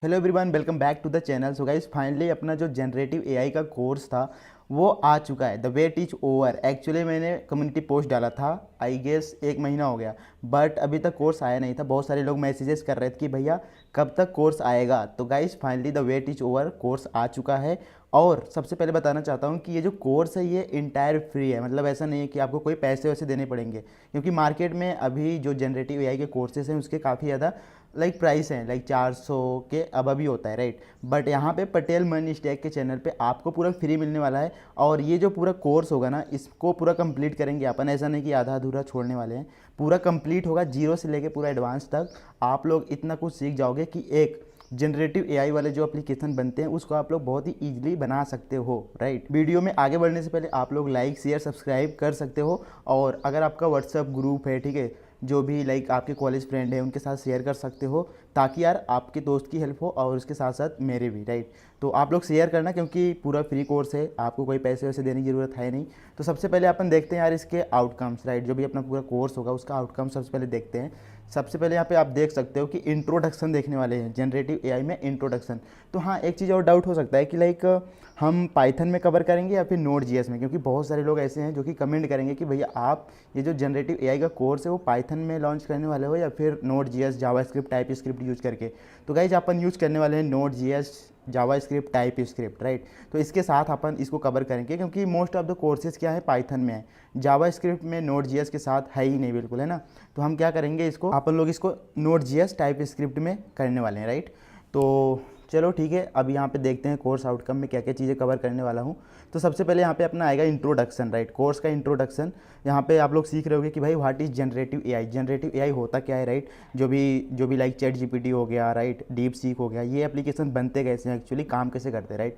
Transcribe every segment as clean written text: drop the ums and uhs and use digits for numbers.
Hello everyone, welcome back to the channel. So guys, finally अपना जो generative AI का course था वो आ चुका है। The wait is over. Actually मैंने कम्युनिटी पोस्ट डाला था, आई गेस 1 महीना हो गया, बट अभी तक कोर्स आया नहीं था। बहुत सारे लोग मैसेजेस कर रहे थे कि भैया कब तक कोर्स आएगा। तो guys finally the wait is over, course आ चुका है। और सबसे पहले बताना चाहता हूँ कि ये जो कोर्स है ये इंटायर फ्री है। मतलब ऐसा नहीं है कि आपको कोई पैसे वैसे देने पड़ेंगे, क्योंकि मार्केट में अभी जो जनरेटिव एआई के कोर्सेज हैं उसके काफ़ी ज़्यादा प्राइस हैं, 400 के अब अभी होता है, राइट। बट यहाँ पे पटेल मनी स्टैक के चैनल पे आपको पूरा फ्री मिलने वाला है। और ये जो पूरा कोर्स होगा ना, इसको पूरा कंप्लीट करेंगे अपन। ऐसा नहीं कि आधा अधूरा छोड़ने वाले हैं, पूरा कंप्लीट होगा, जीरो से लेके पूरा एडवांस तक। आप लोग इतना कुछ सीख जाओगे कि एक जनरेटिव एआई वाले जो एप्लीकेशन बनते हैं उसको आप लोग बहुत ही ईजिली बना सकते हो, राइट। वीडियो में आगे बढ़ने से पहले आप लोग लाइक शेयर सब्सक्राइब कर सकते हो। और अगर आपका व्हाट्सअप ग्रुप है, ठीक है, जो भी आपके कॉलेज फ्रेंड है उनके साथ शेयर कर सकते हो, ताकि यार आपके दोस्त की हेल्प हो और उसके साथ साथ मेरे भी, राइट। तो आप लोग शेयर करना, क्योंकि पूरा फ्री कोर्स है, आपको कोई पैसे वैसे देने की ज़रूरत है नहीं। तो सबसे पहले अपन देखते हैं यार इसके आउटकम्स, राइट। जो भी अपना पूरा कोर्स होगा उसका आउटकम सबसे पहले देखते हैं। सबसे पहले यहाँ पे आप देख सकते हो कि इंट्रोडक्शन देखने वाले हैं, जनरेटिव एआई में इंट्रोडक्शन। तो हाँ, एक चीज़ और डाउट हो सकता है कि हम पाइथन में कवर करेंगे या फिर नोड जीएस में, क्योंकि बहुत सारे लोग ऐसे हैं जो कि कमेंट करेंगे कि भैया आप ये जो जनरेटिव एआई का कोर्स है वो पाइथन में लॉन्च करने वाले हो या फिर नोड जीएस जावा स्क्रिप्ट टाइप स्क्रिप्ट यूज़ करके। तो गाइज अपन यूज़ करने वाले हैं नोड जीएस जावा स्क्रिप्ट टाइप स्क्रिप्ट, राइट। तो इसके साथ अपन इसको कवर करेंगे, क्योंकि मोस्ट ऑफ द कोर्सेज क्या है, पाइथन में है। जावा स्क्रिप्ट में नोड जीएस के साथ है ही नहीं, बिल्कुल, है ना। तो हम क्या करेंगे, इसको अपन लोग इसको नोड जीएस टाइप स्क्रिप्ट में करने वाले हैं, राइट। तो चलो ठीक है, अब यहाँ पे देखते हैं कोर्स आउटकम में क्या क्या चीज़ें कवर करने वाला हूँ। तो सबसे पहले यहाँ पे अपना आएगा इंट्रोडक्शन, राइट। कोर्स का इंट्रोडक्शन। यहाँ पे आप लोग सीख रहे होगे कि भाई what is generative AI, generative AI होता क्या है, राइट। जो भी चैट जीपीटी हो गया, राइट, डीप सीक हो गया, ये एप्लीकेशन बनते कैसे हैं, एक्चुअली काम कैसे करते हैं, राइट।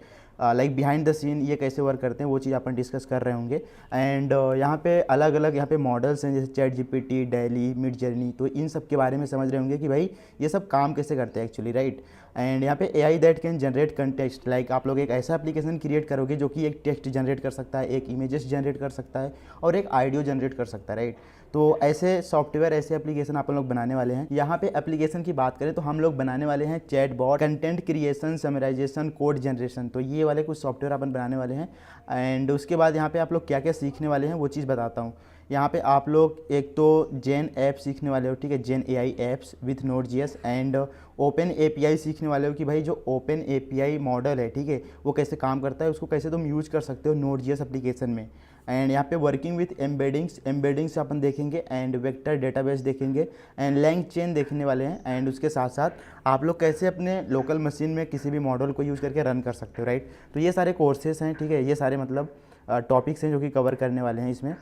बिहाइंड द सीन ये कैसे वर्क करते हैं वो चीज़ अपन डिस्कस कर रहे होंगे। एंड यहाँ पे अलग अलग यहाँ पे मॉडल्स हैं, जैसे chat GPT, daily, mid journey. तो इन सब के बारे में समझ रहे होंगे कि भाई ये सब काम कैसे करते हैं एक्चुअली, राइट। एंड यहाँ पे AI that can generate context, आप लोग एक ऐसा एप्लीकेशन क्रिएट करोगे जो कि एक टेक्स्ट जनरेट कर सकता है, एक इमेजेस जनरेट कर सकता है और एक ऑडियो जनरेट कर सकता है, राइट। तो ऐसे सॉफ्टवेयर, ऐसे एप्लीकेशन आप लोग बनाने वाले हैं। यहाँ पे एप्लीकेशन की बात करें तो हम लोग बनाने वाले हैं chat bot, content creation, summarization, code generation. तो ये वाले कुछ सॉफ्टवेयर अपन बनाने वाले हैं। एंड उसके बाद यहाँ पे आप लोग क्या क्या सीखने वाले हैं वो चीज़ बताता हूँ। यहाँ पे आप लोग एक तो जेन ऐप सीखने वाले हो, ठीक है, gen AI apps with node JS. And open API सीखने वाले हो कि भाई जो ओपन एपीआई मॉडल है, ठीक है, वो कैसे काम करता है, उसको कैसे तुम यूज कर सकते हो नोड जीएस एप्लीकेशन में। एंड यहाँ पे वर्किंग विथ एम्बेडिंग्स अपन देखेंगे। एंड वेक्टर डेटाबेस देखेंगे। एंड लैंग चेन देखने वाले हैं। एंड उसके साथ साथ आप लोग कैसे अपने लोकल मशीन में किसी भी मॉडल को यूज़ करके रन कर सकते हो, राइट। तो ये सारे कोर्सेज हैं, ठीक है, ये सारे टॉपिक्स हैं जो कि कवर करने वाले हैं इसमें।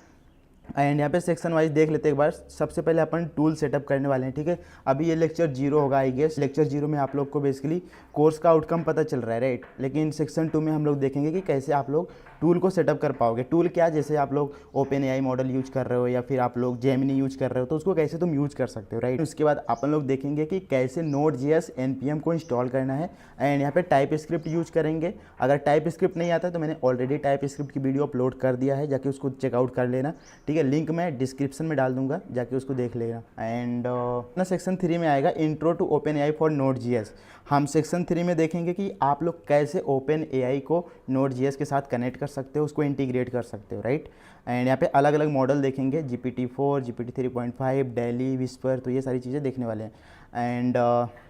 एंड यहाँ पे सेक्शन वाइज देख लेते हैं एक बार। सबसे पहले अपन टूल सेटअप करने वाले हैं, ठीक है। अभी ये लेक्चर 0 होगा, आई गेस। लेक्चर 0 में आप लोग को बेसिकली कोर्स का आउटकम पता चल रहा है, राइट। लेकिन सेक्शन 2 में हम लोग देखेंगे कि कैसे आप लोग टूल को सेटअप कर पाओगे। टूल क्या, जैसे आप लोग ओपन एआई मॉडल यूज कर रहे हो या फिर आप लोग जेमिनी यूज कर रहे हो, तो उसको कैसे तुम यूज कर सकते हो, राइट। उसके बाद अपन लोग देखेंगे कि कैसे नोड जीएस एनपीएम को इंस्टॉल करना है। एंड यहाँ पे टाइप स्क्रिप्ट यूज करेंगे। अगर टाइप स्क्रिप्ट नहीं आता तो मैंने ऑलरेडी टाइप स्क्रिप्ट की वीडियो अपलोड कर दिया है, जाके उसको चेकआउट कर लेना, ठीक है। लिंक मैं डिस्क्रिप्शन में डाल दूंगा, जाके उसको देख लेना। एंड अपना सेक्शन 3 में आएगा intro to Open AI for Node JS. हम सेक्शन 3 में देखेंगे कि आप लोग कैसे ओपन एआई को नोड जीएस के साथ कनेक्ट कर सकते हो, उसको इंटीग्रेट कर सकते हो, राइट। एंड यहाँ पे अलग अलग मॉडल देखेंगे, GPT-4, GPT-3.5, डेली, विस्पर। तो ये सारी चीज़ें देखने वाले हैं। एंड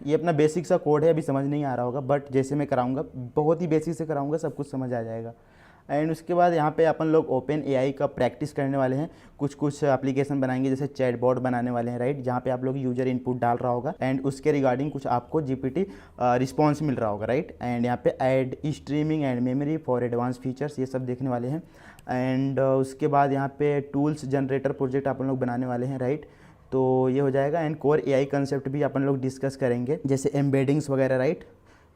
ये अपना बेसिक सा कोड है, अभी समझ नहीं आ रहा होगा, बट जैसे मैं कराऊंगा बहुत ही बेसिक से कराऊंगा, सब कुछ समझ आ जाएगा। एंड उसके बाद यहाँ पे अपन लोग ओपन एआई का प्रैक्टिस करने वाले हैं। कुछ एप्लीकेशन बनाएंगे, जैसे चैटबॉट बनाने वाले हैं, राइट, जहाँ पे आप लोग यूजर इनपुट डाल रहा होगा एंड उसके रिगार्डिंग कुछ आपको जीपीटी रिस्पॉन्स मिल रहा होगा, राइट। एंड यहाँ पे add streaming and memory for advance features, ये सब देखने वाले हैं। एंड उसके बाद यहाँ पे टूल्स जनरेटर प्रोजेक्ट अपन लोग बनाने वाले हैं, राइट। तो ये हो जाएगा। एंड कोर एआई कंसेप्ट भी अपन लोग डिस्कस करेंगे, जैसे एम्बेडिंग्स वगैरह, राइट।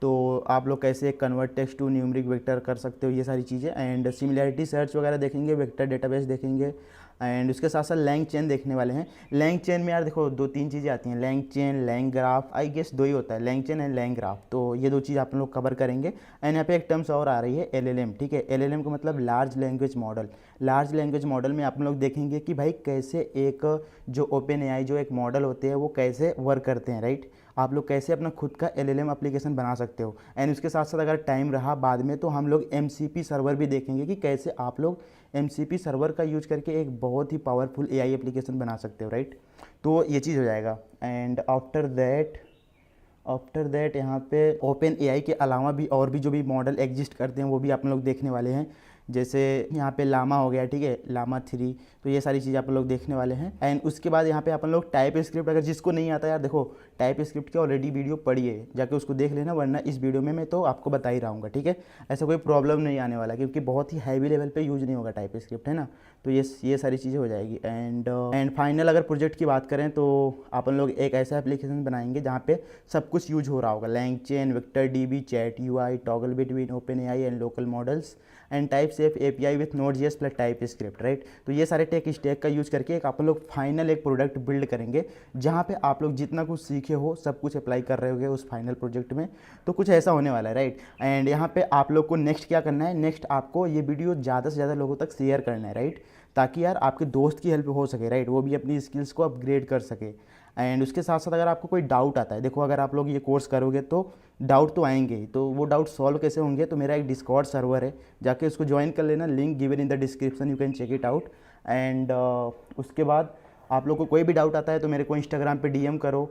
तो आप लोग कैसे convert text to numeric vector कर सकते हो, ये सारी चीज़ें। एंड सिमिलैरिटी सर्च वगैरह देखेंगे, वेक्टर डेटाबेस देखेंगे। एंड उसके साथ साथ लैंग चेन देखने वाले हैं। लैंग चेन में यार देखो 2-3 चीज़ें आती हैं, Lang Chain, Lang Graph, I guess 2 ही होता है, Lang Chain and Lang Graph. तो ये 2 चीज़ आप लोग कवर करेंगे। एंड यहाँ पे एक टर्म्स और आ रही है, LLM, ठीक है। LLM का मतलब large language model. Large language model में आप लोग देखेंगे कि भाई कैसे एक जो ओपन एआई जो एक मॉडल होते हैं वो कैसे वर्क करते हैं, राइट। आप लोग कैसे अपना खुद का LLM एप्लीकेशन बना सकते हो। एंड उसके साथ साथ अगर टाइम रहा बाद में तो हम लोग MCP सर्वर भी देखेंगे कि कैसे आप लोग MCP सर्वर का यूज करके एक बहुत ही पावरफुल AI एप्लीकेशन बना सकते हो, राइट। तो ये चीज़ हो जाएगा। एंड आफ्टर दैट यहाँ पे ओपन AI के अलावा भी और भी जो भी मॉडल एग्जिस्ट करते हैं वो भी आप लोग देखने वाले हैं। जैसे यहाँ पे लामा हो गया, ठीक है, लामा 3, तो ये सारी चीज़ें आप लोग देखने वाले हैं। एंड उसके बाद यहाँ पे अपन लोग टाइप स्क्रिप्ट, अगर जिसको नहीं आता यार, देखो टाइप स्क्रिप्ट की ऑलरेडी वीडियो पड़ी है, जाके उसको देख लेना, वरना इस वीडियो में मैं तो आपको बता ही रहा हूँ, ठीक है। ऐसा कोई प्रॉब्लम नहीं आने वाला, क्योंकि बहुत ही हैवी लेवल पे यूज नहीं होगा टाइप स्क्रिप्ट, है ना। तो ये सारी चीज़ें हो जाएगी। एंड फाइनल अगर प्रोजेक्ट की बात करें तो अपन लोग एक ऐसा एप्लीकेशन बनाएंगे जहाँ पे सब कुछ यूज हो रहा होगा, LangChain, VectorDB, Chat UI, toggle between OpenAI and local models and type safe API with Node.js plus type script, right. तो ये सारे टेक स्टैक का यूज करके एक आप लोग फाइनल एक प्रोडक्ट बिल्ड करेंगे, जहाँ पे आप लोग जितना कुछ सीखे हो सब कुछ अप्लाई कर रहे होगे उस फाइनल प्रोजेक्ट में। तो कुछ ऐसा होने वाला है, राइट। एंड यहाँ पे आप लोग को नेक्स्ट क्या करना है, नेक्स्ट आपको ये वीडियो ज़्यादा से ज़्यादा लोगों तक शेयर करना है, राइट, ताकि यार आपके दोस्त की हेल्प हो सके, राइट, वो भी अपनी स्किल्स को अपग्रेड कर सके। एंड उसके साथ साथ अगर आपको कोई डाउट आता है, देखो अगर आप लोग ये कोर्स करोगे तो डाउट तो आएंगे ही, तो वो डाउट सॉल्व कैसे होंगे, तो मेरा एक डिस्कॉर्ड सर्वर है, जाके उसको ज्वाइन कर लेना, link given in the description, you can check it out. And उसके बाद आप लोग को कोई भी डाउट आता है तो मेरे को इंस्टाग्राम पे DM करो,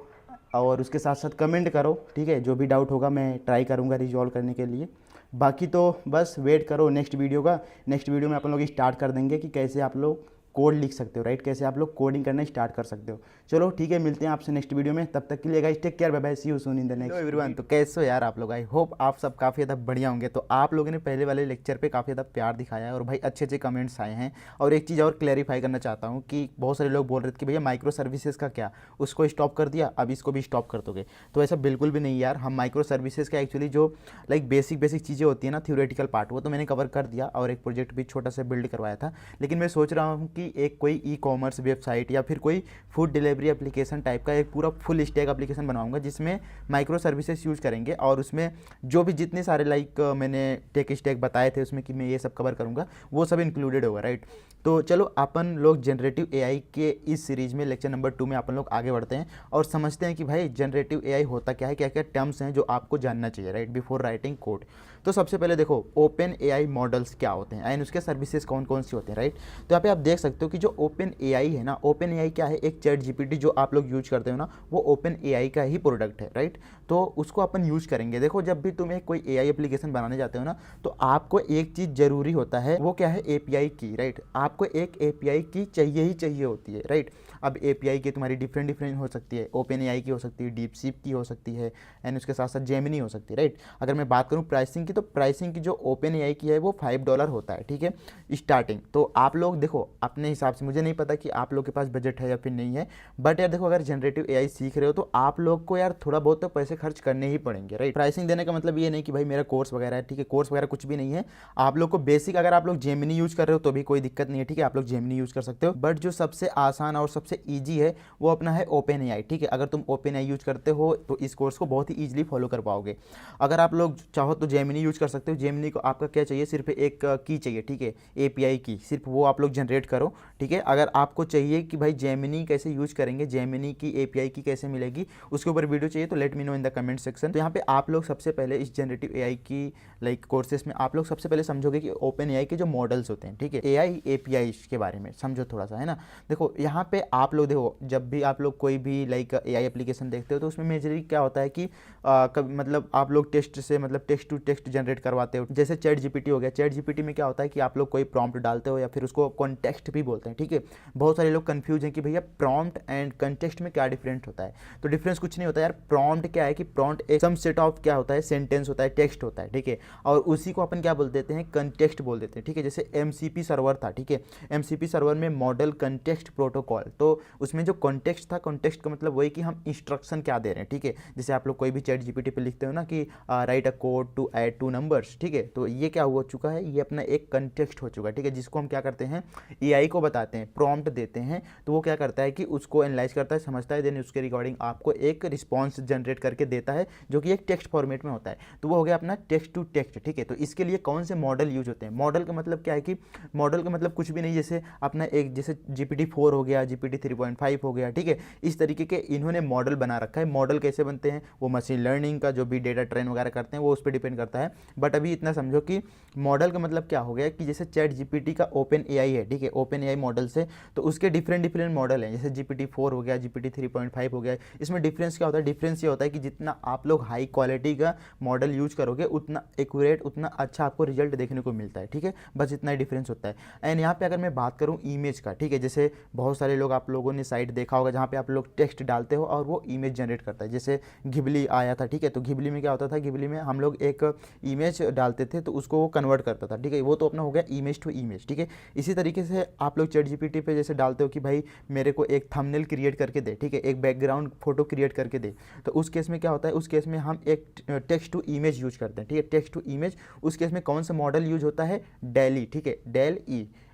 और उसके साथ साथ कमेंट करो, ठीक है। जो भी डाउट होगा मैं ट्राई करूँगा रिजॉल्व करने के लिए। बाकी तो बस वेट करो नेक्स्ट वीडियो का। नेक्स्ट वीडियो में अपन लोग स्टार्ट कर देंगे कि कैसे आप लोग कोड लिख सकते हो, राइट, कैसे आप लोग कोडिंग करना स्टार्ट कर सकते हो। चलो ठीक है, मिलते हैं आपसे नेक्स्ट वीडियो में, तब तक के लिए guys take care, bye bye, see you soon in the next everyone. तो कैसे हो यार आप लोग, आई होप आप सब काफ़ी ज़्यादा बढ़िया होंगे। तो आप लोगों ने पहले वाले लेक्चर पे काफ़ी ज़्यादा प्यार दिखाया है और भाई अच्छे अच्छे कमेंट्स आए हैं। और एक चीज़ और क्लैरिफाई करना चाहता हूँ कि बहुत सारे लोग बोल रहे थे कि भैया माइक्रो सर्विसेज का क्या, उसको स्टॉप कर दिया, अब इसको भी स्टॉप कर दोगे। तो ऐसा बिल्कुल भी नहीं यार, हम माइक्रो सर्विसेज का एक्चुअली जो लाइक बेसिक चीज़ें होती है ना, थ्योरेटिकल पार्ट, वो तो मैंने कवर कर दिया और एक प्रोजेक्ट भी छोटा सा बिल्ड करवाया था। लेकिन मैं सोच रहा हूँ कि एक कोई कॉमर्स वेबसाइट या फिर कोई फूड डिलीवरी एप्लीकेशन टाइप का एक पूरा फुल स्टैक एप्लीकेशन बनाऊंगा, जिसमें माइक्रो सर्विसेज यूज करेंगे और उसमें जो भी जितने सारे लाइक मैंने टेक स्टैक बताए थे उसमें कि मैं ये सब कवर करूंगा, वो सब इंक्लूडेड होगा, राइट। तो चलो अपन लोग जनरेटिव AI के इस सीरीज में लेक्चर नंबर 2 में अपन लोग आगे बढ़ते हैं और समझते हैं कि भाई जनरेटिव AI होता क्या है, क्या क्या टर्म्स हैं जो आपको जानना चाहिए, राइट, बिफोर राइटिंग कोड। तो सबसे पहले देखो ओपन AI मॉडल्स क्या होते हैं एंड उसके सर्विसेज कौन कौन सी होते हैं, राइट। तो यहाँ पे आप देख सकते हो कि जो ओपन AI है ना, ओपन AI क्या है, एक ChatGPT जो आप लोग यूज करते हो ना, वो ओपन AI का ही प्रोडक्ट है, राइट। तो उसको अपन यूज करेंगे। देखो जब भी तुम एक कोई AI एप्लीकेशन बनाने जाते हो ना, तो आपको एक चीज़ जरूरी होता है, वो क्या है, API की, राइट। आपको एक API की चाहिए ही चाहिए होती है, राइट। अब API की तुम्हारी डिफरेंट हो सकती है, ओपन AI की हो सकती है, डीपसीप की हो सकती है एंड उसके साथ साथ जेमिनी हो सकती है, राइट। अगर मैं बात करूँ प्राइसिंग की, तो प्राइसिंग की जो ओपन AI की है वो $5 होता है, ठीक है, स्टार्टिंग। तो आप लोग देखो अपने हिसाब से, मुझे नहीं पता कि आप लोग के पास बजट है या फिर नहीं है, बट यार देखो अगर जनरेटिव AI सीख रहे हो तो आप लोग को यार थोड़ा बहुत तो पैसे खर्च करने ही पड़ेंगे, राइट। प्राइसिंग देने का मतलब ये नहीं कि भाई मेरा कोर्स वगैरह है, ठीक है, कोर्स वगैरह कुछ भी नहीं है। आप लोग को बेसिक, अगर आप लोग जेमिनी यूज कर रहे हो तो भी कोई दिक्कत नहीं है, ठीक है, आप लोग जेमिनी यूज कर सकते हो, बट जो सबसे आसान और सबसे ईजी है वो अपना है ओपन AI, ठीक है। अगर तुम ओपन AI यूज करते हो तो इस कोर्स को बहुत ही ईजिली फॉलो कर पाओगे। अगर आप लोग चाहो तो जेमिनी यूज कर सकते हो। जेमिनी को आपका क्या चाहिए, सिर्फ एक की चाहिए, ठीक है, API की, सिर्फ वो आप लोग जनरेट करो, ठीक है। अगर आपको चाहिए कि भाई जेमिनी कैसे यूज करेंगे, जेमिनी की API की कैसे मिलेगी, उसके ऊपर वीडियो चाहिए तो let me know in the comment section. तो यहाँ पे आप लोग सबसे पहले इस जनरेटिव AI की लाइक कोर्सेस में आप लोग सबसे पहले समझोगे कि ओपन AI के जो मॉडल्स होते हैं, ठीक है, AI API के बारे में समझो थोड़ा सा, है ना। देखो यहाँ पे आप लोग देखो, जब भी आप लोग कोई भी लाइक AI एप्लीकेशन देखते हो तो उसमें मेजरली क्या होता है कि मतलब आप लोग टेस्ट से, मतलब टेक्स्ट टू टेक्स्ट जनरेट करवाते हो। जैसे ChatGPT हो गया, ChatGPT में क्या होता है कि आप लोग कोई प्रॉम्प्ट डालते हो या फिर उसको कॉन्टेक्स्ट भी बोलते हैं, ठीक है। बहुत सारे लोग कंफ्यूज हैं कि भैया प्रॉम्प्ट एंड कंटेक्स्ट में क्या डिफरेंस होता है। तो डिफरेंस कुछ नहीं होता यार। प्रॉम्प्ट क्या है कि प्रॉम्प्ट एक सम सेट ऑफ क्या होता है, सेंटेंस होता है, टेक्स्ट होता है, ठीक है, और उसी को अपन क्या बोल देते हैं, कंटेक्स्ट बोल देते हैं, ठीक है। जैसे MCP सर्वर था, ठीक है, MCP सर्वर में मॉडल कंटेक्स्ट प्रोटोकॉल, तो उसमें जो कॉन्टेक्स्ट था, कॉन्टेक्स्ट का मतलब वही कि हम इंस्ट्रक्शन क्या दे रहे हैं, ठीक है। जैसे आप लोग कोई भी ChatGPT पे लिखते हो ना कि right a code to add 2 numbers, ठीक है, तो ये क्या हो चुका है, ये अपना एक कंटेक्स्ट हो चुका है, ठीक है, जिसको हम क्या करते हैं, AI को बताते हैं, प्रॉम्प्ट देते हैं, तो वो क्या करता है कि उसको एनालाइज करता है, समझता है, देन उसके रिगार्डिंग आपको एक रिस्पॉन्स जनरेट करके करके देता है जो कि एक टेक्स्ट फॉर्मेट में होता है। तो वो हो गया अपना टेक्स्ट टू टेक्स्ट, ठीक है। तो इसके लिए कौन से मॉडल यूज होते हैं? मॉडल का मतलब क्या है कि मॉडल का मतलब कुछ भी नहीं, जैसे अपना एक जैसे GPT-4 हो गया, GPT-3.5 हो गया, ठीक है। इस तरीके के इन्होंने मॉडल बना रखा है। मॉडल कैसे बनते हैं? वो मशीन लर्निंग का जो भी डेटा ट्रेन वगैरह करते हैं वो उस पर डिपेंड करता है। बट अभी इतना समझो कि मॉडल का मतलब क्या हो गया कि जैसे ChatGPT का OpenAI है, ठीक है, OpenAI मॉडल से, तो उसके डिफरेंट डिफरेंट मॉडल हैं, जैसे GPT-4 हो गया, GPT-3.5 हो गया। इसमें डिफरेंस क्या होता है? डिफरेंस ये होता है कि जितना आप लोग हाई क्वालिटी का मॉडल यूज करोगे उतना एक्यूरेट, उतना अच्छा आपको रिजल्ट देखने को मिलता है, ठीक है। बस इतना ही डिफरेंस होता है। एंड यहाँ पे अगर मैं बात करूँ इमेज का, ठीक है, जैसे बहुत सारे लोग, आप लोगों ने साइट देखा होगा जहाँ पे आप लोग टेक्स्ट डालते हो और वो इमेज जनरेट करता है, जैसे घिबली आया था, ठीक है। तो घिबली में क्या होता था? घिबली में हम लोग एक इमेज डालते थे तो उसको वो कन्वर्ट करता था, ठीक है। वो तो अपना हो गया इमेज टू इमेज, ठीक है। इसी तरीके से आप लोग ChatGPT पे जैसे डालते हो कि भाई मेरे को एक थंबनेल क्रिएट करके दे, ठीक है, एक बैकग्राउंड फोटो क्रिएट करके दे, तो उस केस में क्या होता है? उस केस में हम एक टेक्स्ट टू इमेज यूज करते हैं, ठीक है, टेक्स्ट टू इमेज। उस केस में कौन सा मॉडल यूज होता है? डेली, ठीक है, डेल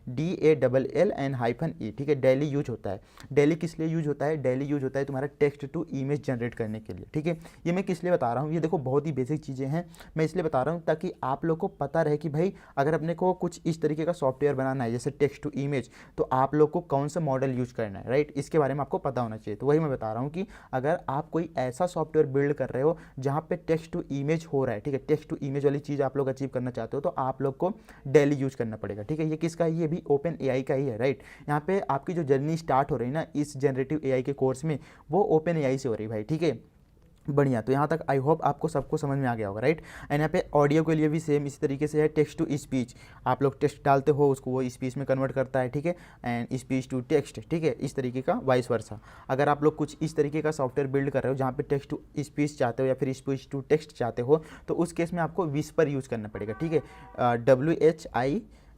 DALL ठीक है, डेली यूज होता है। डेली किस लिए यूज होता है? डेली यूज होता है तुम्हारा टेक्स्ट टू इमेज जनरेट करने के लिए, ठीक है। ये मैं किस लिए बता रहा हूँ? ये देखो बहुत ही बेसिक चीज़ें हैं, मैं इसलिए बता रहा हूँ ताकि आप लोग को पता रहे कि भाई अगर अपने को कुछ इस तरीके का सॉफ्टवेयर बनाना है जैसे टेक्स्ट टू इमेज, तो आप लोग को कौन सा मॉडल यूज करना है, राइट, इसके बारे में आपको पता होना चाहिए। तो वही मैं बता रहा हूँ कि अगर आप कोई ऐसा सॉफ्टवेयर बिल्ड कर रहे हो जहाँ पे टेक्स्ट टू इमेज हो रहा है, ठीक है, टेक्स्ट टू इमेज वाली चीज़ आप लोग अचीव करना चाहते हो, तो आप लोग को डेली यूज करना पड़ेगा, ठीक है। ये किसका है? ये भी OpenAI का ही है, राइट। यहाँ पे आपकी जो जर्नी स्टार्ट हो रही है ना इस जनरेटिव AI के कोर्स में, वो OpenAI से हो रही है भाई, ठीक है। बढ़िया। तो यहाँ तक आई होप आपको सबको समझ में आ गया होगा, राइट। एंड यहाँ पे ऑडियो के लिए भी सेम इसी तरीके से है, टेक्स्ट टू स्पीच। आप लोग टेक्स्ट डालते हो, उसको वो स्पीच में कन्वर्ट करता है, ठीक है, एंड स्पीच टू टेक्स्ट, ठीक है, इस तरीके का वाइस वर्सा। अगर आप लोग कुछ इस तरीके का सॉफ्टवेयर बिल्ड कर रहे हो जहाँ पे टेक्स्ट टू स्पीच चाहते हो या फिर स्पीच टू टेक्स्ट चाहते हो, तो उस केस में आपको विस्पर यूज़ करना पड़ेगा, ठीक है,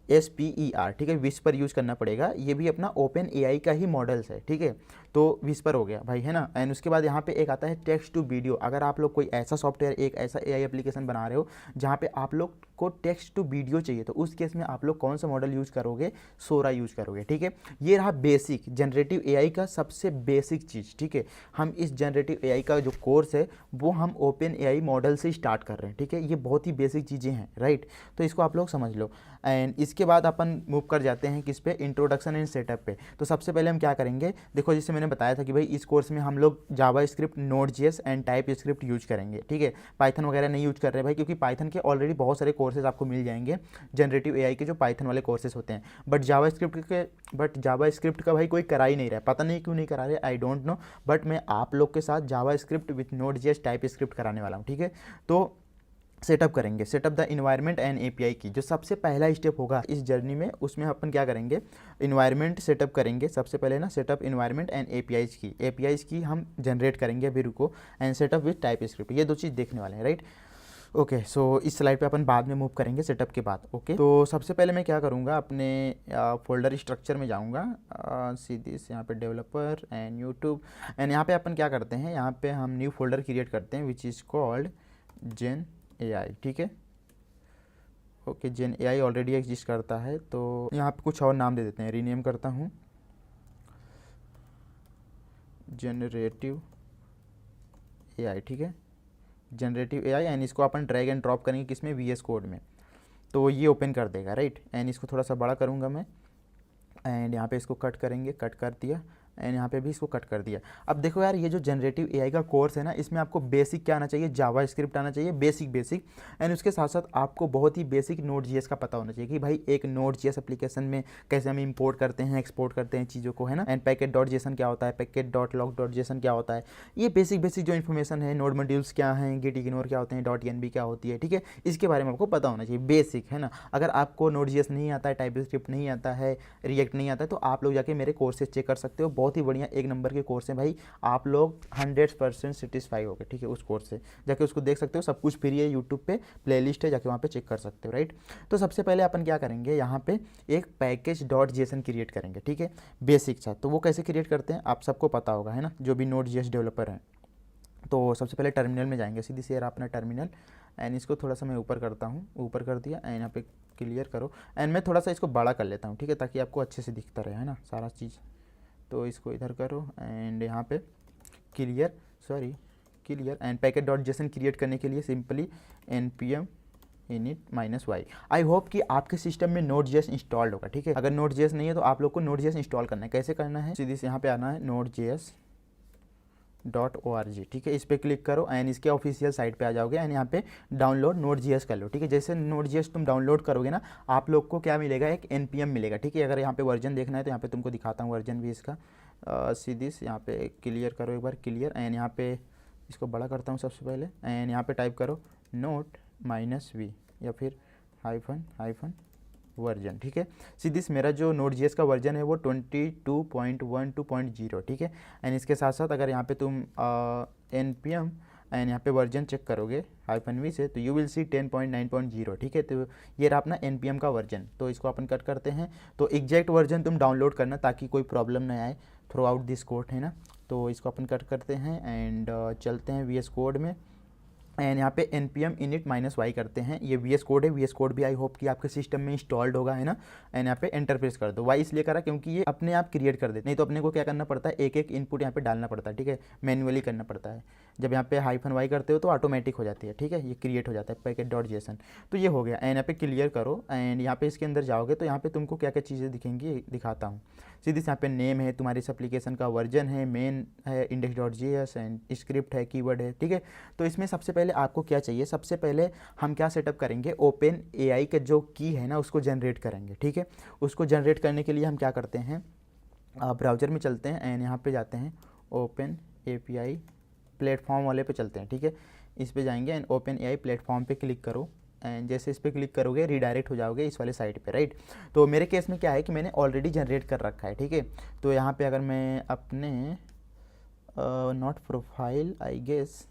WHISPER, ठीक है, विस्पर यूज़ करना पड़ेगा। ये भी अपना OpenAI का ही मॉडल्स है, ठीक है। तो विस्पर हो गया भाई, है ना। एंड उसके बाद यहाँ पे एक आता है टेक्स्ट टू वीडियो। अगर आप लोग कोई ऐसा सॉफ्टवेयर, एक ऐसा AI एप्लीकेशन बना रहे हो जहाँ पे आप लोग को टेक्स्ट टू वीडियो चाहिए, तो उस केस में आप लोग कौन सा मॉडल यूज़ करोगे? सोरा यूज़ करोगे, ठीक है। ये रहा बेसिक जनरेटिव AI का सबसे बेसिक चीज़, ठीक है। हम इस जनरेटिव AI का जो कोर्स है वो हम OpenAI मॉडल से स्टार्ट कर रहे हैं, ठीक है। ये बहुत ही बेसिक चीज़ें हैं, राइट। तो इसको आप लोग समझ लो। एंड इसके बाद अपन मूव कर जाते हैं किस पे? इंट्रोडक्शन एंड सेटअप पे। तो सबसे पहले हम क्या करेंगे? देखो, जैसे मैंने बताया था कि भाई इस कोर्स में हम लोग JavaScript, Node.js and TypeScript use करेंगे, ठीक है। पाइथन वगैरह नहीं यूज कर रहे भाई, क्योंकि पाइथन के ऑलरेडी बहुत सारे कोर्सेज आपको मिल जाएंगे, जनरेटिव AI के जो पाइथन वाले कोर्सेज होते हैं। बट जावास्क्रिप्ट का भाई कोई करा ही नहीं रहा है, पता नहीं क्यों नहीं करा रहे, आई डोंट नो। बट मैं आप लोग के साथ जावास्क्रिप्ट विथ नोड.js टाइपस्क्रिप्ट कराने वाला हूँ, ठीक है। तो सेटअप करेंगे, setup the environment and API की जो सबसे पहला स्टेप होगा इस जर्नी में, उसमें अपन क्या करेंगे? इन्वायरमेंट सेटअप करेंगे सबसे पहले ना, सेटअप इन्वायरमेंट एंड APIs की हम जनरेट करेंगे अभी, रुको। एंड सेटअप विथ टाइपस्क्रिप्ट, ये दो चीज़ देखने वाले हैं, राइट। ओके, सो इस स्लाइड पे अपन बाद में मूव करेंगे सेटअप के बाद, ओके। तो सबसे पहले मैं क्या करूँगा? अपने फोल्डर स्ट्रक्चर में जाऊँगा, सीधे से यहाँ पे डेवलपर एंड यूट्यूब, एंड यहाँ पे अपन क्या करते हैं? यहाँ पे हम न्यू फोल्डर क्रिएट करते हैं which is called gen AI, ठीक है। Okay, gen AI already exist करता है, तो यहाँ पे कुछ और नाम दे देते हैं, रीनेम करता हूँ जनरेटिव AI, ठीक है, जनरेटिव AI। एंड इसको अपन ड्रैग एंड ड्रॉप करेंगे किसमें? VS कोड में, तो ये ओपन कर देगा, राइट। एंड इसको थोड़ा सा बड़ा करूँगा मैं, एंड यहाँ पे इसको कट करेंगे, कट कर दिया, एंड यहाँ पे भी इसको कट कर दिया। अब देखो यार, ये जो जनरेटिव AI का कोर्स है ना, इसमें आपको बेसिक क्या आना चाहिए? जावास्क्रिप्ट आना चाहिए, बेसिक। एंड उसके साथ साथ आपको बहुत ही बेसिक नोड.js का पता होना चाहिए कि भाई एक नोड.js एप्लीकेशन में कैसे हम इंपोर्ट करते हैं, एक्सपोर्ट करते हैं चीज़ों को, है ना। एंड पैकेट.json क्या होता है, पैकेट.log.json क्या होता है, ये बेसिक जो इन्फॉर्मेशन है। नोड मॉड्यूल्स क्या हैं, गेट इग्नोर क्या होते हैं, .env क्या होती है, ठीक है। इसके बारे में आपको पता होना चाहिए, बेसिक, है ना। अगर आपको नोड.js नहीं आता है, टाइपस्क्रिप्ट नहीं आता है, रिएक्ट नहीं आता है, तो आप लोग जाके मेरे कोर्सेज चेक कर सकते हो, बहुत ही बढ़िया एक नंबर के कोर्स हैं भाई। आप लोग 100% सेटिस्फाई हो गए, ठीक है, उस कोर्स से जाके उसको देख सकते हो, सब कुछ फ्री है, यूट्यूब पे प्लेलिस्ट है, जाके वहाँ पे चेक कर सकते हो, राइट। तो सबसे पहले अपन क्या करेंगे? यहाँ पे एक पैकेज.json क्रिएट करेंगे, ठीक है, बेसिक सा। तो वो कैसे क्रिएट करते हैं आप सबको पता होगा, है ना, जो भी नोड.js डेवलपर हैं। तो सबसे पहले टर्मिनल में जाएंगे, सीधी सी अपना टर्मिनल, एंड इसको थोड़ा सा मैं ऊपर करता हूँ, ऊपर कर दिया, एंड यहाँ पे क्लियर करो, एंड मैं थोड़ा सा इसको बड़ा कर लेता हूँ, ठीक है, ताकि आपको अच्छे से दिखता रहे, है ना, सारा चीज़। तो इसको इधर करो, एंड यहाँ पे clear clear end packet dot JSON create करने के लिए सिंपली npm init -y। आई होप कि आपके सिस्टम में Node.js इंस्टॉल्ड होगा, ठीक है। अगर Node.js नहीं है तो आप लोग को Node.js इंस्टॉल करना है। कैसे करना है, सीधे यहाँ पे आना है nodejs.org, ठीक है। इस पर क्लिक करो एंड इसके ऑफिशियल साइट पे आ जाओगे एंड यहाँ पे डाउनलोड Node.js कर लो, ठीक है। जैसे Node.js तुम डाउनलोड करोगे ना, आप लोग को क्या मिलेगा, एक npm मिलेगा, ठीक है। अगर यहाँ पे वर्जन देखना है तो यहाँ पे तुमको दिखाता हूँ वर्जन भी इसका। सीधे यहाँ पे क्लियर करो, एक बार क्लियर एंड यहाँ पे इसको बड़ा करता हूँ सबसे पहले एंड यहाँ पे टाइप करो node-v या फिर हाइफन वर्जन, ठीक है। सीधे मेरा जो Node.js का वर्जन है वो 22.12.0, ठीक है। एंड इसके साथ साथ अगर यहाँ पे तुम npm एंड यहाँ पे वर्जन चेक करोगे -v से तो यू विल सी 10.9.0, ठीक है। तो ये रहा अपना npm का वर्जन। तो इसको अपन कट करते हैं। तो एग्जैक्ट वर्जन तुम डाउनलोड करना ताकि कोई प्रॉब्लम नहीं आए थ्रू आउट दिस कोड, है ना। तो इसको अपन कट करते हैं एंड चलते हैं VS कोड में एंड यहाँ पे npm init -y करते हैं। ये VS कोड है, VS कोड भी आई होप कि आपके सिस्टम में इंस्टॉल्ड होगा, है ना। एंड यहाँ पे एंटर प्रेस कर दो। वाई इसलिए करा क्योंकि ये अपने आप क्रिएट कर देते, नहीं तो अपने को क्या करना पड़ता है, एक एक इनपुट यहाँ पे डालना पड़ता है, ठीक है। मैन्युअली करना पड़ता है। जब यहाँ पे -y करते हो तो ऑटोमेटिक हो जाती है, ठीक है। ये क्रिएट हो जाता है पैकेट.json। तो ये हो गया एंड यहाँ पे क्लियर करो एंड यहाँ पे इसके अंदर जाओगे तो यहाँ पे तुमको क्या क्या चीज़ें दिखेंगी दिखाता हूँ। सीधे यहाँ पे नेम है, तुम्हारी इस एप्लीकेशन का वर्जन है, मेन है, index.js एंड स्क्रिप्ट है, कीवर्ड है, ठीक है। तो इसमें सबसे पहले आपको क्या चाहिए, सबसे पहले हम क्या सेटअप करेंगे, ओपन AI का जो की है ना उसको जनरेट करेंगे, ठीक है। उसको जनरेट करने के लिए हम क्या करते हैं, ब्राउज़र में चलते हैं एंड यहाँ पे जाते हैं ओपन API प्लेटफॉर्म वाले पे चलते हैं, ठीक है। इस पे जाएंगे एंड ओपन AI प्लेटफॉर्म पे क्लिक करो एंड जैसे इस पर क्लिक करोगे रीडायरेक्ट हो जाओगे इस वाले साइट पे, राइट। तो मेरे केस में क्या है कि मैंने ऑलरेडी जनरेट कर रखा है, ठीक है। तो यहाँ पे अगर मैं अपने not profile I guess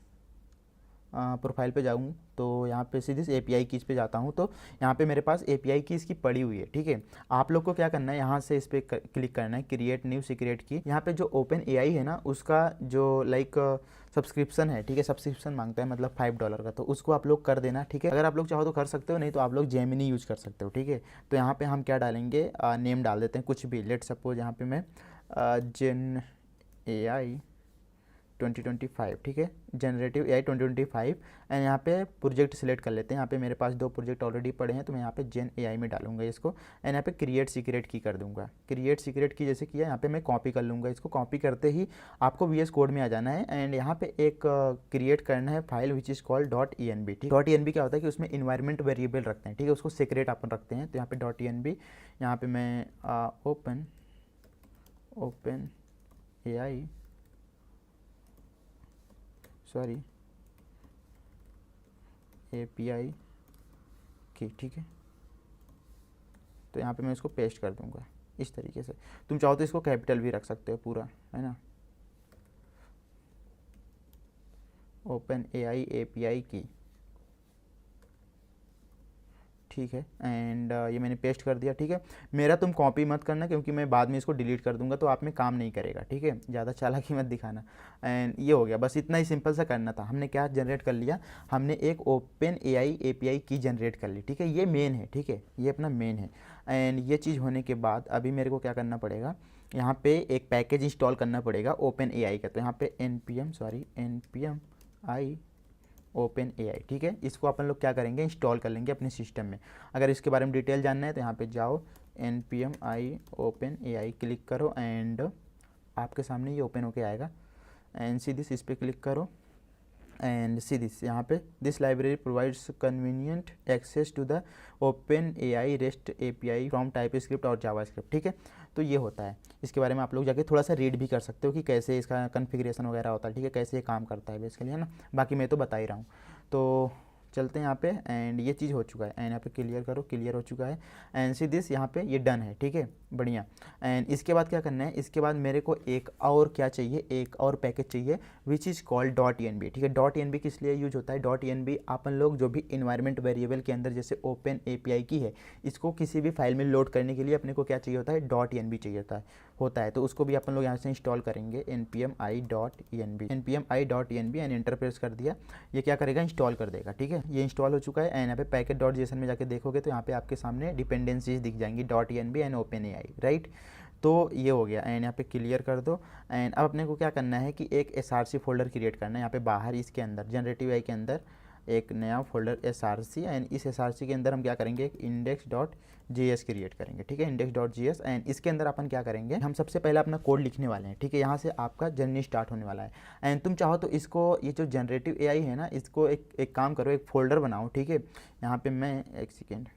profile पे जाऊँ तो यहाँ पे सीधे से API कीज़ पे जाता हूँ तो यहाँ पे मेरे पास API कीज़ की पड़ी हुई है, ठीक है। आप लोग को क्या करना है, यहाँ से इस पर क्लिक करना है क्रिएट न्यू सीक्रेट की। यहाँ पे जो ओपन AI है ना उसका जो लाइक सब्सक्रिप्शन है, ठीक है। सब्सक्रिप्शन मांगता है मतलब $5 का, तो उसको आप लोग कर देना, ठीक है। अगर आप लोग चाहो तो कर सकते हो, नहीं तो आप लोग जेमिनी यूज कर सकते हो, ठीक है। तो यहाँ पे हम क्या डालेंगे, नेम डाल देते हैं कुछ भी। लेट सपोज यहाँ पे मैं जेन AI 2025, ठीक है, जनरेटिव AI 2025 एंड यहाँ पे प्रोजेक्ट सिलेक्ट कर लेते हैं। यहाँ पे मेरे पास 2 प्रोजेक्ट ऑलरेडी पड़े हैं तो मैं यहाँ पे जेन AI में डालूंगा इसको एंड यहाँ पे क्रिएट सीक्रेट की कर दूंगा। क्रिएट सीक्रेट की जैसे किया यहाँ पे मैं कॉपी कर लूँगा। इसको कॉपी करते ही आपको VS कोड में आ जाना है एंड यहाँ पे एक क्रिएट करना है file which is called .env, ठीक। .env क्या होता है कि उसमें इन्वायरमेंट वेरिएबल रखते हैं, ठीक है, उसको सीक्रेट अपन रखते हैं। तो यहाँ पे .env यहाँ पे मैं ओपन AI API की, ठीक है। तो यहाँ पे मैं इसको पेस्ट कर दूंगा इस तरीके से। तुम चाहो तो इसको कैपिटल भी रख सकते हो पूरा, है ना। ओपन AI API की, ठीक है। एंड ये मैंने पेस्ट कर दिया, ठीक है। मेरा तुम कॉपी मत करना क्योंकि मैं बाद में इसको डिलीट कर दूंगा तो आप में काम नहीं करेगा, ठीक है। ज़्यादा चालाकी मत दिखाना। एंड ये हो गया, बस इतना ही सिंपल सा करना था। हमने क्या जनरेट कर लिया, हमने एक ओपन AI API की जनरेट कर ली, ठीक है। ये मेन है, ठीक है, ये अपना मेन है। एंड ये चीज़ होने के बाद अभी मेरे को क्या करना पड़ेगा, यहाँ पे एक पैकेज इंस्टॉल करना पड़ेगा ओपन AI का। तो यहाँ पे npm i ओपन AI, ठीक है। इसको अपन लोग क्या करेंगे, इंस्टॉल कर लेंगे अपने सिस्टम में। अगर इसके बारे में डिटेल जानना है तो यहाँ पे जाओ npm i open AI click करो एंड आपके सामने ये ओपन होके आएगा एंड सीधे इस पर क्लिक करो एंड सीधे यहाँ पे this library provides convenient access to the Open AI rest API from TypeScript और जावास्क्रिप्ट, ठीक है। तो ये होता है, इसके बारे में आप लोग जाके थोड़ा सा रीड भी कर सकते हो कि कैसे इसका कॉन्फ़िगरेशन वगैरह होता है, ठीक है, कैसे ये काम करता है बेसिकली, है ना। बाकी मैं तो बता ही रहा हूँ। तो चलते हैं यहाँ पे एंड ये चीज़ हो चुका है एंड यहाँ पे क्लियर करो, क्लियर हो चुका है एंड सी दिस यहाँ पे ये डन है, ठीक है, बढ़िया। एंड इसके बाद क्या करना है, इसके बाद मेरे को एक और क्या चाहिए, एक और पैकेज चाहिए विच इज़ कॉल्ड .env, ठीक है। .env किस लिए यूज होता है, .env अपन लोग जो भी इन्वायरमेंट वेरिएबल के अंदर जैसे ओपन API की है, इसको किसी भी फाइल में लोड करने के लिए अपने को क्या चाहिए होता है, .env चाहिए होता है। तो उसको भी अपन लोग यहाँ से इंस्टॉल करेंगे npm i.env and enter press कर दिया। ये क्या करेगा, इंस्टॉल कर देगा, ठीक है। ये इंस्टॉल हो चुका है एंड यहाँ पे पैकेट.json में जाके देखोगे तो यहाँ पे आपके सामने डिपेंडेंसीज दिख जाएंगी .env and open AI, right. तो ये हो गया एंड यहाँ पे क्लियर कर दो। एंड अब अपने को क्या करना है कि एक एसआरसी फोल्डर क्रिएट करना है यहाँ पे बाहर, इसके अंदर जनरेटिव एआई के अंदर एक नया फोल्डर एसआरसी, एंड इस एसआरसी के अंदर हम क्या करेंगे, एक index.js क्रिएट करेंगे, ठीक है, index.js। एंड इसके अंदर अपन क्या करेंगे, हम सबसे पहले अपना कोड लिखने वाले हैं, ठीक है, यहाँ से आपका जर्नी स्टार्ट होने वाला है। एंड तुम चाहो तो इसको, ये जो जनरेटिव एआई है ना, इसको एक काम करो, एक फोल्डर बनाओ, ठीक है। यहाँ पे मैं एक सेकेंड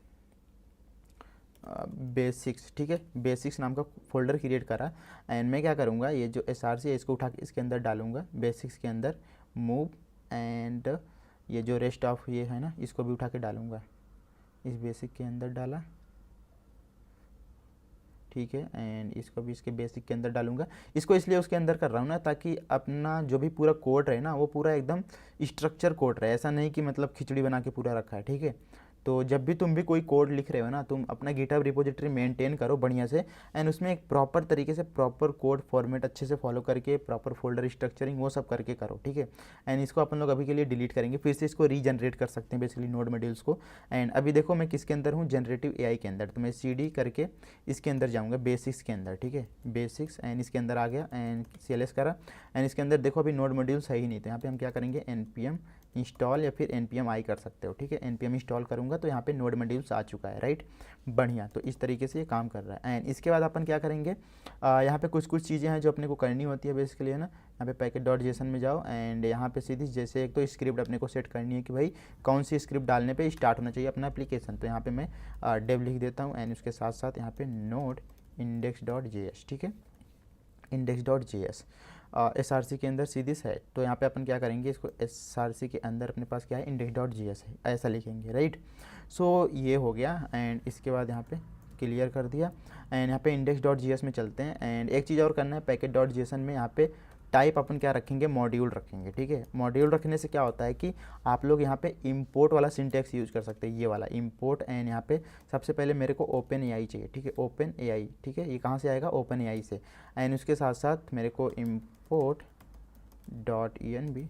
बेसिक्स, ठीक है, बेसिक्स नाम का फोल्डर क्रिएट करा। एंड मैं क्या करूँगा, ये जो एसआरसी है इसको उठा के इसके अंदर डालूंगा, बेसिक्स के अंदर मूव, एंड ये जो रेस्ट ऑफ ये है ना, इसको भी उठा के डालूंगा, इस बेसिक के अंदर डाला, ठीक है। एंड इसको भी इसके बेसिक के अंदर डालूंगा। इसको इसलिए उसके अंदर कर रहा हूँ ना, ताकि अपना जो भी पूरा कोड रहे ना, वो पूरा एकदम स्ट्रक्चर कोड रहे, ऐसा नहीं कि मतलब खिचड़ी बना के पूरा रखा है, ठीक है। तो जब भी तुम भी कोई कोड लिख रहे हो ना, तुम अपना गिटहब रिपोजिटरी मेंटेन करो बढ़िया से, एंड उसमें एक प्रॉपर तरीके से प्रॉपर कोड फॉर्मेट अच्छे से फॉलो करके, प्रॉपर फोल्डर स्ट्रक्चरिंग वो सब करके करो, ठीक है। एंड इसको अपन लोग अभी के लिए डिलीट करेंगे, फिर से इसको रीजनरेट कर सकते हैं बेसिकली नोड मॉड्यूल्स को। एंड अभी देखो मैं किसके अंदर हूँ, जनरेटिव एआई के अंदर, तो मैं CD करके इसके अंदर जाऊँगा, बेसिक्स के अंदर, ठीक है, बेसिक्स, एंड इसके अंदर आ गया, एंड CLS करा। एंड इसके अंदर देखो अभी नोड मॉड्यूल सही नहीं, तो यहाँ पे हम क्या करेंगे, npm इंस्टॉल या फिर npm i कर सकते हो, ठीक है। npm इंस्टॉल करूँगा तो यहाँ पे नोड मॉड्यूल्स आ चुका है, राइट, बढ़िया। तो इस तरीके से ये काम कर रहा है। एंड इसके बाद अपन क्या करेंगे, यहाँ पे कुछ चीज़ें हैं जो अपने को करनी होती है बेसिकली, है ना। यहाँ पे पैकेट.json में जाओ, एंड यहाँ पे सीधी जैसे एक तो स्क्रिप्ट अपने को सेट करनी है कि भाई कौन सी स्क्रिप्ट डालने पे स्टार्ट होना चाहिए अपना एप्लीकेशन। तो यहाँ पे मैं डेव लिख देता हूँ, एंड उसके साथ साथ यहाँ पे नोड index.js, ठीक है, index.js SRC के अंदर सीधी है। तो यहाँ पे अपन क्या करेंगे, इसको SRC के अंदर अपने पास क्या है, index.js है, ऐसा लिखेंगे, राइट। सो ये हो गया। एंड इसके बाद यहाँ पे क्लियर कर दिया, एंड यहाँ पे index.js में चलते हैं। एंड एक चीज़ और करना है, पैकेट.json में यहाँ पे टाइप अपन क्या रखेंगे, मॉड्यूल रखेंगे, ठीक है। मॉड्यूल रखने से क्या होता है कि आप लोग यहाँ पे इंपोर्ट वाला सिंटेक्स यूज़ कर सकते हैं, ये वाला इंपोर्ट। एंड यहाँ पे सबसे पहले मेरे को ओपन एआई चाहिए, ठीक है, ओपन एआई, ठीक है, ये कहाँ से आएगा, ओपन एआई से। एंड उसके साथ साथ मेरे को import .env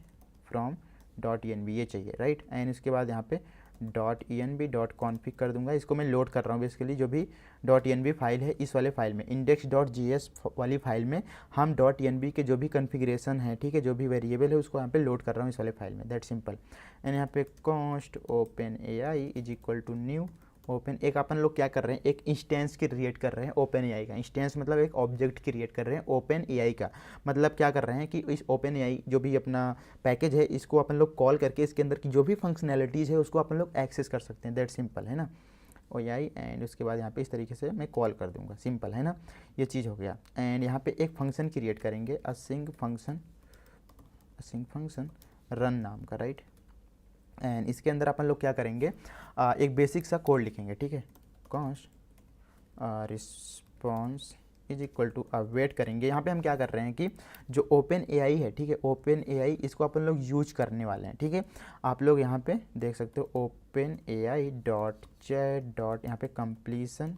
फ्रॉम .env ये चाहिए, राइट। एंड उसके बाद यहाँ पे .env.config कर दूंगा, इसको मैं लोड कर रहा हूँ बेसिकली, जो भी .env फाइल है इस वाले फाइल में, index.js वाली फाइल में हम .env के जो भी कन्फिग्रेशन है, ठीक है, जो भी वेरिएबल है उसको यहाँ पे लोड कर रहा हूँ इस वाले फाइल में, दैट सिंपल। एंड यहाँ पे const open ai is equal to new Open, एक अपन लोग क्या कर रहे हैं, एक इंस्टेंस क्रिएट कर रहे हैं ओपन एआई का। इंस्टेंस मतलब एक ऑब्जेक्ट क्रिएट कर रहे हैं ओपन एआई का, मतलब क्या कर रहे हैं कि इस ओपन एआई जो भी अपना पैकेज है, इसको अपन लोग कॉल करके इसके अंदर की जो भी फंक्शनैलिटीज़ है उसको अपन लोग एक्सेस कर सकते हैं, दैट सिंपल, है ना, OAI। एंड उसके बाद यहाँ पे इस तरीके से मैं कॉल कर दूंगा, सिंपल, है ना, ये चीज़ हो गया। एंड यहाँ पे एक फंक्शन क्रिएट करेंगे, async फंक्शन रन नाम का, राइट। एंड इसके अंदर अपन लोग क्या करेंगे, एक बेसिक सा कोड लिखेंगे, ठीक है, const response is equal to wait करेंगे। यहाँ पे हम क्या कर रहे हैं कि जो ओपन एआई है, ठीक है, ओपन एआई इसको अपन लोग यूज करने वाले हैं, ठीक है। आप लोग यहाँ पे देख सकते हो open AI dot chat dot यहाँ पे कंप्लीसन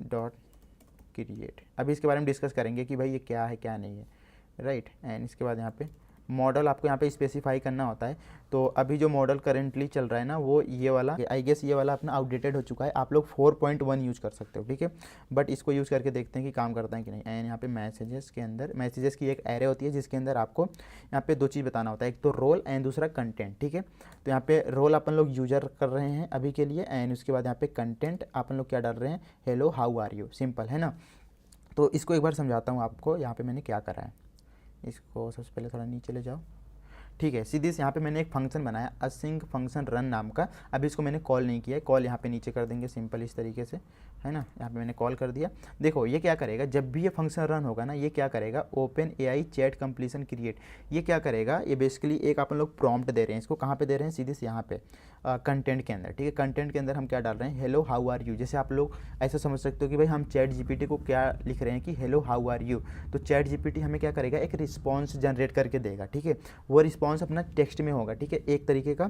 डॉट क्रिएट। अभी इसके बारे में डिस्कस करेंगे कि भाई ये क्या है क्या नहीं है, राइट। एंड इसके बाद यहाँ पे मॉडल आपको यहाँ पे स्पेसिफाई करना होता है। तो अभी जो मॉडल करेंटली चल रहा है ना, वो ये वाला, आई गेस ये वाला अपना आउटडेटेड हो चुका है, आप लोग 4.1 यूज़ कर सकते हो, ठीक है। बट इसको यूज़ करके देखते हैं कि काम करता है कि नहीं। एंड यहाँ पे मैसेजेस के अंदर, मैसेजेस की एक एरे होती है जिसके अंदर आपको यहाँ पे दो चीज़ बताना होता है, एक तो रोल एंड दूसरा कंटेंट, ठीक है। तो यहाँ पे रोल अपन लोग यूजर कर रहे हैं अभी के लिए, एंड उसके बाद यहाँ पे कंटेंट अपन लोग क्या डाल रहे हैं, hello how are you, simple, है ना। तो इसको एक बार समझाता हूँ आपको, यहाँ पे मैंने क्या करा है। इसको सबसे पहले थोड़ा नीचे ले जाओ, ठीक है। सीधी से यहाँ पे मैंने एक फंक्शन बनाया async फंक्शन रन नाम का, अभी इसको मैंने कॉल नहीं किया है, कॉल यहाँ पे नीचे कर देंगे सिंपल इस तरीके से, है ना। यहाँ पे मैंने कॉल कर दिया। देखो ये क्या करेगा, जब भी ये फंक्शन रन होगा ना, ये क्या करेगा, open AI chat completion create, ये क्या करेगा, ये बेसिकली एक अपन लोग प्रॉम्प्ट दे रहे हैं, इसको कहाँ पे दे रहे हैं, सीधे से यहाँ पे कंटेंट के अंदर, ठीक है। कंटेंट के अंदर हम क्या डाल रहे हैं, हेलो हाउ आर यू। जैसे आप लोग ऐसा समझ सकते हो कि भाई हम चैट जीपीटी को क्या लिख रहे हैं कि हेलो हाउ आर यू, तो चैट जीपीटी हमें क्या करेगा, एक रिस्पॉन्स जनरेट करके देगा, ठीक है। वो रिस्पॉन्स अपना टेक्स्ट में होगा, ठीक है, एक तरीके का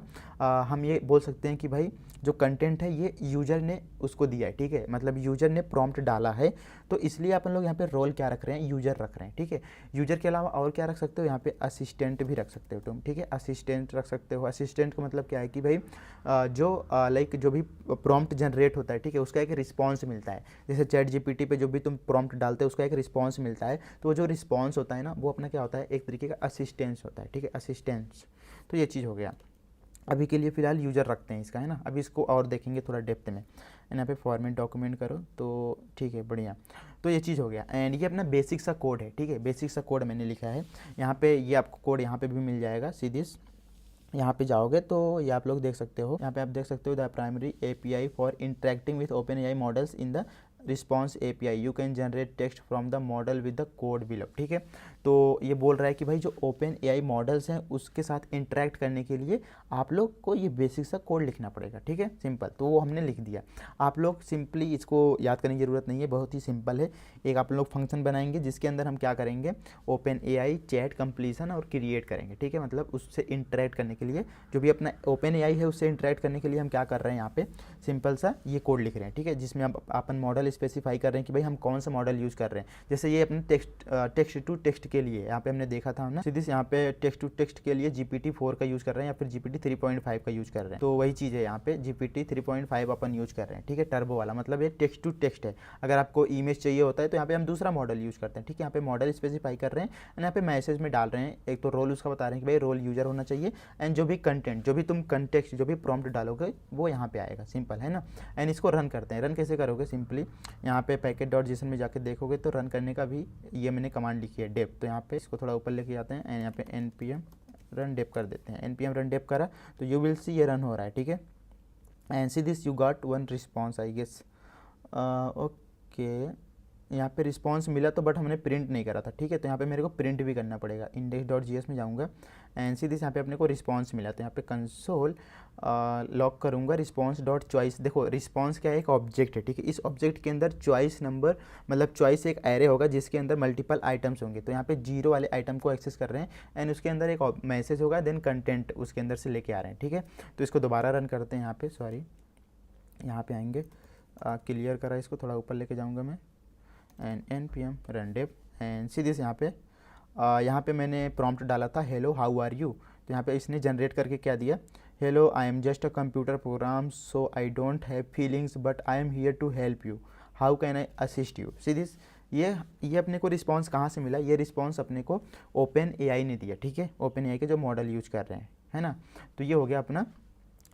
हम ये बोल सकते हैं कि भाई जो कंटेंट है ये यूजर ने उसको दिया है, ठीक है, मतलब यूजर ने प्रॉम्प्ट डाला है, तो इसलिए अपन लोग यहाँ पे रोल क्या रख रहे हैं, यूजर रख रहे हैं, ठीक है। यूजर के अलावा और क्या रख सकते हो, यहाँ पे असिस्टेंट भी रख सकते हो तुम, ठीक है, असिस्टेंट रख सकते हो। असिस्टेंट का मतलब क्या है कि भाई जो लाइक जो भी प्रॉम्प्ट जनरेट होता है, ठीक है, उसका एक रिस्पॉन्स मिलता है। जैसे चैट जीपीटी पे जो भी तुम प्रॉम्प्ट डालते हो उसका एक रिस्पॉन्स मिलता है, तो जो रिस्पॉन्स होता है ना वो अपना क्या होता है, एक तरीके का असिस्टेंस होता है, ठीक है, असिस्टेंस। तो ये चीज़ हो गया। अभी के लिए फ़िलहाल यूज़र रखते हैं इसका, है ना। अभी इसको और देखेंगे थोड़ा डेप्थ में। एंड यहाँ पे फॉर्मेट डॉक्यूमेंट करो तो ठीक है, बढ़िया। तो ये चीज़ हो गया। एंड ये अपना बेसिक सा कोड है, ठीक है, बेसिक सा कोड मैंने लिखा है यहाँ पे। ये आपको कोड यहाँ पे भी मिल जाएगा। सीधे यहाँ पे जाओगे तो ये आप लोग देख सकते हो, यहाँ पे आप देख सकते हो the primary API for interacting with open AI models in the response API you can generate text from the model with the code below, ठीक है। तो ये बोल रहा है कि भाई जो ओपन एआई मॉडल्स हैं उसके साथ इंटरेक्ट करने के लिए आप लोग को ये बेसिक सा कोड लिखना पड़ेगा, ठीक है, सिंपल। तो वो हमने लिख दिया। आप लोग सिंपली इसको याद करने की ज़रूरत नहीं है, बहुत ही सिंपल है। एक आप लोग फंक्शन बनाएंगे जिसके अंदर हम क्या करेंगे, ओपन एआई चैट कंप्लीशन और क्रिएट करेंगे, ठीक है। मतलब उससे इंटरेक्ट करने के लिए, जो भी अपना ओपन एआई है उससे इंटरेक्ट करने के लिए हम क्या कर रहे हैं, यहाँ पे सिंपल सा ये कोड लिख रहे हैं, ठीक है, जिसमें आप अपन मॉडल स्पेसिफाई कर रहे हैं कि भाई हम कौन सा मॉडल यूज़ कर रहे हैं। जैसे ये अपने टेक्स्ट टू टेक्स्ट के लिए यहाँ पे हमने देखा था ना, सीधे से यहाँ पे टेक्स्ट टू टेक्स्ट के लिए GPT-4 का यूज़ कर रहे हैं या फिर GPT 3.5 का यूज़ कर रहे हैं। तो वही चीज़ है, यहाँ पे GPT 3.5 अपन यूज़ कर रहे हैं, ठीक है, टर्बो वाला। मतलब ये टेक्स्ट टू टेक्स्ट है। अगर आपको इमेज चाहिए होता है तो यहाँ पे हम दूसरा मॉडल यूज़ करते हैं, ठीक है। यहाँ पे मॉडल स्पेसिफाई कर रहे हैं एंड यहाँ पे मैसेज में डाल रहे हैं। एक तो रोल उसका बता रहे हैं कि भाई रोल यूजर होना चाहिए, एंड जो भी कंटेंट, जो भी तुम कंटेक्स्ट, जो भी प्रॉम्प्ट डालोगे वो यहाँ पे आएगा, सिंपल है ना। एंड इसको रन करते हैं। रन कैसे करोगे, सिंपली यहाँ पे पैकेट.json में जाके देखोगे तो रन करने का भी ये मैंने कमांड लिखी है, डेप। तो यहाँ पे इसको थोड़ा ऊपर लेके जाते हैं एंड यहाँ पे npm रन डेप कर देते हैं। npm रन डेप करा तो यू विल सी ये रन हो रहा है, ठीक है। And see this you got one response I guess, okay. यहाँ पे रिस्पॉन्स मिला तो बट हमने प्रिंट नहीं करा था, ठीक है। तो यहाँ पे मेरे को प्रिंट भी करना पड़ेगा। index.js में जाऊँगा एंड सीधे यहाँ पे अपने को रिस्पॉन्स मिला, तो यहाँ पे कंसोल लॉक करूँगा रिस्पॉन्स डॉट चॉइस। देखो रिस्पॉन्स क्या है, एक ऑब्जेक्ट है, ठीक है। इस ऑब्जेक्ट के अंदर चॉइस नंबर, मतलब चॉइस एक एरे होगा जिसके अंदर मल्टीपल आइटम्स होंगे। तो यहाँ पे 0 वाले आइटम को एक्सेस कर रहे हैं एंड उसके अंदर एक मैसेज होगा, देन कंटेंट उसके अंदर से लेके आ रहे हैं, ठीक है। तो इसको दोबारा रन करते हैं। यहाँ पे सॉरी, यहाँ पे आएंगे, क्लियर करा, इसको थोड़ा ऊपर लेके जाऊँगा मैं and npm run dev and सीधे से यहाँ पे मैंने प्रॉम्प्ट डाला था हेलो हाउ आर यू। तो यहाँ पे इसने जनरेट करके क्या दिया, hello I am just a computer program so I don't have feelings but I am here to help you, how can I assist you. सीधे ये अपने को रिस्पॉन्स कहाँ से मिला, ये रिस्पॉन्स अपने को ओपन एआई ने दिया, ठीक है। ओपन एआई के जो मॉडल यूज कर रहे हैं, है ना। तो ये हो गया अपना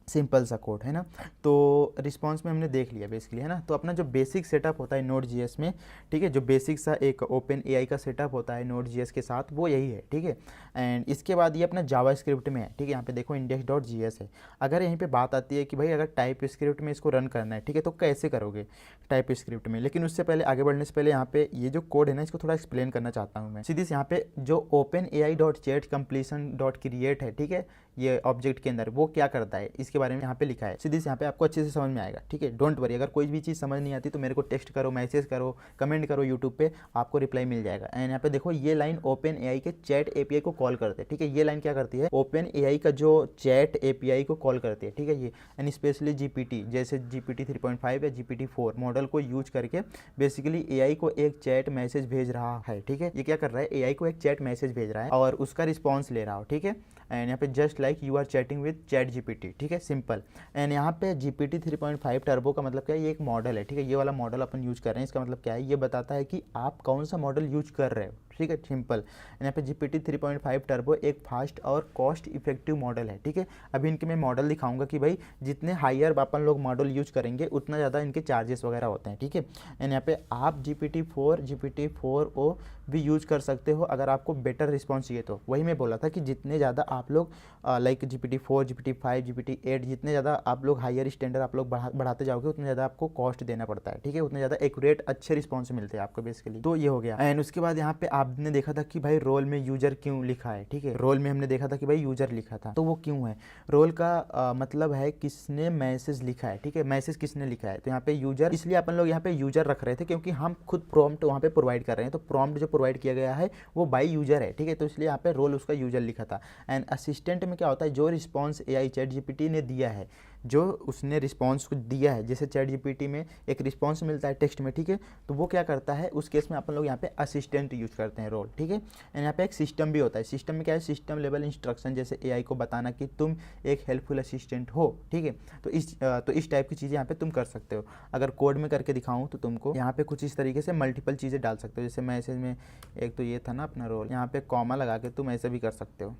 सिंपल सा कोड, है ना। तो रिस्पॉन्स में हमने देख लिया बेसिकली, है ना। तो अपना जो बेसिक सेटअप होता है Node.js में, ठीक है, जो बेसिक सा एक ओपन एआई का सेटअप होता है Node.js के साथ, वो यही है, ठीक है। एंड इसके बाद ये अपना जावास्क्रिप्ट में है, ठीक है। यहाँ पे देखो index.js है। अगर यहीं पे बात आती है कि भाई अगर टाइप स्क्रिप्ट में इसको रन करना है, ठीक है, तो कैसे करोगे टाइप स्क्रिप्ट में। लेकिन उससे पहले, आगे बढ़ने से पहले, यहाँ पे ये जो कोड है ना, इसको थोड़ा एक्सप्लेन करना चाहता हूँ मैं। सीधे यहाँ पे जो open AI dot chat completion dot create है, ठीक है, ये ऑब्जेक्ट के अंदर वो क्या करता है इसके बारे में यहाँ पे लिखा है। सीधे से यहाँ पे आपको अच्छे से समझ में आएगा, ठीक है। डोंट वरी, अगर कोई भी चीज़ समझ नहीं आती तो मेरे को टेक्स्ट करो, मैसेज करो, कमेंट करो यूट्यूब पे, आपको रिप्लाई मिल जाएगा। एंड यहाँ पे देखो ये लाइन ओपन एआई के चैट एपीआई को कॉल करते हैं, ठीक है। ये लाइन क्या करती है, ओपन एआई का जो चैट एपीआई को कॉल करती है, ठीक है। ये एंड स्पेशली जीपीटी, जैसे GPT 3.5 या GPT-4 मॉडल को यूज करके बेसिकली एआई को एक चैट मैसेज भेज रहा है, ठीक है। ये क्या कर रहा है, एआई को एक चैट मैसेज भेज रहा है और उसका रिस्पॉन्स ले रहा हो, ठीक है। एंड यहाँ पे just like you are chatting with Chat GPT, ठीक है, सिंपल। एंड यहाँ पे GPT 3.5 टर्बो का मतलब क्या है, ये एक मॉडल है, ठीक है। ये वाला मॉडल अपन यूज कर रहे हैं। इसका मतलब क्या है, ये बताता है कि आप कौन सा मॉडल यूज कर रहे हो, ठीक है, सिंपल। यहाँ पे GPT 3.5 टर्बो एक फास्ट और कॉस्ट इफेक्टिव मॉडल है, ठीक है। अभी इनके मैं मॉडल दिखाऊंगा कि भाई जितने हायर अपन लोग मॉडल यूज करेंगे उतना ज़्यादा इनके चार्जेस वगैरह होते हैं, ठीक है। एंड यहाँ पे आप GPT-4o भी यूज कर सकते हो अगर आपको बेटर रिस्पॉन्स चाहिए तो। वही मैं बोला था कि जितने ज़्यादा आप लोग लाइक GPT-4, GPT-5, GPT-8 जितने ज़्यादा आप लोग हायर स्टैंडर्ड आप लोग बढ़ाते जाओगे उतने ज़्यादा आपको कॉस्ट देना पड़ता है, ठीक है। उतने ज़्यादा एक्यूरेट अच्छे रिस्पॉन्स मिलते हैं आपको बेसिकली। तो ये हो गया। एंड उसके बाद यहाँ पे आपने देखा था कि भाई रोल में यूजर क्यों लिखा है, ठीक है। रोल में हमने देखा था कि भाई यूजर लिखा था, तो वो क्यों है। रोल का मतलब है किसने मैसेज लिखा है, ठीक है, मैसेज किसने लिखा है। तो यहाँ पे यूजर, इसलिए अपन लोग यहाँ पे यूजर रख रहे थे क्योंकि हम खुद प्रॉम्प्ट वहाँ पे प्रोवाइड कर रहे हैं। तो प्रॉम्प्ट जो प्रोवाइड किया गया है वो बाई यूजर है, ठीक है। तो इसलिए यहाँ पे रोल उसका यूजर लिखा था। एंड असिस्टेंट में क्या होता है, जो रिस्पॉन्स एआई चैट जीपीटी ने दिया है, जो उसने रिस्पॉन्स को दिया है, जैसे चैट जीपीटी में एक रिस्पॉन्स मिलता है टेक्स्ट में, ठीक है। तो वो क्या करता है, उस केस में अपन लोग यहाँ पे असिस्टेंट यूज करते होते हैं रोल, ठीक है। एंड यहाँ पे एक सिस्टम भी होता है। सिस्टम में क्या है, सिस्टम लेवल इंस्ट्रक्शन, जैसे एआई को बताना कि तुम एक हेल्पफुल असिस्टेंट हो, ठीक है। तो इस टाइप की चीज़ें यहाँ पे तुम कर सकते हो। अगर कोड में करके दिखाऊँ तो तुमको यहाँ पे कुछ इस तरीके से मल्टीपल चीज़ें डाल सकते हो। जैसे मैसेज में एक तो ये था ना अपना रोल, यहाँ पे कॉमा लगा के तुम ऐसे भी कर सकते हो।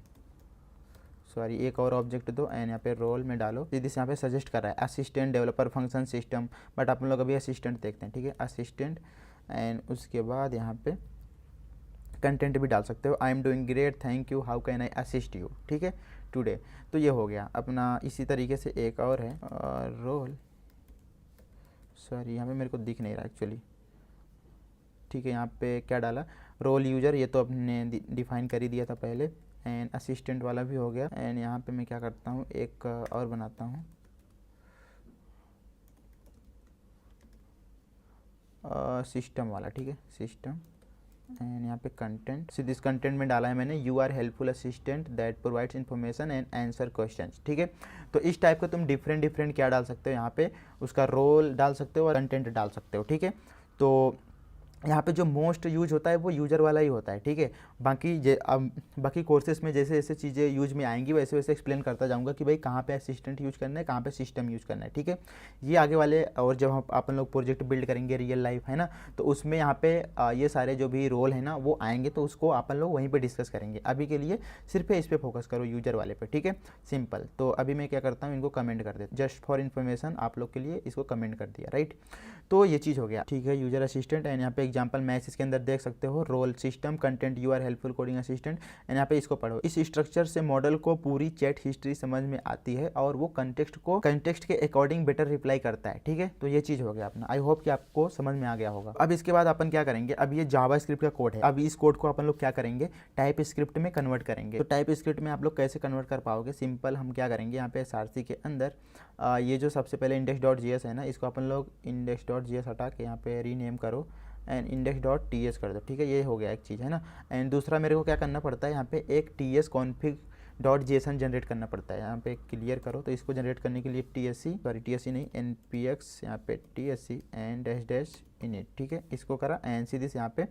सॉरी, एक और ऑब्जेक्ट दो एंड यहाँ पे रोल में डालो। सीधे यहाँ पे सजेस्ट कर रहा है assistant developer function system, but आप लोग अभी असिस्टेंट देखते हैं, ठीक है, असिस्टेंट। एंड उसके बाद यहाँ पे कंटेंट भी डाल सकते हो, I am doing great, thank you, how can I assist you, ठीक है, टुडे। तो ये हो गया अपना। इसी तरीके से एक और है रोल, सॉरी यहाँ पे मेरे को दिख नहीं रहा एक्चुअली, ठीक है। यहाँ पे क्या डाला, रोल यूजर, ये तो अपने डिफाइन कर ही दिया था पहले। एंड असिस्टेंट वाला भी हो गया। एंड यहाँ पे मैं क्या करता हूँ, एक और बनाता हूँ, सिस्टम वाला, ठीक है, सिस्टम। एंड यहाँ पे कंटेंट, सीधे इस कंटेंट में डाला है मैंने, you are helpful assistant that provides information and answer questions, ठीक है। तो इस टाइप का तुम डिफरेंट क्या डाल सकते हो, यहाँ पे उसका रोल डाल सकते हो और कंटेंट डाल सकते हो, ठीक है। तो यहाँ पे जो मोस्ट यूज होता है वो यूजर वाला ही होता है, ठीक है। बाकी कोर्सेज में जैसे जैसे चीज़ें यूज में आएंगी वैसे वैसे एक्सप्लेन करता जाऊँगा कि भाई कहाँ पे असिस्टेंट यूज करना है, कहाँ पे सिस्टम यूज करना है, ठीक है। ये आगे वाले, और जब हम अपन लोग प्रोजेक्ट बिल्ड करेंगे रियल लाइफ, है ना, तो उसमें यहाँ पे ये सारे जो भी रोल है ना वो आएंगे, तो उसको अपन लोग वहीं पर डिस्कस करेंगे। अभी के लिए सिर्फ इस पर फोकस करो, यूजर वाले पे, ठीक है, सिंपल। तो अभी मैं क्या करता हूँ, इनको कमेंट कर देता, जस्ट फॉर इन्फॉर्मेशन आप लोग के लिए इसको कमेंट कर दिया, राइट। तो ये चीज़ हो गया, ठीक है, यूजर असिस्टेंट। एंड यहाँ पे एग्जांपल मैच इसके अंदर देख सकते हो, role system content you are helpful coding assistant. And यहाँ पे इसको पढ़ो, इस स्ट्रक्चर से मॉडल को पूरी चैट हिस्ट्री समझ में आती है और वो कंटेक्स्ट के अकॉर्डिंग बेटर रिप्लाई करता है, ठीक है। तो ये चीज़ हो गया अपना, आई होप कि आपको समझ में आ गया होगा। अब इसके बाद अपन क्या करेंगे, अब ये जावा स्क्रिप्ट का कोड है, अब इस कोड को अपन लोग क्या करेंगे, टाइप स्क्रिप्ट में कन्वर्ट करेंगे। तो टाइप स्क्रिप्ट में आप लोग कैसे कन्वर्ट कर पाओगे, सिंपल हम क्या करेंगे, यहाँ पे SRC के अंदर ये जो सबसे पहले index.js है ना, इसको अपन लोग index.js हटा के यहाँ पे रीनेम करो एंड index.ts कर दो, ठीक है। ये हो गया एक चीज़, है ना। एंड दूसरा मेरे को क्या करना पड़ता है, यहाँ पे एक ts config.json जनरेट करना पड़ता है, यहाँ पे क्लियर करो। तो इसको जनरेट करने के लिए tsc नहीं, npx यहाँ पे tsc एंड डैश init, ठीक है, इसको करा। एंड सीधे से यहाँ पे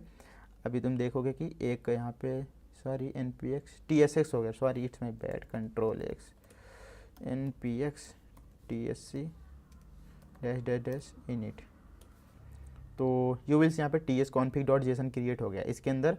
अभी तुम देखोगे कि एक यहाँ पे, सॉरी npx tsx हो गया, sorry it's my bad, Ctrl+X, npx tsc dash init। तो यू विल्स यहाँ पे tsconfig.json क्रिएट हो गया। इसके अंदर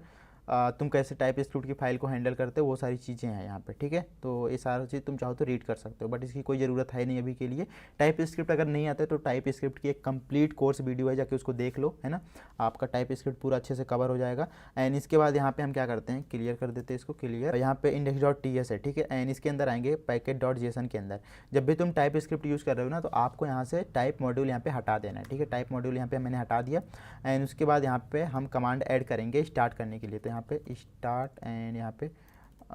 तुम कैसे टाइप स्क्रिप्ट की फाइल को हैंडल करते हो वो सारी चीज़ें हैं यहाँ पे, ठीक है। तो ये सारा चीज़ तुम चाहो तो रीड कर सकते हो, बट इसकी कोई ज़रूरत है नहीं अभी के लिए। टाइप स्क्रिप्ट अगर नहीं आता है तो टाइप स्क्रिप्ट की एक कंप्लीट कोर्स वीडियो है, जाके उसको देख लो, है ना, आपका टाइप स्क्रिप्ट पूरा अच्छे से कवर हो जाएगा। एंड इसके बाद यहाँ पे हम क्या करते हैं, क्लियर कर देते हैं इसको, क्लियर। यहाँ पे index.ts है, ठीक है। एंड इसके अंदर आएंगे package.json के अंदर। जब भी तुम टाइप स्क्रिप्ट यूज़ कर रहे हो ना, तो आपको यहाँ से टाइप मॉड्यूल यहाँ पे हटा देना है, ठीक है। टाइप मॉड्यूल यहाँ पे मैंने हटा दिया। एंड उसके बाद यहाँ पे हम कमांड ऐड करेंगे स्टार्ट करने के लिए। तो यहाँ पे स्टार्ट एंड यहाँ पे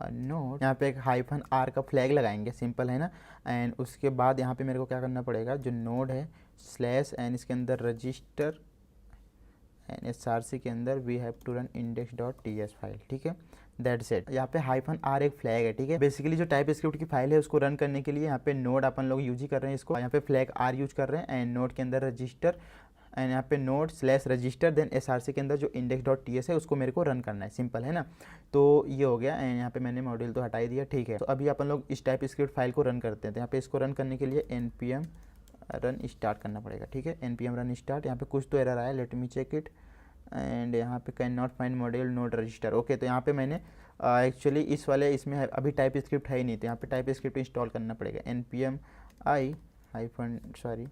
नोड, यहाँ पे एक -r का फ्लैग लगाएंगे, सिंपल है ना। एंड उसके बाद यहाँ पे मेरे को क्या करना पड़ेगा, जो नोड है स्लैश एंड इसके अंदर रजिस्टर एंड SRC के अंदर we have to run index.ts file, ठीक है, दैट्स इट। यहाँ पे -r एक फ्लैग है, ठीक है। बेसिकली जो टाइप स्क्रिप्ट की फाइल है उसको रन करने के लिए यहाँ पे नोड अपन लोग यूज ही कर रहे हैं इसको, यहाँ पे फ्लैग r यूज कर रहे हैं एंड नोड के अंदर रजिस्टर एंड यहाँ पे node slash register then SRC के अंदर जो index.ts है उसको मेरे को रन करना है, सिंपल है ना। तो ये हो गया। एंड यहाँ पे मैंने मॉड्यूल तो हटा ही दिया, ठीक है। तो अभी अपन लोग इस टाइप स्क्रिप्ट फाइल को रन करते हैं। तो यहाँ पे इसको रन करने के लिए npm रन स्टार्ट करना पड़ेगा, ठीक है, npm रन स्टार्ट। यहाँ पे कुछ तो एरर आया, let me check it. And यहाँ पे can not find module node register, okay. तो यहाँ पे मैंने एक्चुअली इस वाले इसमें अभी टाइप स्क्रिप्ट है ही नहीं, तो यहाँ पे टाइप स्क्रिप्ट इंस्टॉल करना पड़ेगा। npm i सॉरी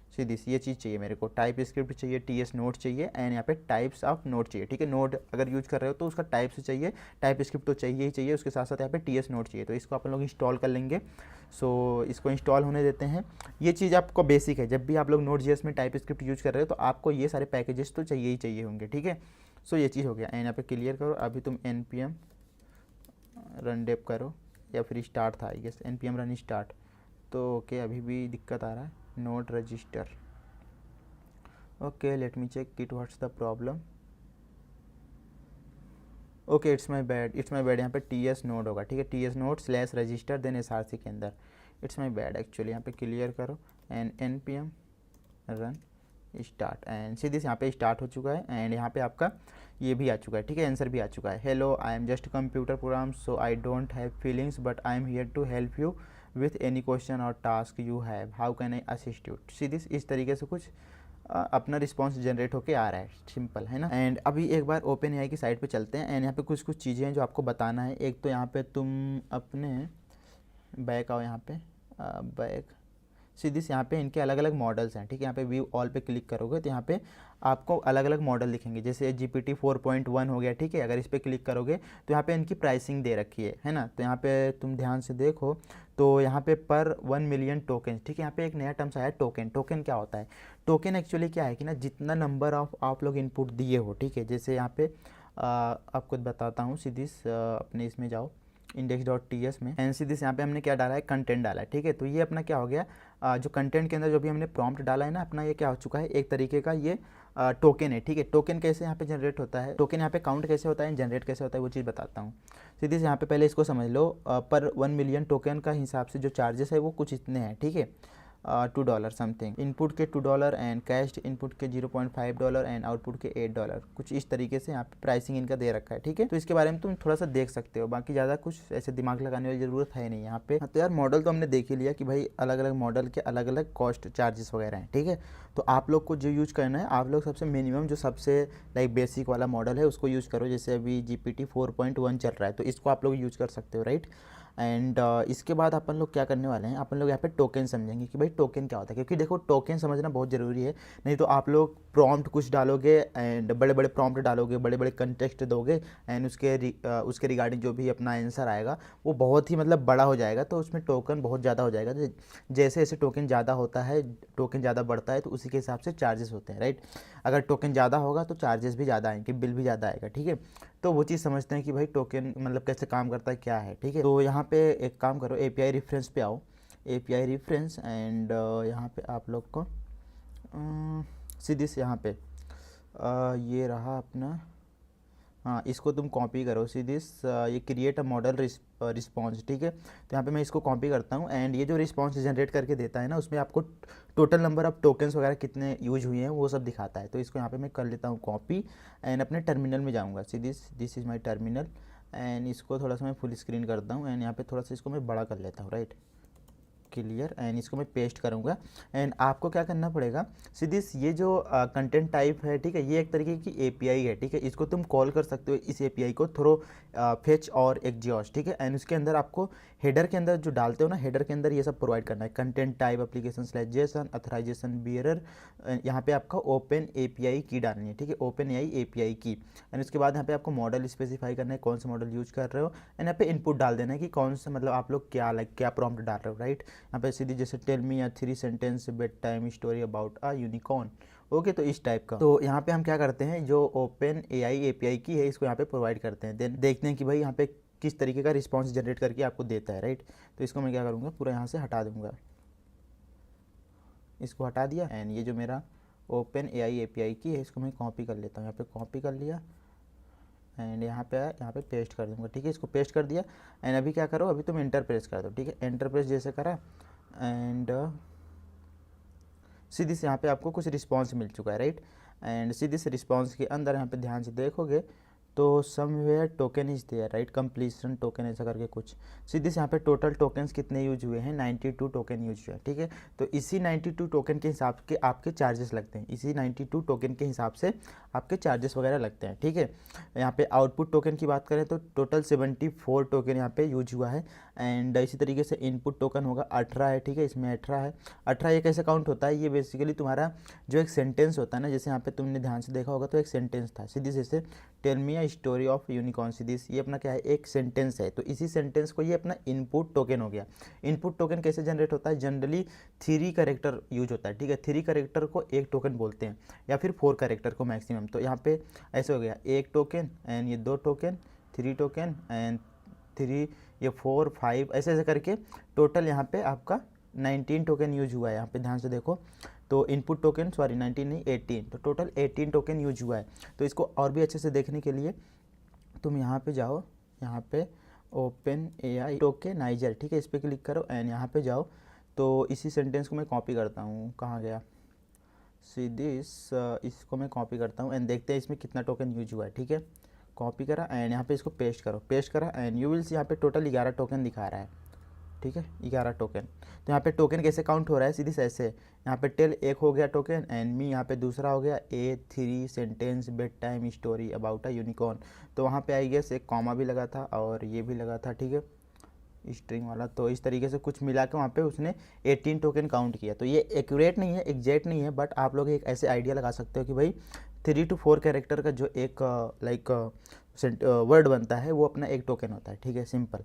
सीधी ये चीज़ चाहिए मेरे को, टाइप स्क्रिप्ट चाहिए, ts नोड चाहिए एंड यहाँ पे टाइप्स ऑफ नोड चाहिए, ठीक है। नोड अगर यूज कर रहे हो तो उसका टाइप से चाहिए, टाइप स्क्रिप्ट तो चाहिए ही चाहिए, उसके साथ साथ यहाँ पे ts नोड चाहिए। तो इसको अपन लोग इंस्टॉल कर लेंगे। सो इसको इंस्टॉल होने देते हैं। ये चीज़ आपको बेसिक है, जब भी आप लोग Node.js में टाइप स्क्रिप्ट यूज कर रहे हो तो आपको ये सारे पैकेजेस तो चाहिए ही चाहिए होंगे, ठीक है। सो ये चीज़ हो गया। एंड यहाँ पे क्लियर करो। अभी तुम npm रन डेप करो, या फिर स्टार्ट था I guess, npm run start. तो ओके अभी भी दिक्कत आ रहा है, node register, okay let me check it what's the problem. Okay it's my bad यहाँ पे ts नोड होगा, ठीक है, ts node slash register then SRC के अंदर, इट्स माई बैड एक्चुअली। यहाँ पे क्लियर करो and npm run start and सीधे यहाँ पे स्टार्ट हो चुका है एंड यहाँ पे आपका ये भी आ चुका है, ठीक है, आंसर भी आ चुका है। Hello, I am just computer program so I don't have feelings but I am here to help you with any question और task you have, how can I assist you. सीधे इस तरीके से कुछ अपना रिस्पॉन्स जनरेट होके आ रहा है, सिंपल है ना। एंड अभी एक बार ओपन एआई की साइट पे चलते हैं एंड यहाँ पे कुछ कुछ चीज़ें हैं जो आपको बताना है। एक तो यहाँ पे तुम अपने बैक आओ, यहाँ पे बैक सीधे से यहाँ पे इनके अलग अलग मॉडल्स हैं, ठीक है। यहाँ पे व्यू ऑल पे क्लिक करोगे तो यहाँ पे आपको अलग अलग मॉडल दिखेंगे, जैसे GPT 4.1 हो गया, ठीक है। अगर इस पर क्लिक करोगे तो यहाँ पे इनकी प्राइसिंग दे रखी है ना। तो यहाँ पे तुम ध्यान से देखो तो यहाँ पे पर 1 मिलियन टोकन, ठीक है। यहाँ पे एक नया टर्म्स आया टोकन। टोकन क्या होता है? टोकन एक्चुअली क्या है कि ना जितना नंबर ऑफ आप लोग इनपुट दिए हो, ठीक है। जैसे यहाँ पे आपको बताता हूँ, सीधी अपने इसमें जाओ index.ts में एंड सीधे यहाँ पे हमने क्या डाला है, कंटेंट डाला है, ठीक है। तो ये अपना क्या हो गया, जो कंटेंट के अंदर जो भी हमने प्रॉम्प्ट डाला है ना अपना, ये क्या हो चुका है, एक तरीके का ये टोकन है, ठीक है। टोकन कैसे यहाँ पे जनरेट होता है, टोकन यहाँ पे काउंट कैसे होता है, जनरेट कैसे होता है, वो चीज़ बताता हूँ। सीधे से यहाँ पे पहले इसको समझ लो, पर 1 मिलियन टोकन का हिसाब से जो चार्जेस है वो कुछ इतने हैं, ठीक है। $2 समथिंग, इनपुट के $2 एंड कैश इनपुट के $0.5 एंड आउटपुट के $8, कुछ इस तरीके से यहाँ पे प्राइसिंग इनका दे रखा है, ठीक है। तो इसके बारे में तुम थोड़ा सा देख सकते हो, बाकी ज़्यादा कुछ ऐसे दिमाग लगाने वाली ज़रूरत है नहीं यहाँ पे। तो यार मॉडल तो हमने देख ही लिया कि भाई अलग अलग मॉडल के अलग अलग कॉस्ट चार्जेस वगैरह हैं, ठीक है। तो आप लोग को जो यूज करना है, आप लोग सबसे मिनिमम जो सबसे लाइक बेसिक वाला मॉडल है उसको यूज़ करो। जैसे अभी GPT 4.1 चल रहा है तो इसको आप लोग यूज़ कर सकते हो, राइट। एंड इसके बाद अपन लोग क्या करने वाले हैं, अपन लोग यहाँ पे टोकन समझेंगे कि भाई टोकन क्या होता है, क्योंकि देखो टोकन समझना बहुत ज़रूरी है। नहीं तो आप लोग प्रॉम्प्ट कुछ डालोगे एंड बड़े बड़े प्रॉम्प्ट डालोगे, बड़े बड़े कंटेक्स्ट दोगे एंड उसके रिगार्डिंग जो भी अपना आंसर आएगा वो बहुत ही मतलब बड़ा हो जाएगा, तो उसमें टोकन बहुत ज़्यादा हो जाएगा। तो जैसे जैसे टोकन ज़्यादा होता है, टोकन ज़्यादा बढ़ता है तो उसी के हिसाब से चार्जेस होते हैं, राइट। अगर टोकन ज़्यादा होगा तो चार्जेस भी ज़्यादा आएंगे, बिल भी ज़्यादा आएगा, ठीक है। तो वो चीज़ समझते हैं कि भाई टोकन मतलब कैसे काम करता है, क्या है, ठीक है। तो यहाँ पे एक काम करो, API रेफरेंस पे आओ, API रेफरेंस एंड यहाँ पे आप लोग को सीधे से यहाँ पे ये रहा अपना, हाँ इसको तुम कॉपी करो सीधे ये क्रिएट अ मॉडल रिस्पॉन्स, ठीक है। तो यहाँ पे मैं इसको कॉपी करता हूँ एंड ये जो रिस्पॉन्स जनरेट करके देता है ना, उसमें आपको टोटल नंबर ऑफ टोकन्स वगैरह कितने यूज हुए हैं वो सब दिखाता है। तो इसको यहाँ पे मैं कर लेता हूँ कॉपी एंड अपने टर्मिनल में जाऊँगा, सीधे this is my terminal and इसको थोड़ा सा मैं फुल स्क्रीन करता हूँ एंड यहाँ पे थोड़ा सा इसको मैं बड़ा कर लेता हूँ, राइट, क्लियर। एंड इसको मैं पेस्ट करूँगा एंड आपको क्या करना पड़ेगा, सीधे ये जो कंटेंट टाइप है, ठीक है, ये एक तरीके की API है, ठीक है। इसको तुम कॉल कर सकते हो इस API को थ्रो फेच और एक्जियोस, ठीक है। एंड उसके अंदर आपको हेडर के अंदर जो डालते हो ना, हेडर के अंदर ये सब प्रोवाइड करना है, content type, application slash Jason, authorisation bearer, यहाँ पे आपका ओपन API की डालनी है, ठीक है, ओपन AI API की। एंड उसके बाद यहाँ पे आपको मॉडल स्पेसिफाई करना है, कौन सा मॉडल यूज कर रहे हो एंड यहाँ पे इनपुट डाल देना है कि कौन सा मतलब आप लोग क्या क्या प्रॉम्प्ट डाल रहे हो, राइट। यहाँ पे सीधी जैसे टेल मी या 3 sentence bed time story about a unicorn, okay, तो इस टाइप का। तो यहाँ पे हम क्या करते हैं, जो ओपन AI API की है इसको यहाँ पे प्रोवाइड करते हैं, देन देखते हैं कि भाई यहाँ पे किस तरीके का रिस्पॉन्स जनरेट करके आपको देता है, राइट। तो इसको मैं क्या करूँगा, पूरा यहाँ से हटा दूँगा, इसको हटा दिया एंड ये जो मेरा ओपन AI API की है इसको मैं कॉपी कर लेता हूँ, यहाँ पे कॉपी कर लिया एंड यहाँ पे पेस्ट कर दूँगा, ठीक है। इसको पेस्ट कर दिया एंड अभी क्या करो, अभी तुम एंटर प्रेस कर दो, ठीक है। एंटर प्रेस जैसे करा एंड सीधे से यहाँ पे आपको कुछ रिस्पांस मिल चुका है, राइट। एंड सीधे से रिस्पांस के अंदर यहाँ पे ध्यान से देखोगे तो somewhere token is there, right, completion token ऐसा करके कुछ। सीधे से यहाँ पे टोटल टोकन्स कितने यूज हुए हैं, 92 टोकन यूज हुए हैं, ठीक है। तो इसी 92 टोकन के हिसाब के आपके चार्जेस लगते हैं, इसी 92 टोकन के हिसाब से आपके चार्जेस वगैरह लगते हैं, ठीक है। यहाँ पे आउटपुट टोकन की बात करें तो टोटल 74 टोकन यहाँ पे यूज हुआ है एंड इसी तरीके से इनपुट टोकन होगा 18 है, ठीक है, इसमें 18 है। 18 ये कैसे काउंट होता है, ये बेसिकली तुम्हारा जो एक सेंटेंस होता है ना, जैसे यहाँ पे तुमने ध्यान से देखा होगा तो एक सेंटेंस था, सीधी जैसे tell me a story of unicorn, सीधी ये अपना क्या है, एक सेंटेंस है। तो इसी सेंटेंस को ये अपना इनपुट टोकन हो गया। इनपुट टोकन कैसे जनरेट होता है, जनरली 3 कैरेक्टर यूज होता है, ठीक है। 3 कैरेक्टर को एक टोकन बोलते हैं या फिर 4 कैरेक्टर को मैक्सिमम। तो यहाँ पे ऐसे हो गया, एक टोकन एंड ये 2 टोकन, 3 टोकन एंड 3 ये 4 5 ऐसे ऐसे करके टोटल यहाँ पे आपका 19 टोकन यूज हुआ है। यहाँ पे ध्यान से देखो तो इनपुट टोकन सॉरी 19 नहीं 18, तो टोटल 18 टोकन यूज हुआ है। तो इसको और भी अच्छे से देखने के लिए तुम यहाँ पे जाओ, यहाँ पे ओपन AI टोकेनाइजर, ठीक है, इस पर क्लिक करो एंड यहाँ पे जाओ। तो इसी सेंटेंस को मैं कॉपी करता हूँ, कहाँ गया, सी दिस, इसको मैं कॉपी करता हूँ एंड देखते हैं इसमें कितना टोकन यूज हुआ है। ठीक है, कॉपी करा एंड यहाँ पे इसको पेस्ट करो, पेस्ट करा एंड यू विल सी यहाँ पे टोटल 11 टोकन दिखा रहा है। ठीक है, 11 टोकन। तो यहाँ पे टोकन कैसे काउंट हो रहा है, सीधी से ऐसे, यहाँ पे टेल एक हो गया टोकन एंड मी यहाँ पे दूसरा हो गया, A3 sentence bed time story about a unicorn. तो वहाँ पे आई गेस एक कॉमा भी लगा था और ये भी लगा था। ठीक है, स्ट्रिंग वाला। तो इस तरीके से कुछ मिला के वहाँ पे उसने 18 टोकन काउंट किया। तो ये एक्यूरेट नहीं है, एग्जैक्ट नहीं है, बट आप लोग एक ऐसे आइडिया लगा सकते हो कि भाई 3 to 4 कैरेक्टर का जो एक लाइक वर्ड बनता है वो अपना एक टोकन होता है। ठीक है, सिंपल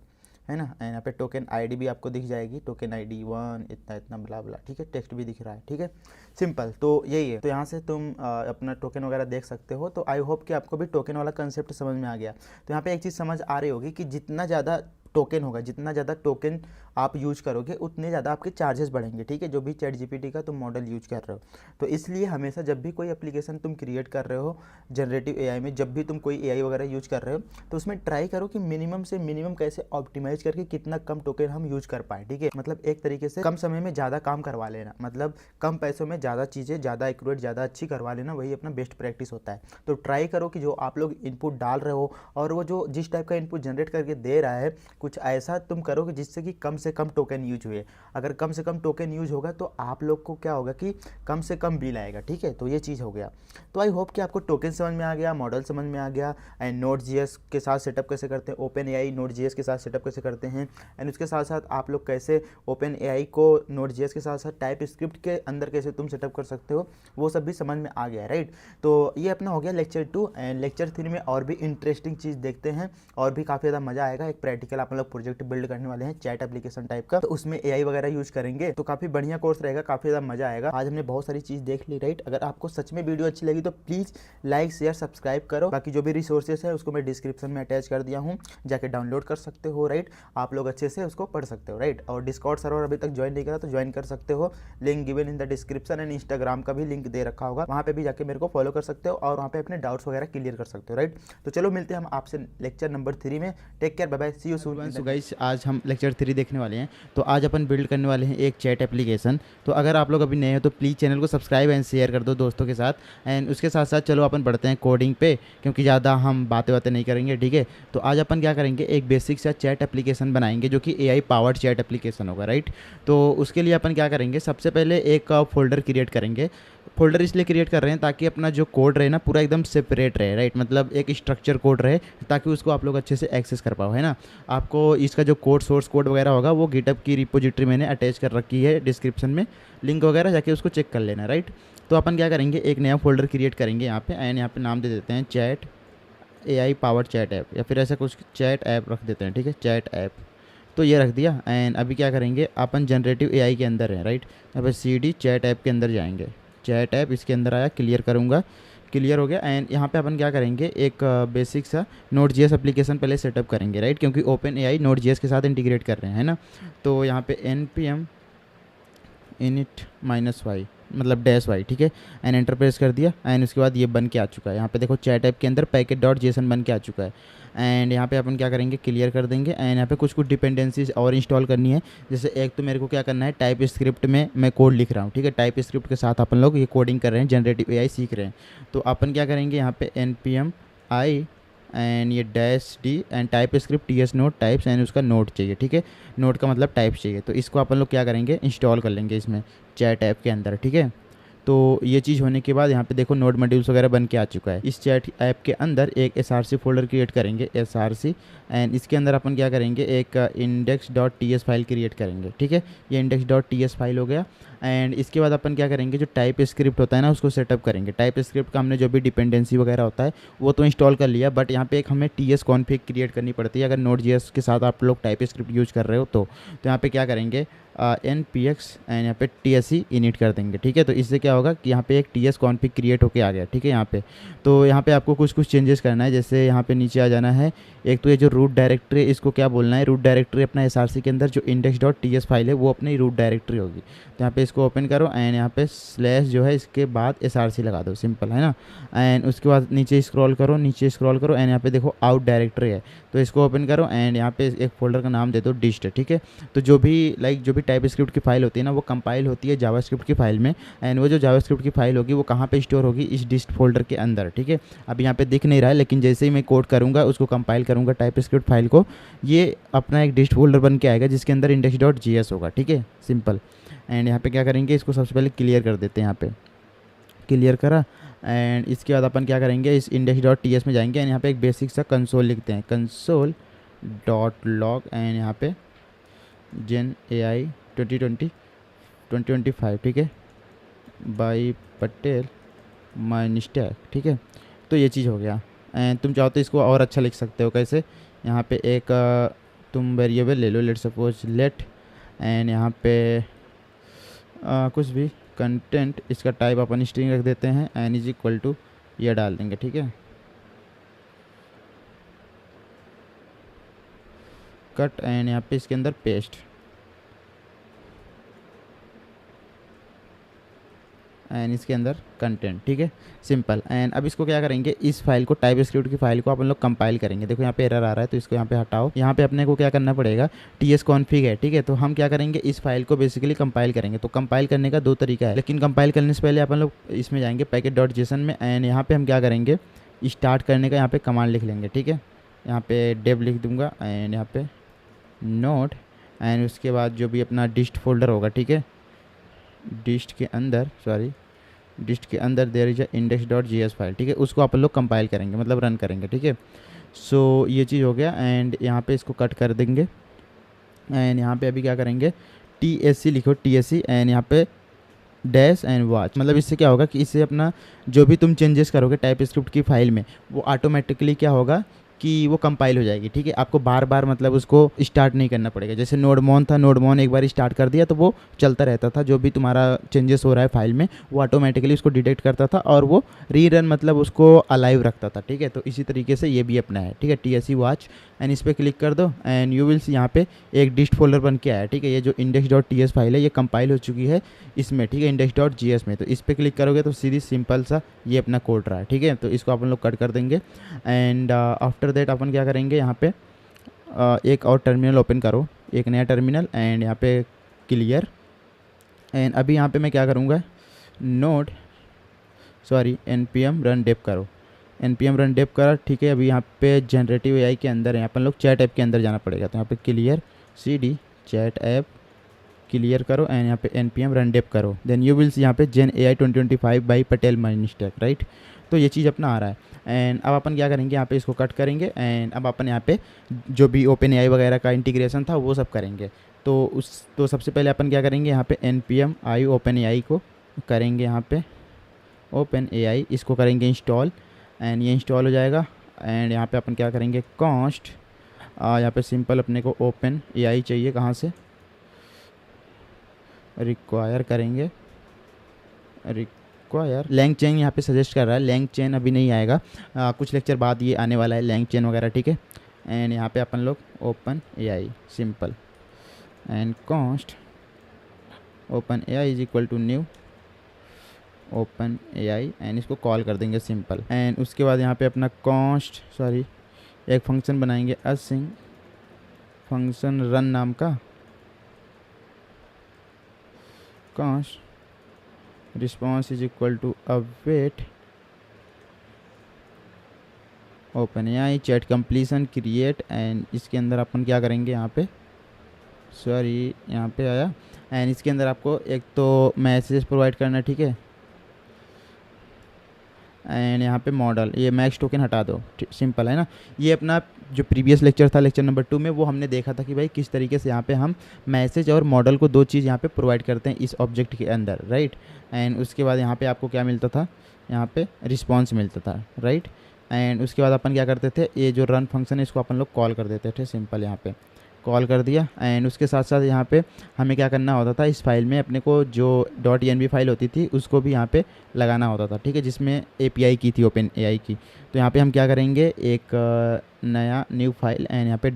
है ना। एंड यहाँ पे टोकन आईडी भी आपको दिख जाएगी, टोकन आईडी 1 इतना इतना ब्ला ब्ला। ठीक है, टेक्स्ट भी दिख रहा है। ठीक है, सिंपल। तो यही है। तो यहाँ से तुम अपना टोकन वगैरह देख सकते हो। तो आई होप कि आपको भी टोकन वाला कंसेप्ट समझ में आ गया। तो यहाँ पे एक चीज़ समझ आ रही होगी कि जितना ज़्यादा टोकन होगा, जितना ज़्यादा टोकन आप यूज करोगे उतने ज़्यादा आपके चार्जेस बढ़ेंगे। ठीक है, जो भी चैट जीपीटी का तुम मॉडल यूज कर रहे हो। तो इसलिए हमेशा जब भी कोई एप्लीकेशन तुम क्रिएट कर रहे हो जनरेटिव एआई में, जब भी तुम कोई एआई वगैरह यूज कर रहे हो, तो उसमें ट्राई करो कि मिनिमम से मिनिमम कैसे ऑप्टिमाइज करके कितना कम टोकन हम यूज कर पाए। ठीक है, मतलब एक तरीके से कम समय में ज़्यादा काम करवा लेना, मतलब कम पैसों में ज़्यादा चीज़ें ज़्यादा एक्यूरेट ज़्यादा अच्छी करवा लेना, वही अपना बेस्ट प्रैक्टिस होता है। तो ट्राई करो कि जो आप लोग इनपुट डाल रहे हो और वो जो जिस टाइप का इनपुट जनरेट करके दे रहा है, कुछ ऐसा तुम करोगे जिससे कि कम से कम टोकन यूज हुए। अगर कम से कम टोकन यूज होगा तो आप लोग को क्या होगा कि कम से कम बिल आएगा। ठीक है, तो ये चीज़ हो गया। तो आई होप कि आपको टोकन समझ में आ गया, मॉडल समझ में आ गया एंड नोड जीएस के साथ सेटअप कैसे करते हैं, ओपन एआई नोड जीएस के साथ सेटअप कैसे करते हैं, एंड उसके साथ साथ आप लोग कैसे ओपन एआई को नोड जीएस के साथ साथ टाइप स्क्रिप्ट के अंदर कैसे तुम सेटअप कर सकते हो, वो सब भी समझ में आ गया। राइट, तो ये अपना हो गया लेक्चर 2 एंड लेक्चर 3 में और भी इंटरेस्टिंग चीज़ देखते हैं और भी काफ़ी ज़्यादा मज़ा आएगा। एक प्रैक्टिकल आप लोग प्रोजेक्ट बिल्ड करने वाले हैं चैट एप्लीकेशन टाइप का, तो उसमें एआई वगैरह यूज करेंगे। तो काफ़ी बढ़िया कोर्स रहेगा, काफ़ी ज़्यादा मजा आएगा। आज हमने बहुत सारी चीज़ देख ली। राइट, अगर आपको सच में वीडियो अच्छी लगी तो प्लीज़ लाइक शेयर सब्सक्राइब करो। बाकी जो भी रिसोर्सेस है उसको मैं डिस्क्रिप्शन में अटैच कर दिया हूँ, जाके डाउनलोड कर सकते हो। राइट, आप लोग अच्छे से उसको पढ़ सकते हो। राइट, और डिस्कॉर्ड सर्वर अभी तक ज्वाइन नहीं करा तो ज्वाइन कर सकते हो, link given in the description and Instagram का भी लिंक दे रखा होगा, वहाँ पे भी जाके मेरे को फॉलो कर सकते हो और वहाँ पे अपने डाउट्स वगैरह क्लियर कर सकते हो। राइट, तो चलो मिलते हैं हम आपसे लेक्चर नंबर 3 में। Take care, bye bye, see you soon. So guys, आज हम लेक्चर 3 देखने वाले हैं। तो आज अपन बिल्ड करने वाले हैं एक चैट एप्लीकेशन। तो अगर आप लोग अभी नए हो तो प्लीज़ चैनल को सब्सक्राइब एंड शेयर कर दो दोस्तों के साथ। एंड उसके साथ साथ चलो अपन बढ़ते हैं कोडिंग पे, क्योंकि ज़्यादा हम बातें नहीं करेंगे। ठीक है, तो आज अपन क्या करेंगे, एक बेसिक सा चैट एप्लीकेशन बनाएंगे जो कि एआई पावर्ड चैट एप्लीकेशन होगा। राइट, तो उसके लिए अपन क्या करेंगे, सबसे पहले एक फोल्डर क्रिएट करेंगे। फोल्डर इसलिए क्रिएट कर रहे हैं ताकि अपना जो कोड रहे ना पूरा एकदम सेपरेट रहे। राइट, मतलब एक स्ट्रक्चर कोड रहे ताकि उसको आप लोग अच्छे से एक्सेस कर पाओ, है ना। आपको इसका जो कोड सोर्स कोड वगैरह होगा वो गिटहब की रिपोजिटरी मैंने अटैच कर रखी है डिस्क्रिप्शन में, लिंक वगैरह जाके उसको चेक कर लेना। राइट, तो अपन क्या करेंगे, एक नया फोल्डर क्रिएट करेंगे यहाँ पे एंड यहाँ पे नाम दे देते हैं chat AI powered chat app, या फिर ऐसा कुछ चैट ऐप रख देते हैं। ठीक है, चैट ऐप, तो ये रख दिया। एंड अभी क्या करेंगे, अपन जनरेटिव एआई के अंदर है। राइट, यहाँ पे CD चैट ऐप के अंदर जाएंगे, चैट ऐप इसके अंदर आया, क्लियर करूँगा, क्लियर हो गया। एंड यहाँ पे अपन क्या करेंगे, एक बेसिक सा नोड जीएस एप्लीकेशन पहले सेटअप करेंगे। राइट, क्योंकि ओपन एआई नोड जीएस के साथ इंटीग्रेट कर रहे हैं, है ना। तो यहाँ पे npm init -y मतलब -y। ठीक है, एंड एंटर प्रेस कर दिया एंड उसके बाद ये बन के आ चुका है। यहाँ पे देखो चैट ऐप के अंदर packet.json बन के आ चुका है। एंड यहाँ पे अपन क्या करेंगे, क्लियर कर देंगे। एंड यहाँ पे कुछ डिपेंडेंसीज और इंस्टॉल करनी है। जैसे एक तो मेरे को क्या करना है, टाइप स्क्रिप्ट में मैं कोड लिख रहा हूँ। ठीक है, टाइप स्क्रिप्ट के साथ अपन लोग ये कोडिंग कर रहे हैं, जनरेटिव एआई सीख रहे हैं। तो अपन क्या करेंगे, यहाँ पे npm i एंड ये -d and type script ts node types and उसका नोड चाहिए। ठीक है, नोड का मतलब टाइप चाहिए। तो इसको अपन लोग क्या करेंगे, इंस्टॉल कर लेंगे इसमें चैट ऐप के अंदर। ठीक है, तो ये चीज़ होने के बाद यहाँ पे देखो नोड मॉड्यूल्स वगैरह बन के आ चुका है। इस चैट ऐप के अंदर एक src फोल्डर क्रिएट करेंगे, src, एंड इसके अंदर अपन क्या करेंगे, एक index.ts फाइल क्रिएट करेंगे। ठीक है, ये index.ts फाइल हो गया। एंड इसके बाद अपन क्या करेंगे, जो टाइप स्क्रिप्ट होता है ना उसको सेटअप करेंगे। टाइप स्क्रिप्ट का हमने जो भी डिपेंडेंसी वगैरह होता है वो तो इंस्टॉल कर लिया, बट यहाँ पे एक हमें ts कॉन्फ़िग क्रिएट करनी पड़ती है अगर Node.js के साथ आप लोग टाइप स्क्रिप्ट यूज़ कर रहे हो तो यहाँ पे क्या करेंगे, npx एंड यहाँ पे tsc इनिट कर देंगे। ठीक है, तो इससे क्या होगा कि यहाँ पे एक ts कॉन्फ़िग क्रिएट होके आ गया। ठीक है, यहाँ पे तो यहाँ पे आपको कुछ चेंजेस करना है। जैसे यहाँ पे नीचे आ जाना है, एक तो ये जो रूट डायरेक्टरी इसको क्या बोलना है, रूट डायरेक्टरी अपना src के अंदर जो index.ts फाइल है वो अपनी रूट डायरेक्टरी होगी। तो यहाँ पे इसको ओपन करो एंड यहाँ पे स्लैश जो है इसके बाद src लगा दो, सिंपल है ना। एंड उसके बाद नीचे स्क्रॉल करो एंड यहाँ पे देखो आउट डायरेक्टरी है, तो इसको ओपन करो एंड यहाँ पे एक फोल्डर का नाम दे दो डिस्ट, ठीक है। तो जो भी टाइप स्क्रिप्ट की फाइल होती है ना वो कंपाइल होती है जावास्क्रिप्ट की फाइल में, एंड वो जो जावास्क्रिप्ट की फाइल होगी वो कहाँ पे स्टोर होगी, इस डिस्ट फोल्डर के अंदर, ठीक है। अब यहाँ पे दिख नहीं रहा है, लेकिन जैसे ही मैं कोड करूँगा उसको कंपाइल करूँगा टाइप स्क्रिप्ट फाइल को, ये अपना एक डिस्ट फोल्डर बन के आएगा जिसके अंदर index.js होगा, ठीक है, सिंपल। एंड यहाँ पे क्या करेंगे, इसको सबसे पहले क्लियर कर देते हैं, यहाँ पे क्लियर करा। एंड इसके बाद अपन क्या करेंगे, इस index.ts में जाएंगे एंड यहाँ पे एक बेसिक सा कंसोल लिखते हैं, console.log एंड यहाँ पे जेन AI 2025, ठीक है, बाई पटेल माई स्टैक, ठीक है। तो ये चीज़ हो गया। एंड तुम चाहो तो इसको और अच्छा लिख सकते हो, कैसे, यहाँ पे एक तुम वेरिएबल ले लो, लेट सपोज लेट, एंड यहाँ पे कुछ भी कंटेंट, इसका टाइप अपन स्ट्रिंग रख देते हैं एन इज इक्वल टू ये डाल देंगे, ठीक है, कट, एंड यहाँ पे इसके अंदर पेस्ट, एंड इसके अंदर कंटेंट, ठीक है, सिंपल। एंड अब इसको क्या करेंगे, इस फाइल को टाइप स्क्रिप्ट की फाइल को अपन लोग कंपाइल करेंगे। देखो यहाँ पे एरर आ रहा है तो इसको यहाँ पे हटाओ। यहाँ पे अपने को क्या करना पड़ेगा, ts config है, ठीक है। तो हम क्या करेंगे, इस फाइल को बेसिकली कंपाइल करेंगे। तो कंपाइल करने का दो तरीका है, लेकिन कंपाइल करने से पहले अपन लोग इसमें जाएंगे package.json में, एंड यहाँ पे हम क्या करेंगे, स्टार्ट करने का यहाँ पे कमांड लिख लेंगे, ठीक है। यहाँ पे डेव लिख दूंगा एंड यहाँ पे नोट, एंड उसके बाद जो भी अपना डिस्ट फोल्डर होगा, ठीक है, डिस्ट के अंदर देयर इज index.js फाइल, ठीक है, उसको अपन लोग कंपाइल करेंगे, मतलब रन करेंगे, ठीक है। सो ये चीज़ हो गया। एंड यहाँ पे इसको कट कर देंगे एंड यहाँ पे अभी क्या करेंगे, tsc लिखो, tsc एंड यहाँ पे डैश एंड वॉच, मतलब इससे क्या होगा कि इससे अपना जो भी तुम चेंजेस करोगे टाइप स्क्रिप्ट की फाइल में वो ऑटोमेटिकली क्या होगा कि वो कंपाइल हो जाएगी, ठीक है। आपको बार बार मतलब उसको स्टार्ट नहीं करना पड़ेगा। जैसे नोडमोन था, नोडमोन एक बार स्टार्ट कर दिया तो वो चलता रहता था, जो भी तुम्हारा चेंजेस हो रहा है फाइल में वो ऑटोमेटिकली उसको डिटेक्ट करता था और वो रीरन मतलब उसको अलाइव रखता था, ठीक है। तो इसी तरीके से ये भी अपना है, ठीक है, tsc वॉच, एंड इस पर क्लिक कर दो एंड यू विल सी यहाँ पे एक डिस्ट फोल्डर बन के आया, ठीक है। ये जो index.ts फाइल है ये कंपाइल हो चुकी है इसमें, ठीक है, index.js में। तो इस पर क्लिक करोगे तो सीधी सिंपल सा ये अपना कोड रहा है, ठीक है। तो इसको अपन लोग कट कर देंगे एंड आफ्टर दैट अपन क्या करेंगे, यहाँ पे एक और टर्मिनल ओपन करो, एक नया टर्मिनल, एंड यहाँ पे क्लियर। एंड अभी यहाँ पे मैं क्या करूँगा, npm रन डेप करो, npm रन डेप करा, ठीक है। अभी यहाँ पे जनरेटिव AI के अंदर है, अपन लोग चैट ऐप के अंदर जाना पड़ेगा। तो यहाँ पे clear cd chat app clear करो एंड यहाँ पे npm रन डेप करो, देन यू विल सी यहाँ पे जेन AI 2025 by Patel my stack, right. तो ये चीज़ अपना आ रहा है। एंड अब अपन क्या करेंगे, यहाँ पे इसको कट करेंगे एंड अब अपन यहाँ पे जो भी ओपन AI वगैरह का इंटीग्रेशन था वो सब करेंगे। तो सबसे पहले अपन क्या करेंगे, यहाँ पे npm i ओपन AI को करेंगे, यहाँ पे ओपन AI इसको करेंगे इंस्टॉल, एंड ये इंस्टॉल हो जाएगा। एंड यहाँ पे अपन क्या करेंगे, कॉस्ट, यहाँ पे सिंपल अपने को ओपन AI चाहिए, कहाँ से, रिक्वायर करेंगे, रिक्वायर LangChain यहाँ पे सजेस्ट कर रहा है, LangChain अभी नहीं आएगा, कुछ लेक्चर बाद ये आने वाला है LangChain वगैरह, ठीक है। एंड यहाँ पे अपन लोग Open AI simple and cost Open AI is equal to new Open AI and इसको कॉल कर देंगे सिंपल। एंड उसके बाद यहाँ पे अपना एक फंक्शन बनाएंगे async फंक्शन रन नाम का, cost response is equal to await Open AI chat completion create, and इसके अंदर अपन क्या करेंगे, यहाँ पे यहाँ पे आया, एंड इसके अंदर आपको एक तो मैसेज प्रोवाइड करना है, ठीक है। एंड यहाँ पे मॉडल, ये मैक्स टोकन हटा दो, सिंपल है ना। ये अपना जो प्रीवियस लेक्चर था लेक्चर नंबर 2 में वो हमने देखा था कि भाई किस तरीके से यहाँ पे हम मैसेज और मॉडल को दो चीज़ यहाँ पे प्रोवाइड करते हैं इस ऑब्जेक्ट के अंदर, राइट। एंड उसके बाद यहाँ पे आपको क्या मिलता था, यहाँ पे रिस्पॉन्स मिलता था, राइट। एंड उसके बाद अपन क्या करते थे, ये जो रन फंक्शन है इसको अपन लोग कॉल कर देते थे, सिंपल यहाँ पे कॉल कर दिया। एंड उसके साथ साथ यहाँ पे हमें क्या करना होता था, इस फाइल में अपने को जो .env फाइल होती थी उसको भी यहाँ पे लगाना होता था, ठीक है, जिसमें API की थी ओपन AI की। तो यहाँ पे हम क्या करेंगे, एक नया न्यू फाइल एंड यहाँ पे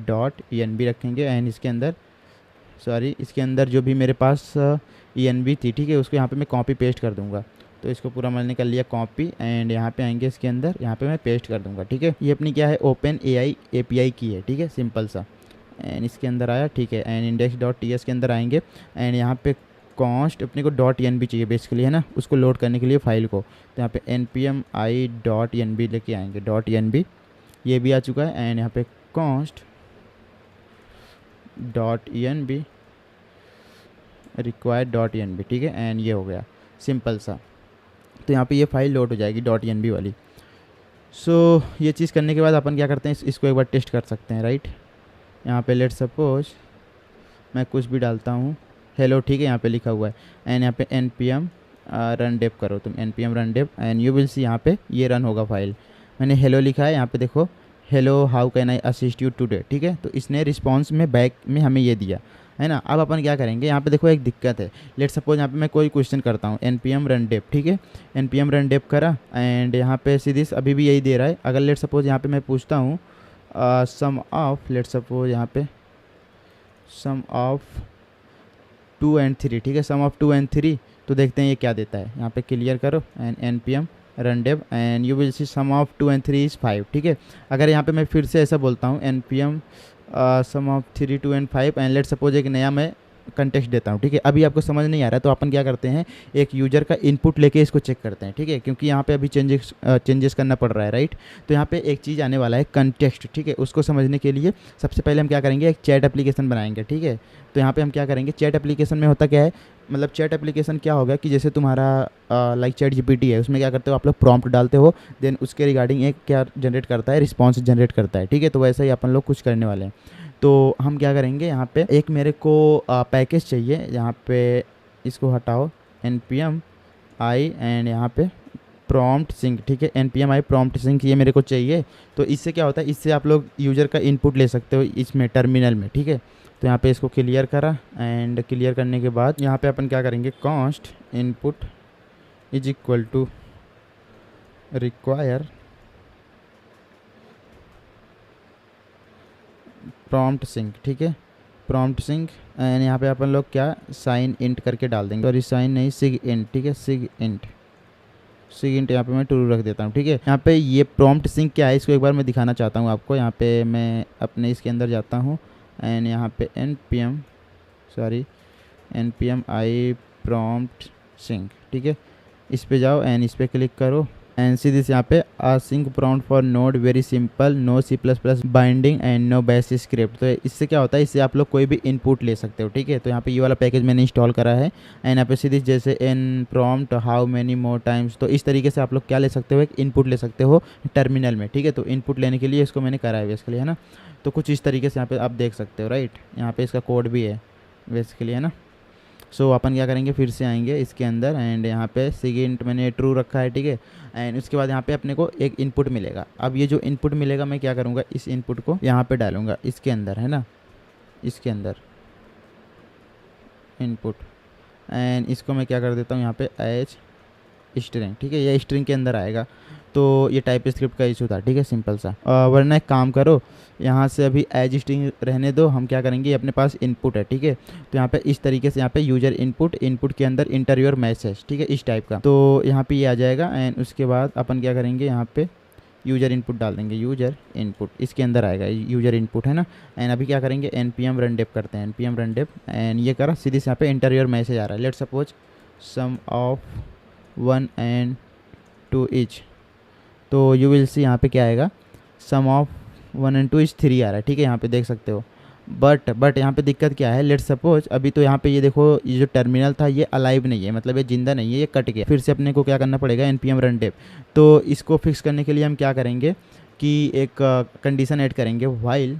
.env रखेंगे एंड इसके अंदर सॉरी, इसके अंदर जो भी मेरे पास env थी, ठीक है, उसको यहाँ पे मैं कॉपी पेस्ट कर दूँगा। तो इसको पूरा मैंने कर लिया कॉपी, एंड यहाँ पे आएंगे इसके अंदर, यहाँ पे मैं पेस्ट कर दूँगा, ठीक है। ये अपनी क्या है, ओपन एआई API की है, ठीक है, सिंपल सा। एंड इसके अंदर आया, ठीक है, एंड index.ts के अंदर आएंगे, एंड यहाँ पे कॉन्स्ट अपने को .env चाहिए बेसिकली, है ना, उसको लोड करने के लिए फाइल को। तो यहाँ पे npm i.env लेके आएंगे, .env ये भी आ चुका है, एंड यहाँ पे कॉन्स्ट .env रिक्वायर्ड .env, ठीक है, एंड ये हो गया सिंपल सा। तो यहाँ पे ये फाइल लोड हो जाएगी .env वाली। सो ये चीज़ करने के बाद अपन क्या करते हैं, इसको एक बार टेस्ट कर सकते हैं, राइट। यहाँ पे लेट सपोज मैं कुछ भी डालता हूँ, हेलो, ठीक है, यहाँ पे लिखा हुआ है, एंड यहाँ पे npm रन डेव करो तुम, npm run dev, and you will see यहाँ पे ये रन होगा फाइल। मैंने हेलो लिखा है, यहाँ पे देखो, hello how can I assist you today, ठीक है। तो इसने रिस्पॉन्स में बैक में हमें ये दिया, है ना। अब अपन क्या करेंगे, यहाँ पे देखो एक दिक्कत है। लेट सपोज यहाँ पे मैं कोई क्वेश्चन करता हूँ, npm रन डेव, ठीक है, npm रन डेव करा, एंड यहाँ पे सीधीस अभी भी यही दे रहा है। अगर लेट सपोज यहाँ पे मैं पूछता हूँ सम ऑफ, लेट सपोज यहाँ पे सम ऑफ 2 and 3, ठीक है, सम ऑफ 2 and 3, तो देखते हैं ये क्या देता है। यहाँ पे क्लियर करो and npm run dev, and you will see sum of 2 and 3 is 5, ठीक है। अगर यहाँ पे मैं फिर से ऐसा बोलता हूँ npm sum of 3 2 and 5, and let suppose एक नया मैं कंटेक्स्ट देता हूँ, ठीक है। अभी आपको समझ नहीं आ रहा है, तो अपन क्या करते हैं, एक यूजर का इनपुट लेके इसको चेक करते हैं, ठीक है, क्योंकि यहाँ पे अभी चेंजेस करना पड़ रहा है, राइट। तो यहाँ पे एक चीज़ आने वाला है कंटेक्स्ट, ठीक है, उसको समझने के लिए सबसे पहले हम क्या करेंगे, एक चैट एप्लीकेशन बनाएंगे, ठीक है। तो यहाँ पे हम क्या करेंगे, चैट एप्लीकेशन में होता क्या है, मतलब चैट एप्लीकेशन क्या होगा कि जैसे तुम्हारा लाइक चैट जीपीटी है, उसमें क्या करते हो आप लोग प्रॉम्प्ट डालते हो, देन उसके रिगार्डिंग एक क्या जनरेट करता है, रिस्पॉन्स जनरेट करता है, ठीक है। तो वैसा ही अपन लोग कुछ करने वाले हैं। तो हम क्या करेंगे, यहाँ पे एक मेरे को पैकेज चाहिए, यहाँ पे इसको हटाओ, npm i एंड यहाँ पे प्रॉम्प्ट सिंक, ठीक है, npm i प्रॉम्प्ट सिंक, ये मेरे को चाहिए। तो इससे क्या होता है, इससे आप लोग यूज़र का इनपुट ले सकते हो इसमें टर्मिनल में, ठीक है। तो यहाँ पे इसको क्लियर करा, एंड क्लियर करने के बाद यहाँ पे अपन क्या करेंगे, const input is equal to require prompt sync, ठीक है, प्रॉम्प्ट सिंक, एंड यहाँ पे अपन लोग क्या साइन इंट करके डाल देंगे, सॉरी साइन नहीं, सिग इंट, ठीक है, सिग इंट यहाँ पे मैं ट्रू रख देता हूँ, ठीक है। यहाँ पे ये प्रॉम्प्ट सिंक क्या है, इसको एक बार मैं दिखाना चाहता हूँ आपको। यहाँ पे मैं अपने इसके अंदर जाता हूँ, एंड यहाँ पे npm i प्रॉम्प्ट सिंक, ठीक है, इस पे जाओ एंड इस पे क्लिक करो, एंड सी दिस यहाँ पे sync prompt for node very simple, no C++ binding and no bash script. तो इससे क्या होता है, इससे आप लोग कोई भी इनपुट ले सकते हो, ठीक है। तो यहाँ पे ये वाला पैकेज मैंने इंस्टॉल करा है, एंड यहाँ पे सी दिस जैसे an prompt how many more times, तो इस तरीके से आप लोग क्या ले सकते हो, एक इनपुट ले सकते हो टर्मिनल में, ठीक है। तो इनपुट लेने के लिए इसको मैंने करा है बेसिकली, है ना। तो कुछ इस तरीके से यहाँ पे आप देख सकते हो, राइट। यहाँ पे इसका कोड भी है बेसिकली, है ना। सो अपन क्या करेंगे, फिर से आएंगे इसके अंदर, एंड यहाँ पे सिगिंट मैंने ट्रू रखा है, ठीक है। एंड उसके बाद यहाँ पे अपने को एक इनपुट मिलेगा। अब ये जो इनपुट मिलेगा, मैं क्या करूँगा, इस इनपुट को यहाँ पे डालूँगा इसके अंदर, है ना, इसके अंदर इनपुट, एंड इसको मैं क्या कर देता हूँ यहाँ पे एज स्ट्रिंग, ठीक है, ये स्ट्रिंग के अंदर आएगा। तो ये टाइप स्क्रिप्ट का इशू था, ठीक है, सिंपल सा। वरना एक काम करो, यहाँ से अभी एज स्ट्रिंग रहने दो, हम क्या करेंगे, अपने पास इनपुट है, ठीक है। तो यहाँ पे इस तरीके से यहाँ पे यूजर इनपुट के अंदर इंटर योर मैसेज, ठीक है, इस टाइप का। तो यहाँ पे ये आ जाएगा, एंड उसके बाद अपन क्या करेंगे, यहाँ पे यूजर इनपुट डाल देंगे, यूजर इनपुट इसके अंदर आएगा, यूजर इनपुट, है ना। एंड अभी क्या करेंगे, npm रन डेव करते हैं, npm रन डेव, एंड ये करा, सीधे यहाँ पे इंटर योर मैसेज आ रहा है। Let suppose sum of 1 and 2 each, तो यू विल सी यहाँ पे क्या आएगा, सम ऑफ 1 and 2 इज 3 आ रहा है, ठीक है, यहाँ पे देख सकते हो। बट यहाँ पे दिक्कत क्या है, लेट सपोज अभी तो यहाँ पे ये देखो, ये जो टर्मिनल था ये अलाइव नहीं है, मतलब ये जिंदा नहीं है, ये कट गया। फिर से अपने को क्या करना पड़ेगा, npm रन डेव। तो इसको फिक्स करने के लिए हम क्या करेंगे कि एक कंडीशन ऐड करेंगे, वाइल,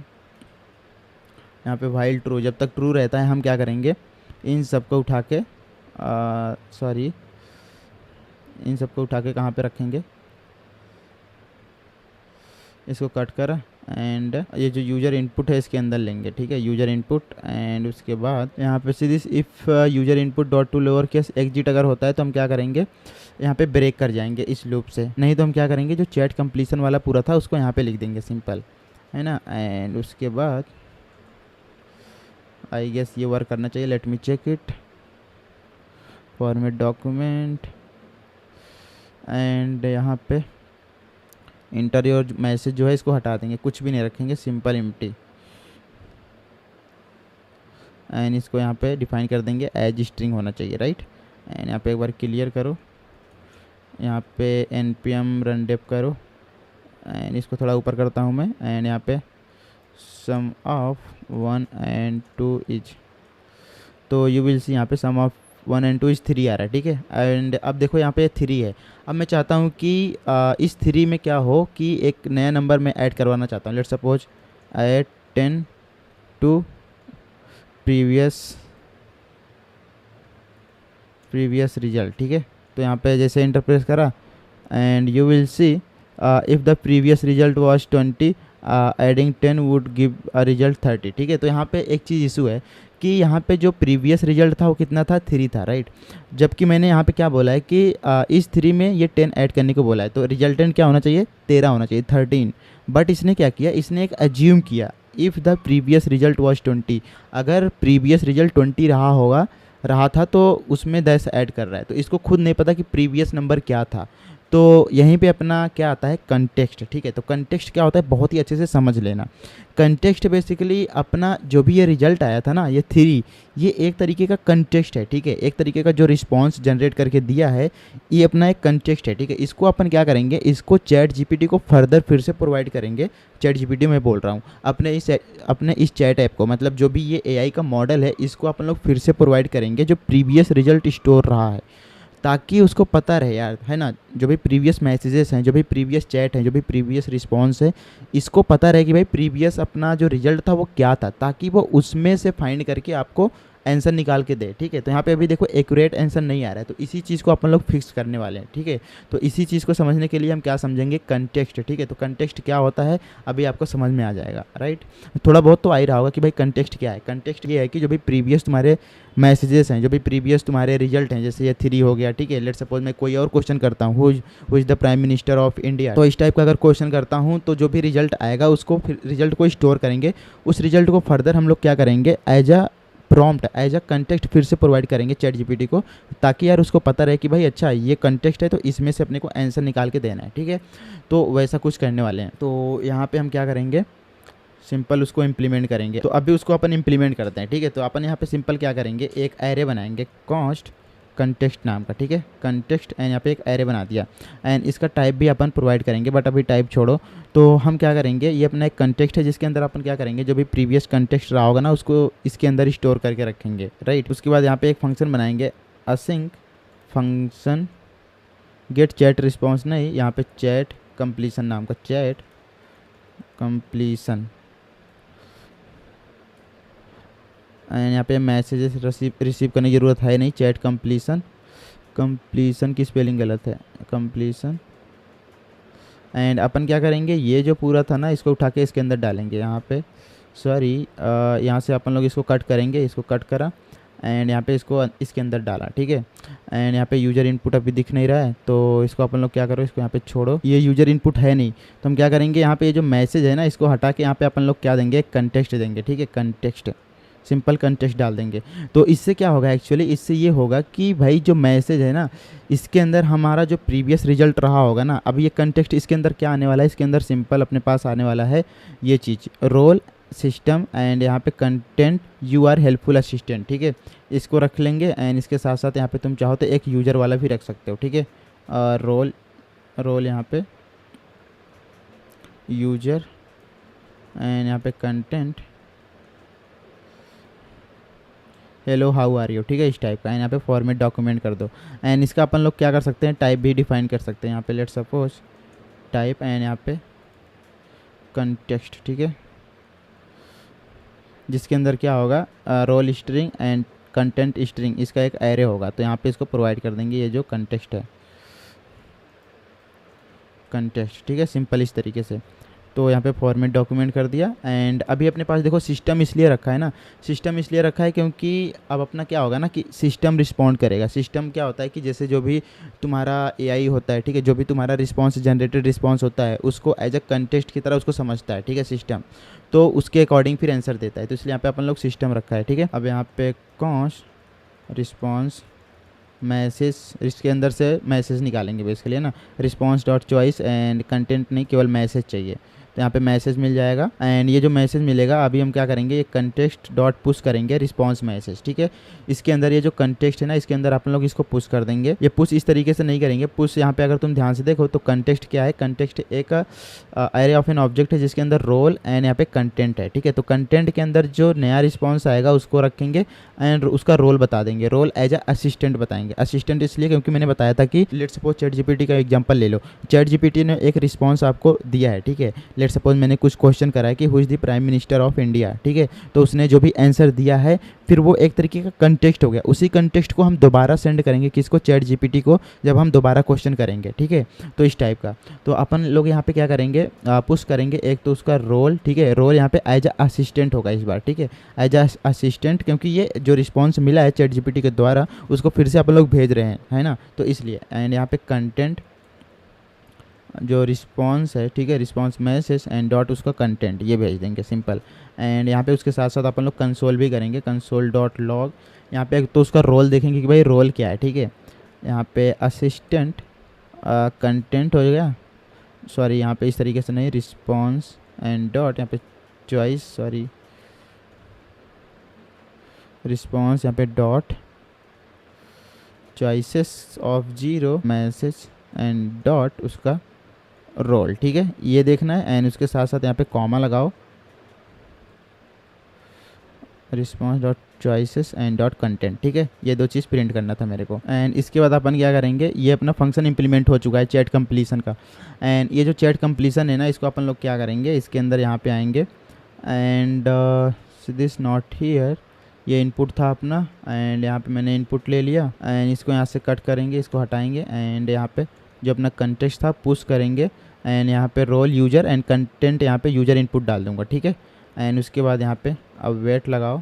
यहाँ पे वाइल ट्रू, जब तक ट्रू रहता है हम क्या करेंगे, इन सबको उठा के इन सबको उठा के कहाँ पे रखेंगे, इसको कट कर, एंड ये जो यूजर इनपुट है इसके अंदर लेंगे, ठीक है, यूजर इनपुट। एंड उसके बाद यहाँ पे सीधे if user input dot to lower case exit अगर होता है तो हम क्या करेंगे, यहाँ पे ब्रेक कर जाएंगे इस लूप से। नहीं तो हम क्या करेंगे, जो चैट कंप्लीसन वाला पूरा था उसको यहाँ पे लिख देंगे, सिंपल, है ना। एंड उसके बाद आई गेस ये वर्क करना चाहिए। Let me check it. Format document and यहाँ पे इंटर योर मैसेज जो है इसको हटा देंगे, कुछ भी नहीं रखेंगे, सिंपल एम्प्टी। एंड इसको यहाँ पे डिफाइन कर देंगे एज स्ट्रिंग होना चाहिए, राइट। एंड यहाँ पे एक बार क्लियर करो, यहाँ पे npm रन डेप करो एंड इसको थोड़ा ऊपर करता हूँ मैं। एंड यहाँ पे सम ऑफ 1 and 2 इज, तो यू विल सी यहाँ पे सम ऑफ 1 and 2 इज 3 आ रहा है, ठीक है। एंड अब देखो यहाँ पे 3 है। अब मैं चाहता हूँ कि इस 3 में क्या हो कि एक नया नंबर मैं ऐड करवाना चाहता हूँ। Let's suppose add 10 to previous result, ठीक है। तो यहाँ पे जैसे इंटर प्रेस करा and you will see if the previous result was 20 adding 10 would give a result 30, ठीक है। तो यहाँ पे एक चीज़ इशू है कि यहाँ पे जो प्रीवियस रिजल्ट था वो कितना था, 3 था, राइट। जबकि मैंने यहाँ पे क्या बोला है कि इस 3 में ये 10 ऐड करने को बोला है, तो रिजल्टेंट क्या होना चाहिए, 13 होना चाहिए, 13। बट इसने क्या किया, इसने एक एज्यूम किया if the previous result was 20, अगर प्रीवियस रिजल्ट 20 रहा था तो उसमें 10 ऐड कर रहा है। तो इसको खुद नहीं पता कि प्रीवियस नंबर क्या था। तो यहीं पे अपना क्या आता है, कंटेक्स्ट, ठीक है। तो कंटेक्स्ट क्या होता है, बहुत ही अच्छे से समझ लेना। कंटेक्स्ट बेसिकली अपना जो भी ये रिजल्ट आया था ना, ये 3, ये एक तरीके का कंटेक्स्ट है, ठीक है। एक तरीके का जो रिस्पॉन्स जनरेट करके दिया है, ये अपना एक कंटेक्स्ट है, ठीक है। इसको अपन क्या करेंगे, इसको चैट जीपीटी को फर्दर फिर से प्रोवाइड करेंगे। चैट जीपीटी में बोल रहा हूँ, अपने इस चैट ऐप को, मतलब जो भी ये एआई का मॉडल है, इसको अपन लोग फिर से प्रोवाइड करेंगे जो प्रीवियस रिजल्ट स्टोर रहा है, ताकि उसको पता रहे यार, है ना, जो भी प्रीवियस मैसेजेस हैं, जो भी प्रीवियस चैट हैं, जो भी प्रीवियस रिस्पॉन्स है, इसको पता रहे कि भाई प्रीवियस अपना जो रिजल्ट था वो क्या था, ताकि वो उसमें से फाइंड करके आपको आंसर निकाल के दे, ठीक है। तो यहाँ पे अभी देखो एक्यूरेट आंसर नहीं आ रहा है, तो इसी चीज़ को अपन लोग फिक्स करने वाले हैं, ठीक है। तो इसी चीज़ को समझने के लिए हम क्या समझेंगे, कंटेक्स्ट, ठीक है। तो कंटेक्स्ट क्या होता है अभी आपको समझ में आ जाएगा, राइट। थोड़ा बहुत तो आ ही रहा होगा कि भाई कंटेक्स्ट क्या है। कंटेक्स्ट ये है कि जो भी प्रीवियस तुम्हारे मैसेजेस हैं, जो भी प्रीवियस तुम्हारे रिजल्ट हैं, जैसे ये 3 हो गया, ठीक है। लेट सपोज मैं कोई और क्वेश्चन करता हूँ, who is the prime minister of India, तो इस टाइप का अगर क्वेश्चन करता हूँ, तो जो भी रिजल्ट आएगा उसको फिर रिजल्ट को स्टोर करेंगे। उस रिजल्ट को फर्दर हम लोग क्या करेंगे, as a prompt, as a context फिर से प्रोवाइड करेंगे चैट जीपीटी को, ताकि यार उसको पता रहे कि भाई अच्छा ये कंटेक्स्ट है, तो इसमें से अपने को आंसर निकाल के देना है, ठीक है। तो वैसा कुछ करने वाले हैं। तो यहाँ पे हम क्या करेंगे, सिंपल उसको इम्प्लीमेंट करेंगे। तो अभी उसको अपन इम्प्लीमेंट करते हैं, ठीक है। तो अपन यहाँ पे सिंपल क्या करेंगे, एक एरे बनाएंगे कॉस्ट कंटेक्स्ट नाम का, ठीक है। कंटेक्स्ट एंड यहाँ पे एक एरे बना दिया एंड इसका टाइप भी अपन प्रोवाइड करेंगे, बट अभी टाइप छोड़ो। तो हम क्या करेंगे, ये अपना एक कंटेक्स्ट है जिसके अंदर अपन क्या करेंगे, जो भी प्रीवियस कंटेक्स्ट रहा होगा ना उसको इसके अंदर स्टोर करके रखेंगे, राइट। उसके बाद यहाँ पे एक फंक्शन बनाएंगे async function get chat response, नहीं यहाँ पे चैट कंप्लीसन नाम का, चैट कंप्लीसन। एंड यहाँ पे मैसेजेस रिसीव करने की ज़रूरत है नहीं, चैट कंप्लीसन की स्पेलिंग गलत है, कंप्लीसन। एंड अपन क्या करेंगे, ये जो पूरा था ना इसको उठा के इसके अंदर डालेंगे, यहाँ पे सॉरी यहाँ से अपन लोग इसको कट करेंगे, इसको कट करा एंड यहाँ पे इसको इसके अंदर डाला, ठीक है। एंड यहाँ पे यूज़र इनपुट अभी दिख नहीं रहा है, तो इसको अपन लोग क्या करो, इसको यहाँ पे छोड़ो, ये यूज़र इनपुट है नहीं। तो हम क्या करेंगे, यहाँ पे ये जो मैसेज है ना इसको हटा के यहाँ पे अपन लोग क्या देंगे, कंटेक्स्ट देंगे, ठीक है। कंटेक्स्ट, सिंपल कंटेक्स्ट डाल देंगे। तो इससे क्या होगा एक्चुअली, इससे ये होगा कि भाई जो मैसेज है ना इसके अंदर हमारा जो प्रीवियस रिजल्ट रहा होगा ना, अब ये कंटेक्स्ट इसके अंदर क्या आने वाला है, इसके अंदर सिंपल अपने पास आने वाला है ये चीज़, रोल सिस्टम एंड यहाँ पे content you are helpful assistant, ठीक है। इसको रख लेंगे एंड इसके साथ साथ यहाँ पे तुम चाहो तो एक यूज़र वाला भी रख सकते हो, ठीक है। रोल यहाँ पे यूज़र एंड यहाँ पे content hello how are you, ठीक है, इस टाइप का। एंड यहाँ पे फॉर्मेट डॉक्यूमेंट कर दो एंड इसका अपन लोग क्या कर सकते हैं, टाइप भी डिफाइन कर सकते हैं। यहाँ पे लेट सपोज टाइप एंड यहाँ पे कंटेक्स्ट, ठीक है, जिसके अंदर क्या होगा, role string and content string, इसका एक एरे होगा। तो यहाँ पे इसको प्रोवाइड कर देंगे, ये जो कंटेक्स्ट है, कंटेक्स्ट, ठीक है, सिंपल इस तरीके से। तो यहाँ पे फॉर्मेट डॉक्यूमेंट कर दिया। एंड अभी अपने पास देखो सिस्टम इसलिए रखा है ना, सिस्टम इसलिए रखा है क्योंकि अब अपना क्या होगा ना कि सिस्टम रिस्पॉन्ड करेगा। सिस्टम क्या होता है कि जैसे जो भी तुम्हारा एआई होता है, ठीक है, जो भी तुम्हारा रिस्पॉन्स जनरेटेड रिस्पॉन्स होता है उसको एज अ कंटेक्स्ट की तरह उसको समझता है, ठीक है, सिस्टम, तो उसके अकॉर्डिंग फिर आंसर देता है। तो इसलिए यहाँ पे अपन लोग सिस्टम रखा है, ठीक है। अब यहाँ पे कॉन्स रिस्पॉन्स मैसेज, इसके अंदर से मैसेज निकालेंगे बेसिकली, है ना, response dot choice and content नहीं, केवल मैसेज चाहिए, तो यहाँ पे मैसेज मिल जाएगा। एंड ये जो मैसेज मिलेगा अभी हम क्या करेंगे, ये कंटेक्स्ट डॉट पुश करेंगे रिस्पॉन्स मैसेज, ठीक है। इसके अंदर ये जो कंटेक्स्ट है ना, इसके अंदर आप लोग इसको पुश कर देंगे। ये पुश इस तरीके से नहीं करेंगे, पुश यहाँ पे अगर तुम ध्यान से देखो तो कंटेक्स्ट क्या है, कंटेक्स्ट एक एरे ऑफ एन ऑब्जेक्ट है जिसके अंदर रोल एंड यहाँ पे कंटेंट है, ठीक है। तो कंटेंट के अंदर जो नया रिस्पॉन्स आएगा उसको रखेंगे एंड उसका रोल बता देंगे, रोल एज अ असिस्टेंट बताएंगे। असिस्टेंट इसलिए क्योंकि मैंने बताया था कि लेट्स सपोज चैट जीपीटी का एग्जांपल ले लो, चैट जीपीटी ने एक रिस्पॉन्स आपको दिया है, ठीक है। लेट्स सपोज मैंने कुछ क्वेश्चन करा है कि who is the prime minister of India, ठीक है, तो उसने जो भी आंसर दिया है फिर वो एक तरीके का कंटेक्स्ट हो गया। उसी कंटेक्स्ट को हम दोबारा सेंड करेंगे किसको, चैट जीपीटी को, जब हम दोबारा क्वेश्चन करेंगे, ठीक है। तो इस टाइप का तो अपन लोग यहाँ पे क्या करेंगे, पुश करेंगे एक तो उसका रोल, ठीक है, रोल यहाँ पे एज अ असिस्टेंट होगा इस बार, ठीक है, एज अ असिस्टेंट, क्योंकि ये जो रिस्पॉन्स मिला है चैट जीपीटी के द्वारा उसको फिर से अपन लोग भेज रहे हैं, है ना, तो इसलिए। एंड यहाँ पे कंटेंट जो रिस्पॉन्स है, ठीक है, रिस्पॉन्स मैसेज एंड डॉट उसका कंटेंट ये भेज देंगे, सिंपल। एंड यहाँ पे उसके साथ साथ अपन लोग कंसोल भी करेंगे, कंसोल डॉट लॉग, यहाँ पे तो उसका रोल देखेंगे कि भाई रोल क्या है, ठीक है। यहाँ पे असिस्टेंट कंटेंट हो गया, सॉरी यहाँ पे इस तरीके से नहीं, रिस्पॉन्स एंड डॉट यहाँ पे चॉइस, सॉरी रिस्पॉन्स यहाँ पे dot choices of 0 message and dot उसका रोल, ठीक है, ये देखना है। एंड उसके साथ साथ यहाँ पे कॉमा लगाओ, response dot choices and dot content, ठीक है, ये दो चीज़ प्रिंट करना था मेरे को। एंड इसके बाद अपन क्या करेंगे, ये अपना फंक्शन इंप्लीमेंट हो चुका है चैट कंप्लीसन का। एंड ये जो चैट कंप्लीसन है ना, इसको अपन लोग क्या करेंगे, इसके अंदर यहाँ पे आएंगे एंड दिस नॉट हियर, ये इनपुट था अपना एंड यहाँ पे मैंने इनपुट ले लिया एंड इसको यहाँ से कट करेंगे, इसको हटाएंगे एंड यहाँ पे जो अपना कंटेक्स्ट था पुश करेंगे एंड यहाँ पे रोल यूजर एंड कंटेंट यहाँ पे यूजर इनपुट डाल दूंगा, ठीक है। एंड उसके बाद यहाँ पे अब वेट लगाओ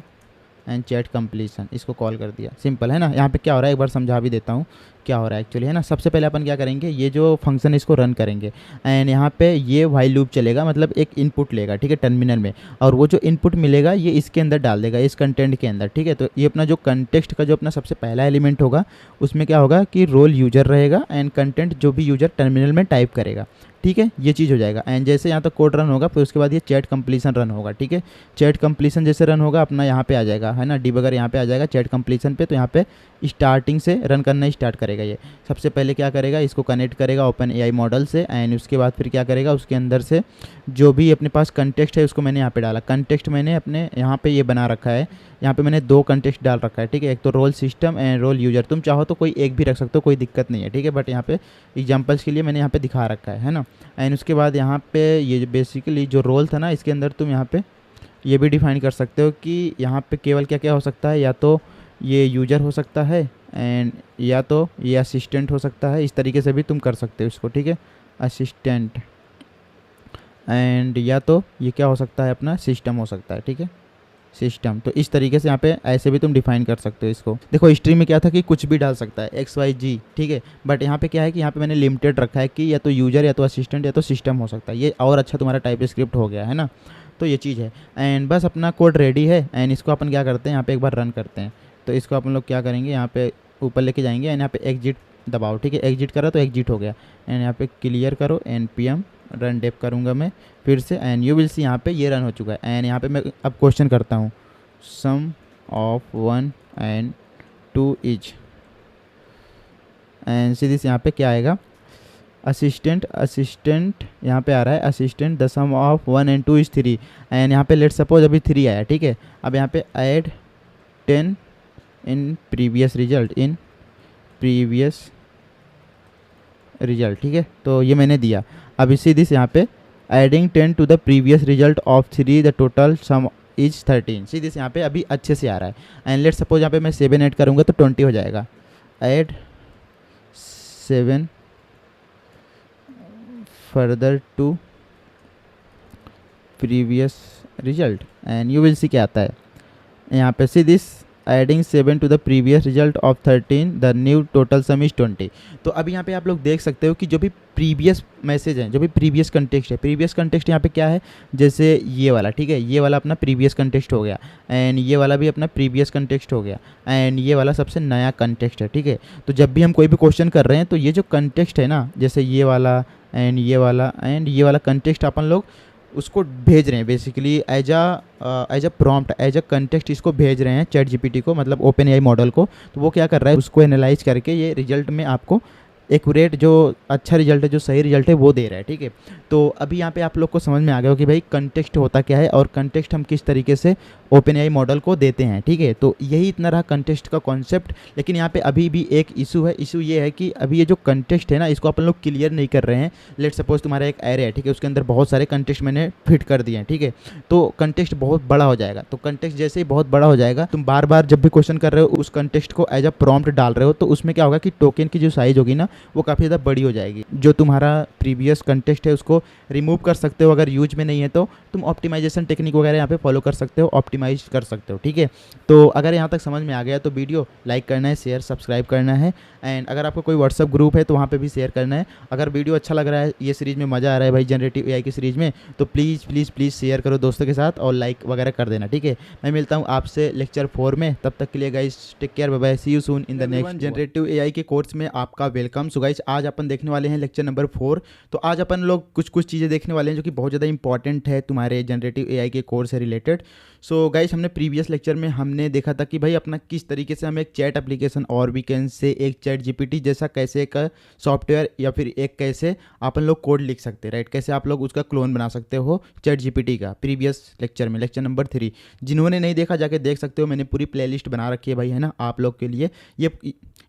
एंड चैट कंप्लीसन, इसको कॉल कर दिया, सिंपल है ना। यहाँ पे क्या हो रहा है एक बार समझा भी देता हूँ क्या हो रहा है एक्चुअली, है ना। सबसे पहले अपन क्या करेंगे, ये जो फंक्शन है इसको रन करेंगे एंड यहाँ पे ये व्हाइल लूप चलेगा, मतलब एक इनपुट लेगा, ठीक है, टर्मिनल में, और वो जो इनपुट मिलेगा ये इसके अंदर डाल देगा, इस कंटेंट के अंदर, ठीक है। तो ये अपना जो कंटेक्स्ट का जो अपना सबसे पहला एलिमेंट होगा उसमें क्या होगा कि रोल यूजर रहेगा एंड कंटेंट जो भी यूजर टर्मिनल में टाइप करेगा, ठीक है, ये चीज़ हो जाएगा। एंड जैसे यहाँ तक कोड रन होगा फिर उसके बाद ये चैट कंप्लीसन रन होगा, ठीक है। चैट कंप्लीसन जैसे रन होगा अपना यहाँ पे आ जाएगा, है ना, डिबगर यहाँ पे आ जाएगा चैट कंप्लीसन पे, तो यहाँ पे स्टार्टिंग से रन करना स्टार्ट करेगा। ये सबसे पहले क्या करेगा, इसको कनेक्ट करेगा ओपन एआई मॉडल से एंड उसके बाद फिर क्या करेगा, उसके अंदर से जो भी अपने पास कंटेक्स्ट है उसको मैंने यहाँ पे डाला, कंटेक्स्ट मैंने अपने यहाँ पे ये बना रखा है, यहाँ पे मैंने दो कंटेक्स्ट डाल रखा है, ठीक है, एक तो role system and role user, तुम चाहो तो कोई एक भी रख सकते हो, कोई दिक्कत नहीं है, ठीक है, बट यहाँ पे एग्जांपल्स के लिए मैंने यहाँ पे दिखा रखा है ना। एंड उसके बाद यहाँ पे ये बेसिकली जो रोल था ना, इसके अंदर तुम यहाँ पे ये भी डिफाइन कर सकते हो कि यहाँ पे केवल क्या क्या हो सकता है, या तो ये यूजर हो सकता है एंड या तो ये असिस्टेंट हो सकता है, इस तरीके से भी तुम कर सकते हो इसको, ठीक है, असिस्टेंट एंड या तो ये क्या हो सकता है अपना सिस्टम हो सकता है, ठीक है, सिस्टम। तो इस तरीके से यहाँ पे ऐसे भी तुम डिफाइन कर सकते हो इसको। देखो स्ट्रीम में क्या था कि कुछ भी डाल सकता है XYZ, ठीक है, बट यहाँ पे क्या है कि यहाँ पे मैंने लिमिटेड रखा है कि या तो यूजर या तो असिस्टेंट या तो सिस्टम हो सकता है, ये और अच्छा तुम्हारा टाइप स्क्रिप्ट हो गया है ना। तो ये चीज़ है एंड बस अपना कोड रेडी है एंड इसको अपन क्या करते हैं, यहाँ पे एक बार रन करते हैं। तो इसको अपन लोग क्या करेंगे, यहाँ पे ऊपर लेके जाएंगे एंड यहाँ पे एग्जिट दबाओ, ठीक है, एग्जिट करा तो एग्जिट हो गया एंड यहाँ पे क्लियर करो npm रन डेप करूँगा मैं फिर से एंड यू विल सी यहाँ पे ये रन हो चुका है। एंड यहाँ पे मैं अब क्वेश्चन करता हूँ, सम ऑफ 1 and 2 इज, एंड सीधी से यहाँ पे क्या आएगा, असिस्टेंट यहाँ पे आ रहा है assistant, the sum of 1 and 2 is 3 and यहाँ पे लेट सपोज अभी 3 आया, ठीक है। अब यहाँ पे ऐड 10 इन प्रीवियस रिजल्ट, ठीक है, तो ये मैंने दिया। अब इसी दिस यहाँ पे adding 10 to the previous result of 3 the total sum is 13, सीधे से यहाँ पे अभी अच्छे से आ रहा है। एंड लेट सपोज यहाँ पे मैं 7 ऐड करूँगा तो 20 हो जाएगा, add 7 further to previous result and you will see क्या आता है यहाँ पे। See this adding 7 to the previous result of 13 the new total sum is 20। तो अब यहाँ पे आप लोग देख सकते हो कि जो भी प्रीवियस मैसेज है, जो भी प्रीवियस कंटेक्स्ट है, प्रीवियस कंटेक्स्ट यहाँ पे क्या है, जैसे ये वाला, ठीक है, ये वाला अपना प्रीवियस कंटेक्स्ट हो गया एंड ये वाला भी अपना प्रीवियस कंटेक्स्ट हो गया एंड ये वाला सबसे नया कंटेक्स्ट है, ठीक है। तो जब भी हम कोई भी क्वेश्चन कर रहे हैं तो ये जो कंटेक्स्ट है ना, जैसे ये वाला एंड ये वाला एंड ये वाला कंटेक्स्ट अपन लोग उसको भेज रहे हैं basically as a prompt, as a context इसको भेज रहे हैं चैट जीपीटी को, मतलब ओपन एआई मॉडल को। तो वो क्या कर रहा है, उसको एनालाइज करके ये रिजल्ट में आपको एक्यूरेट जो अच्छा रिजल्ट है, जो सही रिजल्ट है वो दे रहा है, ठीक है। तो अभी यहाँ पे आप लोग को समझ में आ गया हो कि भाई कंटेक्स्ट होता क्या है और कंटेक्स्ट हम किस तरीके से ओपन एआई मॉडल को देते हैं, ठीक है। तो यही इतना रहा कंटेक्स्ट का कॉन्सेप्ट। लेकिन यहाँ पे अभी भी एक इशू है, इशू ये है कि अभी ये जो कंटेक्स्ट है ना, इसको अपन लोग क्लियर नहीं कर रहे हैं। लेट सपोज तुम्हारा एक एरे है, ठीक है, उसके अंदर बहुत सारे कंटेक्स्ट मैंने फिट कर दिए हैं, ठीक है। तो कंटेक्स्ट बहुत बड़ा हो जाएगा। तो कंटेक्स्ट जैसे ही बहुत बड़ा हो जाएगा, तुम बार बार जब भी क्वेश्चन कर रहे हो उस कंटेक्स्ट को एज अ प्रॉम्प्ट डाल रहे हो, तो उसमें क्या होगा कि टोकन की जो साइज होगी ना वो काफ़ी ज़्यादा बड़ी हो जाएगी। जो तुम्हारा प्रीवियस कंटेक्स्ट है उसको रिमूव कर सकते हो, अगर यूज में नहीं है तो तुम ऑप्टिमाइजेशन टेक्निक वगैरह यहाँ पे फॉलो कर सकते हो, ऑप्टिमाइज कर सकते हो, ठीक है। तो अगर यहाँ तक समझ में आ गया तो वीडियो लाइक करना है, शेयर सब्सक्राइब करना है एंड अगर आपको कोई व्हाट्सअप ग्रुप है तो वहाँ पे भी शेयर करना है। अगर वीडियो अच्छा लग रहा है, ये सीरीज़ में मज़ा आ रहा है भाई जनरेटिव एआई की सीरीज़ में, तो प्लीज़ प्लीज़ प्लीज़ शेयर करो दोस्तों के साथ और लाइक वगैरह कर देना, ठीक है। मैं मिलता हूँ आपसे लेक्चर 4 में, तब तक के लिए guys take care, bye bye, see you soon in the next generative AI के कोर्स में आपका वेलकम। सो गाइस आज अपन देखने वाले हैं लेक्चर नंबर 4। तो आज अपन लोग कुछ कुछ चीज़ें देखने वाले हैं जो कि बहुत ज़्यादा इंपॉर्टेंट है तुम्हारे जनरेटिव एआई के कोर्स से रिलेटेड। सो गाइस हमने प्रीवियस लेक्चर में हमने देखा था कि भाई अपना किस तरीके से हम एक चैट एप्लीकेशन और वीकेंड से एक चैट जीपीटी जैसा कैसे एक सॉफ्टवेयर या फिर एक कैसे अपन लोग कोड लिख सकते हैं, राइट, कैसे आप लोग उसका क्लोन बना सकते हो चैट जीपीटी का, प्रीवियस लेक्चर में, लेक्चर नंबर 3। जिन्होंने नहीं देखा जाके देख सकते हो, मैंने पूरी प्लेलिस्ट बना रखी है भाई, है ना, आप लोग के लिए।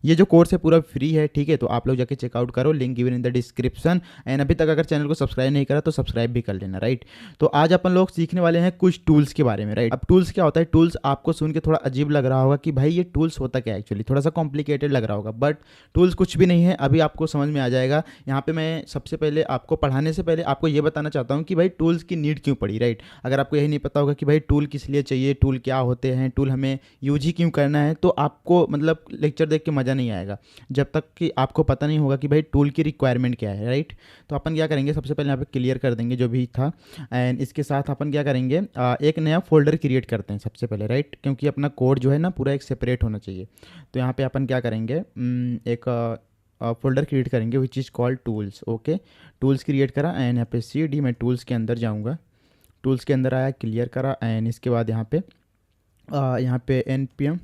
ये जो कोर्स है पूरा फ्री है, ठीक है। तो आप लोग जाके चेकआउट करो, link given in the description and अभी तक अगर चैनल को सब्सक्राइब नहीं करा तो सब्सक्राइब भी कर लेना, राइट। तो आज अपन लोग सीखने वाले हैं कुछ टूल्स के बारे में, राइट। अब टूल्स क्या होता है, टूल्स आपको सुन के थोड़ा अजीब लग रहा होगा कि भाई ये टूल्स होता क्या है, एक्चुअली थोड़ा सा कॉम्प्लिकेटेड लग रहा होगा, बट टूल्स कुछ भी नहीं है, अभी आपको समझ में आ जाएगा। यहाँ पे मैं सबसे पहले आपको पढ़ाने से पहले आपको ये बताना चाहता हूँ कि भाई टूल्स की नीड क्यों पड़ी, राइट। अगर आपको यही नहीं पता होगा कि भाई टूल किस लिए चाहिए, टूल क्या होते हैं, टूल हमें यूज ही क्यों करना है, तो आपको मतलब लेक्चर देख के मज़ा नहीं आएगा जब तक कि आपको पता नहीं होगा कि भाई टूल की रिक्वायरमेंट क्या है, राइट। तो अपन क्या करेंगे, सबसे पहले यहाँ पे क्लियर कर देंगे जो भी था एंड इसके साथ अपन क्या करेंगे, एक नया फोल्डर क्रिएट करते हैं सबसे पहले, राइट, क्योंकि अपना कोड जो है ना पूरा एक सेपरेट होना चाहिए। तो यहाँ पे अपन क्या करेंगे, एक फोल्डर क्रिएट करेंगे which is called tools, okay. Tools create करा एंड यहाँ पे CD मैं टूल्स के अंदर जाऊँगा, टूल्स के अंदर आया, क्लियर करा एंड इसके बाद यहाँ पे npm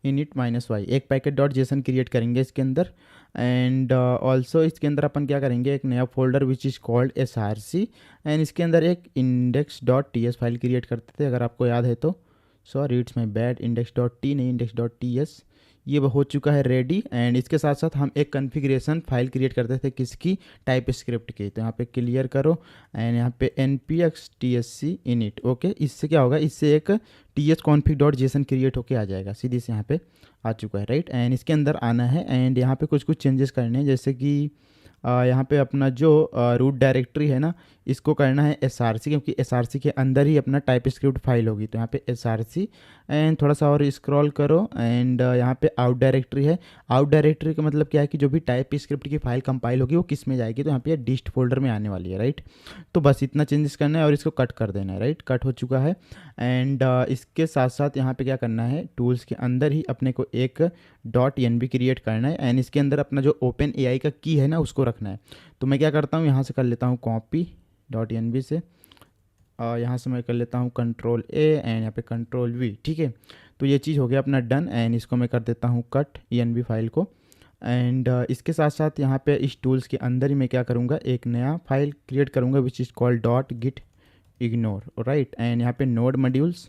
init -y एक पैकेट डॉट जेसन क्रिएट करेंगे इसके अंदर एंड ऑल्सो इसके अंदर अपन क्या करेंगे, एक नया folder which is called src and इसके अंदर एक index.ts फाइल क्रिएट करते थे, अगर आपको याद है तो। Sorry it's my bad, index.t नहीं index.ts, ये हो चुका है रेडी एंड इसके साथ साथ हम एक कॉन्फ़िगरेशन फाइल क्रिएट करते थे किसकी, टाइप स्क्रिप्ट की। तो यहाँ पे क्लियर करो एंड यहाँ पे npx tsc init, ओके। इससे क्या होगा, इससे एक tsconfig.json क्रिएट होके आ जाएगा, सीधे से यहाँ पे आ चुका है, राइट। एंड इसके अंदर आना है एंड यहाँ पे कुछ कुछ चेंजेस करने हैं, जैसे कि यहाँ पे अपना जो रूट डायरेक्टरी है ना इसको करना है src, क्योंकि src के अंदर ही अपना टाइप स्क्रिप्ट फाइल होगी। तो यहाँ पे src एंड थोड़ा सा और स्क्रॉल करो एंड यहाँ पे आउट डायरेक्टरी है। आउट डायरेक्टरी का मतलब क्या है कि जो भी टाइप स्क्रिप्ट की फाइल कंपाइल होगी वो किस में जाएगी, तो यहाँ पे डिस्ट फोल्डर में आने वाली है, राइट। तो बस इतना चेंजेस करना है और इसको कट कर देना है, राइट, कट हो चुका है एंड इसके साथ साथ यहाँ पे क्या करना है, टूल्स के अंदर ही अपने को एक .env क्रिएट करना है एंड इसके अंदर अपना जो ओपन एआई का की है ना उसको रखना है। तो मैं क्या करता हूँ, यहाँ से कर लेता हूँ कॉपी .env से, यहाँ से मैं कर लेता हूँ Ctrl A एंड यहाँ पे Ctrl V, ठीक है। तो ये चीज़ हो गया अपना डन एंड इसको मैं कर देता हूँ कट env फाइल को एंड इसके साथ साथ यहाँ पे इस टूल्स के अंदर ही मैं क्या करूँगा, एक नया फाइल क्रिएट करूँगा विच is called .git ignore, right. And यहाँ पे नोड मॉड्यूल्स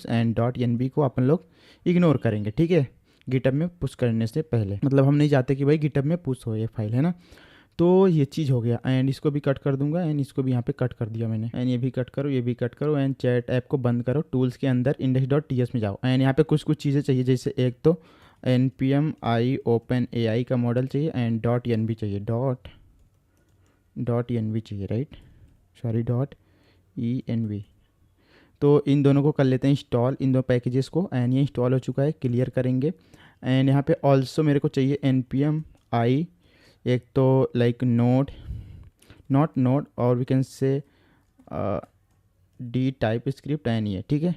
एंड .env को अपन लोग इग्नोर करेंगे, ठीक है, गिटअप में पुश करने से पहले, मतलब हम नहीं चाहते कि भाई गिटअप में पुश हो ये फाइल, है ना। तो ये चीज़ हो गया एंड इसको भी कट कर दूंगा एंड इसको भी यहाँ पे कट कर दिया मैंने एंड ये भी कट करो, ये भी कट करो एंड चैट ऐप को बंद करो, टूल्स के अंदर index.ts में जाओ एंड यहाँ पे कुछ कुछ चीज़ें चाहिए, जैसे एक तो npm i ओपन एआई का मॉडल चाहिए एंड .env चाहिए, .env चाहिए, राइट। Sorry .env। तो इन दोनों को कर लेते हैं इंस्टॉल, इन दो पैकेजेस को, एंड ये इंस्टॉल हो चुका है, क्लियर करेंगे। एंड यहाँ पे ऑल्सो मेरे को चाहिए npm i, एक तो लाइक नोड और we can say D TypeScript and ये, ठीक है,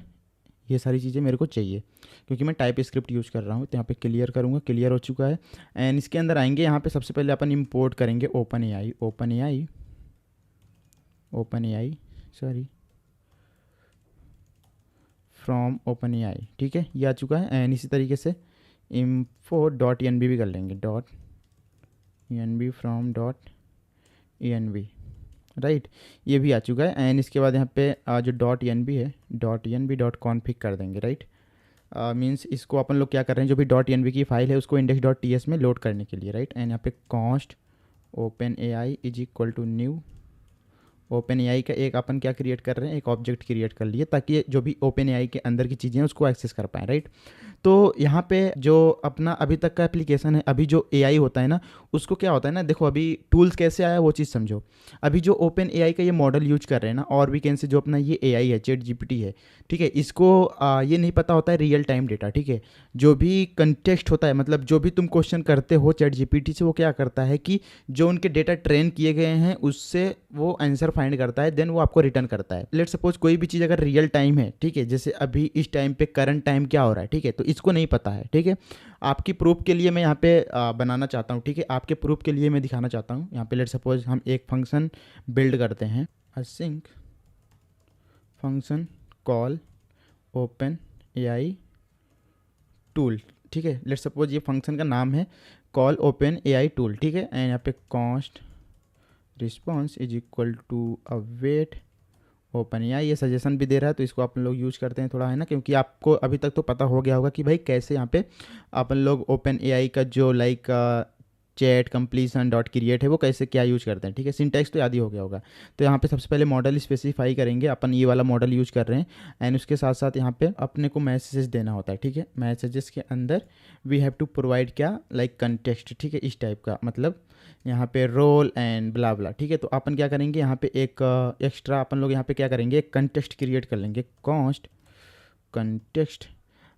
ये सारी चीज़ें मेरे को चाहिए क्योंकि मैं टाइप स्क्रिप्ट यूज़ कर रहा हूँ। तो यहाँ पे क्लियर करूँगा, क्लियर हो चुका है। एंड इसके अंदर आएंगे, यहाँ पे सबसे पहले अपन इंपोर्ट करेंगे open AI sorry from open AI, ठीक है, ये आ चुका है। एंड इसी तरीके से info.env भी कर लेंगे, .env फ्रॉम .env, राइट, ये भी आ चुका है। एंड इसके बाद यहाँ पे जो .env है .env.config कर देंगे, राइट। मीन्स इसको अपन लोग क्या कर रहे हैं, जो भी .env की फाइल है उसको index.ts में लोड करने के लिए, राइट। एंड यहाँ पे const open AI is equal to new, open AI का एक अपन क्या क्रिएट कर रहे हैं, एक ऑब्जेक्ट क्रिएट कर लिए ताकि जो भी ओपन एआई के अंदर की चीज़ें हैं उसको एक्सेस कर पाएँ, राइट। तो यहाँ पे जो अपना अभी तक का एप्लीकेशन है, अभी जो एआई होता है ना, उसको क्या होता है ना, देखो अभी टूल्स कैसे आया वो चीज़ समझो। अभी जो ओपन एआई का ये मॉडल यूज कर रहे हैं ना, और वी कैन से जो अपना ये एआई है, चैट जीपीटी है, ठीक है, इसको ये नहीं पता होता है रियल टाइम डेटा, ठीक है। जो भी कंटेक्स्ट होता है, मतलब जो भी तुम क्वेश्चन करते हो चैट जीपीटी से, वो क्या करता है कि जो उनके डेटा ट्रेन किए गए हैं उससे वो आंसर फाइंड करता है, देन वो आपको रिटर्न करता है। लेट सपोज कोई भी चीज़ अगर रियल टाइम है, ठीक है, जैसे अभी इस टाइम पे करंट टाइम क्या हो रहा है, ठीक है, तो इसको नहीं पता है, ठीक है। आपकी प्रूफ के लिए मैं यहाँ पे बनाना चाहता हूँ, ठीक है, आपके प्रूफ के लिए मैं दिखाना चाहता हूँ। यहाँ पे लेट सपोज हम एक फंक्शन बिल्ड करते हैं, async function call open AI tool, ठीक है। लेट सपोज ये फंक्शन का नाम है कॉल ओपन एआई टूल, ठीक है। एंड यहाँ पे const response is equal to await Open AI, ये सजेशन भी दे रहा है तो इसको अपन लोग यूज करते हैं थोड़ा, है ना, क्योंकि आपको अभी तक तो पता हो गया होगा कि भाई कैसे यहाँ पे अपन लोग ओपन एआई का जो like chat completion dot create है वो कैसे क्या यूज करते हैं, ठीक है। सिंटैक्स तो याद ही हो गया होगा। तो यहाँ पे सबसे पहले मॉडल स्पेसिफाई करेंगे, अपन ये वाला मॉडल यूज कर रहे हैं। एंड उसके साथ साथ यहाँ पे अपने को मैसेजेस देना होता है, ठीक है। मैसेजेस के अंदर वी हैव टू प्रोवाइड क्या, लाइक कंटेक्स्ट, ठीक है, इस टाइप का, मतलब यहाँ पे रोल एंड ब्ला ब्ला, ठीक है। तो अपन क्या करेंगे, यहाँ पे एक एक्स्ट्रा अपन लोग यहाँ पे क्या करेंगे, एक कंटेक्स्ट क्रिएट कर लेंगे, const context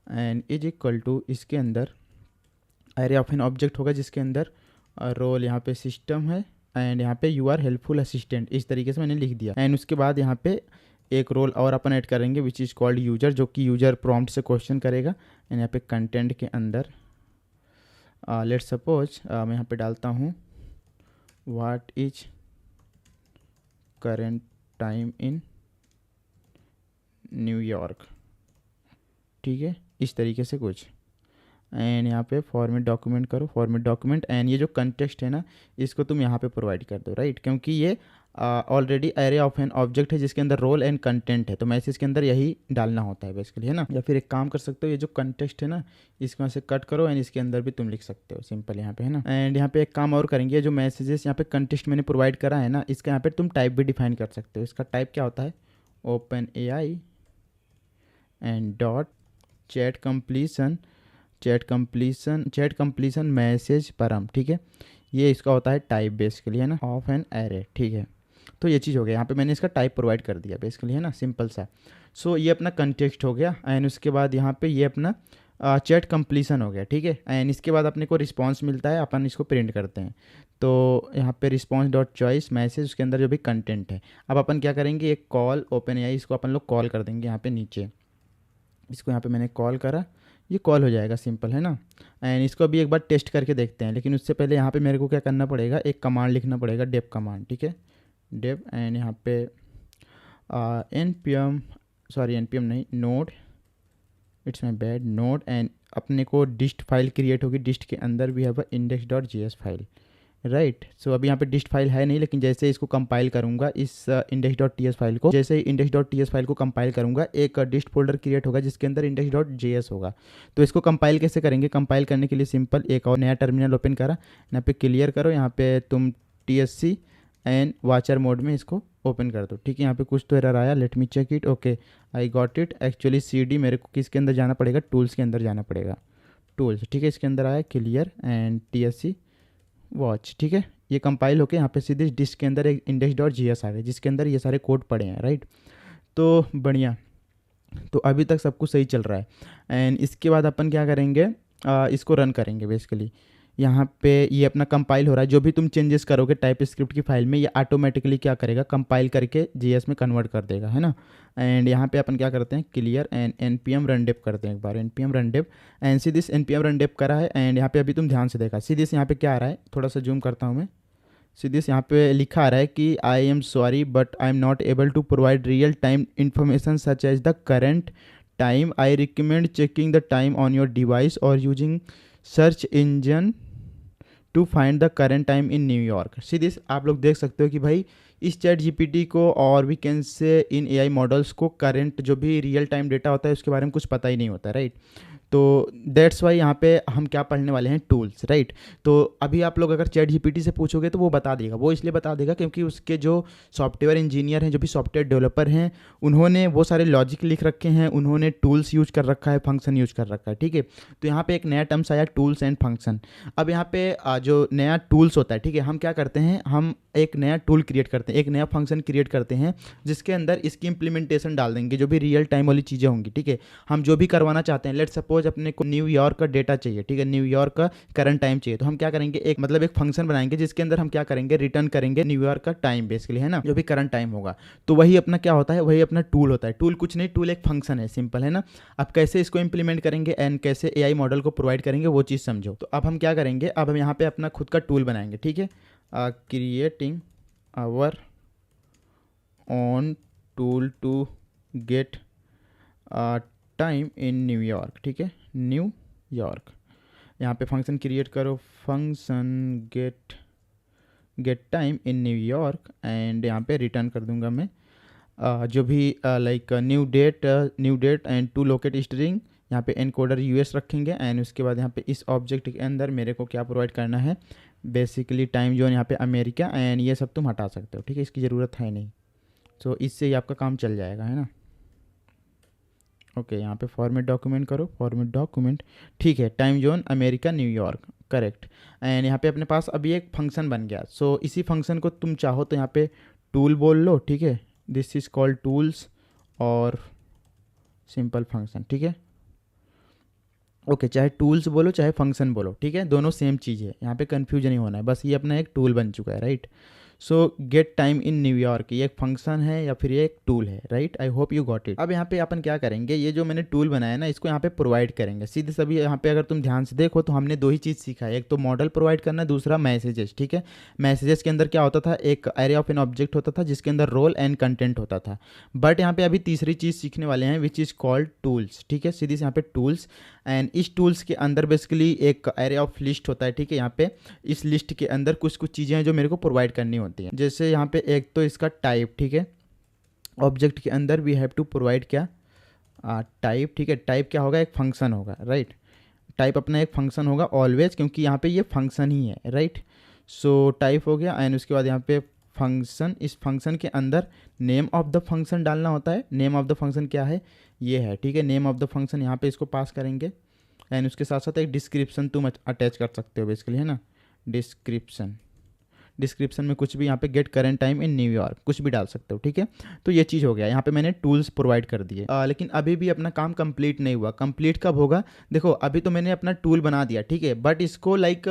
and is equal to, इसके अंदर एरे ऑफ एन ऑब्जेक्ट होगा जिसके अंदर रोल यहाँ पे सिस्टम है एंड यहाँ पे यू आर हेल्पफुल असिस्टेंट, इस तरीके से मैंने लिख दिया। एंड उसके बाद यहाँ पे एक रोल और अपन ऐड करेंगे विच इज़ कॉल्ड यूजर, जो कि यूजर प्रॉम्प्ट से क्वेश्चन करेगा। एंड यहाँ पे कंटेंट के अंदर लेट सपोज मैं यहाँ पे डालता हूँ what is current time in New York, ठीक है, इस तरीके से कुछ। एंड यहाँ पे फॉर्मेट डॉक्यूमेंट करो, फॉर्मेट डॉक्यूमेंट, एंड ये जो कंटेक्स्ट है ना इसको तुम यहाँ पे प्रोवाइड कर दो, राइट, क्योंकि ये already array of an object है जिसके अंदर रोल एंड कंटेंट है, तो मैसेज के अंदर यही डालना होता है बेसिकली, है ना। या फिर एक काम कर सकते हो, ये जो कंटेक्स्ट है ना इसको यहाँ से कट करो एंड इसके अंदर भी तुम लिख सकते हो सिंपल यहाँ पे, है ना। एंड यहाँ पे एक काम और करेंगे, जो मैसेजेस यहाँ पे कंटेक्स्ट मैंने प्रोवाइड करा है ना, इसका यहाँ पे तुम टाइप भी डिफाइन कर सकते हो। इसका टाइप क्या होता है, open AI and dot chat completion message परम, ठीक है, ये इसका होता है टाइप बेसिकली, है ना, ऑफ एन एरे, ठीक है। तो ये चीज़ हो गया, यहाँ पे मैंने इसका टाइप प्रोवाइड कर दिया बेसिकली, है ना, सिंपल सा। सो ये अपना कंटेक्स्ट हो गया। एंड उसके बाद यहाँ पे ये अपना चैट कंप्लीसन हो गया, ठीक है। एंड इसके बाद अपने को रिस्पॉन्स मिलता है, अपन इसको प्रिंट करते हैं। तो यहाँ पे रिस्पॉन्स डॉट चॉइस मैसेज, उसके अंदर जो भी कंटेंट है, अब अपन क्या करेंगे, एक कॉल ओपन एआई, इसको अपन लोग कॉल कर देंगे यहाँ पे नीचे, इसको यहाँ पे मैंने कॉल करा, ये कॉल हो जाएगा, सिंपल, है ना। एंड इसको अभी एक बार टेस्ट करके देखते हैं, लेकिन उससे पहले यहाँ पे मेरे को क्या करना पड़ेगा, एक कमांड लिखना पड़ेगा, डेप कमांड, ठीक है, डेप। एंड यहाँ पे npm नहीं, node, it's my bad, node. And अपने को डिस्ट फाइल क्रिएट होगी, डिस्ट के अंदर we have a index.js file, right. So अभी यहाँ पे डिस्ट फाइल है नहीं, लेकिन जैसे इसको कंपाइल करूँगा इस index.ts फाइल को, जैसे index.ts फाइल को कंपाइल करूँगा, एक डिस्ट फोल्डर क्रिएट होगा जिसके अंदर index.js होगा। तो इसको कंपाइल कैसे करेंगे, कंपाइल करने के लिए सिंपल एक और नया टर्मिनल ओपन करा, यहाँ पे क्लियर करो, यहाँ पे तुम tsc एंड वाचर मोड में इसको ओपन कर दो, ठीक है। यहाँ पे कुछ तो एरर आया, let me check it, okay I got it. Actually cd मेरे को किसके अंदर जाना पड़ेगा, टूल्स के अंदर जाना पड़ेगा, टूल्स, ठीक है, इसके अंदर आया क्लियर एंड tsc वॉच, ठीक है, ये कंपाइल होके यहाँ पे सीधे डिस्क के अंदर एक index.js आ गया जिसके अंदर ये सारे कोड पड़े हैं, राइट। तो बढ़िया, तो अभी तक सब कुछ सही चल रहा है। एंड इसके बाद अपन क्या करेंगे, इसको रन करेंगे बेसिकली। यहाँ पे ये अपना कंपाइल हो रहा है, जो भी तुम चेंजेस करोगे टाइप स्क्रिप्ट की फाइल में ये ऑटोमेटिकली क्या करेगा, कंपाइल करके जीएस में कन्वर्ट कर देगा, है ना। एंड यहाँ पे अपन क्या करते हैं, clear and npm run dev करते हैं एक बार, npm run dev एंड सीधे npm run dev करा है। एंड यहाँ पे अभी तुम ध्यान से देखा, सीधे यहाँ पे क्या आ रहा है, थोड़ा सा जूम करता हूँ मैं, सीधे यहाँ पे लिखा आ रहा है कि I am sorry but I am not able to provide real time information such as the current time, I recommend checking the time on your device और using search engine to find the current time in New York. सीधे आप लोग देख सकते हो कि भाई इस चैट जीपीटी को और we can say in AI models को करंट जो भी रियल टाइम डेटा होता है उसके बारे में कुछ पता ही नहीं होता, राइट। तो दैट्स वाई यहाँ पे हम क्या पढ़ने वाले हैं, टूल्स, राइट। तो अभी आप लोग अगर चैट जीपीटी से पूछोगे तो वो बता देगा, वो इसलिए बता देगा क्योंकि उसके जो सॉफ्टवेयर इंजीनियर हैं, जो भी सॉफ्टवेयर डेवलपर हैं, उन्होंने वो सारे लॉजिक लिख रखे हैं, उन्होंने टूल्स यूज कर रखा है, फंक्शन यूज कर रखा है, ठीक है। तो यहाँ पे एक नया टर्म्स आया, टूल्स एंड फंक्शन। अब यहाँ पे जो नया टूल्स होता है, ठीक है, हम क्या करते हैं, हम एक नया टूल क्रिएट करते हैं, एक नया फंक्शन क्रिएट करते हैं जिसके अंदर इसकी इंप्लीमेंटेशन डाल देंगे, जो भी रियल टाइम वाली चीज़ें होंगी, ठीक है। हम जो भी करवाना चाहते हैं, लेट्स सपोज अपने को न्यूयॉर्क का डेटा चाहिए, ठीक है, न्यूयॉर्क का करंट टाइम चाहिए, तो हम क्या करेंगे, एक मतलब एक फंक्शन बनाएंगे जिसके अंदर हम क्या करेंगे, रिटर्न करेंगे न्यूयॉर्क का टाइम बेसिकली, है ना, जो भी करंट टाइम होगा। तो वही अपना क्या होता है, वही अपना टूल होता है। टूल कुछ नहीं, टूल एक फंक्शन है, सिंपल, है ना। अब कैसे इसको इंप्लीमेंट करेंगे एंड कैसे एआई मॉडल को प्रोवाइड करेंगे वो चीज़ समझो। तो अब हम क्या करेंगे, अब हम यहाँ पे अपना खुद का टूल बनाएंगे, ठीक है, creating our own tool to get time in New York, ठीक है, न्यूयॉर्क। यहाँ पे फंक्शन क्रिएट करो, function get time in New York and यहाँ पे रिटर्न कर दूंगा मैं जो भी like new date and to locale string. यहाँ पे एनकोडर यूएस रखेंगे एंड उसके बाद यहाँ पे इस ऑब्जेक्ट के अंदर मेरे को क्या प्रोवाइड करना है, बेसिकली टाइम जोन यहाँ पे अमेरिका, एंड ये सब तुम हटा सकते हो, ठीक है, इसकी ज़रूरत है नहीं। सो इससे ही आपका काम चल जाएगा, है ना। ओके, यहाँ पे फॉर्मेट डॉक्यूमेंट करो, फॉर्मेट डॉक्यूमेंट, ठीक है, time zone America New York, correct. And यहाँ पे अपने पास अभी एक फंक्शन बन गया। सो इसी फंक्शन को तुम चाहो तो यहाँ पे टूल बोल लो, ठीक है, दिस इज़ कॉल्ड टूल्स और सिंपल फंक्शन, ठीक है। ओके, चाहे टूल्स बोलो चाहे फंक्शन बोलो, ठीक है, दोनों सेम चीज़ है, यहाँ पे कन्फ्यूजन नहीं होना है, बस ये अपना एक टूल बन चुका है, right. So gate time in New York ये एक फंक्शन है या फिर ये एक टूल है, right. I hope you got it. अब यहाँ पे अपन क्या करेंगे, ये जो मैंने टूल बनाया ना इसको यहाँ पे प्रोवाइड करेंगे सीधे सभी। यहाँ पे अगर तुम ध्यान से देखो तो हमने दो ही चीज़ सीखा है, एक तो मॉडल प्रोवाइड करना, दूसरा मैसेजेस, ठीक है। मैसेजेस के अंदर क्या होता था, एक एरे ऑफ एन ऑब्जेक्ट होता था जिसके अंदर रोल एंड कंटेंट होता था। बट यहाँ पे अभी तीसरी चीज़ सीखने वाले हैं विच इज़ कॉल्ड टूल्स, ठीक है, सीधे से यहाँ पे टूल्स। एंड इस टूल्स के अंदर बेसिकली एक एरे ऑफ लिस्ट होता है, ठीक है। यहाँ पे इस लिस्ट के अंदर कुछ कुछ चीज़ें हैं जो मेरे को प्रोवाइड करनी होती हैं, जैसे यहाँ पे एक तो इसका टाइप, ठीक है, ऑब्जेक्ट के अंदर वी हैव टू प्रोवाइड क्या, टाइप, ठीक है। टाइप क्या होगा, एक फंक्शन होगा, राइट। टाइप अपना एक फंक्शन होगा ऑलवेज, क्योंकि यहाँ पे ये फंक्शन ही है, राइट। सो टाइप हो गया एंड उसके बाद यहाँ पे फंक्शन, इस फंक्शन के अंदर नेम ऑफ द फंक्शन डालना होता है। नेम ऑफ द फंक्शन क्या है, ये है, ठीक है, नेम ऑफ द फंक्शन, यहाँ पे इसको पास करेंगे एंड उसके साथ साथ एक डिस्क्रिप्शन तुम अटैच कर सकते हो बेसिकली, है ना, डिस्क्रिप्शन में कुछ भी, यहाँ पे get current time in New York कुछ भी डाल सकते हो, ठीक है। तो ये चीज़ हो गया, यहाँ पे मैंने टूल्स प्रोवाइड कर दिए। लेकिन अभी भी अपना काम कंप्लीट नहीं हुआ। कंप्लीट कब होगा, देखो अभी तो मैंने अपना टूल बना दिया, ठीक है, बट इसको लाइक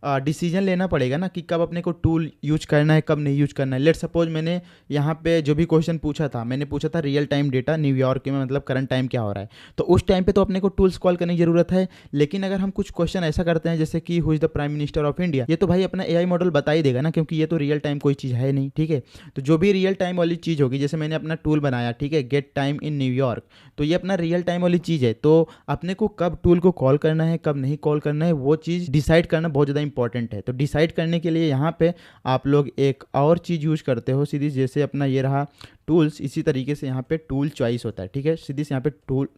डिसीजन लेना पड़ेगा ना कि कब अपने को टूल यूज करना है, कब नहीं यूज करना है। लेट सपोज मैंने यहाँ पे जो भी क्वेश्चन पूछा था, मैंने पूछा था रियल टाइम डेटा न्यूयॉर्क में मतलब करंट टाइम क्या हो रहा है, तो उस टाइम पे तो अपने को टूल्स कॉल करने की जरूरत है। लेकिन अगर हम कुछ क्वेश्चन ऐसा करते हैं जैसे कि who is the prime minister of India, ये तो भाई अपना एआई मॉडल बता ही देगा ना, क्योंकि ये तो रियल टाइम कोई चीज़ है नहीं, ठीक है। तो जो भी रियल टाइम वाली चीज़ होगी, जैसे मैंने अपना टूल बनाया, ठीक है, गेट टाइम इन न्यूयॉर्क, तो ये अपना रियल टाइम वाली चीज़ है। तो अपने को कब टूल को कॉल करना है, कब नहीं कॉल करना है, वो चीज़ डिसाइड करना बहुत ज़्यादा इंपॉर्टेंट है। तो डिसाइड करने के लिए यहाँ पे आप लोग एक और चीज़ यूज करते हो सीधी, जैसे अपना ये रहा टूल्स, इसी तरीके से यहाँ पे टूल चॉइस होता है, ठीक है। सीधी से यहाँ पे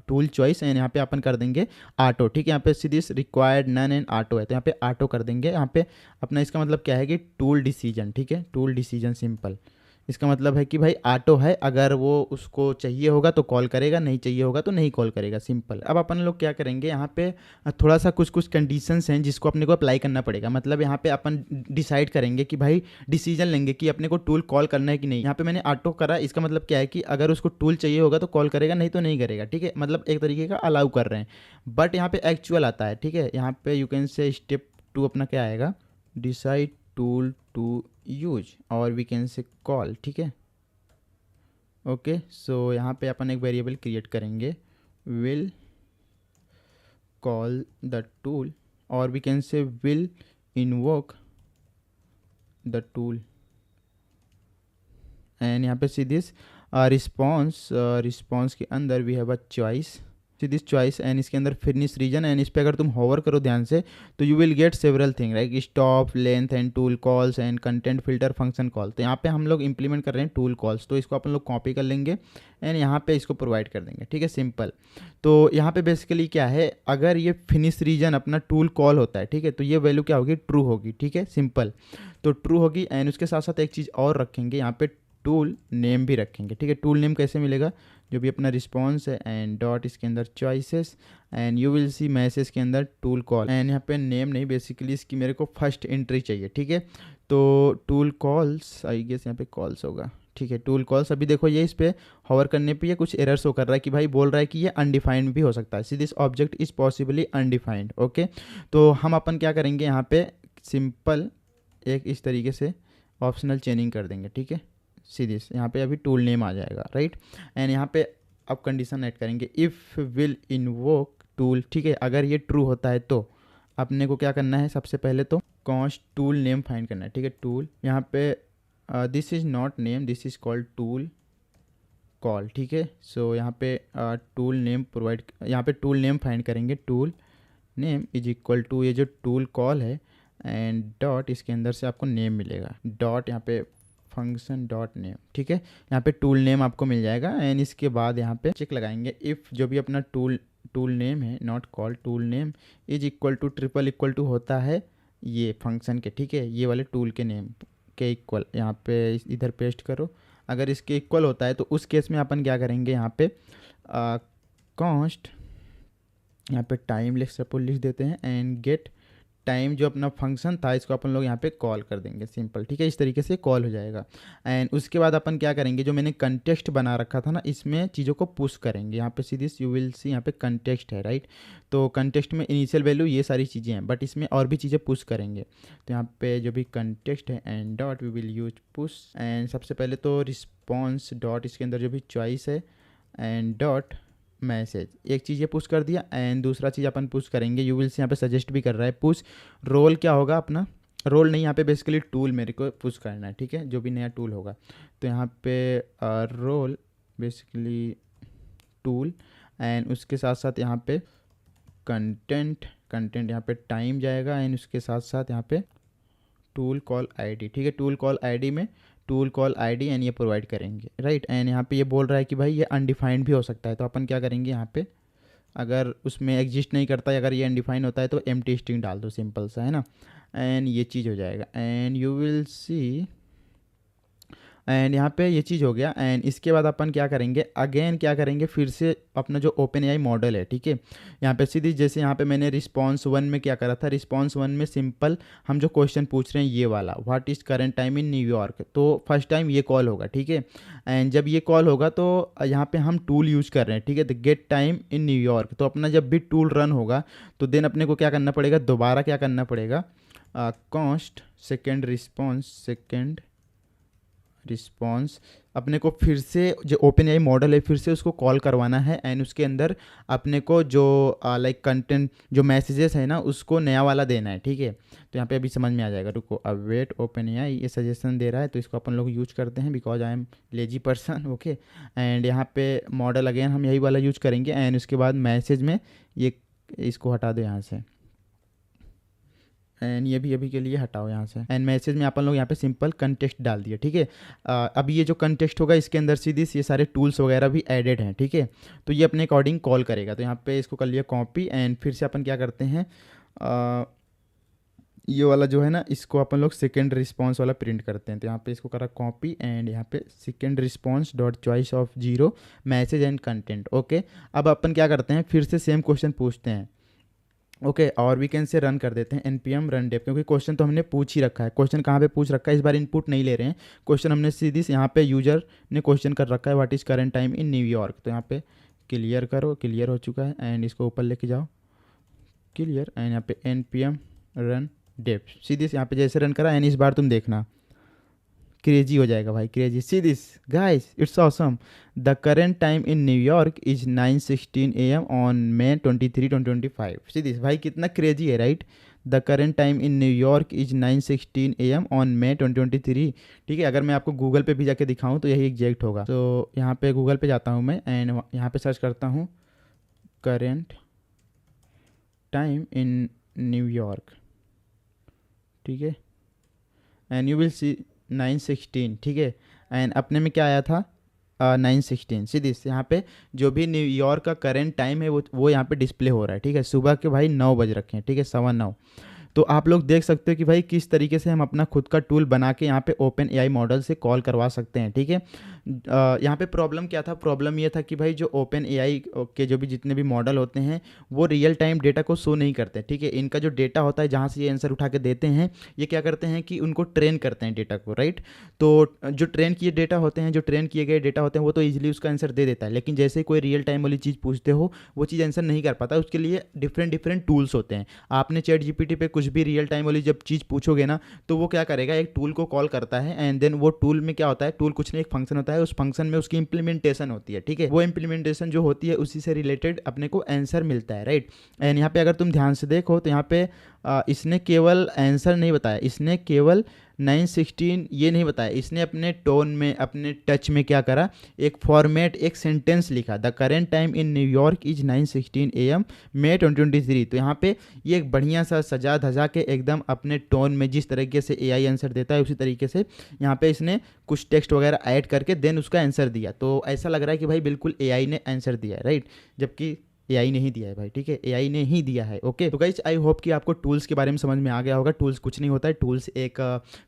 टूल चॉइस एंड यहाँ पे अपन कर देंगे ऑटो, ठीक है। यहाँ पे सीधी रिक्वायर्ड, नन एंड ऑटो है, तो यहाँ पे ऑटो कर देंगे। यहाँ पे अपना इसका मतलब क्या है कि टूल डिसीजन, ठीक है, टूल डिसीजन सिंपल, इसका मतलब है कि भाई ऑटो है, अगर वो उसको चाहिए होगा तो कॉल करेगा, नहीं चाहिए होगा तो नहीं कॉल करेगा, सिंपल। अब अपन लोग क्या करेंगे यहाँ पे, थोड़ा सा कुछ कुछ कंडीशंस हैं जिसको अपने को अप्लाई करना पड़ेगा। मतलब यहाँ पे अपन डिसाइड करेंगे कि भाई डिसीजन लेंगे कि अपने को टूल कॉल करना है कि नहीं। यहाँ पे मैंने ऑटो करा, इसका मतलब क्या है कि अगर उसको टूल चाहिए होगा तो कॉल करेगा, नहीं तो नहीं करेगा, ठीक है। मतलब एक तरीके का अलाउ कर रहे हैं। बट यहाँ पे एक्चुअल आता है, ठीक है। यहाँ पे यू कैन से स्टेप 2 अपना क्या आएगा, डिसाइड टूल टू यूज, और वी कैन से कॉल, ठीक है। ओके, सो यहाँ पे अपन एक वेरिएबल क्रिएट करेंगे, विल कॉल द टूल, और we can say will invoke the tool, and यहाँ पे सी दिस रिस्पॉन्स के अंदर we have a choice, see this choice, and इसके अंदर फिनिश रीजन, एंड इस पे अगर तुम होवर करो ध्यान से तो you will get several thing like stop, length and tool calls and content filter function call. तो यहाँ पे हम लोग इंप्लीमेंट कर रहे हैं टूल कॉल्स, तो इसको अपन लोग कॉपी कर लेंगे एंड यहाँ पे इसको प्रोवाइड कर देंगे, ठीक है, सिंपल। तो यहाँ पे बेसिकली क्या है, अगर ये फिनिश रीजन अपना टूल कॉल होता है, ठीक है, तो ये वैल्यू क्या होगी, ट्रू होगी, ठीक है, सिंपल। तो ट्रू होगी, एंड उसके साथ साथ एक चीज़ और रखेंगे यहाँ पे, टूल नेम भी रखेंगे, ठीक है। टूल नेम कैसे मिलेगा, जो भी अपना रिस्पॉन्स है, एंड डॉट इसके अंदर choices, and you will see message के अंदर टूल कॉल, एंड यहाँ पे नेम नहीं, बेसिकली इसकी मेरे को फर्स्ट एंट्री चाहिए, ठीक है। तो टूल कॉल्स, आई गेस यहाँ पे कॉल्स होगा, ठीक है, टूल कॉल्स। अभी देखो ये इस पे होवर करने पे ये कुछ एरर शो कर रहा है कि भाई बोल रहा है कि ये अनडिफाइंड भी हो सकता है, see this object is possibly undefined. Okay, तो हम अपन क्या करेंगे यहाँ पे, सिंपल एक इस तरीके से ऑप्शनल चेनिंग कर देंगे, ठीक है, सीरीज। यहाँ पे अभी टूल नेम आ जाएगा, राइट। एंड यहाँ पे अब कंडीशन ऐड करेंगे, इफ़ विल इन्वोक टूल, ठीक है। अगर ये ट्रू होता है तो अपने को क्या करना है, सबसे पहले तो कॉन्स्ट टूल नेम फाइंड करना है, ठीक है। टूल यहाँ पे this is not name, this is called tool call, ठीक है। सो यहाँ पे टूल नेम प्रोवाइड, यहाँ पे टूल नेम फाइंड करेंगे, tool name is equal to ये जो टूल कॉल है, एंड डॉट इसके अंदर से आपको नेम मिलेगा, डॉट यहाँ पे फंक्शन डॉट नेम, ठीक है। यहाँ पे टूल नेम आपको मिल जाएगा, एंड इसके बाद यहाँ पे चेक लगाएंगे, इफ़ जो भी अपना टूल नेम है, not call, tool name is equal to triple equal to होता है ये फंक्शन के, ठीक है, ये वाले टूल के नेम के इक्वल, यहाँ पे इधर पेस्ट करो। अगर इसके इक्वल होता है तो उस केस में अपन क्या करेंगे, यहाँ पे कॉन्स्ट, यहाँ पे टाइम लिख देते हैं, एंड गेट टाइम जो अपना फंक्शन था इसको अपन लोग यहाँ पे कॉल कर देंगे, सिंपल, ठीक है। इस तरीके से कॉल हो जाएगा। एंड उसके बाद अपन क्या करेंगे, जो मैंने कंटेक्स्ट बना रखा था ना, इसमें चीज़ों को पुश करेंगे। यहाँ पे सीधी यू विल सी यहाँ पे कंटेक्स्ट है, राइट। तो कंटेक्स्ट में इनिशियल वैल्यू ये सारी चीज़ें हैं, बट इसमें और भी चीज़ें पुश करेंगे। तो यहाँ पे जो भी कंटेक्स्ट है, and dot we will use push, and सबसे पहले तो रिस्पॉन्स डॉट इसके अंदर जो भी चॉइस है, एंड डॉट मैसेज, एक चीज़ ये पुश कर दिया। एंड दूसरा चीज़ अपन पुश करेंगे, यू विल से यहाँ पे सजेस्ट भी कर रहा है पुश रोल, क्या होगा अपना रोल नहीं, यहाँ पे बेसिकली टूल मेरे को पुश करना है, ठीक है, जो भी नया टूल होगा। तो यहाँ पे रोल बेसिकली टूल, एंड उसके साथ साथ यहाँ पे कंटेंट यहाँ पे टाइम जाएगा, एंड उसके साथ साथ यहाँ पे टूल कॉल आईडी, ठीक है। टूल कॉल आईडी में टूल कॉल आईडी एंड ये प्रोवाइड करेंगे, राइट। एंड यहाँ पे ये बोल रहा है कि भाई ये अनडिफाइंड भी हो सकता है, तो अपन क्या करेंगे, यहाँ पे अगर उसमें एग्जिस्ट नहीं करता है, अगर ये अनडिफाइंड होता है तो एम्प्टी स्ट्रिंग डाल दो, सिंपल सा है ना। एंड ये चीज़ हो जाएगा, and you will C, and यहाँ पे ये चीज़ हो गया। एंड इसके बाद अपन क्या करेंगे, अगेन क्या करेंगे, फिर से अपना जो ओपन एआई मॉडल है, ठीक है, यहाँ पे सीधी जैसे यहाँ पे मैंने रिस्पॉन्स 1 में क्या करा था, रिस्पॉन्स 1 में सिंपल हम जो क्वेश्चन पूछ रहे हैं ये वाला, what is current time in New York, तो फर्स्ट टाइम ये कॉल होगा, ठीक है। एंड जब ये कॉल होगा तो यहाँ पे हम टूल यूज कर रहे हैं, ठीक है, the gate time in New York. तो अपना जब भी टूल रन होगा तो देन अपने को क्या करना पड़ेगा, दोबारा क्या करना पड़ेगा, कॉन्स्ट सेकेंड रिस्पॉन्स, अपने को फिर से जो ओपन एआई मॉडल है फिर से उसको कॉल करवाना है, एंड उसके अंदर अपने को जो लाइक कंटेंट जो मैसेजेस है ना उसको नया वाला देना है, ठीक है। तो यहाँ पे अभी समझ में आ जाएगा, रुको, अब वेट, ओपन एआई ये सजेशन दे रहा है तो इसको अपन लोग यूज करते हैं, because I am lazy person, okay. And यहाँ पे मॉडल अगेन हम यही वाला यूज करेंगे, एंड उसके बाद मैसेज में ये इसको हटा दो यहाँ से, एंड ये भी अभी के लिए हटाओ यहाँ से। एंड मैसेज में अपन लोग यहाँ पे सिंपल कंटेक्स्ट डाल दिया, ठीक है। अभी ये जो कंटेक्स्ट होगा इसके अंदर सीधी ये सारे टूल्स वगैरह भी एडेड हैं, ठीक है। तो ये अपने अकॉर्डिंग कॉल करेगा। तो यहाँ पे इसको कर लिया कॉपी, एंड फिर से अपन क्या करते हैं, ये वाला जो है ना, इसको अपन लोग सेकेंड रिस्पॉन्स वाला प्रिंट करते हैं। तो यहाँ पे इसको करा कॉपी एंड यहाँ पे second response dot choice of zero message and content. Okay, अब अपन क्या करते हैं, फिर से सेम क्वेश्चन पूछते हैं। ओके, और वी कैन से रन कर देते हैं npm रन डेप, क्योंकि क्वेश्चन तो हमने पूछ ही रखा है। क्वेश्चन कहाँ पे पूछ रखा है, इस बार इनपुट नहीं ले रहे हैं क्वेश्चन, हमने सीधी यहाँ पे यूजर ने क्वेश्चन कर रखा है what is current time in New York. तो यहाँ पे क्लियर करो, क्लियर हो चुका है एंड इसको ऊपर लेके जाओ, क्लियर, एंड यहाँ पे npm रन डेप, सीधी से यहाँ पे जैसे रन करा एंड इस बार तुम देखना क्रेजी हो जाएगा भाई, crazy. C this guys, it's awesome. The current time in New York is 9:16 AM on May 23, 2025। See this भाई, कितना क्रेजी है, right. The current time in New York is 9:16 AM on May 2023। ठीक है, अगर मैं आपको गूगल पे भी जाके दिखाऊं तो यही एग्जैक्ट होगा। तो यहाँ पे गूगल पे जाता हूँ मैं एंड यहाँ पे सर्च करता हूँ करेंट टाइम इन न्यूयॉर्क, ठीक है, एंड यू विल सी 9:16, ठीक है, एंड अपने में क्या आया था 9:16। सीधी यहाँ पे जो भी न्यूयॉर्क का करेंट टाइम है वो यहाँ पे डिस्प्ले हो रहा है, ठीक है, सुबह के भाई 9 बज रखे हैं, ठीक है, 9:15। तो आप लोग देख सकते हो कि भाई किस तरीके से हम अपना खुद का टूल बना के यहाँ पे ओपन एआई मॉडल से कॉल करवा सकते हैं, ठीक है। यहाँ पे प्रॉब्लम क्या था, प्रॉब्लम ये था कि भाई जो ओपन एआई के जो भी जितने भी मॉडल होते हैं वो रियल टाइम डेटा को शो नहीं करते, ठीक है। इनका जो डेटा होता है जहाँ से ये आंसर उठा के देते हैं, ये क्या करते हैं कि उनको ट्रेन करते हैं डेटा को, राइट। तो जो ट्रेन किए डेटा होते हैं, जो ट्रेन किए गए डेटा होते हैं वो तो ईजिली उसका आंसर दे देता है, लेकिन जैसे ही कोई रियल टाइम वाली चीज़ पूछते हो वो चीज़ आंसर नहीं कर पाता। उसके लिए डिफरेंट डिफरेंट टूल्स होते हैं। आपने चैट जीपीटी पे कुछ भी रियल टाइम वाली जब चीज़ पूछोगे ना, तो वो क्या करेगा, एक टूल को कॉल करता है एंड देन वो टूल में क्या होता है, टूल कुछ नहीं, एक फंक्शन होता है, उस फंक्शन में उसकी इंप्लीमेंटेशन होती है, ठीक है। वो इंप्लीमेंटेशन जो होती है उसी से रिलेटेड अपने को आंसर मिलता है, राइट। एंड यहाँ पे अगर तुम ध्यान से देखो तो यहाँ पे इसने केवल आंसर नहीं बताया, इसने केवल 9:16 ये नहीं बताया, इसने अपने टोन में, अपने टच में क्या करा, एक फॉर्मेट, एक सेंटेंस लिखा, the current time in New York is 9:16 AM May 2023। तो यहाँ पे ये एक बढ़िया सा सजा धजा के एकदम अपने टोन में जिस तरीके से एआई आंसर देता है उसी तरीके से यहाँ पे इसने कुछ टेक्स्ट वगैरह ऐड करके देन उसका आंसर दिया। तो ऐसा लग रहा है कि भाई बिल्कुल एआई ने आंसर दिया है, राइट, जबकि एआई ने ही दिया है भाई, ठीक है, एआई ने ही दिया है। ओके, तो गाइस आई होप कि आपको टूल्स के बारे में समझ में आ गया होगा। टूल्स कुछ नहीं होता है, टूल्स एक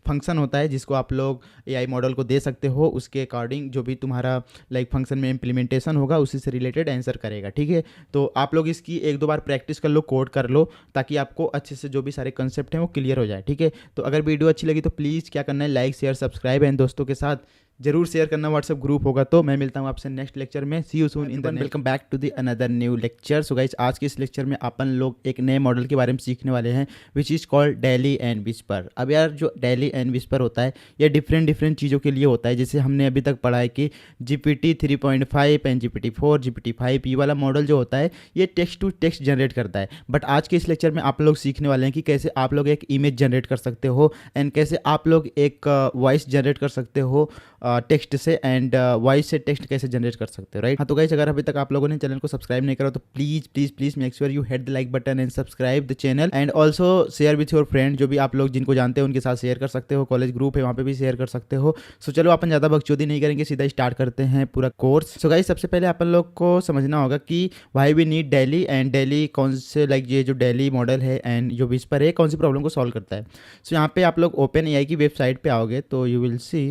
फंक्शन होता है जिसको आप लोग एआई मॉडल को दे सकते हो, उसके अकॉर्डिंग जो भी तुम्हारा लाइक फंक्शन में इम्प्लीमेंटेशन होगा उसी से रिलेटेड आंसर करेगा, ठीक है। तो आप लोग इसकी 1-2 बार प्रैक्टिस कर लो, कोड कर लो, ताकि आपको अच्छे से जो भी सारे कंसेप्ट हैं वो क्लियर हो जाए, ठीक है। तो अगर वीडियो अच्छी लगी तो प्लीज़ क्या करना है, लाइक शेयर सब्सक्राइब एंड दोस्तों के साथ जरूर शेयर करना, व्हाट्सएप ग्रुप होगा। तो मैं मिलता हूँ आपसे नेक्स्ट लेक्चर में। See you soon in the welcome back to the another new lecture. So guys, आज के इस लेक्चर में अपन लोग एक नए मॉडल के बारे में सीखने वाले हैं which is called DALL E and Whisper. अब यार जो डैली एंड विस्पर होता है ये डिफरेंट डिफरेंट चीज़ों के लिए होता है। जैसे हमने अभी तक पढ़ा है कि GPT 3.5 एंड GPT 4 GPT 5 ये वाला मॉडल जो होता है ये टेक्स्ट टू टेक्स्ट जनरेट करता है। बट आज के इस लेक्चर में आप लोग सीखने वाले हैं कि कैसे आप लोग एक इमेज जनरेट कर सकते हो एंड कैसे आप लोग एक वॉइस जनरेट कर सकते हो टेक्स्ट से, एंड वॉइस से टेक्स्ट कैसे जनरेट कर सकते हो, राइट। हाँ, तो गाइस अगर अभी तक आप लोगों ने चैनल को सब्सक्राइब नहीं करा तो please please please make sure you hit the like button and subscribe the channel, and also share with your friend, जो भी आप लोग जिनको जानते हो उनके साथ शेयर कर सकते हो। कॉलेज ग्रुप है वहाँ पे भी शेयर कर सकते हो। सो चलो अपन ज़्यादा बकचोदी नहीं करेंगे, सीधा स्टार्ट करते हैं पूरा कोर्स। सो गाइस सबसे पहले अपन लोग को समझना होगा कि why we need DALL E, and DALL E कौन से लाइक ये जो डैली मॉडल है एंड जो विस्पर है कौन सी प्रॉब्लम को सॉल्व करता है। सो यहाँ पे आप लोग ओपन एआई की वेबसाइट पे आओगे तो यू विल सी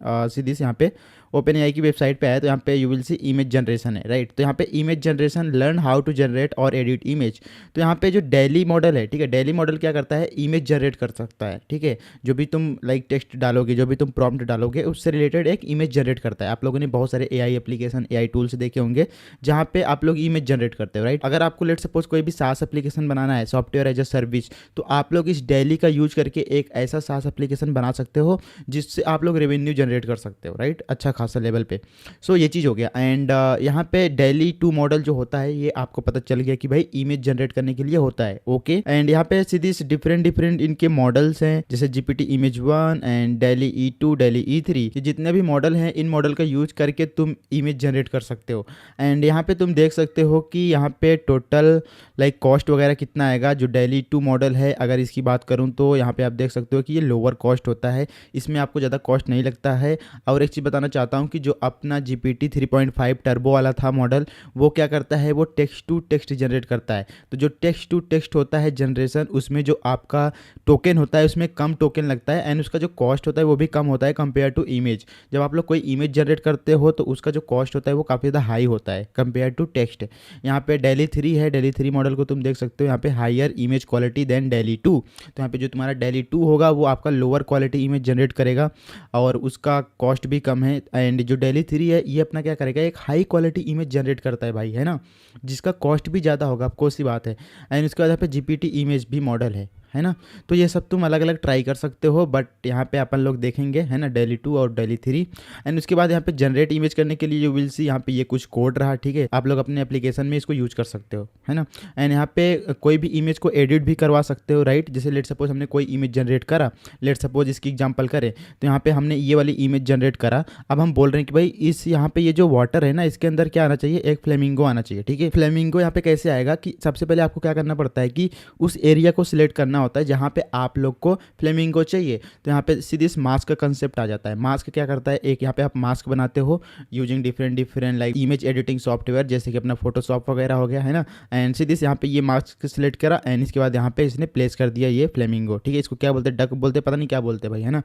सीधी से यहाँ पे ओपन एआई की वेबसाइट पे आए तो यहाँ पे you will see image generation है, राइट। तो यहाँ पे image generation, learn how to generate और एडिट इमेज। तो यहाँ पे जो डैली मॉडल है, ठीक है, डैली मॉडल क्या करता है, इमेज जनरेट कर सकता है, ठीक है। जो भी तुम लाइक टेक्स्ट डालोगे, जो भी तुम प्रॉम्प्ट डालोगे उससे रिलेटेड एक इमेज जनरेट करता है। आप लोगों ने बहुत सारे एआई एप्लीकेशन, एआई टूल्स देखे होंगे जहाँ पे आप लोग इमेज जनरेट करते हो, राइट। अगर आपको लेट सपोज कोई भी सास एप्लीकेशन बनाना है, सॉफ्टवेयर एज अ सर्विस, तो आप लोग इस डैली का यूज करके एक ऐसा सास एप्लीकेशन बना सकते हो जिससे आप लोग रेवेन्यू जनरेट कर सकते हो, राइट, अच्छा खासा लेवल पे। सो ये चीज़ हो गया। एंड यहाँ पे डैली 2 मॉडल जो होता है ये आपको पता चल गया कि भाई इमेज जनरेट करने के लिए होता है, ओके। एंड यहाँ पे सीधी डिफरेंट डिफरेंट इनके मॉडल्स हैं, जैसे GPT image 1 and DALL E2, DALL E3, ये जितने भी मॉडल हैं इन मॉडल का यूज करके तुम इमेज जनरेट कर सकते हो। एंड यहाँ पे तुम देख सकते हो कि यहाँ पे टोटल लाइक कॉस्ट वगैरह कितना आएगा। जो डैली 2 मॉडल है अगर इसकी बात करूँ तो यहाँ पे आप देख सकते हो कि ये लोअर कॉस्ट होता है, इसमें आपको ज़्यादा कॉस्ट नहीं लगता है। और एक चीज़ बताना चाहता बताता हूँ कि जो अपना GPT 3.5 टर्बो वाला था मॉडल, वो क्या करता है, वो टेक्स्ट टू टेक्स्ट जनरेट करता है। तो जो टेक्स्ट टू टेक्स्ट होता है जनरेशन, उसमें जो आपका टोकन होता है उसमें कम टोकन लगता है एंड उसका जो कॉस्ट होता है वो भी कम होता है कंपेयर टू इमेज। जब आप लोग कोई इमेज जनरेट करते हो तो उसका जो कॉस्ट होता है वो काफ़ी ज़्यादा हाई होता है कंपेयर टू टेक्स्ट। यहाँ पे डेली 3 है, डेली 3 मॉडल को तुम देख सकते हो, यहाँ पे higher image quality than DALL E 2। तो यहाँ पे जो तुम्हारा डेली 2 होगा वो आपका लोअर क्वालिटी इमेज जनरेट करेगा और उसका कॉस्ट भी कम है। एंड जो डेली 3 है ये अपना क्या करेगा, एक हाई क्वालिटी इमेज जनरेट करता है भाई, है ना, जिसका कॉस्ट भी ज़्यादा होगा, आपको सी बात है। एंड उसके बाद यहाँ पे GPT इमेज भी मॉडल है ना। तो ये सब तुम अलग अलग ट्राई कर सकते हो, बट यहाँ पे अपन लोग देखेंगे, है ना, डेली 2 और डेली 3। एंड उसके बाद यहाँ पे जनरेट इमेज करने के लिए यू विल सी यहाँ पे ये कुछ कोड रहा, ठीक है, आप लोग अपने एप्लीकेशन में इसको यूज कर सकते हो, है ना। एंड यहाँ पे कोई भी इमेज को एडिट भी करवा सकते हो, राइट। जैसे लेट सपोज हमने कोई इमेज जनरेट करा, लेट सपोज इसकी एग्जाम्पल करें तो यहाँ पे हमने ये वाली इमेज जनरेट करा। अब हम बोल रहे हैं कि भाई इस यहाँ पे ये जो वाटर है ना, इसके अंदर क्या आना चाहिए, एक फ्लेमिंगो आना चाहिए, ठीक है। फ्लेमिंगो यहाँ पे कैसे आएगा कि सबसे पहले आपको क्या करना पड़ता है कि उस एरिया को सिलेक्ट करना होता है जहाँ पे आप लोग को फ्लेमिंगो चाहिए। तो यहाँ पे सीधे इस मास्क का कंसेप्ट आ जाता है। मास्क क्या करता है, एक यहाँ पे आप मास्क बनाते हो using different like image editing software, जैसे कि अपना फोटोशॉप वगैरह हो गया, है ना। एंड सीधे यहाँ पे ये मास्क सिलेक्ट करा एंड इसके बाद यहाँ पे इसने प्लेस कर दिया ये फ्लेमिंगो, ठीक है। इसको क्या बोलते हैं, डक बोलते, पता नहीं क्या बोलते भाई, है ना।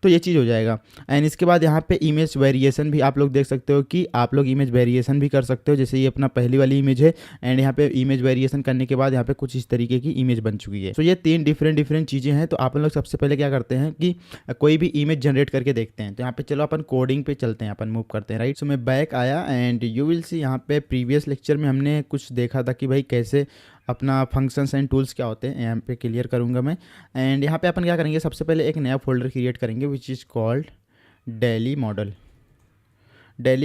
तो ये चीज़ हो जाएगा। एंड इसके बाद यहाँ पे इमेज वेरिएशन भी आप लोग देख सकते हो कि आप लोग इमेज वेरिएशन भी कर सकते हो। जैसे ये अपना पहली वाली इमेज है एंड यहाँ पे इमेज वेरिएशन करने के बाद यहाँ पे कुछ इस तरीके की इमेज बन चुकी है। तो ये 3 डिफरेंट चीज़ें हैं। तो आप लोग सबसे पहले क्या करते हैं कि कोई भी इमेज जनरेट करके देखते हैं। तो यहाँ पे चलो अपन कोडिंग पे चलते हैं, अपन मूव करते हैं, राइट। सो मैं बैक आया एंड यू विल सी यहाँ पे प्रीवियस लेक्चर में हमने कुछ देखा था कि भाई कैसे अपना फंक्शंस एंड टूल्स क्या होते हैं। यहाँ पे क्लियर करूँगा मैं। एंड यहाँ पे अपन क्या करेंगे, सबसे पहले एक नया फोल्डर क्रिएट करेंगे which is called daily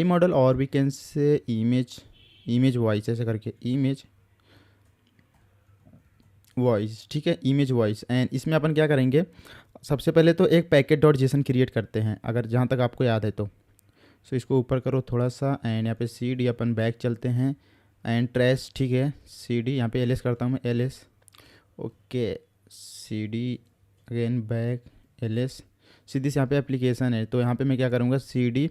model और we can say image voice, ऐसे करके इमेज वॉइस, ठीक है, इमेज वॉइस। एंड इसमें अपन क्या करेंगे, सबसे पहले तो एक पैकेट डॉट जेसन क्रिएट करते हैं, अगर जहाँ तक आपको याद है तो। सो इसको ऊपर करो थोड़ा सा एंड यहाँ पे CD अपन बैक चलते हैं एंड ट्रेस, ठीक है, CD यहाँ पे LS करता हूँ मैं, LS, okay, CD again back LS, सीधी से यहाँ पे एप्लीकेशन है। तो यहाँ पे मैं क्या करूँगा, CD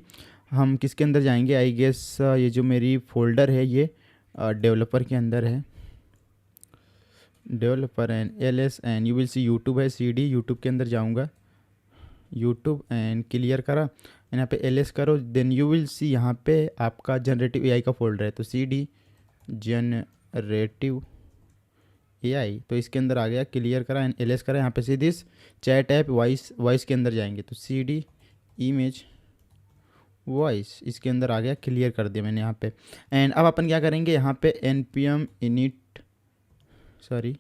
हम किसके अंदर जाएंगे, आई गेस ये जो मेरी फोल्डर है ये डेवलपर के अंदर है, developer and LS and you will C YouTube है, CD यूट्यूब के अंदर जाऊंगा, यूट्यूब एंड क्लियर करा एंड यहाँ पे LS करो, देन यू विल सी यहाँ पे आपका जनरेटिव AI का फोल्डर है। तो CD जनरेटिव AI, तो इसके अंदर आ गया, क्लियर करा एंड LS करा। यहाँ पे सीधी चैट ऐप वॉइस के अंदर जाएंगे, तो CD इमेज वॉइस इसके अंदर आ गया, क्लियर कर दिया मैंने यहाँ पे। एंड अब अपन क्या करेंगे, यहाँ पे npm init -y,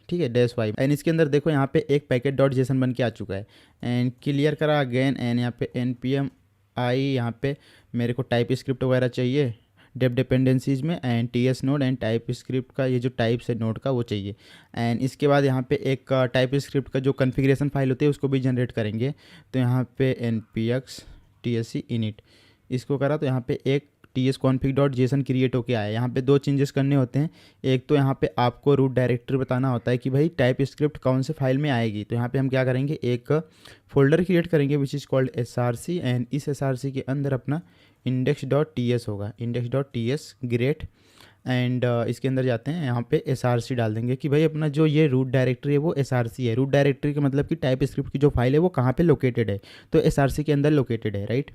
ठीक है, -y। एंड इसके अंदर देखो यहाँ पे एक पैकेट डॉट जेसन बन के आ चुका है एंड क्लियर करा अगेन एंड यहाँ पे npm i, यहाँ पे मेरे को टाइप स्क्रिप्ट वगैरह चाहिए डेप डिपेंडेंसीज में and TS node and type script का ये जो टाइप्स है नोड का वो चाहिए। एंड इसके बाद यहाँ पे एक टाइप स्क्रिप्ट का जो कन्फिग्रेशन फाइल होती है उसको भी जनरेट करेंगे। तो यहाँ पे npx tsc init इसको करा, तो यहाँ पे एक tsconfig.json क्रिएट होके आया। यहाँ पे 2 चेंजेस करने होते हैं। एक तो यहाँ पे आपको रूट डायरेक्टरी बताना होता है कि भाई टाइप स्क्रिप्ट कौन से फाइल में आएगी। तो यहाँ पे हम क्या करेंगे, एक फोल्डर क्रिएट करेंगे which is called src and इस src के अंदर अपना index.ts होगा, index.ts ग्रेट। एंड इसके अंदर जाते हैं, यहाँ पे src डाल देंगे कि भाई अपना जो ये रूट डायरेक्टरी है वो src है। रूट डायरेक्टरी का मतलब कि टाइप स्क्रिप्ट की जो फाइल है वो कहाँ पे लोकेटेड है, तो src के अंदर लोकेटेड है, राइट।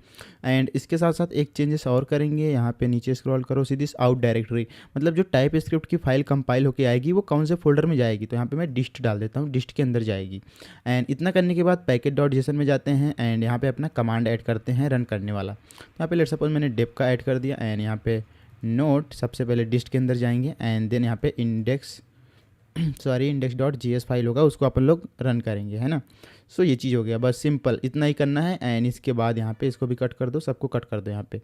एंड इसके साथ साथ एक चेंजेस और करेंगे, यहाँ पे नीचे स्क्रॉल करो, सीधी आउट डायरेक्टरी, मतलब जो टाइप स्क्रिप्ट की फाइल कंपाइल होकर आएगी वो कौन से फोल्डर में जाएगी। तो यहाँ पे मैं डिस्ट डाल देता हूँ, डिस्ट के अंदर जाएगी। एंड इतना करने के बाद पैकेट डॉट जेसन में जाते हैं एंड यहाँ पे अपना कमांड ऐड करते हैं रन करने वाला। यहाँ पे लेट सपोज मैंने डेप का ऐड कर दिया एंड यहाँ पे नोट, सबसे पहले डिस्ट के अंदर जाएंगे एंड देन यहाँ पे index.js फाइल होगा, उसको अपन लोग रन करेंगे, है ना। सो ये चीज़ हो गया, बस सिंपल इतना ही करना है। एंड इसके बाद यहाँ पे इसको भी कट कर दो, सबको कट कर दो, यहाँ पे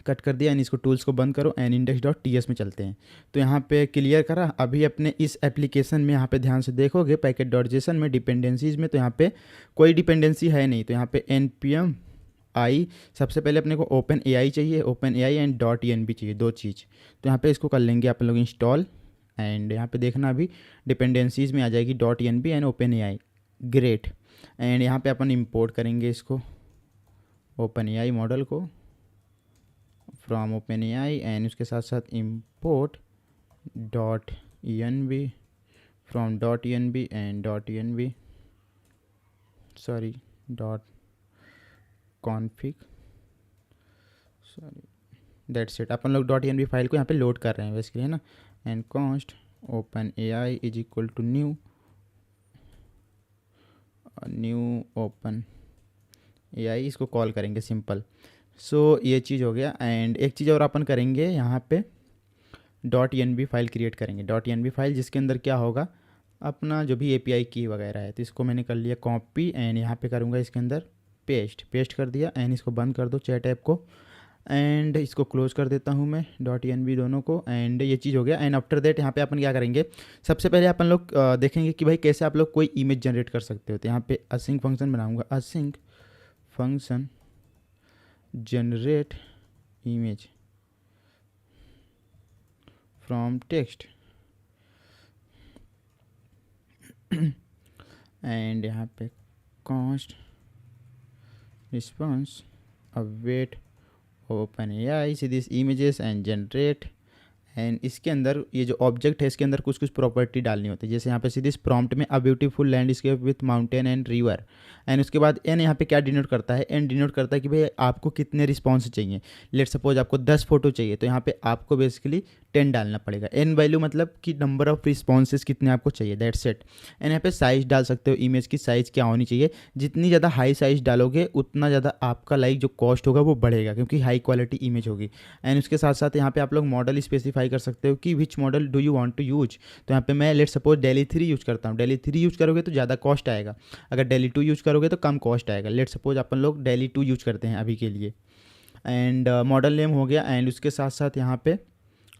कट कर दिया एंड इसको टूल्स को बंद करो एंड index.ts में चलते हैं। तो यहाँ पे क्लियर करा। अभी अपने इस एप्लीकेशन में यहाँ पे ध्यान से देखोगे पैकेट डॉट जेसन में डिपेंडेंसीज में, तो यहाँ पे कोई डिपेंडेंसी है नहीं। तो यहाँ पे npm आई, सबसे पहले अपने को OpenAI चाहिए, OpenAI एंड .env चाहिए, 2 चीज़। तो यहाँ पे इसको कर लेंगे आप लोग इंस्टॉल एंड यहाँ पे देखना अभी डिपेंडेंसीज में आ जाएगी .env and OpenAI, great. And यहाँ पे अपन इंपोर्ट करेंगे इसको, ओपन एआई मॉडल को फ्रॉम ओपन एआई एंड उसके साथ साथ import dot env from dot env and dot env sorry dot config sorry that's it. अपन लोग डॉट env फाइल को यहाँ पे लोड कर रहे हैं बेसिकली, है ना। And const open AI is equal to new open AI, इसको कॉल करेंगे सिंपल। सो ये चीज़ हो गया। एंड एक चीज़ और अपन करेंगे यहाँ पे डॉट env फाइल क्रिएट करेंगे, डॉट env फाइल जिसके अंदर क्या होगा अपना जो भी एपीआई की वगैरह है। तो इसको मैंने कर लिया कॉपी एंड यहाँ पे करूँगा इसके अंदर पेस्ट कर दिया एंड इसको बंद कर दो चैट ऐप को एंड इसको क्लोज कर देता हूँ मैं डॉट env दोनों को। एंड ये चीज़ हो गया। एंड आफ्टर दैट यहाँ पे अपन क्या करेंगे, सबसे पहले अपन लोग देखेंगे कि भाई कैसे आप लोग कोई इमेज जनरेट कर सकते हो। तो यहाँ पे असिंक फंक्शन बनाऊँगा, async function generate image from text and यहाँ पे const response await Open AI see this images and generate. And इसके अंदर ये जो ऑब्जेक्ट है इसके अंदर कुछ कुछ प्रॉपर्टी डालनी होती है। जैसे यहाँ पे सीधे प्रॉम्प्ट में a beautiful landscape with mountain and river. And उसके बाद एन यहाँ पे क्या डिनोट करता है, एन डिनोट करता है कि भाई आपको कितने रिस्पॉन्स चाहिए। लेट सपोज आपको 10 फोटो चाहिए तो यहाँ पे आपको बेसिकली 10 डालना पड़ेगा। एन वैल्यू मतलब कि नंबर ऑफ रिस्पॉन्सेज कितने आपको चाहिए, दैट्स इट। एंड यहाँ पे साइज डाल सकते हो, इमेज की साइज़ क्या होनी चाहिए। जितनी ज़्यादा हाई साइज डालोगे उतना ज़्यादा आपका जो कॉस्ट होगा वो बढ़ेगा क्योंकि हाई क्वालिटी इमेज होगी। एंड उसके साथ साथ यहाँ पे आप लोग मॉडल स्पेसिफाई कर सकते हो कि which model do you want to use. तो यहाँ पे मैं लेट सपोज डेली 3 यूज करता हूँ। डेली 3 यूज करोगे तो ज़्यादा कॉस्ट आएगा, अगर डेली 2 यूज करोगे तो कम कॉस्ट आएगा। लेट सपोज अपन लोग डेली 2 यूज करते हैं अभी के लिए। एंड मॉडल नेम हो गया। एंड उसके साथ साथ यहाँ पे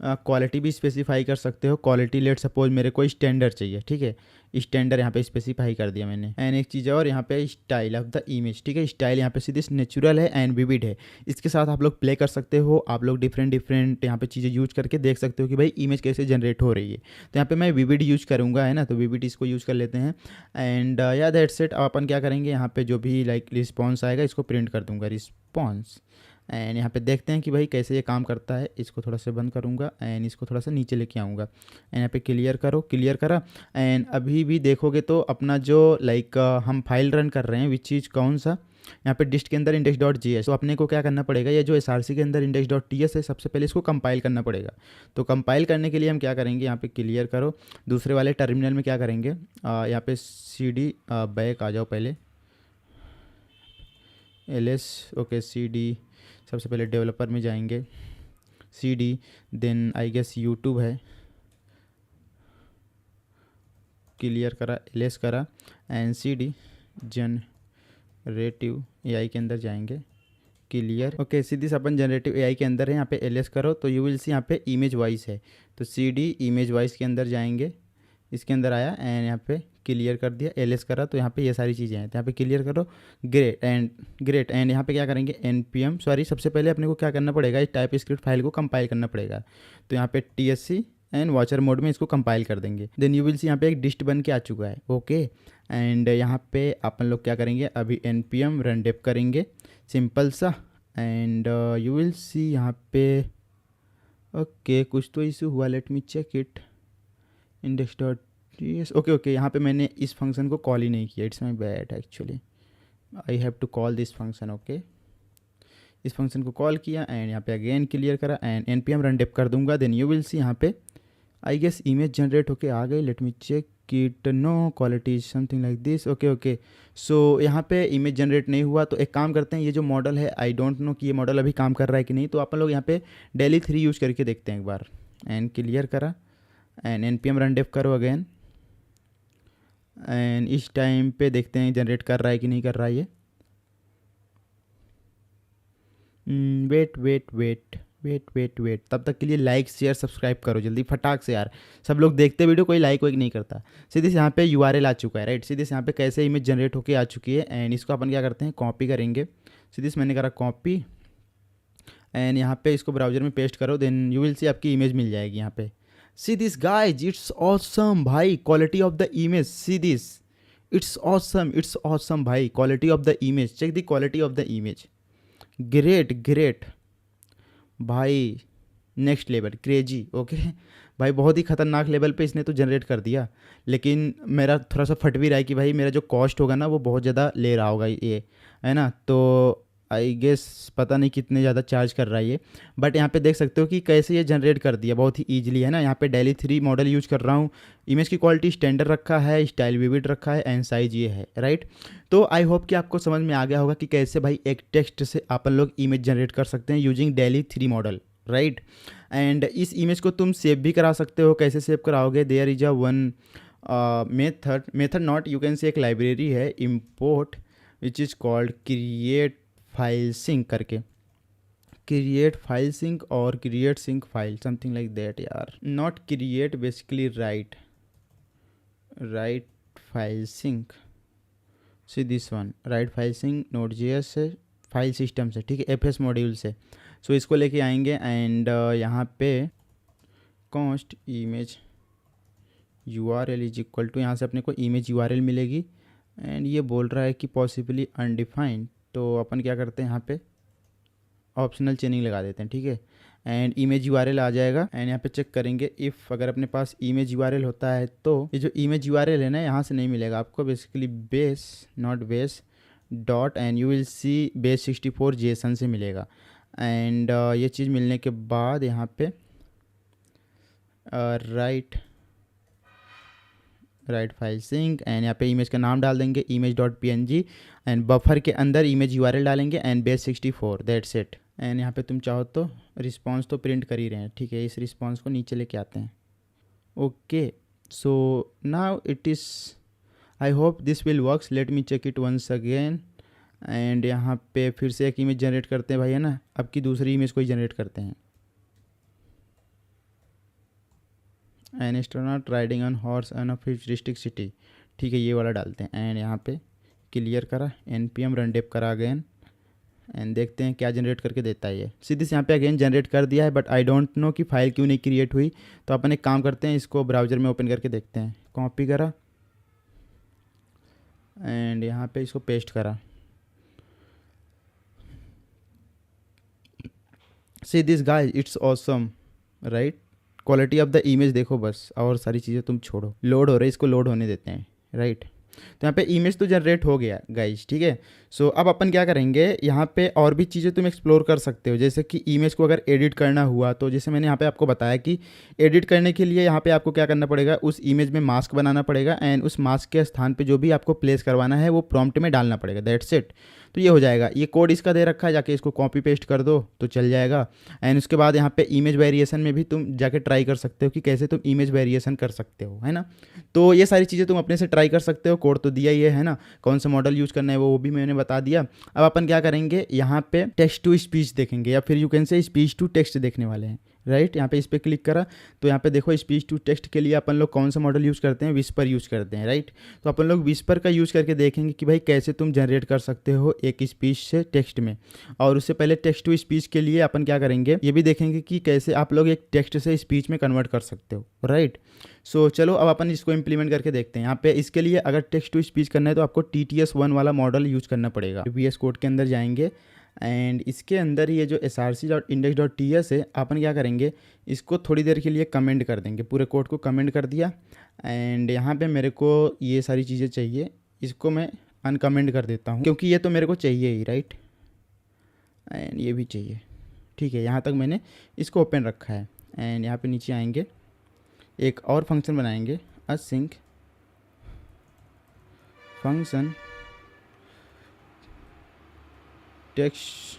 क्वालिटी भी स्पेसिफाई कर सकते हो। क्वालिटी लेट सपोज मेरे को स्टैंडर्ड चाहिए, ठीक है, स्टैंडर्ड यहाँ पे स्पेसिफाई कर दिया मैंने। एंड एक चीज़ और यहाँ पे स्टाइल ऑफ द इमेज, ठीक है, स्टाइल यहाँ पे सीधे नेचुरल है एंड विविड है। इसके साथ आप लोग प्ले कर सकते हो, आप लोग डिफरेंट यहाँ पे चीज़ें यूज करके देख सकते हो कि भाई इमेज कैसे जनरेट हो रही है। तो यहाँ पे मैं विविड यूज करूँगा, है ना, तो विविड इसको यूज़ कर लेते हैं। एंड या दैट्स इट। अब अपन क्या करेंगे, यहाँ पे जो भी रिस्पॉन्स आएगा इसको प्रिंट कर दूँगा, रिस्पॉन्स। एंड यहाँ पे देखते हैं कि भाई कैसे ये काम करता है। इसको थोड़ा सा बंद करूँगा एंड इसको थोड़ा सा नीचे लेके आऊँगा एंड यहाँ पे क्लियर करा। एंड अभी भी देखोगे तो अपना जो हम फाइल रन कर रहे हैं विच चीज़ कौन सा, यहाँ पे डिस्ट के अंदर index.js। तो अपने को क्या करना पड़ेगा, ये जो src के अंदर index.ts है सबसे पहले इसको कंपाइल करना पड़ेगा। तो कंपाइल करने के लिए हम क्या करेंगे, यहाँ पे क्लियर करो, दूसरे वाले टर्मिनल में क्या करेंगे, यहाँ पे cd बैक आ जाओ पहले, ls ओके cd सबसे पहले डेवलपर में जाएंगे, cd then I guess YouTube है, क्लियर करा, ls करा एंड cd जनरेटिव एआई के अंदर जाएंगे, क्लियर ओके। सीधी अपन जनरेटिव एआई के अंदर है, यहाँ पे ls करो तो यू विल सी यहाँ पे इमेज वाइज है। तो cd इमेज वाइज के अंदर जाएंगे, इसके अंदर आया एंड यहाँ पे क्लियर कर दिया, ls करा तो यहाँ पे ये सारी चीज़ें हैं। तो यहाँ पे क्लियर करो, ग्रेट एंड यहाँ पे क्या करेंगे npm सॉरी सबसे पहले अपने को क्या करना पड़ेगा, इस टाइप स्क्रिप्ट फाइल को कंपाइल करना पड़ेगा। तो यहाँ पे tsc एंड वॉचर मोड में इसको कंपाइल कर देंगे। देन यू विल सी यहाँ पे एक डिस्ट बन के आ चुका है, ओके। एंड यहाँ पे अपन लोग क्या करेंगे, अभी npm रन डेप करेंगे सिंपल सा एंड यू विल सी यहाँ पे ओके कुछ तो इशू हुआ, let me check it, index.js okay. यहाँ पे मैंने इस फंक्शन को कॉल ही नहीं किया, it's my bad actually, I have to call this function, okay. इस फंक्शन को कॉल किया एंड यहाँ पे अगेन क्लियर करा एंड npm रन डेप कर दूंगा। देन यू विल सी यहाँ पे आई गेस इमेज जनरेट होके आ गई, let me check it, no quality something like this, okay. So यहाँ पे इमेज जनरेट नहीं हुआ। तो एक काम करते हैं, ये जो मॉडल है आई डोंट नो कि ये मॉडल अभी काम कर रहा है कि नहीं। तो अपन लोग यहाँ पे डेली 3 यूज़ करके देखते हैं एक बार एंड क्लियर करा एंड npm रन डेप करो अगेन एंड इस टाइम पे देखते हैं जनरेट कर रहा है कि नहीं कर रहा है ये। वेट तब तक के लिए लाइक शेयर सब्सक्राइब करो जल्दी फटाक से यार, सब लोग देखते वीडियो, कोई लाइक वाइक नहीं करता। सीधे से यहाँ पे URL आ चुका है, राइट, सीधे से यहाँ पे कैसे इमेज जनरेट होके आ चुकी है एंड इसको अपन क्या करते हैं कॉपी करेंगे। सीधे से मैंने करा कॉपी एंड यहाँ पे इसको ब्राउजर में पेस्ट करो, देन यू विल सी आपकी इमेज मिल जाएगी यहाँ पे। See this guys, it's awesome भाई, quality of the image, see this, it's awesome भाई, quality of the image, check the quality of the image. Great great भाई, next level crazy. Okay भाई, बहुत ही खतरनाक लेवल पे इसने तो जनरेट कर दिया। लेकिन मेरा थोड़ा सा फट भी रहा है कि भाई मेरा जो कॉस्ट होगा ना वो बहुत ज़्यादा ले रहा होगा ये, है ना। तो आई गेस पता नहीं कितने ज़्यादा चार्ज कर रहा है ये। बट यहाँ पे देख सकते हो कि कैसे ये जनरेट कर दिया बहुत ही ईजिली, है ना। यहाँ पे डेली 3 मॉडल यूज कर रहा हूँ। इमेज की क्वालिटी स्टैंडर्ड रखा है, स्टाइल विविड रखा है, एंड साइज ये है, राइट। तो आई होप कि आपको समझ में आ गया होगा कि कैसे भाई एक टेक्स्ट से अपन लोग इमेज जनरेट कर सकते हैं using daily 3 model, right. And इस इमेज को तुम सेव भी करा सकते हो। कैसे सेव कराओगे, there is a one method not, you can say एक लाइब्रेरी है import which is called create file sync करके, क्रिएट फाइल सिंक और create sync file, something like that यार। Not create, basically write file sync, see this one, write file sync Node.js से, file system से, ठीक है, FS module से। सो इसको लेके आएंगे एंड यहाँ पे const image URL is equal to, यहाँ से अपने को इमेज URL मिलेगी। एंड ये बोल रहा है कि पॉसिबली अनडिफाइंड, तो अपन क्या करते हैं यहाँ पे ऑप्शनल चेनिंग लगा देते हैं, ठीक है। एंड इमेज URL आ जाएगा एंड यहाँ पे चेक करेंगे इफ़ अगर अपने पास इमेज URL होता है तो ये जो इमेज URL है ना यहाँ से नहीं मिलेगा आपको, basically base not base dot and you will C base 64 JSON से मिलेगा। एंड ये चीज़ मिलने के बाद यहाँ पे राइट फाइल सिंक एंड यहाँ पे इमेज का नाम डाल देंगे image.png एंड बफर के अंदर इमेज URL डालेंगे and base 64, that's it. And यहाँ पे तुम चाहो तो रिस्पांस तो प्रिंट कर ही रहे हैं, ठीक है। इस रिस्पांस को नीचे लेके आते हैं। Okay, so now it is, I hope this will works, let me check it once again. And यहाँ पे फिर से एक इमेज जनरेट करते हैं भाई, है ना। अब की दूसरी इमेज को ही जनरेट करते हैं। An astronaut riding on horse on a futuristic city, ठीक है, ये वाला डालते हैं। एंड यहाँ पे क्लियर करा, npm रन डेप करा अगेन एंड देखते हैं क्या जनरेट करके देता है ये। सीधे से यहाँ पे अगेन जनरेट कर दिया है, बट आई डोंट नो कि फाइल क्यों नहीं क्रिएट हुई। तो अपन एक काम करते हैं, इसको ब्राउज़र में ओपन करके देखते हैं। कॉपी करा एंड यहाँ पे इसको पेस्ट करा। सी this guys, it's awesome, right. Quality of the image देखो बस, और सारी चीज़ें तुम छोड़ो। लोड हो रहा है, इसको लोड होने देते हैं, राइट। तो यहाँ पे इमेज तो जनरेट हो गया गाइस, ठीक है। सो अब अपन क्या करेंगे, यहाँ पे और भी चीज़ें तुम एक्सप्लोर कर सकते हो। जैसे कि इमेज को अगर एडिट करना हुआ तो जैसे मैंने यहाँ पे आपको बताया कि एडिट करने के लिए यहाँ पे आपको क्या करना पड़ेगा, उस इमेज में मास्क बनाना पड़ेगा एंड उस मास्क के स्थान पे जो भी आपको प्लेस करवाना है वो प्रॉम्प्ट में डालना पड़ेगा, दैट्स इट। तो ये हो जाएगा। ये कोड इसका दे रखा है, जाके इसको कॉपी पेस्ट कर दो तो चल जाएगा। एंड उसके बाद यहाँ पे इमेज वेरिएशन में भी तुम जाके ट्राई कर सकते हो कि कैसे तुम इमेज वेरिएशन कर सकते हो, है ना। तो ये सारी चीज़ें तुम अपने से ट्राई कर सकते हो। कोड तो दिया ही है ना, कौन सा मॉडल यूज़ करना है वो भी मैंने बता दिया। अब अपन क्या करेंगे, यहाँ पे टेक्स्ट टू स्पीच देखेंगे या फिर you can say speech to text देखने वाले हैं, राइट। यहाँ पे इस पर क्लिक करा तो यहाँ पे देखो स्पीच टू टेक्स्ट के लिए अपन लोग कौन सा मॉडल यूज़ करते हैं, विस्पर यूज़ करते हैं, राइट। तो अपन लोग विस्पर का यूज़ करके देखेंगे कि भाई कैसे तुम जनरेट कर सकते हो एक स्पीच से टेक्स्ट में। और उससे पहले टेक्स्ट टू स्पीच के लिए अपन क्या करेंगे, ये भी देखेंगे कि कैसे आप लोग एक टेक्स्ट से स्पीच में कन्वर्ट कर सकते हो, राइट। सो चलो अब अपन इसको इम्प्लीमेंट करके देखते हैं। यहाँ पे इसके लिए अगर टेक्स्ट टू स्पीच करना है तो आपको TTS1 वाला मॉडल यूज़ करना पड़ेगा। VS कोड के अंदर जाएंगे एंड इसके अंदर ये जो src.index.ts है, अपन क्या करेंगे, इसको थोड़ी देर के लिए कमेंट कर देंगे। पूरे कोड को कमेंट कर दिया एंड यहाँ पे मेरे को ये सारी चीज़ें चाहिए, इसको मैं अनकमेंट कर देता हूँ क्योंकि ये तो मेरे को चाहिए ही, राइट। एंड ये भी चाहिए, ठीक है। यहाँ तक मैंने इसको ओपन रखा है। एंड यहाँ पे नीचे आएंगे, एक और फंक्शन बनाएंगे, async function text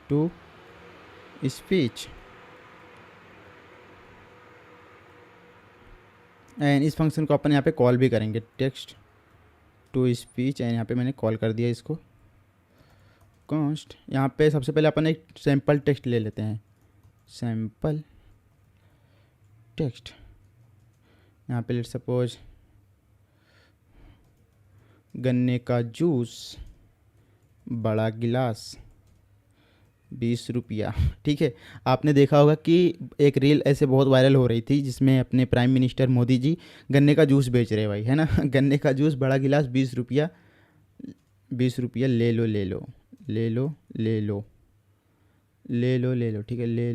to speech. And इस फंक्शन को अपन यहाँ पे कॉल भी करेंगे, टेक्स्ट टू स्पीच। एंड यहाँ पे मैंने कॉल कर दिया इसको। कॉन्स्ट, यहाँ पे सबसे पहले अपन एक सैम्पल टेक्स्ट ले लेते हैं, सैम्पल टेक्स्ट। यहाँ पे लेट सपोज गन्ने का जूस बड़ा गिलास 20 रुपया, ठीक है। आपने देखा होगा कि एक रील ऐसे बहुत वायरल हो रही थी जिसमें अपने प्राइम मिनिस्टर मोदी जी गन्ने का जूस बेच रहे भाई, है ना। गन्ने का जूस बड़ा गिलास 20 रुपया, 20 रुपया, ले लो ले लो ले लो ले लो, ले लो, ठीक है, ले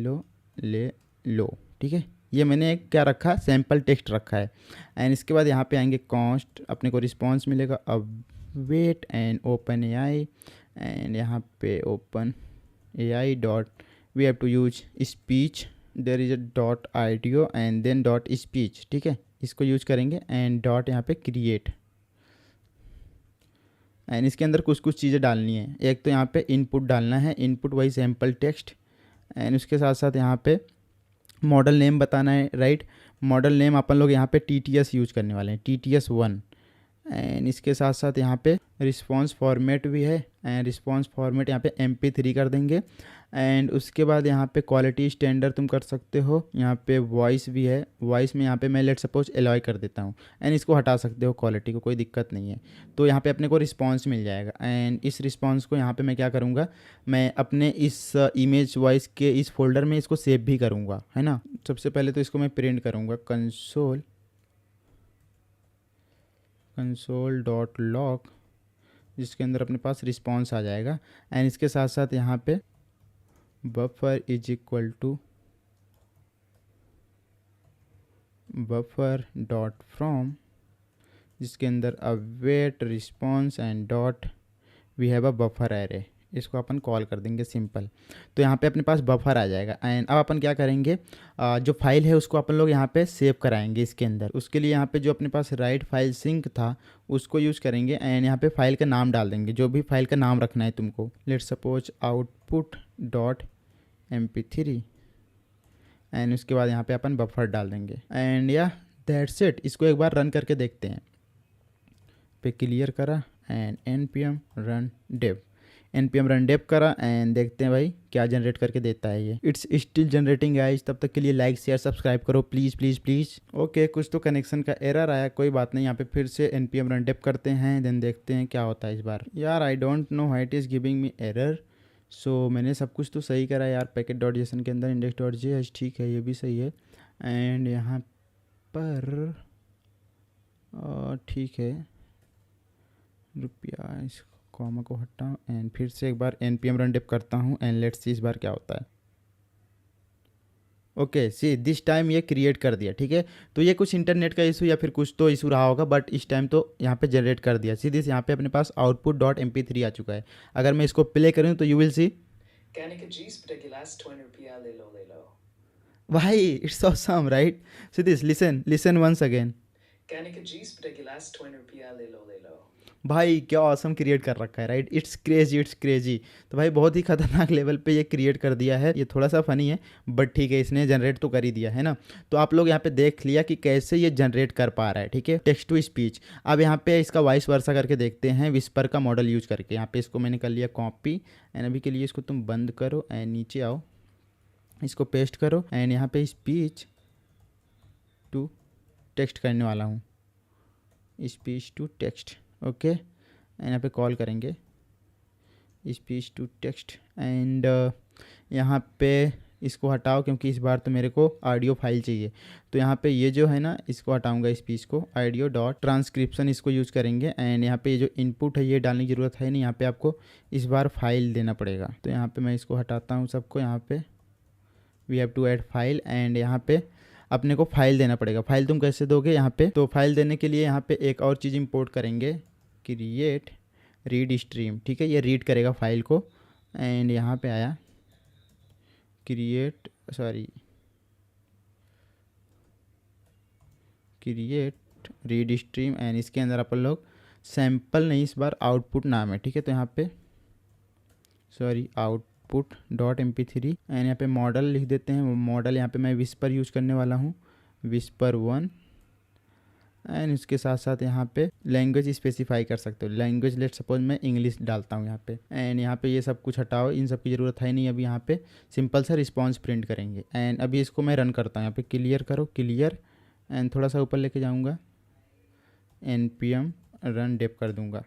लो, ठीक है। ये मैंने एक क्या रखा, सैम्पल टेक्स्ट रखा है। एंड इसके बाद यहाँ पे आएंगे कॉन्स्ट, अपने को रिस्पॉन्स मिलेगा अब await and open AI, and यहाँ पे OpenAI dot we have to use speech, there is a dot audio and then dot speech, ठीक है, इसको यूज करेंगे एंड डॉट यहाँ पे क्रिएट। एंड इसके अंदर कुछ कुछ चीज़ें डालनी है। एक तो यहाँ पे इनपुट डालना है, input wise sample text, and उसके साथ साथ यहाँ पे मॉडल नेम बताना है, राइट। मॉडल नेम अपन लोग यहाँ पे TTS यूज करने वाले हैं, TTS 1। एंड इसके साथ साथ यहाँ पे रिस्पॉन्स फॉर्मेट भी है, एंड रिस्पॉन्स फॉर्मेट यहाँ पे MP3 कर देंगे। एंड उसके बाद यहाँ पे क्वालिटी स्टैंडर्ड तुम कर सकते हो, यहाँ पे वॉइस भी है, वॉइस में यहाँ पे मैं लेट सपोज एलॉय कर देता हूँ, एंड इसको हटा सकते हो क्वालिटी को, कोई दिक्कत नहीं है। तो यहाँ पे अपने को रिस्पॉन्स मिल जाएगा। एंड इस रिस्पॉन्स को यहाँ पे मैं क्या करूँगा, मैं अपने इस इमेज वॉइस के इस फोल्डर में इसको सेव भी करूँगा, है ना। सबसे पहले तो इसको मैं प्रिंट करूँगा कंसोल डॉट लॉग, जिसके अंदर अपने पास रिस्पॉन्स आ जाएगा। एंड इसके साथ साथ यहाँ पे buffer is equal to buffer dot from, जिसके अंदर await response and dot we have a buffer array, इसको अपन कॉल कर देंगे सिंपल। तो यहाँ पे अपने पास बफर आ जाएगा। एंड अब अपन क्या करेंगे, जो फाइल है उसको अपन लोग यहाँ पे सेव कराएंगे इसके अंदर। उसके लिए यहाँ पे जो अपने पास राइट फाइल सिंक था उसको यूज़ करेंगे, एंड यहाँ पे फाइल का नाम डाल देंगे, जो भी फाइल का नाम रखना है तुमको, let's suppose output dot MP3। And उसके बाद यहाँ पे अपन बफर डाल देंगे। एंड या दैट्स इट। इसको एक बार रन करके देखते हैं। पे क्लियर करा एंड npm run dev करा, एंड देखते हैं भाई क्या जनरेट करके देता है ये। It's still generating guys. तब तक के लिए लाइक शेयर सब्सक्राइब करो प्लीज़ प्लीज़ प्लीज़। ओके, कुछ तो कनेक्शन का एरर आया, कोई बात नहीं। यहाँ पे फिर से npm run dev करते हैं, देन देखते हैं क्या होता है इस बार। यार I don't know why it is giving me error. So मैंने सब कुछ तो सही करा यार, पैकेट डॉट जेसन के अंदर इंडेक्स डॉट जे, ठीक है, ये भी सही है। एंड यहाँ पर ठीक है, रुपया, इस कॉमा को हटाऊँ एंड फिर से एक बार npm run dev करता हूँ, एंड लेट्स सी इस बार क्या होता है। ओके सी दिस टाइम ये क्रिएट कर दिया, ठीक है। तो ये कुछ इंटरनेट का इशू या फिर कुछ तो इशू रहा होगा, बट इस टाइम तो यहाँ पे जनरेट कर दिया। सी दिस, यहाँ पे अपने पास आउटपुट डॉट MP3 आ चुका है। अगर मैं इसको प्ले करूँ तो यू विल सी भाई it's awesome, right. See this, listen once again. भाई क्या ऑसम क्रिएट कर रखा है, राइट। It's crazy. तो भाई बहुत ही खतरनाक लेवल पे ये क्रिएट कर दिया है। ये थोड़ा सा फनी है बट ठीक है, इसने जनरेट तो कर ही दिया है ना। तो आप लोग यहाँ पे देख लिया कि कैसे ये जनरेट कर पा रहा है, ठीक है, टेक्स्ट टू स्पीच। अब यहाँ पे इसका वॉइस वर्सा करके देखते हैं विस्पर का मॉडल यूज करके। यहाँ पे इसको मैंने कर लिया कॉपी, एंड अभी के लिए इसको तुम बंद करो एंड नीचे आओ, इसको पेस्ट करो, एंड यहाँ पे स्पीच टू टेक्स्ट करने वाला हूँ, speech to text. Okay, and यहाँ पे कॉल करेंगे स्पीच टू टेक्स्ट, एंड यहाँ पे इसको हटाओ क्योंकि इस बार तो मेरे को ऑडियो फाइल चाहिए। तो यहाँ पे ये जो है ना, इसको हटाऊंगा स्पीच को, ऑडियो डॉट ट्रांसक्रिप्शन इसको यूज़ करेंगे। एंड यहाँ पे ये जो इनपुट है ये डालने की ज़रूरत है नहीं, यहाँ पे आपको इस बार फाइल देना पड़ेगा। तो यहाँ पे मैं इसको हटाता हूँ सबको, यहाँ पे we have to add file, and यहाँ पे अपने को फाइल देना पड़ेगा। फाइल तुम कैसे दोगे यहाँ पे, तो फाइल देने के लिए यहाँ पे एक और चीज़ इंपोर्ट करेंगे, क्रिएट रीड स्ट्रीम, ठीक है, ये रीड करेगा फाइल को। एंड यहाँ पे आया क्रिएट रीड स्ट्रीम, एंड इसके अंदर अपन लोग सैम्पल नहीं, इस बार आउटपुट नाम है, ठीक है। तो यहाँ पे आउटपुट डॉट MP3, एंड यहाँ पे मॉडल लिख देते हैं। मॉडल यहाँ पे मैं विस्पर यूज करने वाला हूँ, विस्पर 1। एंड उसके साथ साथ यहाँ पे लैंग्वेज स्पेसिफाई कर सकते हो, लैंग्वेज लेट सपोज मैं इंग्लिश डालता हूँ यहाँ पे। एंड यहाँ पे ये सब कुछ हटाओ, इन सब की ज़रूरत है नहीं। अभी यहाँ पे सिंपल सा रिस्पॉन्स प्रिंट करेंगे। एंड अभी इसको मैं रन करता हूँ, यहाँ पे क्लियर करो, क्लियर, एंड थोड़ा सा ऊपर लेके जाऊँगा, npm run dev कर दूँगा,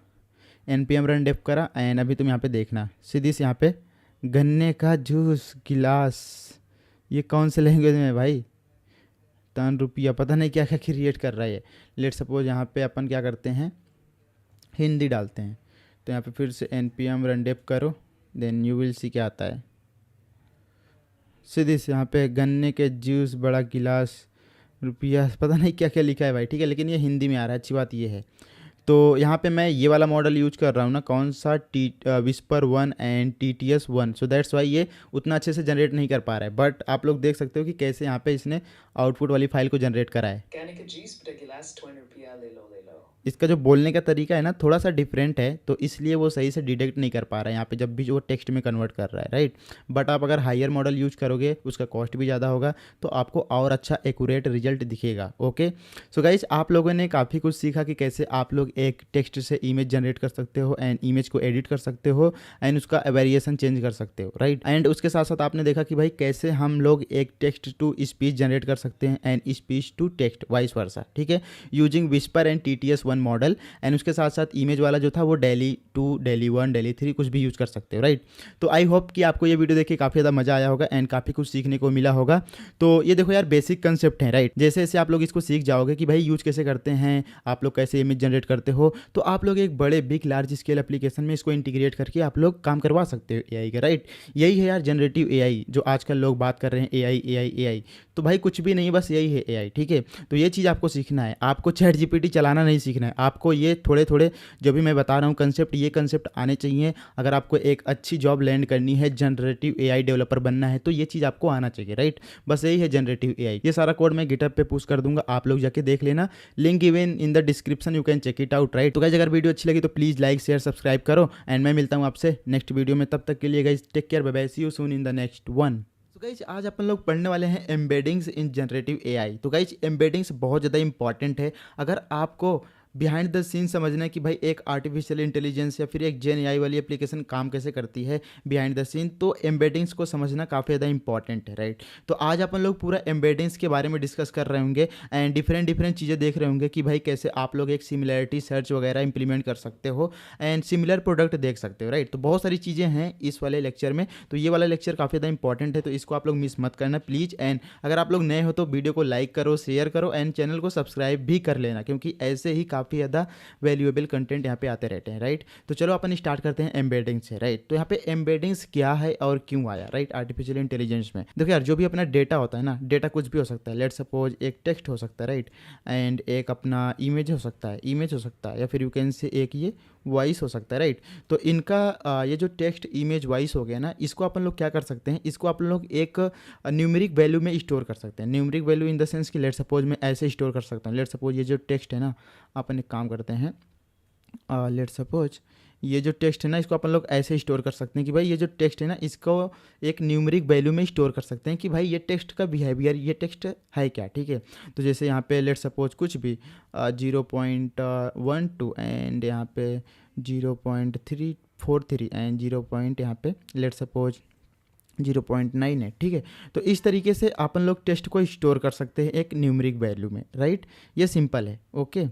npm run dev करा। एंड अभी तुम यहाँ पे देखना सीधी से, यहाँ पे गन्ने का जूस गिलास, ये कौन से लैंग्वेज में है भाई, टन रुपया, पता नहीं क्या क्या क्रिएट कर रहा है। लेट सपोज यहाँ पे अपन क्या करते हैं, हिंदी डालते हैं। तो यहाँ पे फिर से npm run dev करो, देन यू विल सी क्या आता है। सीधी से यहाँ पे गन्ने के जूस बड़ा गिलास रुपया, पता नहीं क्या क्या लिखा है भाई, ठीक है, लेकिन ये हिंदी में आ रहा है, अच्छी बात ये है। तो यहाँ पे मैं ये वाला मॉडल यूज कर रहा हूँ ना, कौन सा whisper 1 and TTS 1, so that's why ये उतना अच्छे से जनरेट नहीं कर पा रहा है। बट आप लोग देख सकते हो कि कैसे यहाँ पे इसने आउटपुट वाली फाइल को जनरेट करा है। इसका जो बोलने का तरीका है ना थोड़ा सा डिफरेंट है, तो इसलिए वो सही से डिटेक्ट नहीं कर पा रहा है यहाँ पे जब भी जो टेक्स्ट में कन्वर्ट कर रहा है, राइट। बट आप अगर हायर मॉडल यूज करोगे उसका कॉस्ट भी ज़्यादा होगा, तो आपको और अच्छा एक्यूरेट रिजल्ट दिखेगा। ओके, सो गाइज आप लोगों ने काफ़ी कुछ सीखा कि कैसे आप लोग एक टेक्स्ट से इमेज जनरेट कर सकते हो एंड इमेज को एडिट कर सकते हो एंड उसका वेरिएशन चेंज कर सकते हो, राइट। एंड उसके साथ साथ आपने देखा कि भाई कैसे हम लोग एक टेक्स्ट टू स्पीच जनरेट कर सकते हैं and speech to text vice versa, ठीक है, using Whisper and TTS 1 model. And उसके साथ साथ इमेज वाला जो था वो Delhi 2, Delhi 1, Delhi 3 कुछ भी यूज़ कर सकते हो, राइट। तो आई होप कि आपको ये वीडियो देख के काफ़ी ज़्यादा मज़ा आया होगा एंड काफ़ी कुछ सीखने को मिला होगा। तो ये देखो यार बेसिक कंसेप्ट है, राइट। जैसे जैसे आप लोग इसको सीख जाओगे कि भाई यूज कैसे करते हैं, आप लोग कैसे इमेज जनरेट करते हो, तो आप लोग एक बड़े बिग लार्ज स्केल एप्लीकेशन में इसको इंटीग्रेट करके आप लोग काम करवा सकते हो AI का, राइट। यही है यार जनरेटिव AI जो आजकल लोग बात कर रहे हैं, AI। तो भाई कुछ भी नहीं, बस यही है AI, ठीक है। तो ये चीज़ आपको सीखना है, आपको ChatGPT चलाना नहीं सीखना है, आपको ये थोड़े थोड़े जो भी मैं बता रहा हूँ कंसेप्ट, ये कंसेप्ट आने चाहिए। अगर आपको एक अच्छी जॉब लैंड करनी है, जनरेटिव AI डेवलपर बनना है, तो ये चीज़ आपको आना चाहिए, राइट। बस यही है जनरेटिव AI। ये सारा कोड मैं गिटहब पे पोस्ट कर दूंगा, आप लोग जाके देख लेना, link given in the description, you can check it out, right. तो गाइस अगर वीडियो अच्छी लगी तो प्लीज़ लाइक शेयर सब्सक्राइब करो एंड मैं मिलता हूँ आपसे नेक्स्ट वीडियो में। तब तक के लिए guys take care, bye bye, see you soon in the next one. तो गाइज आज अपन लोग पढ़ने वाले हैं एम्बेडिंग्स इन जनरेटिव AI। तो गाइज एम्बेडिंग्स बहुत ज़्यादा इंपॉर्टेंट है अगर आपको बिहाइंड द सीन समझना है कि भाई एक आर्टिफिशियल इंटेलिजेंस या फिर एक जेन AI वाली एप्लीकेशन काम कैसे करती है बिहाइंड द सीन, तो एम्बेडिंग्स को समझना काफ़ी ज़्यादा इंपॉर्टेंट है, राइट। तो आज अपन लोग पूरा एम्बेडिंग्स के बारे में डिस्कस कर रहे होंगे एंड डिफरेंट चीज़ें देख रहे होंगे कि भाई कैसे आप लोग एक सिमिलैरिटी सर्च वगैरह इंप्लीमेंट कर सकते हो एंड सिमिलर प्रोडक्ट देख सकते हो, राइट। तो बहुत सारी चीज़ें हैं इस वाले लेक्चर में, तो ये वाला लेक्चर काफ़ी ज़्यादा इंपॉर्टेंट है, तो इसको आप लोग मिस मत करना प्लीज़। एंड अगर आप लोग नए हो तो वीडियो को लाइक करो, शेयर करो एंड चैनल को सब्सक्राइब भी कर लेना, क्योंकि ऐसे ही काफ़ी ज़्यादा वैल्यूएबल कंटेंट यहाँ पे आते रहते हैं, राइट। तो चलो अपन स्टार्ट करते हैं एम्बेडिंग से, राइट। तो यहाँ पे एम्बेडिंग्स क्या है और क्यों आया, राइट, आर्टिफिशियल इंटेलिजेंस में। देखो यार जो भी अपना डेटा होता है ना, डेटा कुछ भी हो सकता है, लेट सपोज एक टेक्स्ट हो सकता है, राइट, एंड एक अपना इमेज हो सकता है, या फिर यू कैन से एक ये वॉइस हो सकता है, राइट। तो इनका ये जो टेक्स्ट इमेज वॉइस हो गया ना, इसको अपन लोग क्या कर सकते हैं, इसको अपन लोग एक न्यूमेरिक वैल्यू में स्टोर कर सकते हैं। Numeric value in the sense कि लेट सपोज मैं ऐसे स्टोर कर सकता हूँ। लेट सपोज ये जो टेक्स्ट है ना, अपन एक काम करते हैं, लेट सपोज ये जो टेक्स्ट है ना, इसको अपन लोग ऐसे स्टोर कर सकते हैं कि भाई ये जो टेक्स्ट है ना, इसको एक न्यूमेरिक वैल्यू में स्टोर कर सकते हैं कि भाई ये टेक्स्ट का बिहेवियर, ये टेक्स्ट है क्या, ठीक है। तो जैसे यहाँ पे लेट सपोज कुछ भी 0.12 एंड यहाँ पे 0.343 एंड 0. यहाँ पे लेट सपोज 0.9 है, ठीक है। तो इस तरीके से अपन लोग टेक्स्ट को स्टोर कर सकते हैं एक न्यूमेरिक वैल्यू में, राइट। ये सिंपल है, ओके।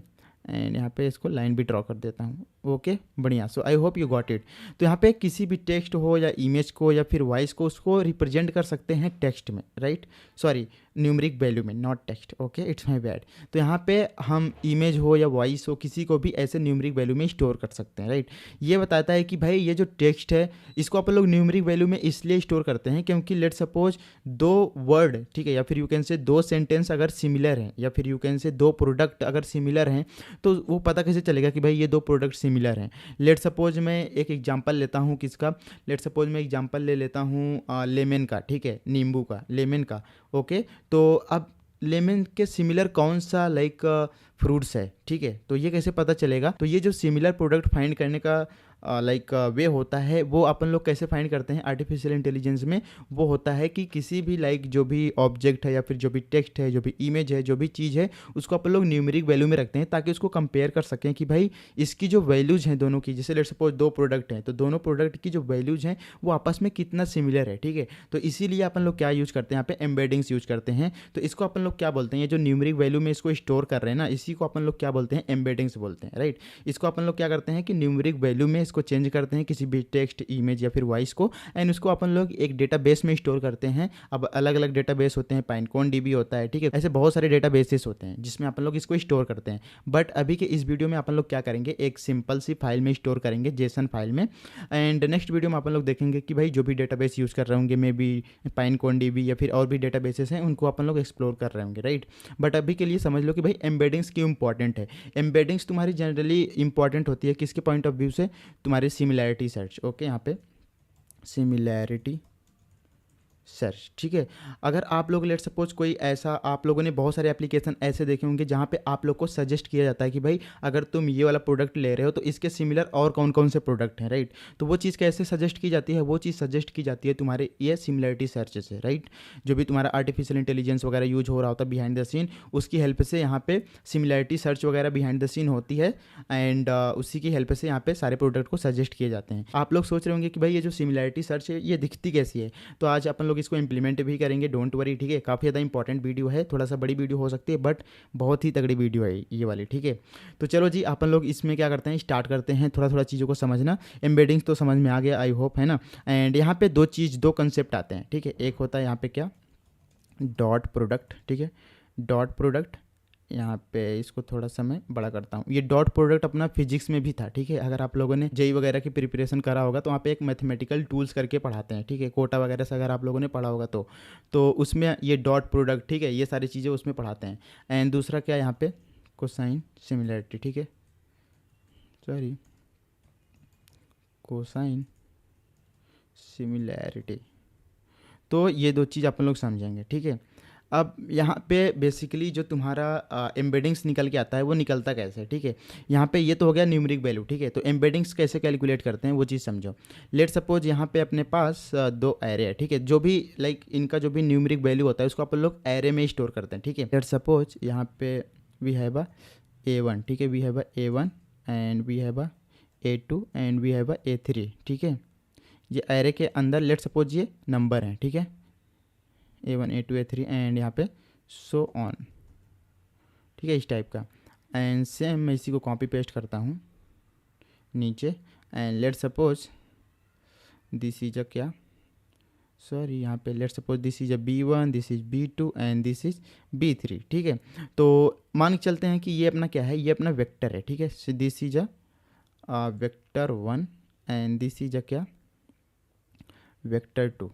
एंड यहाँ पे इसको लाइन भी ड्रॉ कर देता हूँ, ओके, बढ़िया। So I hope you got it. तो यहाँ पे किसी भी टेक्स्ट हो या इमेज को या फिर वॉइस को, उसको रिप्रेजेंट कर सकते हैं टेक्स्ट में, राइट, सॉरी न्यूमेरिक वैल्यू में, not text, okay, it's my bad. तो यहाँ पे हम इमेज हो या वॉइस हो किसी को भी ऐसे न्यूमेरिक वैल्यू में स्टोर कर सकते हैं, राइट। ये बताता है कि भाई ये जो टेक्स्ट है इसको अपन लोग न्यूमेरिक वैल्यू में इसलिए स्टोर करते हैं क्योंकि लेट सपोज दो वर्ड, ठीक है, या फिर यू कैन से दो सेंटेंस अगर सिमिलर हैं, या फिर यू कैन से दो प्रोडक्ट अगर सिमिलर हैं, तो वो पता कैसे चलेगा कि भाई ये दो प्रोडक्ट सिमिलर हैं। लेट सपोज मैं एक एग्जांपल लेता हूँ किसका, लेट सपोज मैं एग्जांपल ले लेता हूँ लेमन का, ठीक है, नींबू का, लेमन का, ओके। तो अब लेमन के सिमिलर कौन सा लाइक फ्रूट्स है, ठीक है। तो ये कैसे पता चलेगा, तो ये जो सिमिलर प्रोडक्ट फाइंड करने का लाइक वे होता है, वो अपन लोग कैसे फाइंड करते हैं आर्टिफिशियल इंटेलिजेंस में, वो होता है कि किसी भी लाइक जो भी ऑब्जेक्ट है या फिर जो भी टेक्स्ट है, जो भी इमेज है, जो भी चीज़ है, उसको अपन लोग न्यूमेरिक वैल्यू में रखते हैं ताकि उसको कंपेयर कर सकें कि भाई इसकी जो वैल्यूज़ हैं दोनों की, जैसे लेट सपोज दो प्रोडक्ट हैं तो दोनों प्रोडक्ट की जो वैल्यूज़ हैं वो आपस में कितना सिमिलर है, ठीक है। तो इसीलिए अपन लोग क्या यूज़ करते हैं यहाँ पे एम्बेडिंग्स यूज़ करते हैं। तो इसको अपन लोग क्या बोलते हैं, ये जो न्यूमेरिक वैल्यू में इसको स्टोर कर रहे हैं ना, इसी को अपन लोग क्या बोलते हैं, एम्बेडिंग्स बोलते हैं, राइट। इसको अपन लोग क्या करते हैं कि न्यूमेरिक वैल्यू में इसको चेंज करते हैं, किसी भी टेक्स्ट, इमेज या फिर वॉइस को, एंड उसको अपन लोग एक डेटाबेस में स्टोर करते हैं। अब अलग अलग डेटाबेस होते हैं, पाइनकॉन डीबी होता है, ठीक है, ऐसे बहुत सारे डेटाबेसेस होते हैं जिसमें अपन लोग इसको स्टोर करते हैं। बट अभी के इस वीडियो में अपन लोग क्या करेंगे, एक सिंपल सी फाइल में स्टोर करेंगे, जेसन फाइल में। एंड नेक्स्ट वीडियो में अपन लोग देखेंगे कि भाई जो भी डेटाबेस यूज़ कर रहे होंगे, मे बी पाइनकॉन डीबी या फिर और भी डेटाबेसेस हैं, उनको अपन लोग एक्सप्लोर कर रहे होंगे, राइट। बट अभी के लिए समझ लो कि भाई एम्बेडिंग्स क्यों इंपॉर्टेंट है। एम्बेडिंग्स तुम्हारी जनरली इंपॉर्टेंट होती है किसके पॉइंट ऑफ व्यू से, तुम्हारी सिमिलैरिटी सर्च। ओके, यहाँ पे सिमिलैरिटी सर्च, ठीक है। अगर आप लोग लेट सपोज कोई ऐसा, आप लोगों ने बहुत सारे एप्लीकेशन ऐसे देखे होंगे जहाँ पे आप लोग को सजेस्ट किया जाता है कि भाई अगर तुम ये वाला प्रोडक्ट ले रहे हो तो इसके सिमिलर और कौन कौन से प्रोडक्ट हैं, राइट। तो वो चीज़ कैसे सजेस्ट की जाती है, वो चीज़ सजेस्ट की जाती है तुम्हारे ये सिमिलैरिटी सर्च से, राइट। जो भी तुम्हारा आर्टिफिशियल इंटेलिजेंस वगैरह यूज हो रहा होता है बिहाइंड द सीन, उसकी हेल्प से यहाँ पे सिमिलैरिटी सर्च वगैरह बिहाइंड द सीन होती है, एंड उसी की हेल्प से यहाँ पे सारे प्रोडक्ट को सजेस्ट किए जाते हैं। आप लोग सोच रहे होंगे कि भाई ये जो सिमिलैरिटी सर्च है ये दिखती कैसी है, तो आज अपन लोग इसको इंप्लीमेंट भी करेंगे, डोंट वरी, ठीक है। काफ़ी ज़्यादा इंपॉर्टेंट वीडियो है, थोड़ा सा बड़ी वीडियो हो सकती है बट बहुत ही तगड़ी वीडियो है ये वाली, ठीक है। तो चलो जी, अपन लोग इसमें क्या करते हैं, स्टार्ट करते हैं थोड़ा थोड़ा चीज़ों को समझना। एम्बेडिंग्स तो समझ में आ गया, आई होप, है ना। एंड यहाँ पे दो कंसेप्ट आते हैं, ठीक है। एक होता है यहाँ पे क्या, डॉट प्रोडक्ट, ठीक है, डॉट प्रोडक्ट। यहाँ पे इसको थोड़ा सा मैं बड़ा करता हूँ। ये डॉट प्रोडक्ट अपना फिजिक्स में भी था, ठीक है। अगर आप लोगों ने जेई वगैरह की प्रिपरेशन करा होगा तो वहाँ पे एक मैथमेटिकल टूल्स करके पढ़ाते हैं, ठीक है। कोटा वगैरह से अगर आप लोगों ने पढ़ा होगा तो उसमें ये डॉट प्रोडक्ट, ठीक है, ये सारी चीज़ें उसमें पढ़ाते हैं। एंड दूसरा क्या, यहाँ पे कोसाइन सिमिलैरिटी, ठीक है, सॉरी, कोसाइन सिमिलैरिटी। तो ये दो चीज़ अपन लोग समझेंगे, ठीक है। अब यहाँ पे बेसिकली जो तुम्हारा एम्बेडिंग्स निकल के आता है वो निकलता कैसे है, ठीक है। यहाँ पे ये तो हो गया न्यूमेरिक वैल्यू, ठीक है। तो एम्बेडिंग्स कैसे कैलकुलेट करते हैं वो चीज़ समझो। लेट सपोज यहाँ पे अपने पास दो एरे है, ठीक है। जो भी इनका जो भी न्यूमेरिक वैल्यू होता है उसको अपन लोग एरे में स्टोर करते हैं, ठीक है। लेट सपोज यहाँ पे वी हैव अ A1, ठीक है, we have a A1 and we have a A2 and we have a A3, ठीक है। ये एरे के अंदर लेट सपोज ये नंबर हैं, ठीक है, A1 A2 A3 एंड यहाँ पे सो ऑन, ठीक है, इस टाइप का। एंड सेम मैं इसी को कॉपी पेस्ट करता हूँ नीचे। And let suppose this is a क्या, सॉरी, यहाँ पे let suppose this is a B1, this is B2 and this is B3, ठीक है। तो मान के चलते हैं कि ये अपना क्या है, ये अपना वेक्टर है, ठीक है। सो this is a vector 1 and this is a क्या, वेक्टर 2,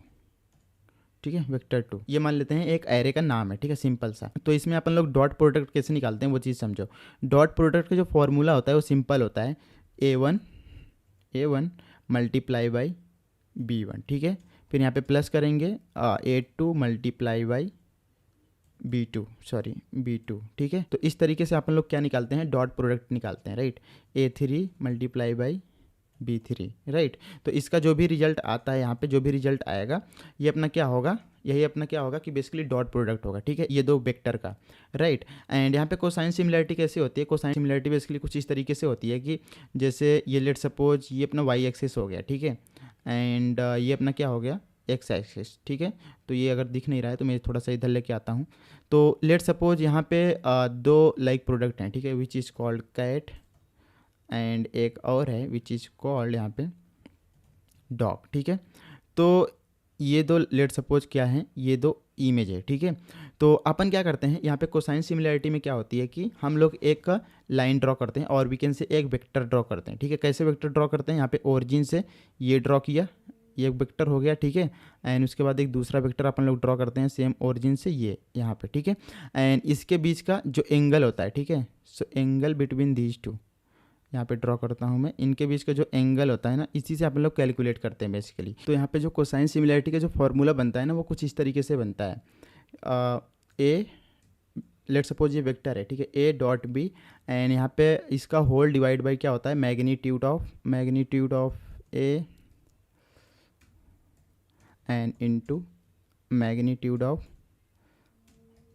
ठीक है, वेक्टर 2। ये मान लेते हैं एक एरे का नाम है, ठीक है, सिंपल सा। तो इसमें अपन लोग डॉट प्रोडक्ट कैसे निकालते हैं वो चीज़ समझो। डॉट प्रोडक्ट का जो फॉर्मूला होता है वो सिंपल होता है, A1 मल्टीप्लाई बाई B1, ठीक है। फिर यहाँ पे प्लस करेंगे A2 मल्टीप्लाई बाई B2, ठीक है। तो इस तरीके से अपन लोग क्या निकालते हैं, डॉट प्रोडक्ट निकालते हैं, right. A3 multiply by B3, right. तो इसका जो भी रिजल्ट आता है, यहाँ पे जो भी रिजल्ट आएगा ये अपना क्या होगा, यही अपना क्या होगा कि बेसिकली डॉट प्रोडक्ट होगा, ठीक है, ये दो वेक्टर का, राइट। एंड यहाँ पे कोसाइन सिमिलैरिटी कैसे होती है, कोसाइन सिमिलैरिटी बेसिकली कुछ इस तरीके से होती है कि जैसे ये लेट सपोज ये अपना वाई एक्सिस हो गया, ठीक है, एंड ये अपना क्या हो गया, एक्स एक्सिस, ठीक है। तो ये अगर दिख नहीं रहा है तो मैं थोड़ा सा इधर लेके आता हूँ। तो लेट सपोज यहाँ पे दो प्रोडक्ट हैं, ठीक है, which is called cat and एक और है विच इज़ कॉल्ड यहाँ पे डॉग, ठीक है। तो ये दो लेट सपोज क्या है, ये दो इमेज है, ठीक है। तो अपन क्या करते हैं यहाँ पे कोसाइन सिमिलैरिटी में क्या होती है कि हम लोग एक लाइन ड्रॉ करते हैं और वीकेंड से एक वेक्टर ड्रॉ करते हैं, ठीक है। कैसे वेक्टर ड्रॉ करते हैं, यहाँ पे ओरिजिन से ये ड्रॉ किया, ये एक वेक्टर हो गया, ठीक है। एंड उसके बाद एक दूसरा वेक्टर अपन लोग ड्रॉ करते हैं सेम ओरिजिन से ये यहाँ पे, ठीक है। एंड इसके बीच का जो एंगल होता है, ठीक है, so angle between these two यहाँ पे ड्रॉ करता हूँ मैं, इनके बीच का जो एंगल होता है ना, इसी से आप लोग कैलकुलेट करते हैं बेसिकली। तो यहाँ पे जो कोसाइन सिमिलैरिटी का जो फॉर्मूला बनता है ना वो कुछ इस तरीके से बनता है, ए लेट सपोज ये वेक्टर है, ठीक है, A डॉट B एंड यहाँ पे इसका होल डिवाइड बाई क्या होता है, magnitude of A and into magnitude of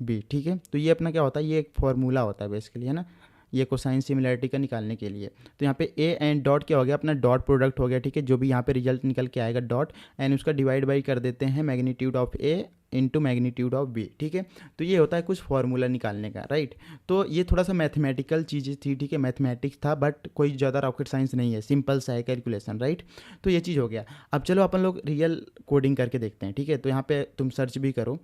B, ठीक है। तो ये अपना क्या होता है, ये एक फॉर्मूला होता है बेसिकली, है ना। ये कोसाइन सिमिलरिटी का निकालने के लिए। तो यहाँ पे ए एंड डॉट क्या हो गया, अपना डॉट प्रोडक्ट हो गया, ठीक है, जो भी यहाँ पे रिजल्ट निकल के आएगा डॉट, एंड उसका डिवाइड बाई कर देते हैं magnitude of A into magnitude of B, ठीक है। तो ये होता है कुछ फॉर्मूला निकालने का, राइट। तो ये थोड़ा सा मैथमेटिकल चीज़ें थी, ठीक है, मैथमेटिक्स था, बट कोई ज़्यादा रॉकेट साइंस नहीं है, सिंपल सा है कैलकुलेशन, राइट। तो ये चीज़ हो गया। अब चलो अपन लोग रियल कोडिंग करके देखते हैं, ठीक है। तो यहाँ पे तुम सर्च भी करो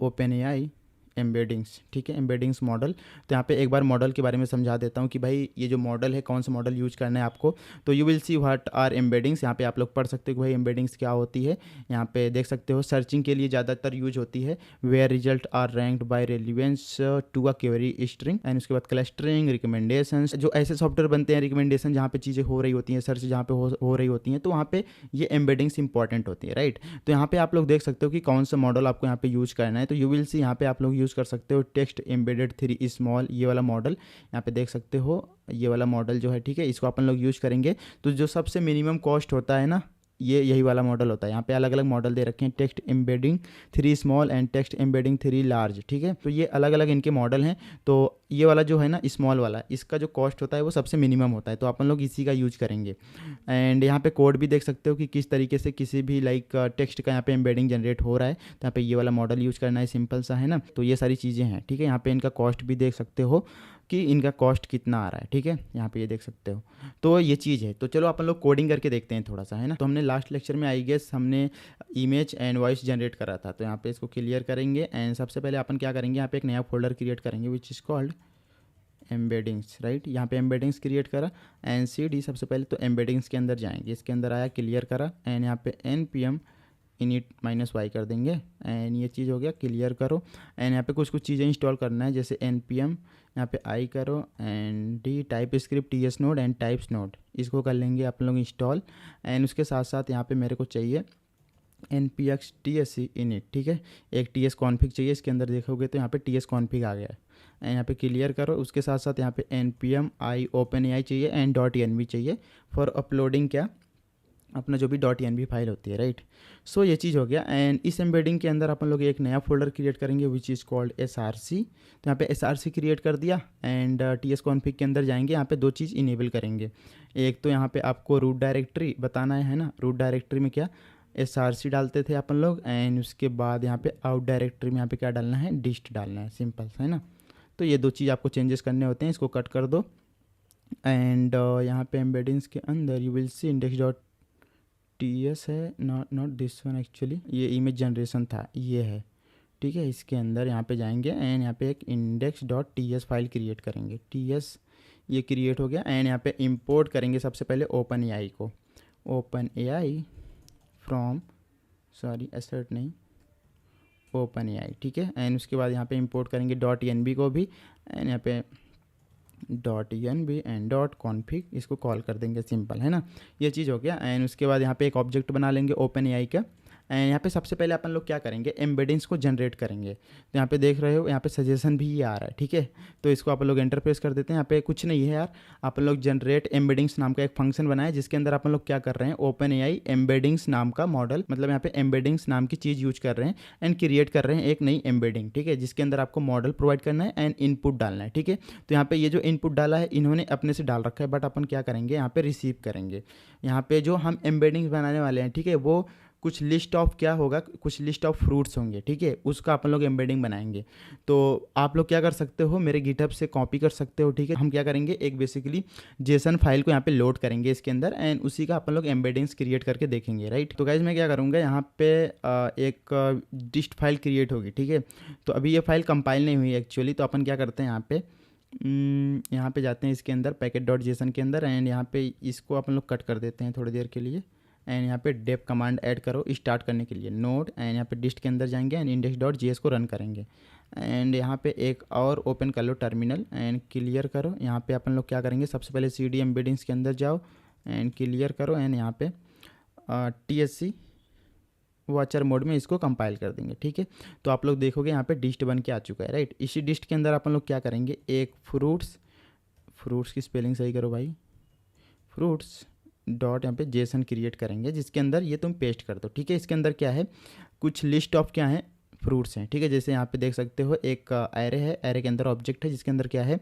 ओपन एआई एम्बेडिंग्स, ठीक है, एम्बेडिंग्स मॉडल। तो यहाँ पे एक बार मॉडल के बारे में समझा देता हूँ कि भाई ये जो मॉडल है कौन सा मॉडल यूज करना है आपको। तो you will see what are embeddings, यहाँ पे आप लोग पढ़ सकते हो कि भाई एम्बेडिंग्स क्या होती है। यहाँ पे देख सकते हो सर्चिंग के लिए ज़्यादातर यूज होती है, where result are ranked by relevance to a query string, and उसके बाद क्लस्टरिंग, रिकमेंडेशन, जो ऐसे सॉफ्टवेयर बनते हैं रिकमेंडेशन जहाँ पे चीज़ें हो रही होती हैं, सर्च जहाँ पे हो रही होती हैं, तो वहाँ पे ये एम्बेडिंग्स इंपॉर्टेंट होती है, राइट। तो यहाँ पे आप लोग देख सकते हो कि कौन सा मॉडल आपको यहाँ पे यूज करना है। तो यू विल सी यहाँ पे आप लोग यूज़ कर सकते हो टेक्स्ट एम्बेडेड 3 स्मॉल, ये वाला मॉडल यहाँ पे देख सकते हो, ये वाला मॉडल जो है, ठीक है, इसको अपन लोग यूज करेंगे। तो जो सबसे मिनिमम कॉस्ट होता है ना, ये यही वाला मॉडल होता है। यहाँ पे अलग अलग मॉडल दे रखे हैं, text embedding 3 small and text embedding 3 large, ठीक है। तो ये अलग अलग इनके मॉडल हैं। तो ये वाला जो है ना स्मॉल वाला, इसका जो कॉस्ट होता है वो सबसे मिनिमम होता है, तो अपन लोग इसी का यूज करेंगे। एंड यहाँ पे कोड भी देख सकते हो कि किस तरीके से किसी भी लाइक टेक्स्ट का यहाँ पे एम्बेडिंग जनरेट हो रहा है। तो यहाँ पे ये वाला मॉडल यूज करना है, सिंपल सा है ना। तो ये सारी चीज़ें हैं, ठीक है। यहाँ पे इनका कॉस्ट भी देख सकते हो कि इनका कॉस्ट कितना आ रहा है, ठीक है, यहाँ पे ये देख सकते हो। तो ये चीज़ है। तो चलो अपन लोग कोडिंग करके देखते हैं थोड़ा सा, है ना। तो हमने लास्ट लेक्चर में आई गेस हमने इमेज एंड वॉइस जनरेट करा था। तो यहाँ पे इसको क्लियर करेंगे, एंड सबसे पहले अपन क्या करेंगे, यहाँ पे एक नया फोल्डर क्रिएट करेंगे which is called embeddings, right. यहाँ पे एम्बेडिंग्स क्रिएट करा, एंड CD सबसे पहले तो एम्बेडिंग्स के अंदर जाएंगे, इसके अंदर आया, क्लियर करा, एंड यहाँ पे npm init -y कर देंगे, एंड ये चीज़ हो गया, क्लियर करो। एंड यहाँ पे कुछ कुछ चीज़ें इंस्टॉल करना है, जैसे npm यहाँ पे i करो, and d type script ts node and types node, इसको कर लेंगे आप लोग इंस्टॉल। एंड उसके साथ साथ यहाँ पे मेरे को चाहिए npx tsc init, ठीक है, एक ts कॉन्फ़िग चाहिए। इसके अंदर देखोगे तो यहाँ पे ts कॉन्फ़िग आ गया है, एंड यहाँ पे क्लियर करो। उसके साथ साथ यहाँ पे npm i openai चाहिए एंड .env चाहिए फॉर अपलोडिंग क्या, अपना जो भी .env फाइल होती है, राइट। सो ये चीज़ हो गया। एंड इस एम्बेडिंग के अंदर अपन लोग एक नया फोल्डर क्रिएट करेंगे विच इज़ कॉल्ड src। तो यहाँ पे src क्रिएट कर दिया, एंड ts कॉन्फ़िग के अंदर जाएंगे, यहाँ पे 2 चीज़ इनेबल करेंगे। एक तो यहाँ पे आपको रूट डायरेक्टरी बताना है ना, रूट डायरेक्टरी में क्या src डालते थे अपन लोग, एंड उसके बाद यहाँ पे आउट डायरेक्टरी में यहाँ पे क्या डालना है, डिस्ट डालना है, सिंपल है ना। तो ये 2 चीज़ आपको चेंजेस करने होते हैं, इसको कट कर दो। एंड यहाँ पे एम्बेडिंग्स के अंदर यू विल सी index.ts है, नॉट दिस वन एक्चुअली, ये इमेज जनरेशन था, ये है, ठीक है। इसके अंदर यहाँ पे जाएंगे, एंड यहाँ पे एक index.ts फाइल क्रिएट करेंगे, ts ये क्रिएट हो गया। एंड यहाँ पे इंपोर्ट करेंगे सबसे पहले ओपन एआई को, ओपन एआई फ्रॉम, सॉरी एसर्ट नहीं, ओपन एआई, ठीक है। एंड उसके बाद यहाँ पे इंपोर्ट करेंगे .env को भी, एंड यहाँ पे .env एंड .config, इसको कॉल कर देंगे, सिंपल है ना। ये चीज़ हो गया। एंड उसके बाद यहाँ पे एक ऑब्जेक्ट बना लेंगे ओपन एआई का, एंड यहाँ पे सबसे पहले अपन लोग क्या करेंगे, एम्बेडिंग्स को जनरेट करेंगे। तो यहाँ पे देख रहे हो, यहाँ पे सजेशन भी ये आ रहा है, ठीक है। तो इसको अपन लोग एंटर प्रेस कर देते हैं। यहाँ पे कुछ नहीं है यार, अपन लोग जनरेट एम्बेडिंग्स नाम का एक फंक्शन बनाया, जिसके अंदर अपन लोग क्या कर रहे हैं, ओपन एआई एम्बेडिंग्स नाम का मॉडल, मतलब यहाँ पे एम्बेडिंग्स नाम की चीज़ यूज कर रहे हैं, एंड क्रिएट कर रहे हैं एक नई एम्बेडिंग, ठीक है, जिसके अंदर आपको मॉडल प्रोवाइड करना है एंड इनपुट डालना है, ठीक है। तो यहाँ पे ये जो इनपुट डाला है इन्होंने अपने से डाल रखा है, बट अपन क्या करेंगे, यहाँ पे रिसीव करेंगे। यहाँ पे जो हम एम्बेडिंग्स बनाने वाले हैं, ठीक है, वो कुछ लिस्ट ऑफ क्या होगा, कुछ लिस्ट ऑफ फ्रूट्स होंगे, ठीक है, उसका अपन लोग एम्बेडिंग बनाएंगे। तो आप लोग क्या कर सकते हो, मेरे गिटहब से कॉपी कर सकते हो, ठीक है। हम क्या करेंगे, एक बेसिकली जेसन फाइल को यहाँ पे लोड करेंगे इसके अंदर, एंड उसी का अपन लोग एम्बेडिंग्स क्रिएट करके देखेंगे, राइट। तो गाइज मैं क्या करूँगा, यहाँ पे एक डिस्ट फाइल क्रिएट होगी, ठीक है। तो अभी ये फाइल कंपाइल नहीं हुई एक्चुअली, तो अपन क्या करते हैं, यहाँ पे जाते हैं इसके अंदर packet.json के अंदर, एंड यहाँ पे इसको अपन लोग कट कर देते हैं थोड़ी देर के लिए। एंड यहाँ पे डेप कमांड ऐड करो स्टार्ट करने के लिए नोड, एंड यहाँ पे डिस्ट के अंदर जाएंगे एंड index.js को रन करेंगे। एंड यहाँ पे एक और ओपन कर लो टर्मिनल, एंड क्लियर करो। यहाँ पे अपन लोग क्या करेंगे, सबसे पहले CD एम्बेडिंग्स के अंदर जाओ एंड क्लियर करो, एंड यहाँ पे TSC वॉचर मोड में इसको कंपाइल कर देंगे, ठीक है। तो आप लोग देखोगे यहाँ पे डिस्ट बन के आ चुका है, राइट। इसी डिस्ट के अंदर अपन लोग क्या करेंगे, एक फ्रूट्स की स्पेलिंग सही करो भाई, फ्रूट्स डॉट यहाँ पे जेसन क्रिएट करेंगे, जिसके अंदर ये तुम पेस्ट कर दो, ठीक है। इसके अंदर क्या है, कुछ लिस्ट ऑफ क्या है, फ्रूट्स हैं, ठीक है। जैसे यहाँ पे देख सकते हो एक एरे है, एरे के अंदर ऑब्जेक्ट है जिसके अंदर क्या है,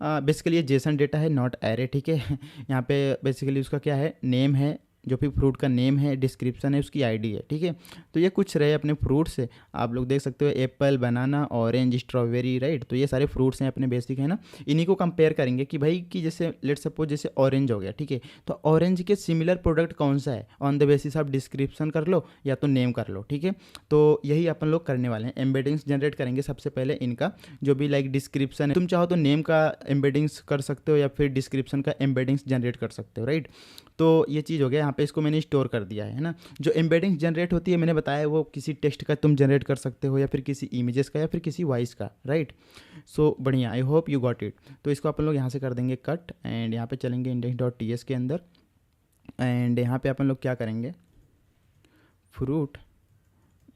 बेसिकली ये जेसन डेटा है, नॉट एरे, ठीक है। यहाँ पे बेसिकली उसका क्या है, नेम है, जो भी फ्रूट का नेम है, डिस्क्रिप्शन है, उसकी आईडी है, ठीक है। तो ये कुछ रहे अपने फ्रूट्स से, आप लोग देख सकते हो एप्पल, बनाना, ऑरेंज, स्ट्रॉबेरी, राइट। तो ये सारे फ्रूट्स हैं अपने बेसिक, है ना। इन्हीं को कंपेयर करेंगे कि भाई कि जैसे लेट सपोज जैसे ऑरेंज हो गया, ठीक है। तो ऑरेंज के सिमिलर प्रोडक्ट कौन सा है, ऑन द बेसिस आप डिस्क्रिप्शन कर लो या तो नेम कर लो, ठीक है। तो यही अपन लोग करने वाले हैं, एम्बेडिंग्स जनरेट करेंगे सबसे पहले इनका, जो भी लाइक डिस्क्रिप्शन है, तुम चाहो तो नेम का एम्बेडिंग्स कर सकते हो या फिर डिस्क्रिप्शन का एम्बेडिंग्स जनरेट कर सकते हो, राइट। तो ये चीज़ हो गया, यहाँ पे इसको मैंने स्टोर कर दिया है ना। जो एम्बेडिंग्स जनरेट होती है मैंने बताया वो किसी टेक्स्ट का तुम जनरेट कर सकते हो या फिर किसी इमेजेस का या फिर किसी वॉइस का, राइट। सो बढ़िया, आई होप यू गॉट इट। तो इसको अपन लोग यहाँ से कर देंगे कट, एंड यहाँ पे चलेंगे index.ts के अंदर, एंड यहाँ पे अपन लोग क्या करेंगे, फ्रूट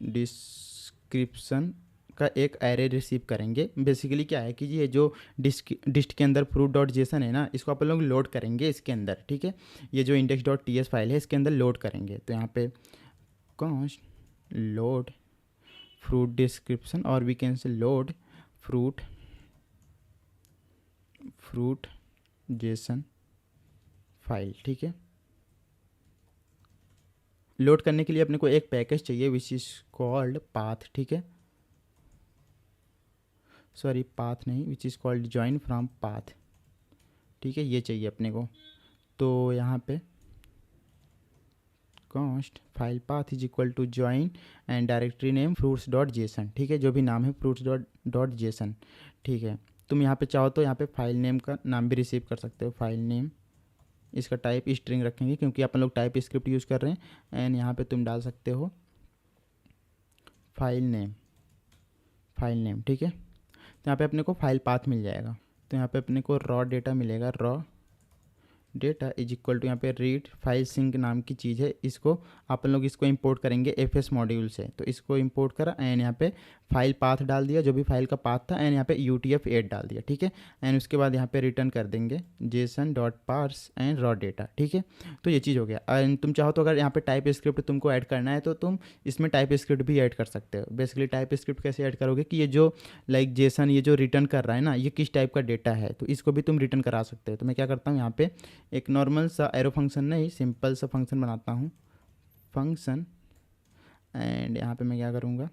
डिस्क्रिप्शन का एक एरे रिसीव करेंगे। बेसिकली क्या है कि ये जो डिस्ट के अंदर फ्रूट डॉट जेसन है ना, इसको अपन लोग लोड करेंगे इसके अंदर, ठीक है। ये जो index.ts फाइल है इसके अंदर लोड करेंगे। तो यहाँ पे कॉन्स्ट लोड फ्रूट डिस्क्रिप्शन, और we can say load fruit JSON file, ठीक है। लोड करने के लिए अपने को एक पैकेज चाहिए विच इज़ कॉल्ड पाथ, ठीक है। सॉरी, पाथ नहीं, which is called join from path, ठीक है, ये चाहिए अपने को। तो यहाँ पे const file path is equal to join and directory name fruits dot JSON, ठीक है, जो भी नाम है फ्रूट्स डॉट जेसन, ठीक है। तुम यहाँ पे चाहो तो यहाँ पे फाइल नेम का नाम भी रिसीव कर सकते हो, फाइल नेम, इसका टाइप स्ट्रिंग रखेंगे क्योंकि अपन लोग टाइप स्क्रिप्ट यूज़ कर रहे हैं। एंड यहाँ पे तुम डाल सकते हो फाइल नेम, ठीक है। तो यहाँ पे अपने को फाइल पाथ मिल जाएगा। तो यहाँ पे अपने को रॉ डेटा मिलेगा, raw data is equal to यहाँ पे रीड फाइल सिंक नाम की चीज़ है, इसको अपन लोग इसको इंपोर्ट करेंगे एफएस मॉड्यूल से। तो इसको इंपोर्ट करा एंड यहाँ पे फाइल पाथ डाल दिया, जो भी फाइल का पाथ था, एंड यहाँ पे UTF-8 डाल दिया, ठीक है। एंड उसके बाद यहाँ पे रिटर्न कर देंगे JSON dot parse and raw data, ठीक है। तो ये चीज़ हो गया। एंड तुम चाहो तो अगर यहाँ पे टाइप स्क्रिप्ट तुमको ऐड करना है तो तुम इसमें टाइप स्क्रिप्ट भी ऐड कर सकते हो। बेसिकली टाइप स्क्रिप्ट कैसे ऐड करोगे कि ये जो लाइक जेसन ये जो रिटर्न कर रहा है ना, ये किस टाइप का डेटा है, तो इसको भी तुम रिटर्न करा सकते हो। तो मैं क्या करता हूँ, यहाँ पे एक नॉर्मल सा एरो फंक्शन नहीं, सिंपल सा फंक्शन बनाता हूँ, फंक्शन। एंड यहाँ पे मैं क्या करूँगा,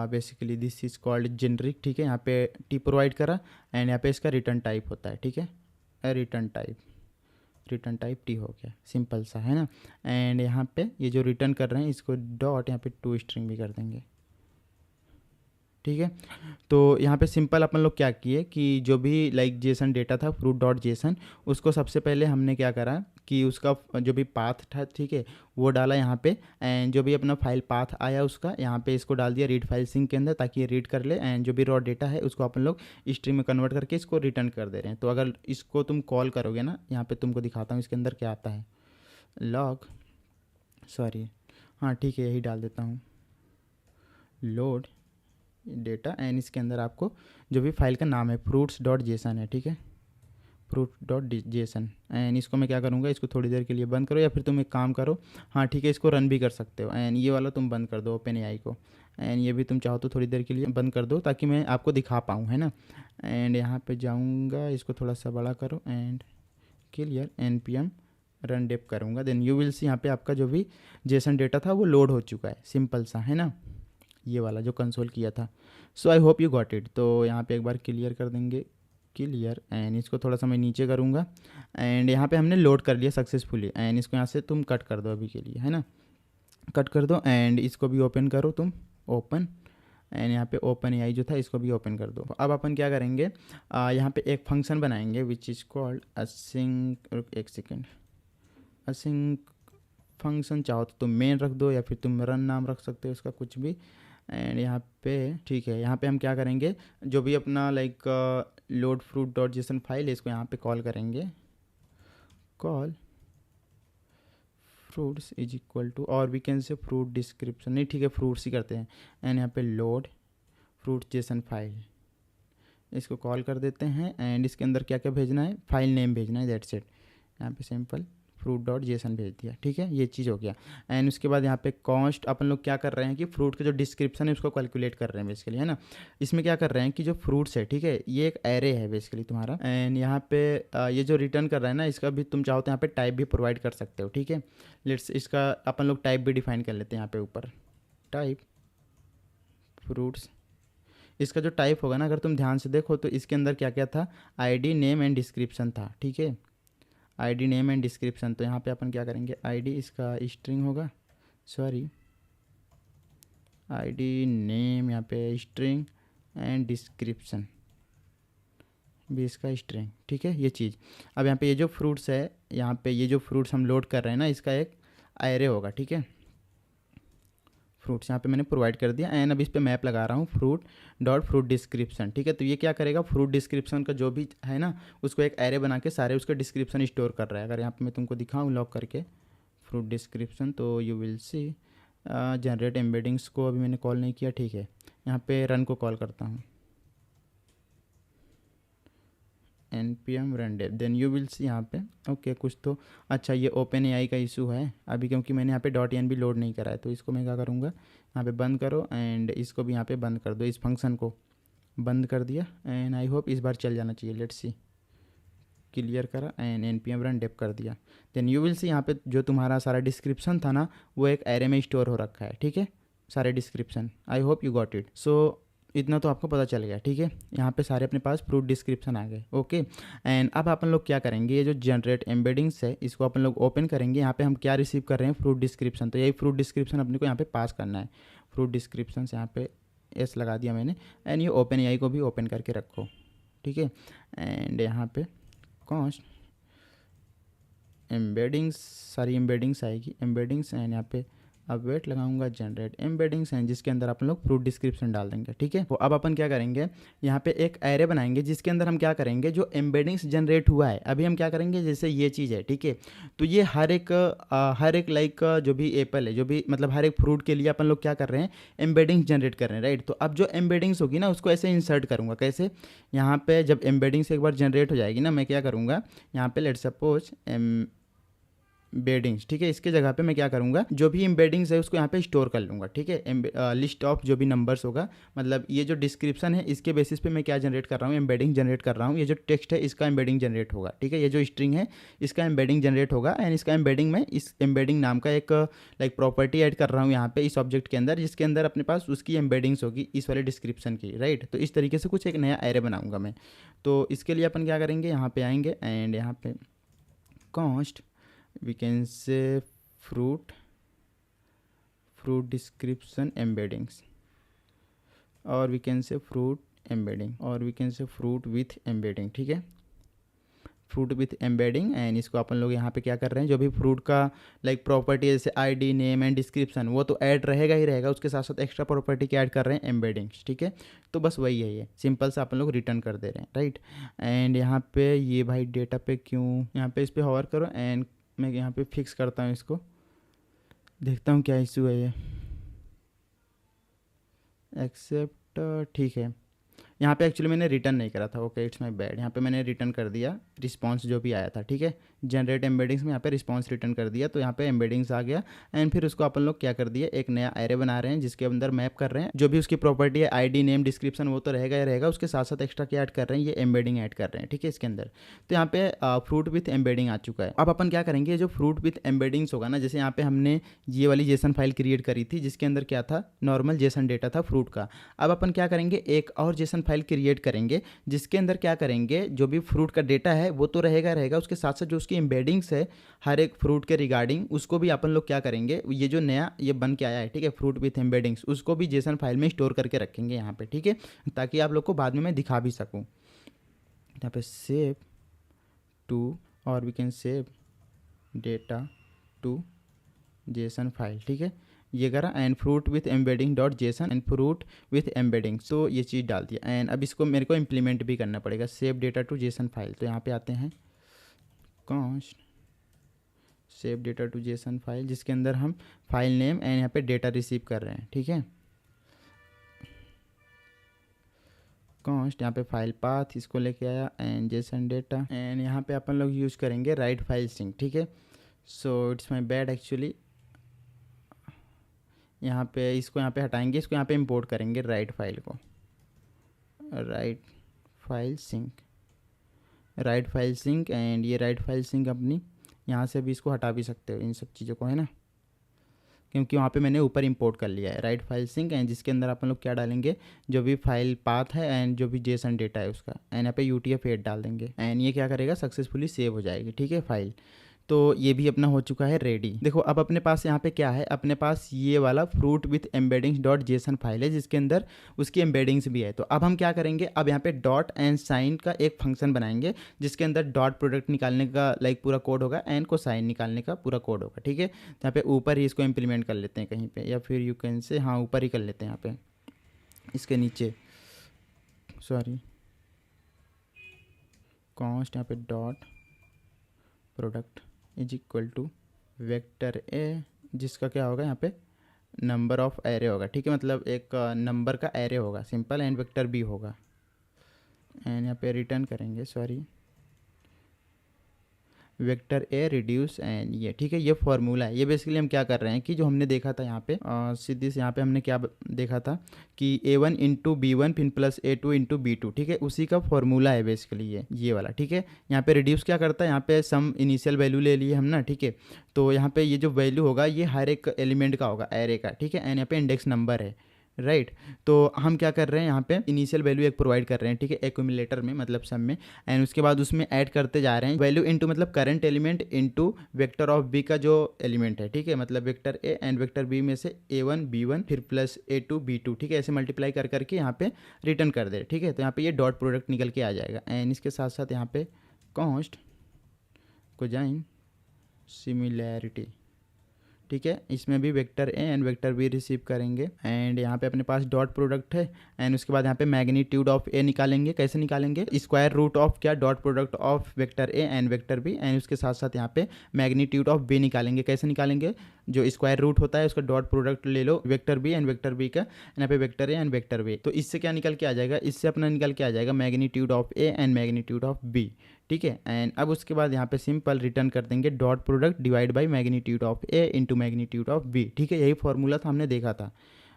basically this is called generic, ठीक है। यहाँ पे टी प्रोवाइड करा एंड यहाँ पे इसका रिटर्न टाइप होता है, ठीक है, रिटर्न टाइप टी हो गया, सिंपल सा, है ना। एंड यहाँ पे ये जो रिटर्न कर रहे हैं इसको डॉट यहाँ पे टू स्ट्रिंग भी कर देंगे, ठीक है। तो यहाँ पे सिंपल अपन लोग क्या किए कि जो भी लाइक जेसन डेटा था फ्रूट डॉट जेसन, उसको सबसे पहले हमने क्या करा कि उसका जो भी पाथ था, ठीक है, वो डाला यहाँ पे। एंड जो भी अपना फाइल पाथ आया उसका यहाँ पे इसको डाल दिया रीड फाइल सिंक के अंदर, ताकि ये रीड कर ले। एंड जो भी रॉ डेटा है उसको अपन लोग स्ट्रिंग में कन्वर्ट करके इसको रिटर्न कर दे रहे हैं। तो अगर इसको तुम कॉल करोगे ना, यहाँ पे तुमको दिखाता हूँ इसके अंदर क्या आता है, लॉग, सॉरी, हाँ ठीक है, यही डाल देता हूँ, लोड डेटा। एंड इसके अंदर आपको जो भी फाइल का नाम है फ्रूट्स डॉट जेसन है, ठीक है, फ्रूट डॉट जेसन। एंड इसको मैं क्या करूँगा, इसको थोड़ी देर के लिए बंद करो, या फिर तुम एक काम करो, हाँ ठीक है, इसको रन भी कर सकते हो। एंड ये वाला तुम बंद कर दो ओपन एआई को, एंड ये भी तुम चाहो तो थोड़ी देर के लिए बंद कर दो ताकि मैं आपको दिखा पाऊँ, है ना। एंड यहाँ पे जाऊँगा, इसको थोड़ा सा बड़ा करो and clear npm run dev करूँगा, देन यू विल सी यहाँ पे आपका जो भी जेसन डेटा था वो लोड हो चुका है, सिंपल सा, है ना, ये वाला जो कंसोल किया था। So I hope you got it. तो यहाँ पे एक बार क्लियर कर देंगे, क्लियर, एंड इसको थोड़ा सा मैं नीचे करूँगा। एंड यहाँ पे हमने लोड कर लिया सक्सेसफुली। एंड इसको यहाँ से तुम कट कर दो अभी के लिए, है ना, कट कर दो। एंड इसको भी ओपन करो तुम, ओपन। एंड यहाँ पे ओपन एआई जो था इसको भी ओपन कर दो। अब अपन क्या करेंगे, यहाँ पे एक फंक्शन बनाएंगे विच इज़ कॉल्ड असिंक, एक सेकेंड, असिंक फंक्शन। चाहो तो तुम मेन रख दो या फिर तुम रन नाम रख सकते हो उसका, कुछ भी। एंड यहाँ पे ठीक है, यहाँ पे हम क्या करेंगे, जो भी अपना like load fruit dot JSON file है इसको यहाँ पे कॉल करेंगे, call fruits is equal to, और we can say fruit description, नहीं ठीक है फ्रूट्स ही करते हैं। एंड यहाँ पे लोड फ्रूट जेसन फाइल, इसको कॉल कर देते हैं। एंड इसके अंदर क्या क्या भेजना है, फाइल नेम भेजना है, दैट्स इट। यहाँ पे सिंपल फ्रूट डॉट जेसन भेज दिया, ठीक है, ये चीज़ हो गया। एंड उसके बाद यहाँ पे कॉस्ट अपन लोग क्या कर रहे हैं कि फ्रूट के जो डिस्क्रिप्शन है उसको कैलकुलेट कर रहे हैं बेसिकली, है ना। इसमें क्या कर रहे हैं कि जो फ्रूट्स है, ठीक है, ये एक एरे है बेसिकली तुम्हारा। एंड यहाँ पे ये जो रिटर्न कर रहा है ना, इसका भी तुम चाहो तो यहाँ पे टाइप भी प्रोवाइड कर सकते हो, ठीक है। लेट्स इसका अपन लोग टाइप भी डिफाइन कर लेते हैं यहाँ पे ऊपर, टाइप फ्रूट्स। इसका जो टाइप होगा ना, अगर तुम ध्यान से देखो तो इसके अंदर क्या क्या था, आईडी नेम एंड डिस्क्रिप्शन था, ठीक है, आईडी नेम एंड डिस्क्रिप्शन। तो यहाँ पे अपन क्या करेंगे, आईडी इसका स्ट्रिंग होगा, सॉरी आईडी नेम यहाँ पे स्ट्रिंग एंड डिस्क्रिप्शन भी इसका स्ट्रिंग, ठीक है, ये चीज़। अब यहाँ पे ये जो फ्रूट्स है, यहाँ पे ये जो फ्रूट्स हम लोड कर रहे हैं ना, इसका एक एरे होगा, ठीक है, फ्रूट्स यहाँ पे मैंने प्रोवाइड कर दिया। एंड अब इस पे मैप लगा रहा हूँ फ्रूट डॉट फ्रूट डिस्क्रिप्शन, ठीक है। तो ये क्या करेगा, फ्रूट डिस्क्रिप्शन का जो भी है ना, उसको एक एरे बना के सारे उसके डिस्क्रिप्शन स्टोर कर रहा है। अगर यहाँ पे मैं तुमको दिखाऊँ लॉक करके फ्रूट डिस्क्रिप्शन, तो you will C generate embeddings को अभी मैंने कॉल नहीं किया, ठीक है, यहाँ पे रन को कॉल करता हूँ, npm run dev, then you will see यहाँ पे ओके कुछ तो अच्छा, ये ओपन एआई का इशू है अभी, क्योंकि मैंने यहाँ पे .env भी लोड नहीं करा है। तो इसको मैं क्या करूँगा, यहाँ पे बंद करो एंड इसको भी यहाँ पे बंद कर दो, इस फंक्शन को बंद कर दिया। एंड आई होप इस बार चल जाना चाहिए, लेट्स सी, क्लियर करा एंड npm run dev कर दिया। देन यू विल सी यहाँ पे जो तुम्हारा सारा डिस्क्रिप्शन था ना, वो एक एरे में स्टोर हो रखा है, ठीक है, सारे description. I hope you got it. So इतना तो आपको पता चल गया, ठीक है, यहाँ पे सारे अपने पास फ्रूट डिस्क्रिप्शन आ गए, ओके। एंड अब अपन लोग क्या करेंगे, ये जो जनरेट एम्बेडिंग्स है इसको अपन लोग ओपन करेंगे। यहाँ पे हम क्या रिसीव कर रहे हैं, फ्रूट डिस्क्रिप्शन। तो यही फ्रूट डिस्क्रिप्शन अपने को यहाँ पे पास करना है, फ्रूट डिस्क्रिप्शन से यहाँ पे एस लगा दिया मैंने। एंड ये ओपन एआई को भी ओपन करके रखो, ठीक है। एंड यहाँ पे कॉस्ट एम्बेडिंग्स, सारी एम्बेडिंग्स आएगी, एम्बेडिंग्स। एंड यहाँ पे अब वेट लगाऊंगा जनरेट एम्बेडिंग्स हैं, जिसके अंदर अपन लोग फ्रूट डिस्क्रिप्शन डाल देंगे, ठीक है। तो अब अपन क्या करेंगे, यहाँ पे एक एरे बनाएंगे जिसके अंदर हम क्या करेंगे, जो एम्बेडिंग्स जनरेट हुआ है अभी हम क्या करेंगे, जैसे ये चीज़ है, ठीक है। तो ये हर एक लाइक जो भी एप्पल है, जो भी मतलब हर एक फ्रूट के लिए अपन लोग क्या कर रहे हैं, एम्बेडिंग्स जनरेट कर रहे हैं, राइट। तो अब जो एम्बेडिंग्स होगी ना, उसको ऐसे इंसर्ट करूँगा, कैसे, यहाँ पे जब एम्बेडिंग्स एक बार जनरेट हो जाएगी ना, मैं क्या करूँगा, यहाँ पे लेट सपोज एम्बेडिंग्स, ठीक है, इसके जगह पे मैं क्या करूँगा, जो भी एम्बेडिंग्स है उसको यहाँ पे स्टोर कर लूँगा, ठीक है। लिस्ट ऑफ जो भी नंबर्स होगा, मतलब ये जो डिस्क्रिप्शन है इसके बेसिस पे मैं क्या जनरेट कर रहा हूँ, एम्बेडिंग जनरेट कर रहा हूँ। ये जो टेक्स्ट है इसका एम्बेडिंग जनरेट होगा, ठीक है, ये जो स्ट्रिंग है इसका एम्बेडिंग जनरेट होगा। एंड इसका एम्बेडिंग में इस एम्बेडिंग नाम का एक लाइक प्रॉपर्टी ऐड कर रहा हूँ यहाँ पे इस ऑब्जेक्ट के अंदर, जिसके अंदर अपने पास उसकी एम्बेडिंग्स होगी इस वाले डिस्क्रिप्शन की, राइट। तो इस तरीके से कुछ एक नया एरे बनाऊँगा मैं। तो इसके लिए अपन क्या करेंगे, यहाँ पे आएंगे एंड यहाँ पे cost we can say fruit description embeddings, और we can say fruit embedding, और we can say fruit with embedding, ठीक है, फ्रूट विथ एम्बेडिंग। एंड इसको अपन लोग यहाँ पे क्या कर रहे हैं, जो भी फ्रूट का लाइक प्रॉपर्टी जैसे आईडी नेम एंड डिस्क्रिप्शन वो तो ऐड रहेगा ही रहेगा, उसके साथ साथ एक्स्ट्रा प्रॉपर्टी क्या ऐड कर रहे हैं, एम्बेडिंग्स, ठीक है। तो बस वही है, ये सिंपल सा अपन लोग रिटर्न कर दे रहे हैं, राइट। एंड यहाँ पे ये भाई डेटा पे क्यों, यहाँ पे इस पर होवर करो एंड मैं यहाँ पे फिक्स करता हूँ इसको, देखता हूँ क्या इशू है ये, एक्सेप्ट, ठीक है। यहाँ पे एक्चुअली मैंने रिटर्न नहीं करा था, ओके इट्स माय बैड। यहाँ पे मैंने रिटर्न कर दिया रिस्पांस जो भी आया था, ठीक है, जनरेट एम्बेडिंग्स में यहाँ पे रिस्पांस रिटर्न कर दिया। तो यहाँ पे एम्बेडिंग्स आ गया। एंड फिर उसको अपन लोग क्या कर दिया, एक नया एरे बना रहे हैं जिसके अंदर मैप कर रहे हैं जो भी उसकी प्रॉपर्टी है, आईडी नेम डिस्क्रिप्शन वो तो रहेगा ही रहेगा, उसके साथ साथ एक्स्ट्रा क्या ऐड कर रहे हैं, ये एम्बेडिंग ऐड कर रहे हैं, ठीक है, इसके अंदर। तो यहाँ पे फ्रूट विथ एम्बेडिंग आ चुका है। अब अपन क्या करेंगे, जो फ्रूट विथ एम्बेडिंग्स होगा ना, जैसे यहाँ पे हमने ये वाली जेसन फाइल क्रिएट करी थी जिसके अंदर क्या था, नॉर्मल जेसन डेटा था फ्रूट का। अब अपन क्या करेंगे, एक और जेसन फाइल क्रिएट करेंगे जिसके अंदर क्या करेंगे, जो भी फ्रूट का डेटा है वो तो रहेगा, उसके साथ साथ जो उसकी एम्बेडिंग्स है हर एक फ्रूट के रिगार्डिंग, उसको भी अपन लोग क्या करेंगे, ये जो नया ये बन के आया है, ठीक है, फ्रूट विथ एम्बेडिंग्स, उसको भी जेसन फाइल में स्टोर करके रखेंगे यहाँ पे, ठीक है, ताकि आप लोग को बाद में मैं दिखा भी सकूँ। यहाँ पे सेव टू, और we can save data to JSON file, ठीक है, ये करा। And fruit with embedding dot JSON and fruit with embedding, तो ये चीज़ डाल दिया। एंड अब इसको मेरे को इम्प्लीमेंट भी करना पड़ेगा, save data to JSON file. तो यहाँ पे आते हैं const save data to JSON file, जिसके अंदर हम फाइल नेम एंड यहाँ पे डेटा रिसीव कर रहे हैं, ठीक है, कॉन्स्ट यहाँ पे फाइल पाथ इसको लेके आया एंड जेसन डेटा। एंड यहाँ पे अपन लोग यूज़ करेंगे राइट फाइल सिंक, ठीक है। So it's my bad actually. यहाँ पे इसको यहाँ पे हटाएंगे, इसको यहाँ पे इंपोर्ट करेंगे राइट फाइल को, write file sync, write file sync. And ये राइट फाइल सिंक अपनी यहाँ से भी इसको हटा भी सकते हो इन सब चीज़ों को, है ना, क्योंकि वहाँ पे मैंने ऊपर इंपोर्ट कर लिया है राइट फाइल सिंक। एंड जिसके अंदर अपन लोग क्या डालेंगे, जो भी फाइल पाथ है एंड जो भी जेसन डेटा है उसका, एंड यहाँ पे UTF-8 डाल देंगे। एंड ये क्या करेगा, सक्सेसफुली सेव हो जाएगी, ठीक है, फाइल। तो ये भी अपना हो चुका है रेडी। देखो अब अपने पास यहाँ पे क्या है, अपने पास ये वाला fruit with embeddings dot JSON file है जिसके अंदर उसकी एम्बेडिंग्स भी है। तो अब हम क्या करेंगे, अब यहाँ पे डॉट एंड साइन का एक फंक्शन बनाएंगे जिसके अंदर डॉट प्रोडक्ट निकालने का लाइक पूरा कोड होगा एंड को साइन निकालने का पूरा कोड होगा, ठीक है। तो यहाँ पे ऊपर ही इसको इम्प्लीमेंट कर लेते हैं कहीं पे, या फिर यू कैन से, हाँ ऊपर ही कर लेते हैं यहाँ पे इसके नीचे, सॉरी कॉन्स्ट यहाँ पे dot product is equal to vector A, जिसका क्या होगा यहाँ पे नंबर ऑफ एरे होगा, ठीक है, मतलब एक नंबर का एरे होगा सिंपल, एंड वेक्टर बी होगा। एंड यहाँ पे रिटर्न करेंगे, sorry vector A reduce and ये, ठीक है, ये फॉर्मूला है। ये बेसिकली हम क्या कर रहे हैं कि जो हमने देखा था यहाँ पे सीधी से यहाँ पे हमने क्या देखा था कि A1 इंटू B1 फिर प्लस A2 इंटू B2, ठीक है, उसी का फॉर्मूला है बेसिकली ये वाला, ठीक है। यहाँ पे रिड्यूस क्या करता है, यहाँ पे सम इनिशियल वैल्यू ले लिए हम ना, ठीक है। तो यहाँ पे ये जो वैल्यू होगा ये हर एक एलिमेंट का होगा एरे का, ठीक है। एंड यहाँ पे इंडेक्स नंबर है, राइट। तो हम क्या कर रहे हैं, यहाँ पे इनिशियल वैल्यू एक प्रोवाइड कर रहे हैं, ठीक है, एक्यूमुलेटर में मतलब सम में। एंड उसके बाद उसमें ऐड करते जा रहे हैं वैल्यू इनटू मतलब current element into vector of B का जो एलिमेंट है, ठीक है, मतलब vector A and vector B में से A1 B1 फिर प्लस A2 B2, ठीक है, ऐसे मल्टीप्लाई कर करके यहाँ पे रिटर्न कर दे, ठीक है। तो यहाँ पे ये डॉट प्रोडक्ट निकल के आ जाएगा। एंड इसके साथ साथ यहाँ पे कॉन्स्ट कोजाइन सिमिलैरिटी, ठीक है, इसमें भी vector A and vector B receive करेंगे। एंड यहाँ पे अपने पास डॉट प्रोडक्ट है। एंड उसके बाद यहाँ पे मैग्नीट्यूड ऑफ ए निकालेंगे, कैसे निकालेंगे, स्क्वायर रूट ऑफ क्या, dot product of vector A and vector B. And उसके साथ साथ यहाँ पे मैग्नीट्यूड ऑफ बी निकालेंगे, कैसे निकालेंगे, जो स्क्वायर रूट होता है उसका डॉट प्रोडक्ट ले लो vector B and vector B का, यहाँ पे vector A and vector B. तो इससे क्या निकल के आ जाएगा, इससे अपना निकल के आ जाएगा magnitude of A and magnitude of B, ठीक है। एंड अब उसके बाद यहाँ पे सिंपल रिटर्न कर देंगे dot product divide by magnitude of A into magnitude of B, ठीक है, यही फॉर्मूला था हमने देखा था,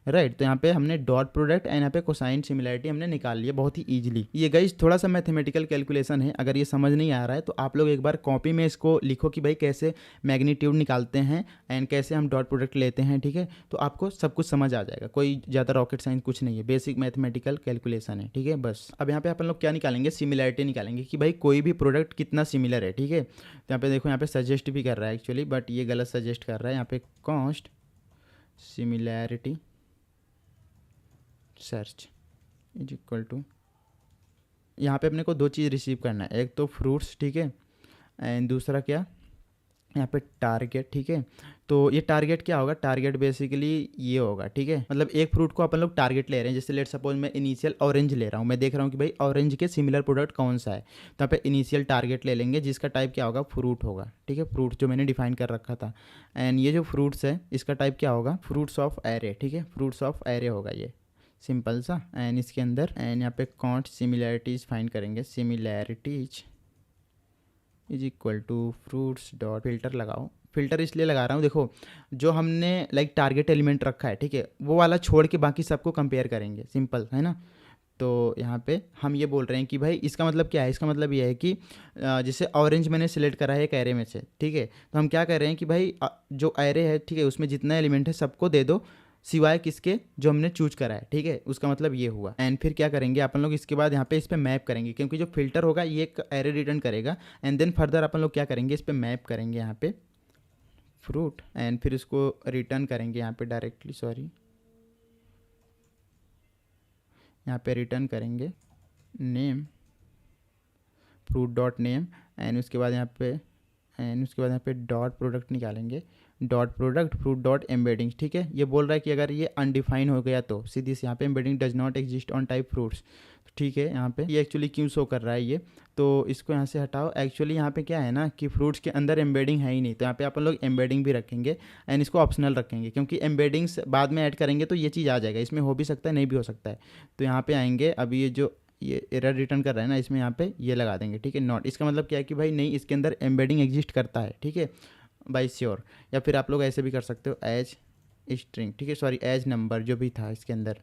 राइट। तो यहाँ पे हमने डॉट प्रोडक्ट एंड यहाँ पे कोसाइन सिमिलैरिटी हमने निकाल लिया बहुत ही ईजिली। ये गाइस थोड़ा सा मैथमेटिकल कैलकुलेशन है, अगर ये समझ नहीं आ रहा है तो आप लोग एक बार कॉपी में इसको लिखो कि भाई कैसे मैग्नीट्यूड निकालते हैं एंड कैसे हम डॉट प्रोडक्ट लेते हैं, ठीक है, तो आपको सब कुछ समझ आ जाएगा। कोई ज़्यादा रॉकेट साइंस कुछ नहीं है, बेसिक मैथमेटिकल कैलकुलेशन है, ठीक है, बस। अब यहाँ पे अपन लोग क्या निकालेंगे, सिमिलैरिटी निकालेंगे कि भाई कोई भी प्रोडक्ट कितना सिमिलर है, ठीक है। तो यहाँ पे देखो, यहाँ पे सजेस्ट भी कर रहा है एक्चुअली, बट ये गलत सजेस्ट कर रहा है। यहाँ पे const similarity search is equal to, यहाँ पे अपने को दो चीज़ रिसीव करना है, एक तो फ्रूट्स, ठीक है, एंड दूसरा क्या, यहाँ पे टारगेट, ठीक है। तो ये टारगेट क्या होगा, टारगेट बेसिकली ये होगा, ठीक है, मतलब एक फ्रूट को अपन लोग टारगेट ले रहे हैं। जैसे लेट सपोज मैं इनिशियल ऑरेंज ले रहा हूँ, मैं देख रहा हूँ कि भाई ऑरेंज के सिमिलर प्रोडक्ट कौन सा है, तो यहाँ पे इनिशियल टारगेट ले लेंगे जिसका टाइप क्या होगा, फ्रूट होगा, ठीक है, फ्रूट जो मैंने डिफाइन कर रखा था। एंड ये जो फ्रूट्स है इसका टाइप क्या होगा, फ्रूट्स ऑफ एरे, ठीक है, फ्रूट्स ऑफ एरे होगा ये सिंपल सा। एंड इसके अंदर एंड यहाँ पे कॉन्ट सिमिलैरिटीज फाइंड करेंगे, similarities is equal to fruits dot filter लगाओ। फिल्टर इसलिए लगा रहा हूँ, देखो जो हमने लाइक टारगेट एलिमेंट रखा है, ठीक है, वो वाला छोड़ के बाकी सबको कंपेयर करेंगे, सिंपल है ना। तो यहाँ पे हम ये बोल रहे हैं कि भाई इसका मतलब क्या है, इसका मतलब ये है कि जैसे ऑरेंज मैंने सिलेक्ट करा है एक एरे में से, ठीक है, तो हम क्या कर रहे हैं कि भाई जो एरे है, ठीक है, उसमें जितना एलिमेंट है सबको दे दो सिवाय किसके, जो हमने चूज करा है, ठीक है, उसका मतलब ये हुआ। एंड फिर क्या करेंगे अपन लोग, इसके बाद यहाँ पे इस पे मैप करेंगे, क्योंकि जो फिल्टर होगा ये एक एरे रिटर्न करेगा। एंड देन फर्दर अपन लोग क्या करेंगे, इस पे मैप करेंगे यहाँ पे फ्रूट, एंड फिर इसको रिटर्न करेंगे यहाँ पे डायरेक्टली, सॉरी यहाँ पे रिटर्न करेंगे name, fruit dot name. And उसके बाद यहाँ पे डॉट प्रोडक्ट निकालेंगे, dot product fruit dot embedding, ठीक है। ये बोल रहा है कि अगर ये अनडिफाइन हो गया तो सीधी से यहाँ पे embedding does not exist on type fruits, ठीक है। यहाँ पे ये एक्चुअली क्यों शो कर रहा है ये, तो इसको यहाँ से हटाओ। एक्चुअली यहाँ पे क्या है ना कि फ्रूट्स के अंदर एम्बेडिंग है ही नहीं, तो यहाँ पे अपन लोग एम्बेडिंग भी रखेंगे एंड इसको ऑप्शनल रखेंगे, क्योंकि एम्बेडिंग्स बाद में ऐड करेंगे तो ये चीज़ आ जाएगा, इसमें हो भी सकता है नहीं भी हो सकता है। तो यहाँ पे आएंगे, अभी ये जो ये एरर रिटर्न कर रहा है ना, इसमें यहाँ पे ये लगा देंगे, ठीक है, नॉट, इसका मतलब क्या है कि भाई नहीं, इसके अंदर एम्बेडिंग एग्जिस्ट करता है, ठीक है, बाई श्योर, या फिर आप लोग ऐसे भी कर सकते हो एज स्ट्रिंग, ठीक है, सॉरी एज नंबर जो भी था इसके अंदर,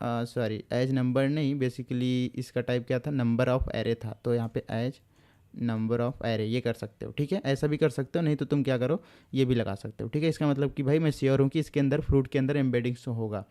सॉरी एज नंबर नहीं, बेसिकली इसका टाइप क्या था, नंबर ऑफ एरे था, तो यहाँ पे एज नंबर ऑफ एरे ये कर सकते हो, ठीक है, ऐसा भी कर सकते हो, नहीं तो तुम क्या करो ये भी लगा सकते हो, ठीक है। इसका मतलब कि भाई मैं श्योर हूँ कि इसके अंदर फ्रूट के अंदर एम्बेडिंग्स होगा,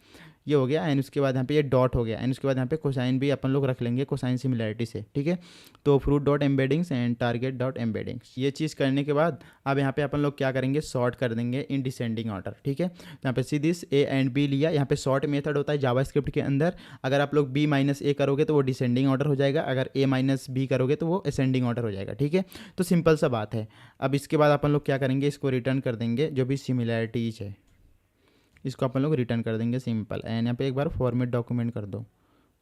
ये हो गया। एंड उसके बाद यहाँ पे ये डॉट हो गया, एंड उसके बाद यहाँ पे कोसाइन भी अपन लोग रख लेंगे कोसाइन सिमिलैरिटी से, ठीक है। तो fruit dot embeddings and target dot embeddings, ये चीज़ करने के बाद अब यहाँ पे अपन लोग क्या करेंगे, सॉर्ट कर देंगे इन डिसेंडिंग ऑर्डर, ठीक है। तो यहाँ पे see this A and B लिया, यहाँ पे सॉर्ट मेथड होता है जावास्क्रिप्ट के अंदर, अगर आप लोग बी माइनस ए करोगे तो वो डिसेंडिंग ऑर्डर हो जाएगा, अगर ए माइनस बी करोगे तो वो असेंडिंग ऑर्डर हो जाएगा, ठीक है। तो सिंपल सा बात है। अब इसके बाद अपन लोग क्या करेंगे, इसको रिटर्न कर देंगे जो भी सिमिलैरिटीज है, इसको अपन लोग रिटर्न कर देंगे सिंपल। एंड यहाँ पे एक बार फॉर्मेट डॉक्यूमेंट कर दो,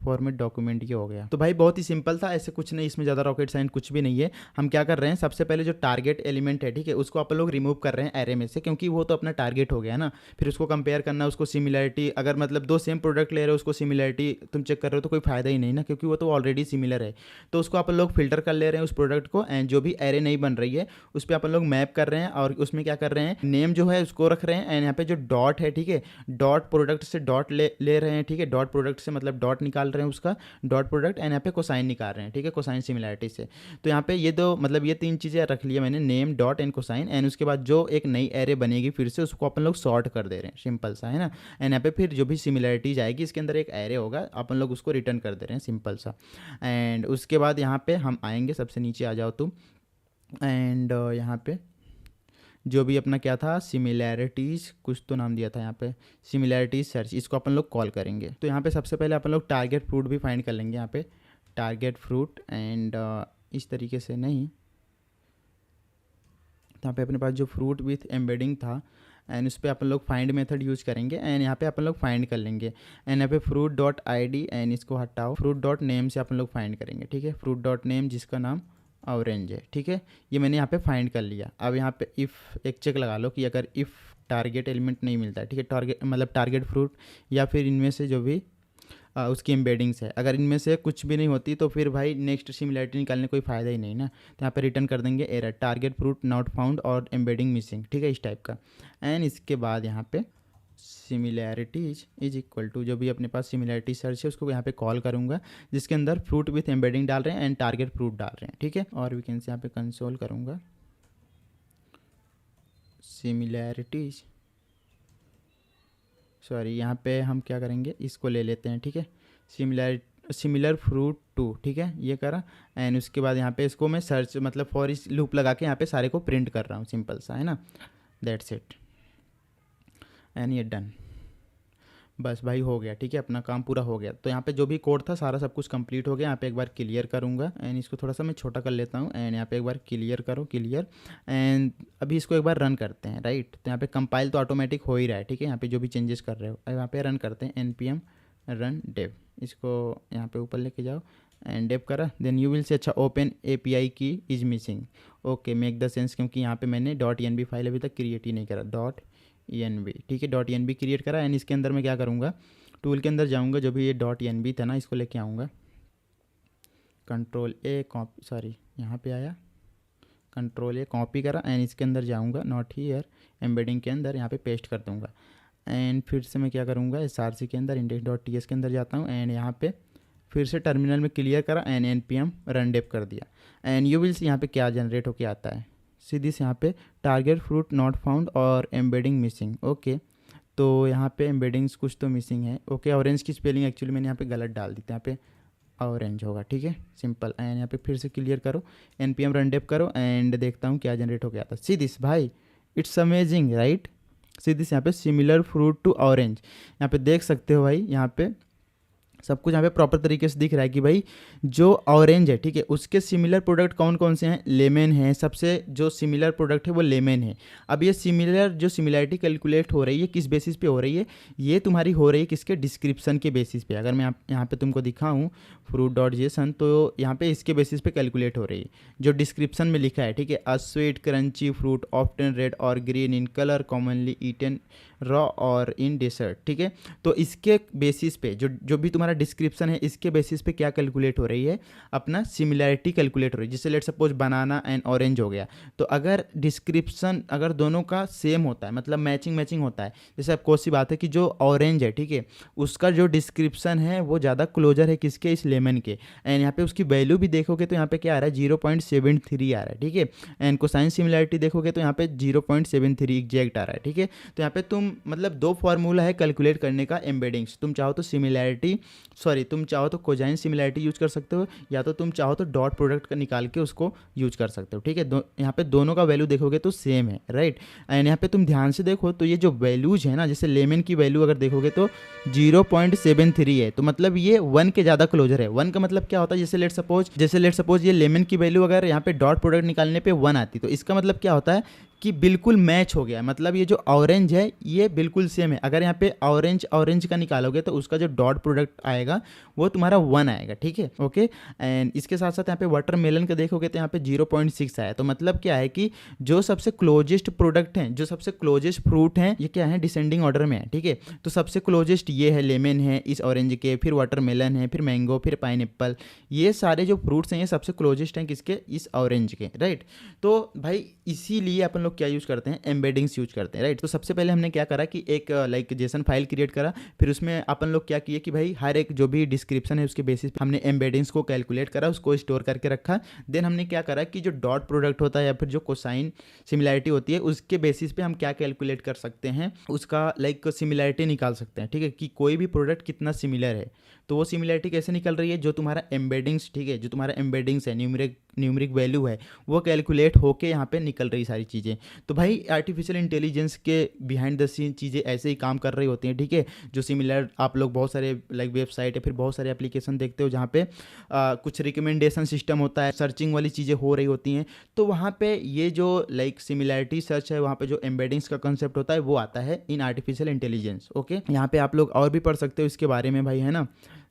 फॉर्मेट डॉक्यूमेंट ये हो गया। तो भाई बहुत ही सिंपल था, ऐसे कुछ नहीं, इसमें ज़्यादा रॉकेट साइंस कुछ भी नहीं है। हम क्या कर रहे हैं, सबसे पहले जो टारगेट एलिमेंट है, ठीक है, उसको अपन लोग रिमूव कर रहे हैं एरे में से, क्योंकि वो तो अपना टारगेट हो गया ना। फिर उसको कंपेयर करना, उसको सिमिलरिटी, अगर मतलब दो सेम प्रोडक्ट ले रहे हो उसको सिमिलरिटी तुम चेक कर रहे हो तो कोई फायदा ही नहीं ना, क्योंकि वो तो ऑलरेडी सिमिलर है। तो उसको अपन लोग फिल्टर कर ले रहे हैं उस प्रोडक्ट को, एंड जो भी एरे नहीं बन रही है उस पर अपन लोग मैप कर रहे हैं, और उसमें क्या कर रहे हैं, नेम जो है उसको रख रहे हैं, एंड यहाँ पे जो डॉट है, ठीक है, डॉट प्रोडक्ट से डॉट ले रहे हैं, ठीक है, डॉट प्रोडक्ट से मतलब डॉट निकाल रहे हैं उसका डॉट प्रोडक्ट, एंड यहाँ पे कोसाइन निकाल रहे हैं, ठीक है, कोसाइन सिमिलरिटी से। तो यहाँ पे ये दो मतलब ये तीन चीज़ें रख लिया मैंने, name dot and cosine, and उसके बाद जो एक नई एरे बनेगी फिर से उसको अपन लोग सॉर्ट कर दे रहे हैं, सिंपल सा है ना। एंड यहाँ पे फिर जो भी सिमिलरिटीज आएगी इसके अंदर एक एरे होगा, अपन लोग उसको रिटर्न कर दे रहे हैं, सिंपल सा। एंड उसके बाद यहाँ पे हम आएंगे, सबसे नीचे आ जाओ तुम, एंड यहाँ पे जो भी अपना क्या था, सिमिलैरिटीज़ कुछ तो नाम दिया था यहाँ पे, सिमिलैरिटीज़ सर्च, इसको अपन लोग कॉल करेंगे। तो यहाँ पे सबसे पहले अपन लोग टारगेट फ्रूट भी फाइंड कर लेंगे, यहाँ पे टारगेट फ्रूट, एंड इस तरीके से नहीं, तो यहाँ पे अपने पास जो फ्रूट विथ एम्बेडिंग था, एंड उस पर अपन लोग फाइंड मेथड यूज़ करेंगे, एंड यहाँ पे अपन लोग फाइंड कर लेंगे। एंड यहाँ पे fruit dot I D, and इसको हटाओ, फ्रूट डॉट नेम से अपन लोग फाइंड करेंगे, ठीक है, फ्रूट डॉट नेम जिसका नाम ऑरेंज है, ठीक है, ये मैंने यहाँ पे फाइंड कर लिया। अब यहाँ पे इफ़ एक चेक लगा लो कि अगर इफ़ टारगेट एलिमेंट नहीं मिलता है, ठीक है, टारगेट मतलब टारगेट फ्रूट या फिर इनमें से जो भी उसकी एम्बेडिंग्स है, अगर इनमें से कुछ भी नहीं होती तो फिर भाई नेक्स्ट सिमिलरिटी निकालने कोई फ़ायदा ही नहीं ना। तो यहाँ पे रिटर्न कर देंगे error, target fruit not found और एम्बेडिंग मिसिंग, ठीक है, इस टाइप का। एंड इसके बाद यहाँ पे सिमिलैरिटीज इज इक्वल टू जो भी अपने पास सिमिलैरिटी सर्च है उसको यहाँ पे कॉल करूँगा, जिसके अंदर फ्रूट विथ एम्बेडिंग डाल रहे हैं एंड टारगेट फ्रूट डाल रहे हैं, ठीक है। और वी कैन से यहाँ पे कंसोल करूँगा सिमिलैरिटीज, सॉरी यहाँ पे हम क्या करेंगे, इसको ले लेते हैं, ठीक है, सिमिलर फ्रूट टू, ठीक है, ये करा। एंड उसके बाद यहाँ पे इसको मैं सर्च मतलब फॉर इस लूप लगा के यहाँ पे सारे को प्रिंट कर रहा हूँ, सिंपल सा है ना, दैट्स इट। एंड ये डन, बस भाई हो गया, ठीक है, अपना काम पूरा हो गया। तो यहाँ पे जो भी कोड था सारा सब कुछ कंप्लीट हो गया। यहाँ पे एक बार क्लियर करूँगा, एंड इसको थोड़ा सा मैं छोटा कर लेता हूँ, एंड यहाँ पे एक बार क्लियर करो, क्लियर। एंड अभी इसको एक बार रन करते हैं, राइट। तो यहाँ पे कंपाइल तो ऑटोमेटिक हो ही रहा है, ठीक है, यहाँ पे जो भी चेंजेस कर रहे हो। अब यहाँ पे रन करते हैं npm रन dev, इसको यहाँ पे ऊपर लेके जाओ, एंड डेव करा, देन यू विल से अच्छा ओपन API की is missing, okay make the sense, क्योंकि यहाँ पे मैंने .env फाइल अभी तक क्रिएट ही नहीं करा, .env, ठीक है, .env क्रिएट करा। एंड इसके अंदर मैं क्या करूँगा, टूल के अंदर जाऊँगा, जो भी ये .env था ना इसको लेके आऊँगा, Ctrl+A कॉपी, सॉरी यहाँ पे आया, Ctrl+A कॉपी करा, एंड इसके अंदर जाऊँगा, नॉट हियर, एम्बेडिंग के अंदर यहाँ पे पेस्ट कर दूँगा। एंड फिर से मैं क्या करूँगा, src के अंदर index.ts के अंदर जाता हूँ, एंड यहाँ पे फिर से टर्मिनल में क्लियर करा, एंड npm रन डेव कर दिया। एंड यू विल सी यहाँ पे क्या जनरेट होके आता है, सीधी से यहाँ पे टारगेट फ्रूट नॉट फाउंड और एम्बेडिंग मिसिंग, ओके। तो यहाँ पे एम्बेडिंग्स कुछ तो मिसिंग है, ओके। ऑरेंज की स्पेलिंग एक्चुअली मैंने यहाँ पे गलत डाल दी थी, यहाँ पे ऑरेंज होगा, ठीक है, सिंपल। एंड यहाँ पे फिर से क्लियर करो, npm रन डेव करो, एंड देखता हूँ क्या जनरेट हो गया था। सी दिस भाई, it's amazing right. See this यहाँ पे सिमिलर फ्रूट टू ऑरेंज, यहाँ पे देख सकते हो भाई, यहाँ पे सब कुछ यहाँ पे प्रॉपर तरीके से दिख रहा है कि भाई जो ऑरेंज है, ठीक है, उसके सिमिलर प्रोडक्ट कौन कौन से हैं, लेमन है, सबसे जो सिमिलर प्रोडक्ट है वो लेमन है। अब ये सिमिलर जो सिमिलरिटी कैलकुलेट हो रही है किस बेसिस पे हो रही है, ये तुम्हारी हो रही है किसके, डिस्क्रिप्शन के बेसिस पे। अगर मैं यहाँ पे तुमको दिखाऊँ fruit.json, तो यहाँ पे इसके बेसिस पे कैलकुलेट हो रही है जो डिस्क्रिप्शन में लिखा है, ठीक है, a sweet crunchy fruit often red और green in colour commonly eaten raw और इन डेजर्ट, ठीक है। तो इसके बेसिस पे जो भी तुम्हारा डिस्क्रिप्शन है, इसके बेसिस पे क्या कैलकुलेट हो रही है, अपना सिमिलैरिटी कैलकुलेट हो रही है। जैसे let suppose banana and orange हो गया, तो अगर डिस्क्रिप्शन अगर दोनों का सेम होता है, मतलब मैचिंग होता है, जैसे अब कौन सी बात है कि जो ऑरेंज है, ठीक है, उसका जो डिस्क्रिप्शन है वो ज़्यादा क्लोजर है किसके, इस लेमन के। एंड यहाँ पे उसकी वैल्यू भी देखोगे तो यहाँ पे क्या आ रहा है, 0.73 आ रहा है, ठीक है। एंड कोसाइन सिमिलैरिटी देखोगे तो यहाँ पे 0.73 एग्जैक्ट आ रहा है, ठीक है। तो यहाँ पे तुम मतलब दो फार्मूला है कैलकुलेट करने का एम्बेडिंग्स। तुम चाहो तो तुम चाहो तो कोजाइन सिमिलैरिटी यूज कर सकते हो, या तो तुम चाहो तो डॉट प्रोडक्ट का निकाल के उसको यूज कर सकते हो, ठीक है। यहाँ पे दोनों का वैल्यू देखोगे तो सेम है, राइट। एंड यहाँ पे तुम ध्यान से देखो तो ये जो वैल्यूज है ना, जैसे लेमन की वैल्यू अगर देखोगे तो 0.73 है, तो मतलब ये 1 के ज़्यादा क्लोजर है। 1 का मतलब क्या होता है, जैसे लेट सपोज ये लेमन की वैल्यू अगर यहाँ पे डॉट प्रोडक्ट निकालने पे 1 आती, तो इसका मतलब क्या होता है कि बिल्कुल मैच हो गया, मतलब ये जो ऑरेंज है ये बिल्कुल सेम है। अगर यहाँ पे ऑरेंज का निकालोगे तो उसका जो डॉट प्रोडक्ट आएगा वो तुम्हारा 1 आएगा, ठीक है, ओके। एंड इसके साथ साथ यहाँ पे वाटरमेलन का देखोगे तो यहाँ पे 0.6 आया। तो मतलब क्या है कि जो सबसे क्लोजेस्ट प्रोडक्ट हैं, जो सबसे क्लोजेस्ट फ्रूट हैं, ये क्या है, डिसेंडिंग ऑर्डर में है, ठीक है। तो सबसे क्लोजेस्ट ये है, लेमन है इस ऑरेंज के, फिर वाटरमेलन है, फिर मैंगो, फिर पाइनएप्पल। ये सारे जो फ्रूट्स हैं ये सबसे क्लोजेस्ट हैं किसके, इस ऑरेंज के, राइट। तो भाई इसीलिए अपन लोग क्या यूज करते हैं, एम्बेडिंग्स यूज करते हैं, राइट। तो सबसे पहले हमने क्या करा कि एक लाइक जेसन फाइल क्रिएट करा, फिर उसमें अपन लोग क्या किए कि भाई हर एक जो भी डिस्क्रिप्शन है उसके बेसिस पे हमने एम्बेडिंग्स को कैलकुलेट करा, उसको स्टोर करके रखा। देन हमने क्या करा कि जो डॉट प्रोडक्ट होता है या फिर जो कोसाइन सिमिलैरिटी होती है उसके बेसिस पे हम क्या कैलकुलेट कर सकते हैं, उसका लाइक सिमिलैरिटी निकाल सकते हैं, ठीक है, कि कोई भी प्रोडक्ट कितना सिमिलर है। तो वो सिमिलैरिटी कैसे निकल रही है, जो तुम्हारा एम्बेडिंग्स, ठीक है, जो तुम्हारा एम्बेडिंग्स है, न्यूमरिक वैल्यू है, वो कैलकुलेट होके यहाँ पे निकल रही सारी चीज़ें। तो भाई आर्टिफिशियल इंटेलिजेंस के बिहाइंड द सीन चीज़ें ऐसे ही काम कर रही होती हैं, ठीक है। जो सिमिलर आप लोग बहुत सारे लाइक वेबसाइट या फिर बहुत सारे एप्लीकेशन देखते हो जहाँ पे कुछ रिकमेंडेशन सिस्टम होता है, सर्चिंग वाली चीज़ें हो रही होती हैं, तो वहाँ पे ये जो लाइक सिमिलैरिटी सर्च है, वहाँ पे जो एम्बेडिंग्स का कंसेप्ट होता है वो आता है इन आर्टिफिशियल इंटेलिजेंस, ओके। यहाँ पे आप लोग और भी पढ़ सकते हो इसके बारे में भाई, है ना।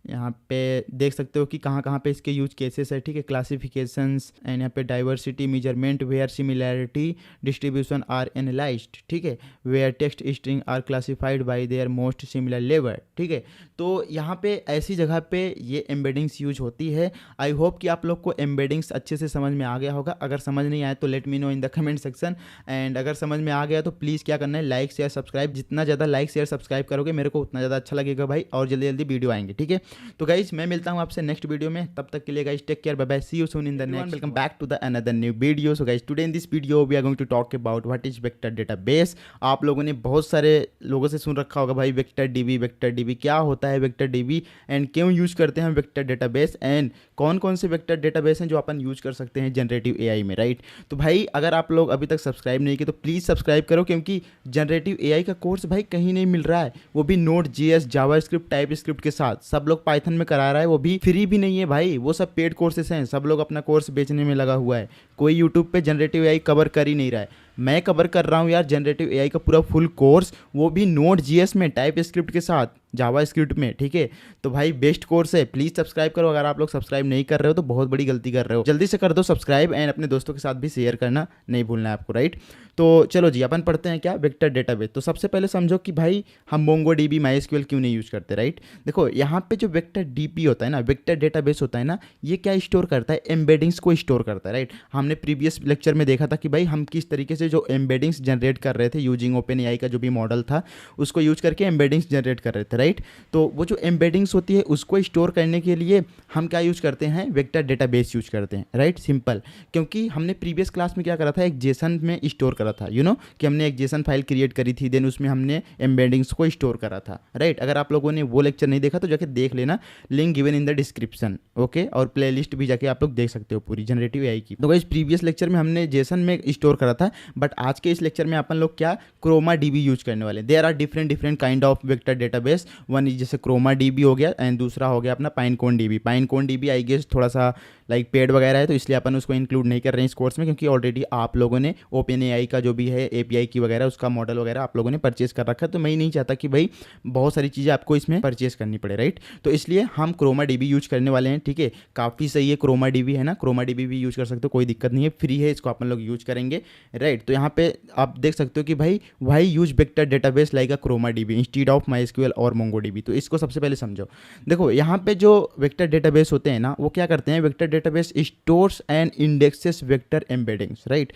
यहाँ पे देख सकते हो कि कहाँ कहाँ पे इसके यूज केसेस है, ठीक है, क्लासिफिकेशंस एंड यहाँ पे diversity measurement, where similarity distribution are analysed, ठीक है, where text string are classified by their most similar level, ठीक है। तो यहाँ पे ऐसी जगह पे ये एम्बेडिंग्स यूज होती है। आई होप कि आप लोग को एम्बेडिंग्स अच्छे से समझ में आ गया होगा। अगर समझ नहीं आया तो let me know in the comment section. And अगर समझ में आ गया तो प्लीज़ क्या करना है, लाइक शेयर सब्सक्राइब। जितना ज़्यादा लाइक शेयर सब्सक्राइब करोगे मेरे को उतना ज़्यादा अच्छा लगेगा भाई, और जल्दी जल्दी वीडियो आएंगे, ठीक है। तो गाइज मैं मिलता हूँ आपसे नेक्स्ट वीडियो में, तब तक के लिए guys take care, bye bye, see you soon in the next, welcome back to the another new video. So guys today in this video we are going to talk about what is vector database. आप लोगों ने बहुत सारे लोगों से सुन रखा होगा भाई वेक्टर डीबी क्या होता है, वेक्टर डीबी एंड क्यों यूज करते हैं वेक्टर डेटाबेस, एंड कौन कौन से वेक्टर डेटाबेस हैं जो अपन यूज कर सकते हैं जनरेटिव एआई में, राइट। तो भाई अगर आप लोग अभी तक सब्सक्राइब नहीं किए तो प्लीज़ सब्सक्राइब करो, क्योंकि जनरेटिव एआई का कोर्स भाई कहीं नहीं मिल रहा है, वो भी Node.js जावास्क्रिप्ट टाइपस्क्रिप्ट के साथ। सब लोग पाइथन में करा रहा है, वो भी फ्री भी नहीं है भाई, वो सब पेड कोर्सेस हैं। सब लोग अपना कोर्स बेचने में लगा हुआ है, कोई यूट्यूब पे जनरेटिव एआई कवर कर ही नहीं रहा है। मैं कवर कर रहा हूँ यार जनरेटिव एआई का पूरा फुल कोर्स, वो भी Node.js में टाइपस्क्रिप्ट के साथ, जावास्क्रिप्ट में, ठीक है। तो भाई बेस्ट कोर्स है, प्लीज़ सब्सक्राइब करो। अगर आप लोग सब्सक्राइब नहीं कर रहे हो तो बहुत बड़ी गलती कर रहे हो, जल्दी से कर दो सब्सक्राइब, एंड अपने दोस्तों के साथ भी शेयर करना नहीं भूलना है आपको, राइट। तो चलो जी अपन पढ़ते हैं क्या, वेक्टर डेटाबेस। तो सबसे पहले समझो कि भाई हम मोंगोडीबी MySQL क्यों नहीं यूज़ करते, राइट। देखो यहाँ पे जो वेक्टर डीपी होता है ना, वेक्टर डेटाबेस होता है ना, ये क्या स्टोर करता है, एम्बेडिंग्स को स्टोर करता है, राइट। हमने प्रीवियस लेक्चर में देखा था कि भाई हम किस तरीके से जो एम्बेडिंग्स जनरेट कर रहे थे यूजिंग OpenAI का जो भी मॉडल था उसको यूज करके एम्बेडिंग्स जनरेट कर रहे थे, राइट। तो वो जो एम्बेडिंग्स होती है उसको स्टोर करने के लिए हम क्या यूज करते हैं, वेक्टर डेटाबेस यूज करते हैं, राइट, सिंपल। क्योंकि हमने प्रीवियस क्लास में क्या करा था, एक जेसन में स्टोर करा था, कि हमने एक जेसन फाइल क्रिएट करी थी, देन उसमें हमने एम्बेडिंग्स को स्टोर करा था, राइट। अगर आप लोगों ने वो लेक्चर नहीं देखा तो जाके देख लेना, link given in the description, okay. और प्लेलिस्ट भी जाके आप लोग देख सकते हो पूरी जनरेटिव एआई की। तो इस प्रीवियस लेक्चर में हमने जेसन में स्टोर करा था, बट आज के इस लेक्चर में अपन लोग क्या क्रोमा डीबी यूज करने वाले। There are different kind of vector database, one is जैसे क्रोमा डीबी हो गया, एंड दूसरा हो गया अपना Pinecone DB. Pinecone DB I guess थोड़ा सा लाइक पेड वगैरह है, तो इसलिए अपन उसको इंक्लूड नहीं कर रहे हैं इस कोर्स में, क्योंकि ऑलरेडी आप लोगों ने ओपन एआई का जो भी है एपीआई की वगैरह उसका मॉडल वगैरह आप लोगों ने परचेस कर रखा है। तो मैं ही नहीं चाहता कि भाई बहुत सारी चीज़ें आपको इसमें परचेस करनी पड़े, राइट। तो इसलिए हम क्रोमा डीबी यूज करने वाले हैं, ठीक है। काफ़ी सही है क्रोमा डीबी, है ना, क्रोमा डीबी भी यूज कर सकते हो, कोई दिक्कत नहीं है, फ्री है, इसको अपन लोग यूज करेंगे, राइट। तो यहाँ पे आप देख सकते हो कि भाई why use vector database like a Chroma DB instead of MySQL और मोंगो डीबी। तो इसको सबसे पहले समझो। देखो यहाँ पे जो वेक्टर डेटाबेस होते हैं ना, वो क्या करते हैं, vector database stores and indexes vector embeddings, right.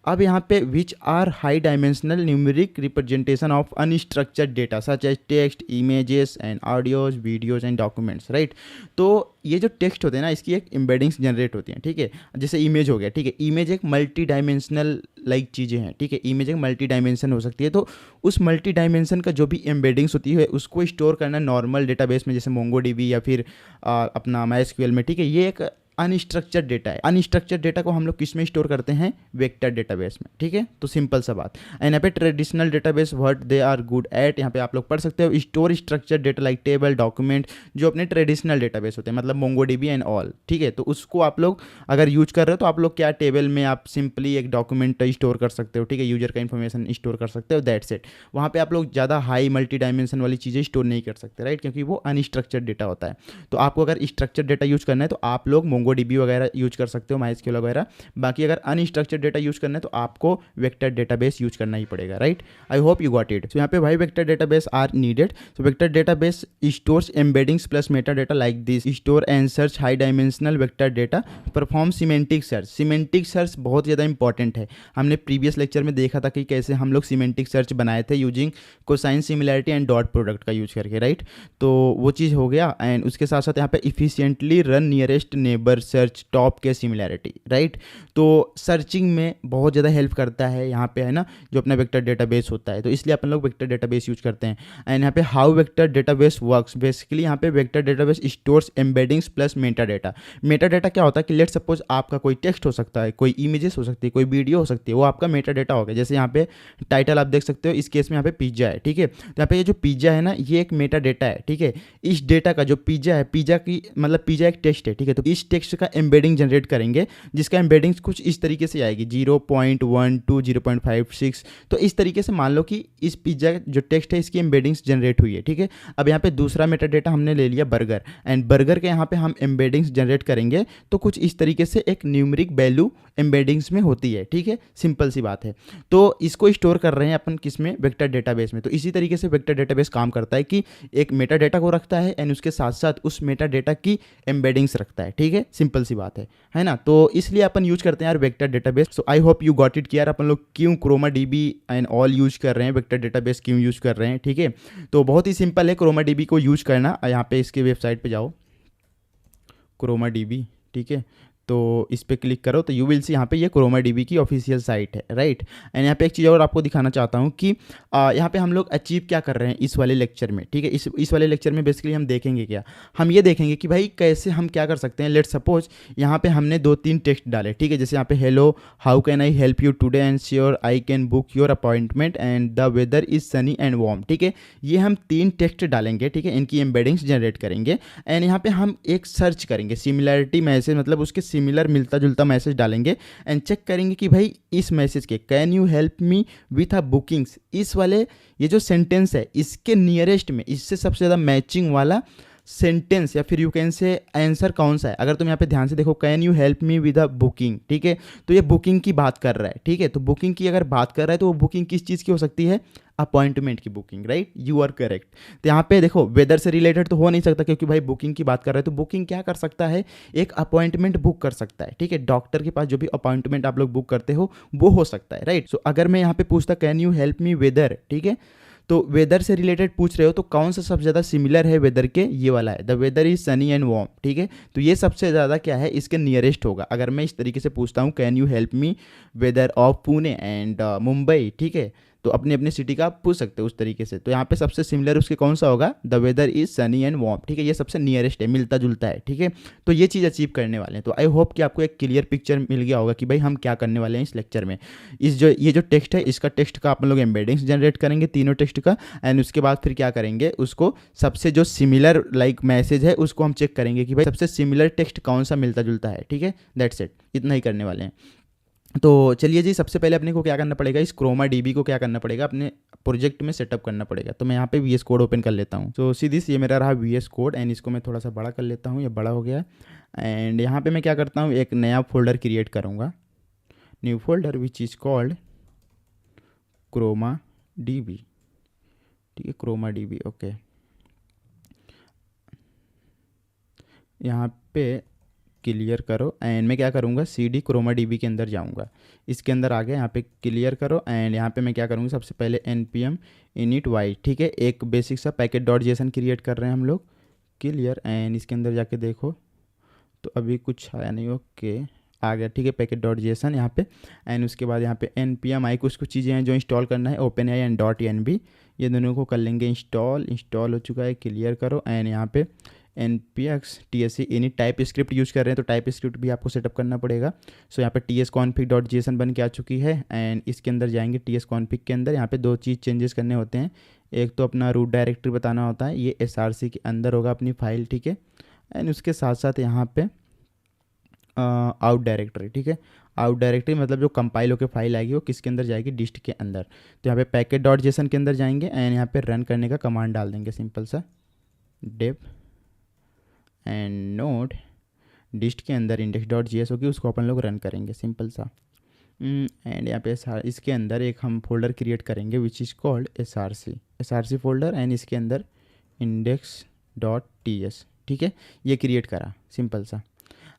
अब यहाँ पे which are high dimensional numeric representation of unstructured data such as text, images and audios, videos and documents, right. तो ये जो टेक्स्ट होते हैं ना, इसकी एक एम्बेडिंग्स जनरेट होती हैं, ठीक है। जैसे इमेज हो गया, ठीक है, इमेज एक मल्टी डायमेंशनल लाइक चीज़ें हैं, ठीक है, इमेज एक मल्टी डायमेंशन हो सकती है। तो उस मल्टी डायमेंशन का जो भी एम्बेडिंग्स होती है उसको स्टोर करना नॉर्मल डेटाबेस में, जैसे मोंगो डीबी या फिर अपना माईएसक्यूएल में, ठीक है, ये एक अनस्ट्रक्चर्ड डेटा है। अनस्ट्रक्चर्ड डेटा को हम लोग किस में स्टोर करते हैं, वेक्टर डेटाबेस में, ठीक है। तो सिंपल सा बात। एंड यहाँ पे traditional database what they are good at, यहाँ पे आप लोग पढ़ सकते हो, store structured data like table, document, जो अपने ट्रेडिशनल डेटाबेस होते हैं, मतलब मोंगो डीबी एंड ऑल, ठीक है। तो उसको आप लोग अगर यूज कर रहे हो तो आप लोग क्या टेबल में आप सिंपली एक डॉक्यूमेंट स्टोर कर सकते हो, ठीक है, यूजर का इन्फॉर्मेशन स्टोर कर सकते हो, दैट्स इट। वहाँ पे आप लोग ज़्यादा हाई मल्टी डायमेंशन वाली चीज़ें स्टोर नहीं कर सकते, राइट, क्योंकि वो अनस्ट्रक्चर्ड डेटा होता है। तो आपको अगर स्ट्रक्चर्ड डेटा यूज करना है तो आप लोग मोंगो डीबी वगैरह यूज कर सकते हो, माईएसक्यूएल वगैरह। बाकी अगर अनस्ट्रक्चर्ड डेटा यूज करना है तो आपको वेक्टर डेटाबेस यूज करना ही पड़ेगा, right. I hope you got it. So यहाँ पे भाई vector database are needed. So vector database stores embeddings plus meta data like this, store and search high dimensional vector data, perform semantic search. Semantic search बहुत ज़्यादा important है। हमने previous lecture में देखा था कि कैसे हम लोग सिमेंटिक सर्च बनाए थे using cosine similarity and dot product का यूज करके, राइट। तो वो चीज़ हो गया। एंड उसके साथ साथ यहाँ पे efficiently run nearest neighbour search top के सिमिलैरिटी, राइट। तो सर्चिंग में बहुत ज़्यादा हेल्प करता है यहाँ पे, है ना, जो अपना वेक्टर डेटाबेस होता है। तो इसलिए अपन लोग वेक्टर डेटाबेस यूज करते हैं। एंड यहाँ पे how vector database works, basically यहाँ पे vector database stores embeddings plus meta data. Meta data क्या होता है कि लेट सपोज आपका कोई टेक्स्ट हो सकता है, कोई इमेजेस हो सकती है, कोई वीडियो हो सकती है, वो आपका मेटा डेटा हो गया। जैसे यहाँ पे टाइटल आप देख सकते हो, इस केस में यहाँ पे पिज्जा है, ठीक है। तो यहाँ पे ये जो पिज्जा है ना, ये एक मेटा डेटा है, ठीक है। इस डेटा का जो पिज्जा है, पिज्जा की मतलब पिज्जा एक टेक्स्ट है, ठीक है। तो इस टेक्स्ट का एम्बेडिंग जनरेट करेंगे, जिसका एम्बेडिंग्स कुछ इस तरीके से आएगी 0.1 to 0.56। तो इस तरीके से मान लो कि इस पिज्जा जो टेक्स्ट है इसकी एम्बेडिंग्स जनरेट हुई है, ठीक है। अब यहाँ पे दूसरा मेटा डेटा हमने ले लिया बर्गर, एंड बर्गर के यहाँ पे हम एम्बेडिंग्स जनरेट करेंगे, तो कुछ इस तरीके से एक न्यूमेरिक वैल्यू एम्बेडिंग्स में होती है, ठीक है, सिंपल सी बात है। तो इसको स्टोर कर रहे हैं अपन किस में, वेक्टर डेटाबेस में। तो इसी तरीके से वेक्टर डेटाबेस काम करता है कि एक मेटा डेटा को रखता है एंड उसके साथ साथ उस मेटा डेटा की एम्बेडिंग्स रखता है, ठीक है, सिंपल सी बात है ना। तो इसलिए अपन यूज करते हैं यार vector database. So I hope you got it कि यार अपन लोग क्यों Chroma DB and all use कर रहे हैं, वेक्टर डेटाबेस क्यों यूज कर रहे हैं, ठीक है। तो बहुत ही सिंपल है क्रोमा डीबी को यूज करना। यहाँ पे इसके वेबसाइट पे जाओ, क्रोमा डीबी, ठीक है। तो इस पर क्लिक करो तो यू विल सी यहाँ पे ये क्रोमा डीबी की ऑफिशियल साइट है, राइट। एंड यहाँ पे एक चीज़ और आपको दिखाना चाहता हूँ कि यहाँ पे हम लोग अचीव क्या कर रहे हैं इस वाले लेक्चर में, ठीक है। इस वाले लेक्चर में बेसिकली हम देखेंगे क्या, हम ये देखेंगे कि भाई कैसे हम क्या कर सकते हैं। लेट सपोज यहाँ पे हमने 2-3 टेक्स्ट डाले, ठीक है। जैसे यहाँ पे hello, how can I help you today and sure I can book your appointment and the weather is sunny and warm, ठीक है। ये हम 3 टेक्स्ट डालेंगे, ठीक है, इनकी एम्बेडिंग्स जनरेट करेंगे। एंड यहाँ पे हम एक सर्च करेंगे सिमिलैरिटी मैसेज, मतलब उसके सिमिलर मिलता जुलता मैसेज डालेंगे एंड चेक करेंगे कि भाई इस मैसेज के can you help me with a bookings, इस वाले ये जो सेंटेंस है इसके नियरेस्ट में इससे सबसे ज़्यादा मैचिंग वाला सेंटेंस या फिर यू कैन से आंसर कौन सा है। अगर तुम यहाँ पे ध्यान से देखो, can you help me with a booking, ठीक है, तो ये बुकिंग की बात कर रहा है, ठीक है। तो बुकिंग की अगर बात कर रहा है तो वो बुकिंग किस चीज़ की हो सकती है, अपॉइंटमेंट की booking, right, you are correct. तो यहाँ पे देखो वेदर से रिलेटेड तो हो नहीं सकता क्योंकि भाई बुकिंग की बात कर रहे हैं। तो बुकिंग क्या कर सकता है, एक अपॉइंटमेंट बुक कर सकता है, ठीक है। डॉक्टर के पास जो भी अपॉइंटमेंट आप लोग बुक करते हो वो हो सकता है, राइट। सो अगर मैं यहाँ पे पूछता can you help me whether, ठीक है, तो वेदर से रिलेटेड पूछ रहे हो तो कौन सा सबसे ज़्यादा सिमिलर है वेदर के, ये वाला है, the weather is sunny and warm, ठीक है। तो ये सबसे ज़्यादा क्या है, इसके नियरेस्ट होगा। अगर मैं इस तरीके से पूछता हूँ can you help me weather of Pune and Mumbai, ठीक है, तो अपनी अपनी सिटी का आप पूछ सकते हो उस तरीके से। तो यहाँ पे सबसे सिमिलर उसके कौन सा होगा, the weather is sunny and warm, ठीक है, ये सबसे नियरेस्ट है, मिलता जुलता है, ठीक है। तो ये चीज़ अचीव करने वाले हैं। तो आई होप कि आपको एक क्लियर पिक्चर मिल गया होगा कि भाई हम क्या करने वाले हैं इस लेक्चर में। ये जो टेक्स्ट है, इसका टेक्स्ट का आप लोग एम्बेडिंग्स जनरेट करेंगे तीनों टेक्स्ट का, एंड उसके बाद फिर क्या करेंगे, उसको सबसे जो सिमिलर लाइक मैसेज है उसको हम चेक करेंगे कि भाई सबसे सिमिलर टेक्स्ट कौन सा मिलता जुलता है, ठीक है। दैट्स इट, इतना ही करने वाले हैं। तो चलिए जी, सबसे पहले अपने को क्या करना पड़ेगा, इस क्रोमा डीबी को क्या करना पड़ेगा, अपने प्रोजेक्ट में सेटअप करना पड़ेगा। तो मैं यहाँ पे VS कोड ओपन कर लेता हूँ। तो सीधी ये मेरा रहा VS कोड, एंड इसको मैं थोड़ा सा बड़ा कर लेता हूँ, ये बड़ा हो गया। एंड यहाँ पे मैं क्या करता हूँ, एक नया फोल्डर क्रिएट करूँगा, new folder which is called Chroma DB, ठीक है, क्रोमा डीबी, ओके। यहाँ पे क्लियर करो, एंड मैं क्या करूँगा, CD क्रोमा डीबी के अंदर जाऊँगा, इसके अंदर आ गया, यहाँ पे क्लियर करो, एंड यहाँ पे मैं क्या करूँगा, सबसे पहले npm init y, ठीक है, एक बेसिक सा पैकेट डॉट जेसन क्रिएट कर रहे हैं हम लोग, क्लियर। एंड इसके अंदर जाके देखो तो अभी कुछ आया नहीं, ओके आ गया, ठीक है, पैकेट डॉट जेसन यहाँ पे। एंड उसके बाद यहाँ पे npm i कुछ चीज़ें हैं जो इंस्टॉल करना है, OpenAI एंड .env, ये दोनों को कर लेंगे इंस्टॉल हो चुका है, क्लियर करो। एंड यहाँ पे npx tsc init type script use कर रहे हैं, तो टाइप स्क्रिप्ट भी आपको सेटअप करना पड़ेगा। सो यहाँ पे tsconfig.json बन के आ चुकी है, एंड इसके अंदर जाएंगे tsconfig के अंदर, यहाँ पे दो चीज़ चेंजेस करने होते हैं, एक तो अपना रूट डायरेक्टरी बताना होता है, ये src के अंदर होगा अपनी फाइल, ठीक है। एंड उसके साथ साथ यहाँ पे आउट डायरेक्टरी, ठीक है, आउट डायरेक्टरी मतलब जो कंपाइल होकर फाइल आएगी वो किसके अंदर जाएगी, डिस्ट के अंदर। तो यहाँ पे पैकेट डॉट जेसन के अंदर जाएंगे, एंड यहाँ पे रन करने का कमांड डाल देंगे, सिंपल सा dev एंड नोड, डिस्ट के अंदर index.js होगी, उसको अपन लोग रन करेंगे, सिंपल सा। एंड यहाँ पे इसके अंदर एक हम फोल्डर क्रिएट करेंगे which is called src folder, and इसके अंदर index.ts, ठीक है, ये क्रिएट करा, सिंपल सा।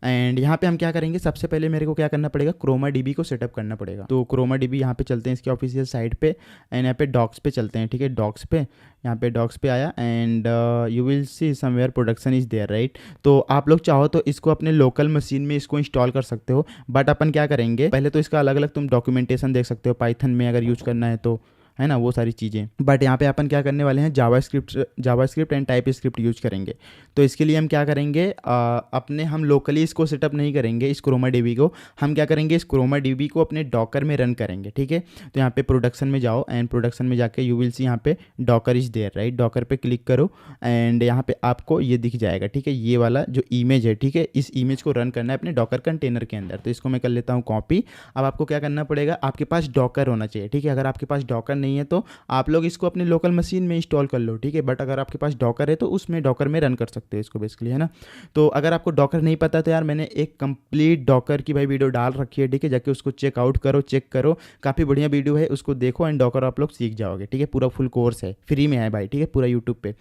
एंड यहाँ पे हम क्या करेंगे, सबसे पहले मेरे को क्या करना पड़ेगा, क्रोमा डीबी को सेटअप करना पड़ेगा। तो क्रोमा डीबी यहाँ पे चलते हैं इसके ऑफिशियल साइट पे, एंड यहाँ पे डॉक्स पे चलते हैं, ठीक है, डॉक्स पे, यहाँ पे डॉक्स पे आया, and you will see somewhere production is there, right. तो आप लोग चाहो तो इसको अपने लोकल मशीन में इसको इंस्टॉल कर सकते हो, बट अपन क्या करेंगे, पहले तो इसका अलग अलग तुम डॉक्यूमेंटेशन देख सकते हो, पाइथन में अगर यूज़ करना है तो, है ना, वो सारी चीज़ें। बट यहाँ पे अपन क्या करने वाले हैं, JavaScript and type script use करेंगे। तो इसके लिए हम क्या करेंगे, अपने हम लोकली इसको सेटअप नहीं करेंगे, इस क्रोमा डीबी को हम क्या करेंगे, इस क्रोमा डीबी को अपने डॉकर में रन करेंगे, ठीक है। तो यहाँ पे प्रोडक्शन में जाओ, एंड प्रोडक्शन में जाके यू विल सी यहाँ पे docker is there, right, docker पे क्लिक करो, एंड यहाँ पे आपको ये दिख जाएगा, ठीक है, ये वाला जो इमेज है, ठीक है, इस इमेज को रन करना है अपने डॉकर कंटेनर के अंदर। तो इसको मैं कर लेता हूँ कॉपी। अब आपको क्या करना पड़ेगा, आपके पास डॉकर होना चाहिए, ठीक है, अगर आपके पास डॉकर नहीं है तो आप लोग इसको अपने लोकल मशीन में इंस्टॉल कर लो, ठीक है, बट अगर आपके पास डॉकर है तो उसमें डॉकर में रन कर सकते हो इसको बेसिकली, है ना। तो अगर आपको डॉकर नहीं पता तो यार मैंने एक कंप्लीट डॉकर की भाई वीडियो डाल रखी है, ठीक है, जाके उसको चेकआउट करो, चेक करो, काफ़ी बढ़िया वीडियो है, उसको देखो, एंड डॉकर आप लोग सीख जाओगे, ठीक है, पूरा फुल कोर्स है, फ्री में है भाई, ठीक है, पूरा यूट्यूब पे।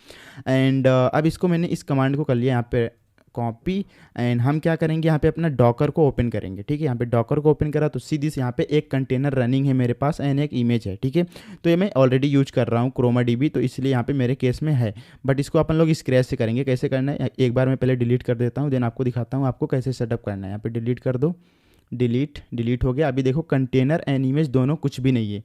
एंड अब इसको मैंने इस कमांड को कर लिया यहाँ पे कॉपी, एंड हम क्या करेंगे, यहाँ पे अपना डॉकर को ओपन करेंगे, ठीक है, यहाँ पे डॉकर को ओपन करा तो सीधी से यहाँ पे एक कंटेनर रनिंग है मेरे पास, एंड एक इमेज है, ठीक है। तो ये मैं ऑलरेडी यूज कर रहा हूँ क्रोमा डीबी, तो इसलिए यहाँ पे मेरे केस में है, बट इसको अपन लोग स्क्रैच से करेंगे। कैसे करना है, एक बार मैं पहले डिलीट कर देता हूँ, देन आपको दिखाता हूँ आपको कैसे सेटअप करना है। यहाँ पे डिलीट कर दो, डिलीट हो गया। अभी देखो कंटेनर एंड इमेज दोनों कुछ भी नहीं है।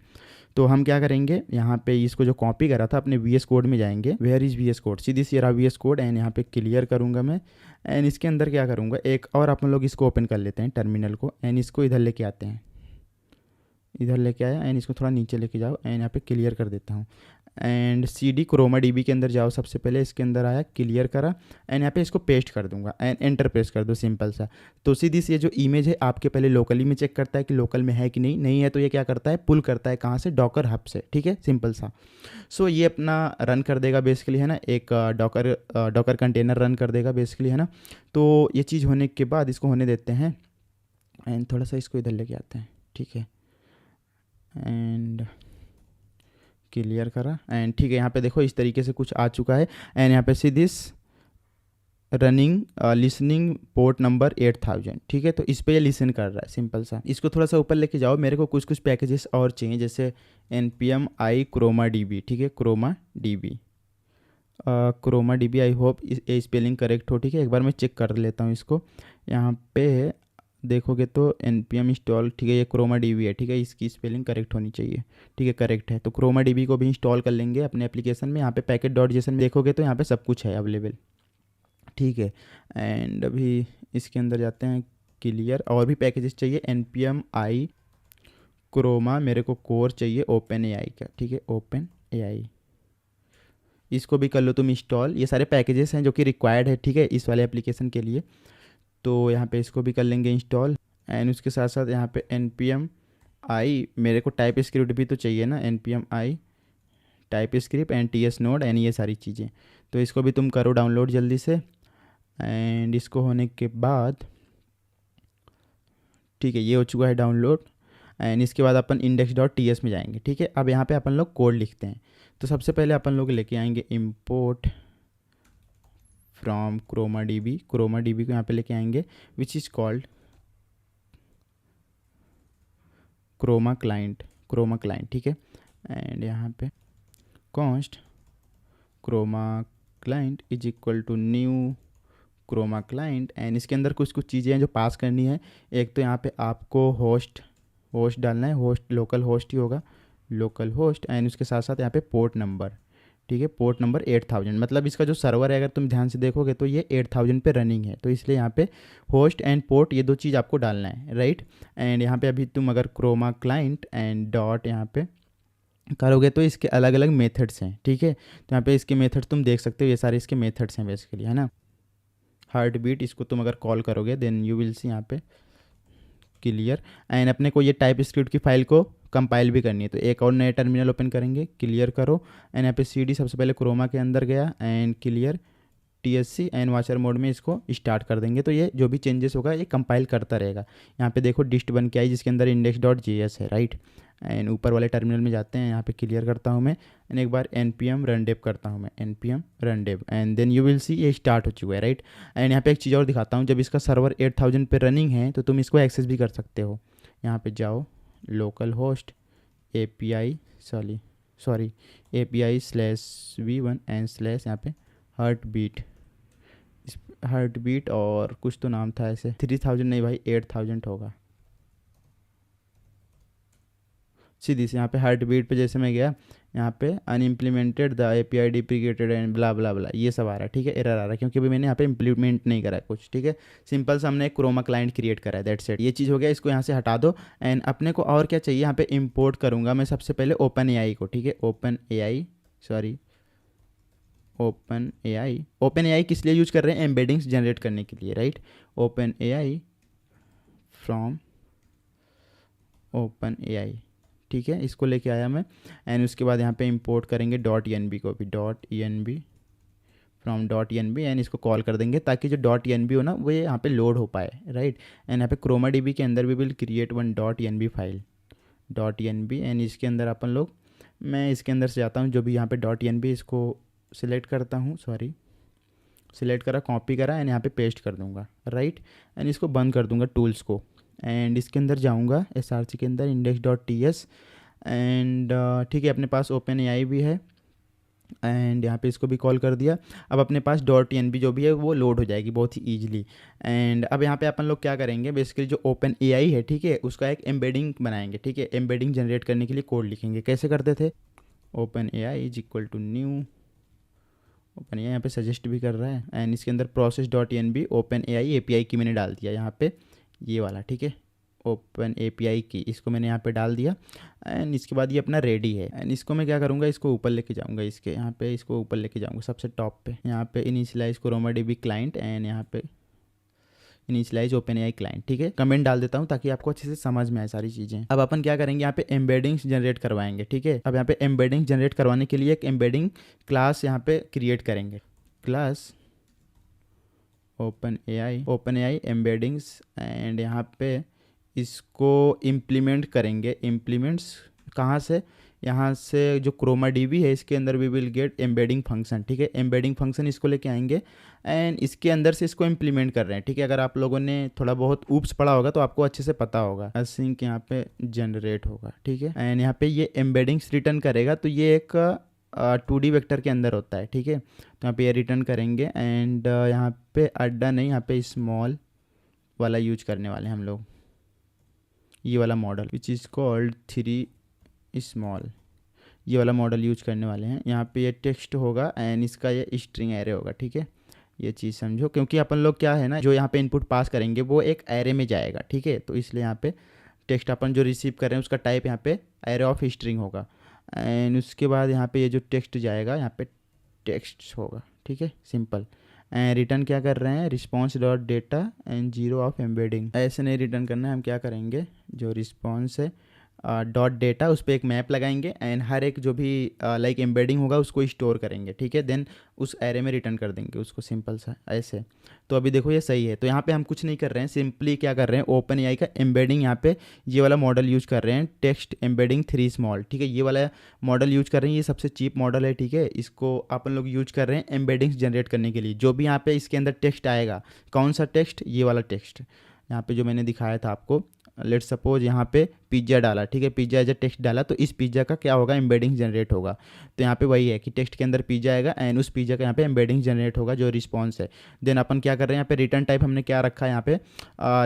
तो हम क्या करेंगे, यहाँ पे इसको जो कॉपी करा था अपने VS कोड में जाएंगे, वेयर इज़ VS कोड, सीधी सी रहा VS कोड, एंड यहाँ पे क्लियर करूँगा मैं, एंड इसके अंदर क्या करूँगा, एक और अपन लोग इसको ओपन कर लेते हैं टर्मिनल को, एंड इसको इधर लेके आते हैं, इधर लेके आया, एंड इसको थोड़ा नीचे लेके जाओ, एंड यहाँ पे क्लियर कर देता हूँ। एंड CD क्रोमा डीबी के अंदर जाओ, सबसे पहले इसके अंदर आया, क्लियर करा, एंड यहाँ पे इसको पेस्ट कर दूंगा, एंड एंटर प्रेस कर दो, सिंपल सा। तो सीधी सी ये जो इमेज है आपके पहले लोकली में चेक करता है कि लोकल में है कि नहीं है तो ये क्या करता है, पुल करता है कहाँ से, डॉकर हब से, ठीक है, सिंपल सा। सो ये अपना रन कर देगा बेसिकली, है ना, एक डॉकर कंटेनर रन कर देगा बेसिकली, है ना। तो ये चीज़ होने के बाद इसको होने देते हैं, एंड थोड़ा सा इसको इधर लेके आते हैं, ठीक है, एंड क्लियर करा, एंड ठीक है, यहाँ पे देखो इस तरीके से कुछ आ चुका है, एंड यहाँ पे see this running listening port number 8000, ठीक है। तो इस पे ये लिसन कर रहा है, सिंपल सा। इसको थोड़ा सा ऊपर लेके जाओ, मेरे को कुछ पैकेजेस और चाहिए, जैसे npm i क्रोमा डीबी, ठीक है, Chroma DB I hope spelling correct हो, ठीक है, एक बार मैं चेक कर लेता हूँ इसको। यहाँ पे देखोगे तो npm इंस्टॉल, ठीक है, ये क्रोमा डीबी है, ठीक है, इसकी स्पेलिंग करेक्ट होनी चाहिए, ठीक है, करेक्ट है। तो क्रोमा डीबी को भी इंस्टॉल कर लेंगे अपने एप्लीकेशन में। यहाँ पे पैकेट डॉट जेसन में देखोगे तो यहाँ पे सब कुछ है अवेलेबल, ठीक है। एंड अभी इसके अंदर जाते हैं, क्लियर, और भी पैकेजेस चाहिए, npm आई क्रोमा, मेरे को कोर चाहिए ओपन एआई का, ठीक है, ओपन एआई, इसको भी कर लो तुम इंस्टॉल। ये सारे पैकेजेस हैं जो कि रिक्वायर्ड है, ठीक है, इस वाले एप्लीकेशन के लिए। तो यहाँ पे इसको भी कर लेंगे इंस्टॉल। एंड उसके साथ साथ यहाँ पे npm आई, मेरे को टाइप स्क्रिप्ट भी तो चाहिए ना, npm I type script and ts node and ये सारी चीज़ें, तो इसको भी तुम करो डाउनलोड जल्दी से। एंड इसको होने के बाद, ठीक है, ये हो चुका है डाउनलोड। एंड इसके बाद अपन index.ts में जाएंगे, ठीक है। अब यहाँ पे अपन लोग कोड लिखते हैं। तो सबसे पहले अपन लोग लेके आएंगे import फ्रॉम क्रोमा डीबी को यहाँ पे लेके आएंगे, which is called Chroma client, ठीक है। एंड यहाँ पे const Chroma client is equal to new Chroma client. And इसके अंदर कुछ कुछ चीज़ें हैं जो पास करनी है। एक तो यहाँ पे आपको होस्ट डालना है, होस्ट लोकल होस्ट ही होगा, लोकल होस्ट। एंड उसके साथ साथ यहाँ पे पोर्ट नंबर, ठीक है, पोर्ट नंबर 8000, मतलब इसका जो सर्वर है अगर तुम ध्यान से देखोगे तो ये 8000 पे रनिंग है, तो इसलिए यहाँ पे होस्ट एंड पोर्ट ये दो चीज़ आपको डालना है, राइट। एंड यहाँ पे अभी तुम अगर क्रोमा क्लाइंट एंड डॉट यहाँ पे करोगे तो इसके अलग अलग मेथड्स हैं, ठीक है। तो यहाँ पे इसके मेथड्स तुम देख सकते हो, ये सारे इसके मेथड्स हैं बेसिकली, है ना। हार्ट बीट, इसको तुम अगर कॉल करोगे देन यू विल सी यहाँ पे क्लियर। एंड अपने को ये टाइप स्क्रिप्ट की फाइल को कंपाइल भी करनी है, तो एक और नया टर्मिनल ओपन करेंगे, क्लियर करो। एंड यहाँ पे cd सबसे पहले क्रोमा के अंदर गया and clear TSC and watcher mode में इसको स्टार्ट कर देंगे। तो ये जो भी चेंजेस होगा ये कंपाइल करता रहेगा। यहाँ पे देखो डिस्ट बन के आई जिसके अंदर index.js है, राइट। एंड ऊपर वाले टर्मिनल में जाते हैं, यहाँ पे क्लियर करता हूँ मैं, एंड एक बार npm run dev करता हूँ मैं, npm run dev, and then you will see ये स्टार्ट हो चुका है, राइट। एंड यहाँ पे एक चीज़ और दिखाता हूँ, जब इसका सर्वर 8000 पे रनिंग है तो तुम इसको एक्सेस भी कर सकते हो। यहाँ पे जाओ, local host API API/v1 and slash यहाँ पे हार्ट बीट और कुछ तो नाम था ऐसे, 3000 नहीं भाई 8000 होगा। सीधी से यहाँ पे हार्ट बीट पे जैसे मैं गया, यहाँ पे अनइम्प्लीमेंटेड द API डिप्रिकेटेड एंड ब्ला ब्ला ब्ला ये सब आ रहा है, ठीक है, एरर आ रहा है क्योंकि अभी मैंने यहाँ पे इम्प्लीमेंट नहीं करा है कुछ, ठीक है। सिंपल सा हमने एक क्रोमा क्लाइंट क्रिएट करा है, दैट्स इट। ये चीज़ हो गया, इसको यहाँ से हटा दो। एंड अपने को और क्या चाहिए, यहाँ पे इम्पोर्ट करूँगा मैं सबसे पहले ओपन एआई को, ठीक है, ओपन एआई किस लिए यूज कर रहे हैं, एम्बेडिंग्स जनरेट करने के लिए, right. Open AI from open AI, ठीक है, इसको लेके आया मैं। एंड उसके बाद यहाँ पे इंपोर्ट करेंगे .env को भी, .env फ्रॉम .env एंड इसको कॉल कर देंगे ताकि जो .env हो ना वो ये यहाँ पे लोड हो पाए, राइट। एंड यहाँ पे क्रोमा डीबी के अंदर भी will create one .env file, .env। And इसके अंदर अपन लोग, मैं इसके अंदर से जाता हूँ, जो भी यहाँ पे .env इसको सिलेक्ट करता हूँ, सिलेक्ट करा, कॉपी करा एंड यहाँ पे पेस्ट कर दूँगा, राइट। एंड इसको बंद कर दूँगा टूल्स को। एंड इसके अंदर जाऊँगा src के अंदर index.ts एंड ठीक है, अपने पास ओपन एआई भी है एंड यहाँ पे इसको भी कॉल कर दिया। अब अपने पास .env जो भी है वो लोड हो जाएगी बहुत ही ईजिली। एंड अब यहाँ पे अपन लोग क्या करेंगे, बेसिकली जो ओपन एआई है, ठीक है, उसका एक एम्बेडिंग बनाएंगे, ठीक है। एम्बेडिंग जनरेट करने के लिए कोड लिखेंगे, कैसे करते थे, open AI is equal to new, open AI यहाँ पे सजेस्ट भी कर रहा है। एंड इसके अंदर process.env ओपन एआई API की मैंने डाल दिया यहाँ पे, ये वाला, ठीक है, ओपन API की, इसको मैंने यहाँ पे डाल दिया। एंड इसके बाद ये अपना रेडी है। एंड इसको मैं क्या करूँगा, इसको ऊपर लेके जाऊँगा, इसके यहाँ पे इसको ऊपर लेके जाऊँगा सबसे टॉप पे, यहाँ पे initialize Chroma DB client and यहाँ पे इनिशियलाइज ओपन एआई क्लाइंट, ठीक है। कमेंट डाल देता हूँ ताकि आपको अच्छे से समझ में आए सारी चीज़ें। अब अपन क्या करेंगे, यहाँ पे एम्बेडिंग्स जनरेट करवाएंगे, ठीक है। अब यहाँ पे एम्बेडिंग जनरेट करवाने के लिए एक एम्बेडिंग क्लास यहाँ पे क्रिएट करेंगे, class open AI embeddings. And यहाँ पे इसको इम्प्लीमेंट करेंगे, इम्प्लीमेंट्स कहाँ से, यहाँ से जो क्रोमा डीबी है इसके अंदर we will get embedding function, ठीक है। एम्बेडिंग फंक्शन इसको लेके आएंगे एंड इसके अंदर से इसको इम्प्लीमेंट कर रहे हैं, ठीक है। अगर आप लोगों ने थोड़ा बहुत ऊप्स पढ़ा होगा तो आपको अच्छे से पता होगा, असिंक यहाँ पे जनरेट होगा, ठीक है। एंड यहाँ पे ये एम्बेडिंग्स रिटर्न करेगा, तो ये एक 2D वेक्टर के अंदर होता है, ठीक है। तो यहाँ पे ये रिटर्न करेंगे एंड यहाँ पे अड्डा नहीं, यहाँ पे स्मॉल वाला यूज करने वाले हैं हम लोग, ये वाला model which is called 3 small, ये वाला मॉडल यूज करने वाले हैं। यहाँ पे ये टेक्स्ट होगा एंड इसका ये स्ट्रिंग एरे होगा, ठीक है। ये चीज़ समझो, क्योंकि अपन लोग क्या है ना, जो यहाँ पे इनपुट पास करेंगे वो एक एरे में जाएगा, ठीक है। तो इसलिए यहाँ पे टेक्स्ट अपन जो रिसीव कर रहे हैं उसका टाइप यहाँ पे एरे ऑफ स्ट्रिंग होगा एंड उसके बाद यहाँ पे ये जो टेक्स्ट जाएगा यहाँ पे टेक्स्ट होगा, ठीक है, सिंपल। एंड रिटर्न क्या कर रहे हैं, response dot data and zero of embedding. ऐसे नहीं रिटर्न करना है, हम क्या करेंगे, जो रिस्पॉन्स है डॉट डेटा उस पर एक मैप लगाएंगे एंड हर एक जो भी लाइक एम्बेडिंग होगा उसको स्टोर करेंगे, ठीक है। देन उस एरे में रिटर्न कर देंगे उसको, सिंपल सा ऐसे। तो अभी देखो ये सही है। तो यहाँ पे हम कुछ नहीं कर रहे हैं, सिंपली क्या कर रहे हैं, ओपन एआई का एम्बेडिंग यहाँ पे ये वाला मॉडल यूज कर रहे हैं, टेक्स्ट एम्बेडिंग 3 स्मॉल, ठीक है। ये वाला मॉडल यूज कर रहे हैं, ये सबसे चीप मॉडल है, ठीक है। इसको अपन लोग यूज कर रहे हैं एम्बेडिंग्स जनरेट करने के लिए। जो भी यहाँ पे इसके अंदर टेक्स्ट आएगा, कौन सा टेक्स्ट, ये वाला टेक्स्ट यहाँ पे जो मैंने दिखाया था आपको, लेट सपोज यहाँ पे पिज्ज़ा डाला, ठीक है, पिज्ज़ा एज अ टेक्स्ट डाला, तो इस पिज्ज़ा का क्या होगा, एम्बेडिंग जनरेट होगा। तो यहाँ पे वही है कि टेक्स्ट के अंदर पिज्ज़ा आएगा एंड उस पिज्ज़ा का यहाँ पे एम्बेडिंग जनरेट होगा जो रिस्पॉन्स है। देन अपन क्या कर रहे हैं, यहाँ पे रिटर्न टाइप हमने क्या रखा है, यहाँ पे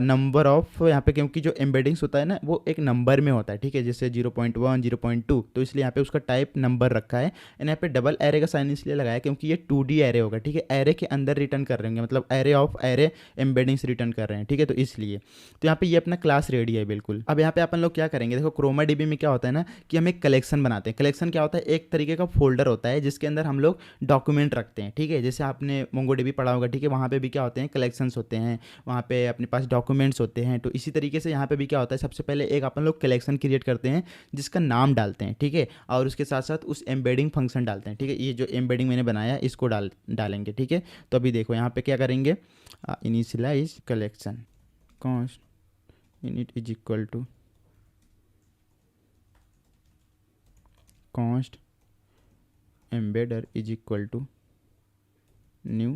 नंबर ऑफ, यहाँ पे क्योंकि जो एम्बेडिंग्स होता है ना वो एक नंबर में होता है, ठीक है, जैसे 0.1 0.2, तो इसलिए यहाँ पे उसका टाइप नंबर रखा है। एंड यहाँ पे डबल एरे का साइन इसलिए लगाया क्योंकि ये 2D एरे होगा, ठीक है, एरे के अंदर रिटर्न कर रहे हैं, मतलब array of array embeddings return कर रहे हैं, ठीक है। तो इसलिए तो यहाँ पे ये अपना क्लास रेडी है बिल्कुल। अब यहाँ पे अपन लोग क्या करेंगे, देखो क्रोमा डीबी में क्या होता है ना कि हम एक कलेक्शन बनाते हैं। कलेक्शन क्या होता है, एक तरीके का फोल्डर होता है जिसके अंदर हम लोग डॉक्यूमेंट रखते हैं, ठीक है। जैसे आपने मोंगो डीबी पढ़ा होगा, ठीक है, वहाँ पे भी क्या होते हैं, कलेक्शंस होते हैं, वहाँ पे अपने पास डॉक्यूमेंट्स होते हैं। तो इसी तरीके से यहाँ पे भी क्या होता है, सबसे पहले एक अपन लोग कलेक्शन क्रिएट करते हैं जिसका नाम डालते हैं, ठीक है, और उसके साथ साथ उस एम्बेडिंग फंक्शन डालते हैं, ठीक है। ये जो एम्बेडिंग मैंने बनाया इसको डालेंगे, ठीक है। तो अभी देखो यहाँ पे क्या करेंगे, initialize collection const init is equal to const embedder is equal to new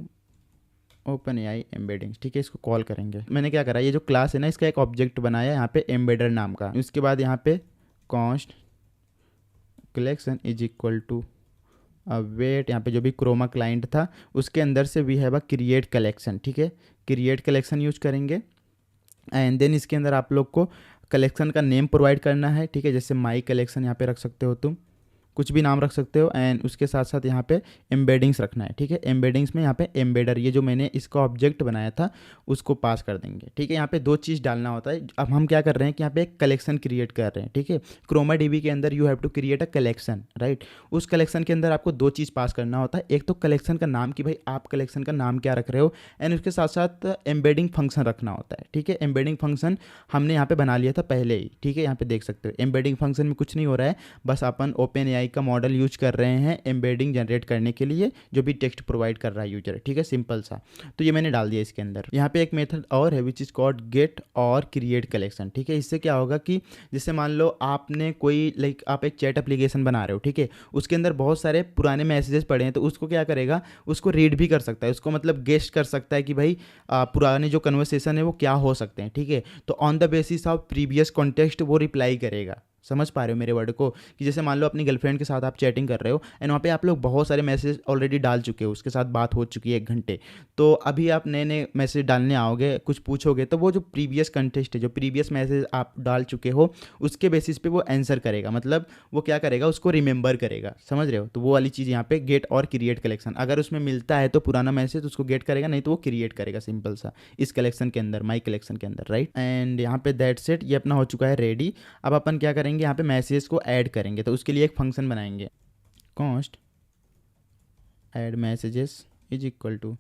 open AI embeddings, ठीक है। इसको कॉल करेंगे। मैंने क्या करा, ये जो क्लास है ना इसका एक ऑब्जेक्ट बनाया यहाँ पे एम्बेडर नाम का। उसके बाद यहाँ पे const collection is equal to wait, यहाँ पे जो भी क्रोमा क्लाइंट था उसके अंदर से we have a create collection, ठीक है, क्रिएट कलेक्शन यूज करेंगे। एंड देन इसके अंदर आप लोग को कलेक्शन का नेम प्रोवाइड करना है, ठीक है, जैसे माई कलेक्शन यहाँ पे रख सकते हो, तुम कुछ भी नाम रख सकते हो। एंड उसके साथ साथ यहाँ पे एम्बेडिंग्स रखना है, ठीक है। एम्बेडिंग्स में यहाँ पे एम्बेडर, ये जो मैंने इसका ऑब्जेक्ट बनाया था उसको पास कर देंगे, ठीक है। यहाँ पे 2 चीज़ डालना होता है। अब हम क्या कर रहे हैं कि यहाँ पे एक कलेक्शन क्रिएट कर रहे हैं, ठीक है। क्रोमा डीबी के अंदर you have to create a collection, right. उस कलेक्शन के अंदर आपको 2 चीज़ पास करना होता है, एक तो कलेक्शन का नाम कि भाई आप कलेक्शन का नाम क्या रख रहे हो, एंड उसके साथ साथ एम्बेडिंग फंक्शन रखना होता है, ठीक है। एम्बेडिंग फंक्शन हमने यहाँ पे बना लिया था पहले ही, ठीक है। यहाँ पे देख सकते हो एम्बेडिंग फंक्शन में कुछ नहीं हो रहा है, बस अपन ओपन एआई का मॉडल यूज कर रहे हैं एम्बेडिंग जनरेट करने के लिए जो भी टेक्स्ट प्रोवाइड कर रहा है यूजर, ठीक है, सिंपल सा। तो ये मैंने डाल दिया इसके अंदर। यहाँ पे एक मेथड और है विच इज कॉल्ड गेट और क्रिएट कलेक्शन, ठीक है। इससे क्या होगा कि जैसे मान लो आपने कोई लाइक आप एक चैट एप्लीकेशन बना रहे हो, ठीक है, उसके अंदर बहुत सारे पुराने मैसेजेस पड़े हैं, तो उसको क्या करेगा, उसको रीड भी कर सकता है, उसको मतलब गेस्ट कर सकता है कि भाई पुराने जो कन्वर्सेशन है वो क्या हो सकते हैं, ठीक है। तो on the basis of previous context वो रिप्लाई करेगा। समझ पा रहे हो मेरे वर्ड को, कि जैसे मान लो अपनी गर्लफ्रेंड के साथ आप चैटिंग कर रहे हो एंड वहाँ पे आप लोग बहुत सारे मैसेज ऑलरेडी डाल चुके हो, उसके साथ बात हो चुकी है 1 घंटे, तो अभी आप नए नए मैसेज डालने आओगे, कुछ पूछोगे, तो वो जो प्रीवियस कंटेस्ट है, जो प्रीवियस मैसेज आप डाल चुके हो उसके बेसिस पे वो आंसर करेगा, मतलब वो क्या करेगा, उसको रिमेंबर करेगा, समझ रहे हो। तो वो वाली चीज़ यहाँ पे गेट और क्रिएट कलेक्शन, अगर उसमें मिलता है तो पुराना मैसेज उसको गेट करेगा, नहीं तो वो क्रिएट करेगा, सिंपल सा, इस कलेक्शन के अंदर, माई कलेक्शन के अंदर, राइट। एंड यहाँ पे दैट्स इट, ये अपना हो चुका है रेडी। अब अपन क्या करेंगे, यहाँ पे मैसेज को ऐड करेंगे, तो उसके लिए एक फंक्शन बनाएंगे, const add messages is equal to,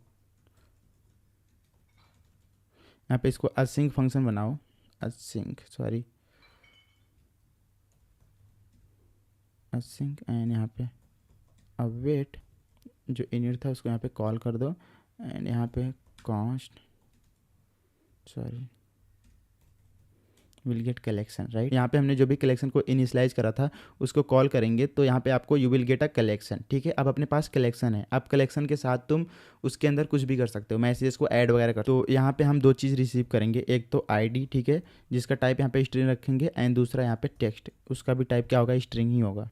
यहाँ पे इसको असिंक फंक्शन बनाओ, असिंक एंड यहाँ पे अवेट जो इनिट था उसको यहाँ पे कॉल कर दो एंड यहाँ पे const will get collection, right. यहाँ पे हमने जो भी कलेक्शन को इनिशियलाइज करा था उसको कॉल करेंगे, तो यहाँ पे आपको you will get a collection, ठीक है। अब अपने पास कलेक्शन है, अब कलेक्शन के साथ तुम उसके अंदर कुछ भी कर सकते हो, मैसेजेस को ऐड वगैरह कर। तो यहाँ पे हम 2 चीज़ रिसीव करेंगे, एक तो आईडी, ठीक है, जिसका टाइप यहाँ पे स्ट्रिंग रखेंगे, एंड दूसरा यहाँ पे टेक्स्ट, उसका भी टाइप क्या होगा, स्ट्रिंग ही होगा।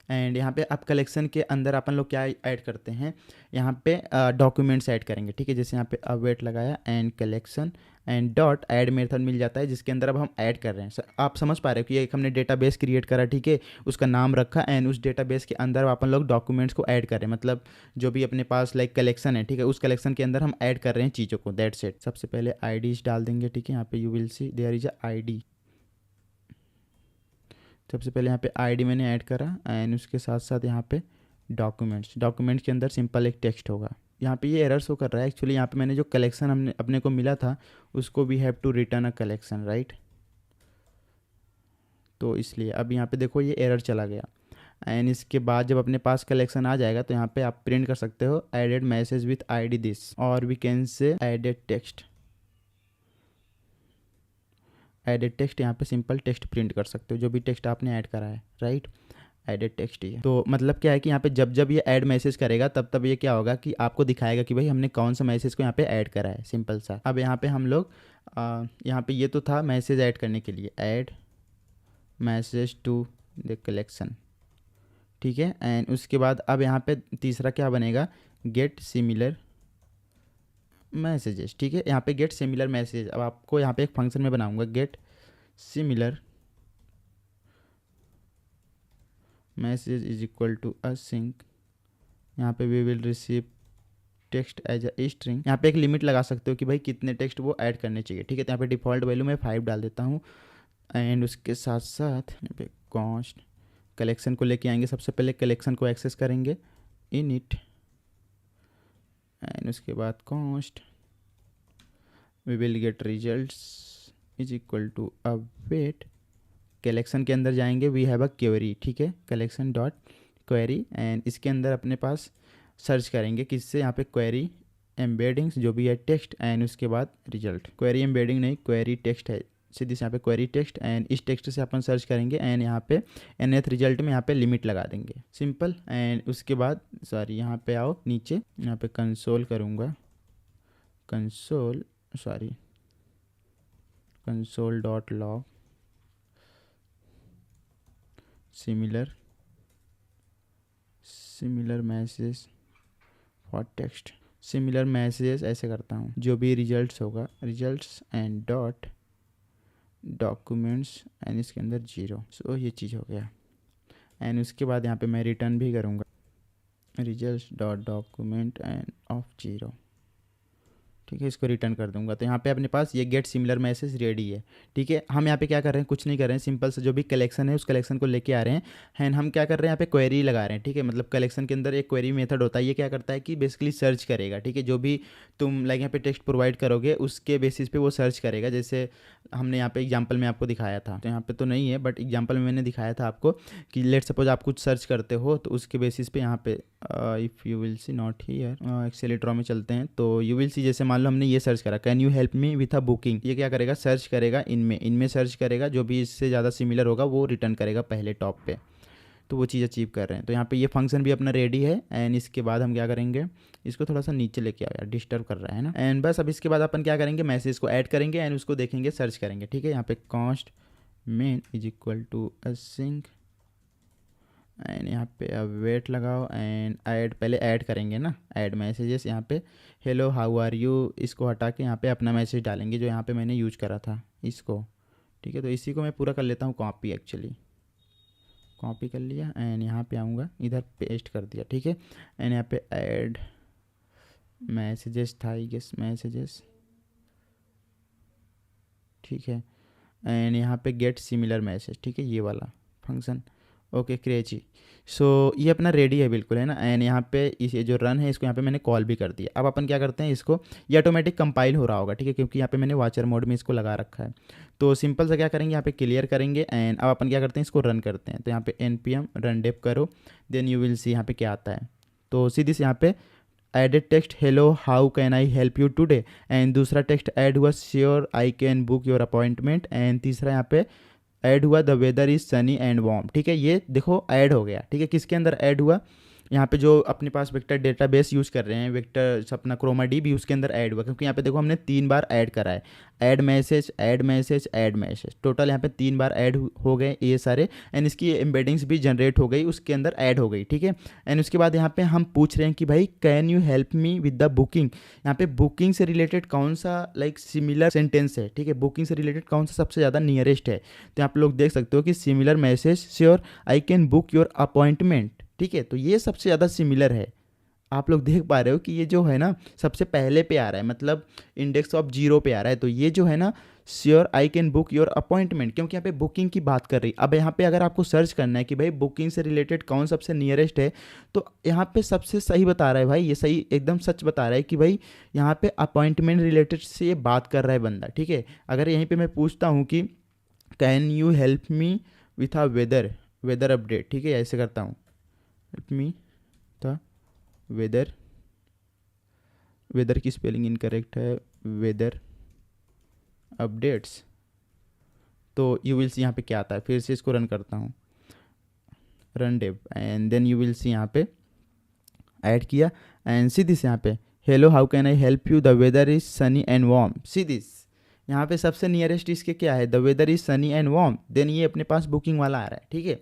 एंड यहाँ पे अब कलेक्शन के अंदर अपन लोग क्या ऐड करते हैं, यहाँ पे डॉक्यूमेंट्स ऐड करेंगे, ठीक है। जैसे यहाँ पे अवेट लगाया and collection and dot add method मिल जाता है, जिसके अंदर अब हम ऐड कर रहे हैं। आप समझ पा रहे हो कि एक हमने डेटाबेस क्रिएट करा, ठीक है, उसका नाम रखा एंड उस डेटाबेस के अंदर अपन लोग डॉक्यूमेंट्स को ऐड कर रहे हैं, मतलब जो भी अपने पास लाइक कलेक्शन है, ठीक है, उस कलेक्शन के अंदर हम ऐड कर रहे हैं चीज़ों को, दैट्स इट। सबसे पहले आईडीज डाल देंगे, ठीक है। यहाँ पे you will see there is a ID. सबसे पहले यहाँ पे आईडी मैंने ऐड करा एंड उसके साथ साथ यहाँ पे डॉक्यूमेंट्स के अंदर सिंपल एक टेक्स्ट होगा। यहाँ पे ये एरर शो कर रहा है एक्चुअली, यहाँ पे मैंने जो कलेक्शन हमने अपने को मिला था उसको we have to return a collection, right. तो इसलिए अब यहाँ पे देखो ये एरर चला गया। एंड इसके बाद जब अपने पास कलेक्शन आ जाएगा तो यहाँ पे आप प्रिंट कर सकते हो added message with ID this, और we can say added text. Added text यहाँ पे सिंपल टेक्स्ट प्रिंट कर सकते हो, जो भी टेक्स्ट आपने ऐड करा है, राइट। एडेड टेक्स्ट ही है। तो मतलब क्या है कि यहाँ पे जब जब ये ऐड मैसेज करेगा तब तब ये क्या होगा कि आपको दिखाएगा कि भाई हमने कौन सा मैसेज को यहाँ पे ऐड करा है, सिंपल सा। अब यहाँ पे हम लोग यहाँ पे ये तो था मैसेज ऐड करने के लिए, add message to the collection, ठीक है। एंड उसके बाद अब यहाँ पे तीसरा क्या बनेगा, गेट सिमिलर मैसेजेस, ठीक है। यहाँ पे गेट सिमिलर मैसेज, अब आपको यहाँ पे एक फंक्शन में बनाऊंगा, get similar message is equal to async. यहाँ पे we will receive text as a string. यहाँ पे एक लिमिट लगा सकते हो कि भाई कितने टेक्स्ट वो ऐड करने चाहिए, ठीक है। तो यहाँ पे डिफ़ॉल्ट वैल्यू मैं 5 डाल देता हूँ। एंड उसके साथ साथ यहाँ पे कॉन्स्ट कलेक्शन को लेके आएंगे, सबसे पहले कलेक्शन को एक्सेस करेंगे इन इट, एंड उसके बाद const we will get results is equal to await. Collection के अंदर जाएंगे, वी हैव अ क्वेरी, ठीक है, कलेक्शन डॉट क्वेरी। एंड इसके अंदर अपने पास सर्च करेंगे किससे, यहाँ पे क्वेरी एम्बेडिंग्स जो भी है टेक्स्ट, एंड उसके बाद रिजल्ट। क्वेरी एम्बेडिंग नहीं, क्वेरी टेक्स्ट है, सीधी से यहाँ पे क्वेरी टेक्स्ट, एंड इस टेक्स्ट से अपन सर्च करेंगे एंड यहाँ पे nth रिजल्ट में यहाँ पे लिमिट लगा देंगे, सिंपल। एंड उसके बाद सॉरी यहाँ पे आओ नीचे, यहाँ पे कंसोल करूँगा, console dot log similar message for text, similar messages ऐसे करता हूँ, जो भी रिजल्ट्स होगा results and dot documents and इसके अंदर 0। सो ये चीज़ हो गया। एंड उसके बाद यहाँ पे मैं रिटर्न भी करूँगा results dot document end of 0, ठीक है, इसको रिटर्न कर दूंगा। तो यहाँ पे अपने पास ये गेट सिमिलर मैसेज रेडी है, ठीक है। हम यहाँ पे क्या कर रहे हैं, कुछ नहीं कर रहे हैं, सिंपल से जो भी कलेक्शन है उस कलेक्शन को लेके आ रहे हैं। एंड हम क्या कर रहे हैं, यहाँ पे क्वेरी लगा रहे हैं, ठीक है। मतलब कलेक्शन के अंदर एक क्वेरी मेथड होता है, ये क्या करता है कि बेसिकली सर्च करेगा, ठीक है। जो भी तुम लाइक यहाँ पे टेक्स्ट प्रोवाइड करोगे उसके बेसिस पे वो सर्च करेगा। जैसे हमने यहाँ पे एग्जाम्पल में आपको दिखाया था, तो यहाँ पे तो नहीं है बट एग्जाम्पल में मैंने दिखाया था आपको कि लेट सपोज आप कुछ सर्च करते हो तो उसके बेसिस पे यहाँ पे if you will see not here accelerator में चलते हैं, तो यू विल सी जैसे मान लो हमने ये सर्च करा, can you help me with a booking, ये क्या करेगा, सर्च करेगा इनमें सर्च करेगा, जो भी इससे ज़्यादा सिमिलर होगा वो रिटर्न करेगा पहले टॉप पे। तो वो चीज़ अचीव कर रहे हैं। तो यहाँ पे ये फंक्शन भी अपना रेडी है। एंड इसके बाद हम क्या करेंगे, इसको थोड़ा सा नीचे लेके आओ यार, डिस्टर्ब कर रहा है ना। एंड बस अब इसके बाद अपन क्या करेंगे, मैसेज को ऐड करेंगे एंड उसको देखेंगे, सर्च करेंगे, ठीक है। यहाँ पे const main is equal to async, and यहाँ पे अब वेट लगाओ एंड ऐड, पहले ऐड करेंगे ना, ऐड मैसेजेस। यहाँ पे हेलो हाउ आर यू, इसको हटा के यहाँ पे अपना मैसेज डालेंगे जो यहाँ पे मैंने यूज करा था इसको, ठीक है। तो इसी को मैं पूरा कर लेता हूँ कॉपी, एक्चुअली कॉपी कर लिया एंड यहाँ पे आऊँगा, इधर पेस्ट कर दिया, ठीक है। एंड यहाँ पे ऐड मैसेजेस था, आई गेस मैसेजेस, ठीक है। एंड यहाँ पे गेट सिमिलर मैसेज, ठीक है, ये वाला फंक्शन, ओके क्रेची। सो ये अपना रेडी है बिल्कुल, है ना। एंड यहाँ पे इस ये जो रन है इसको यहाँ पे मैंने कॉल भी कर दिया। अब अपन क्या करते हैं, इसको ये ऑटोमेटिक कंपाइल हो रहा होगा, ठीक है, क्योंकि यहाँ पे मैंने वॉचर मोड में इसको लगा रखा है। तो सिंपल सा क्या करेंगे, यहाँ पे क्लियर करेंगे एंड अब अपन क्या करते हैं, इसको रन करते हैं। तो यहाँ पे npm रन डेप करो, देन यू विल सी यहाँ पे क्या आता है। तो सीधी से यहाँ पे added text hello how can I help you today, and दूसरा टेक्स्ट ऐड हुआ sure I can book your appointment, and तीसरा यहाँ पे ऐड हुआ the weather is sunny and warm, ठीक है। ये देखो ऐड हो गया, ठीक है। किसके अंदर ऐड हुआ, यहाँ पे जो अपने पास वेक्टर डेटाबेस यूज़ कर रहे हैं, वेक्टर अपना क्रोमा डी भी उसके अंदर ऐड हुआ, क्योंकि यहाँ पे देखो हमने 3 बार ऐड करा है, add message, add message, add message, total यहाँ पे 3 बार ऐड हो गए ये सारे। एंड इसकी एम्बेडिंग्स भी जनरेट हो गई, उसके अंदर ऐड हो गई, ठीक है। एंड उसके बाद यहाँ पे हम पूछ रहे हैं कि भाई can you help me with the booking. यहाँ पे बुकिंग से रिलेटेड कौन सा लाइक सिमिलर सेंटेंस है, ठीक है, बुकिंग से रिलेटेड कौन सा सबसे ज़्यादा नियरेस्ट है। तो आप लोग देख सकते हो कि similar message sure I can book your appointment, ठीक है, तो ये सबसे ज़्यादा सिमिलर है। आप लोग देख पा रहे हो कि ये जो है ना सबसे पहले पे आ रहा है, मतलब इंडेक्स ऑफ 0 पे आ रहा है। तो ये जो है ना sure I can book your appointment, क्योंकि यहाँ पे बुकिंग की बात कर रही। अब यहाँ पे अगर आपको सर्च करना है कि भाई बुकिंग से रिलेटेड कौन सबसे नियरेस्ट है, तो यहाँ पे सबसे सही बता रहा है भाई, ये सही एकदम सच बता रहा है कि भाई यहाँ पे अपॉइंटमेंट रिलेटेड से ये बात कर रहा है बंदा, ठीक है। अगर यहीं पे मैं पूछता हूँ कि can you help me with a weather update, ठीक है, ऐसे करता हूँ, हेल्प मी था वेदर की स्पेलिंग इनकरेक्ट है, वेदर अपडेट्स, तो यू विल सी यहाँ पे क्या आता है। फिर से इसको रन करता हूँ, run dev, and then you will see यहाँ पे ऐड किया एंड सी दिस, यहाँ पे hello how can I help you, the weather is sunny and warm, see this. यहाँ पे सबसे नियरेस्ट इसके क्या है, the weather is sunny and warm, then ये अपने पास बुकिंग वाला आ रहा है, ठीक है।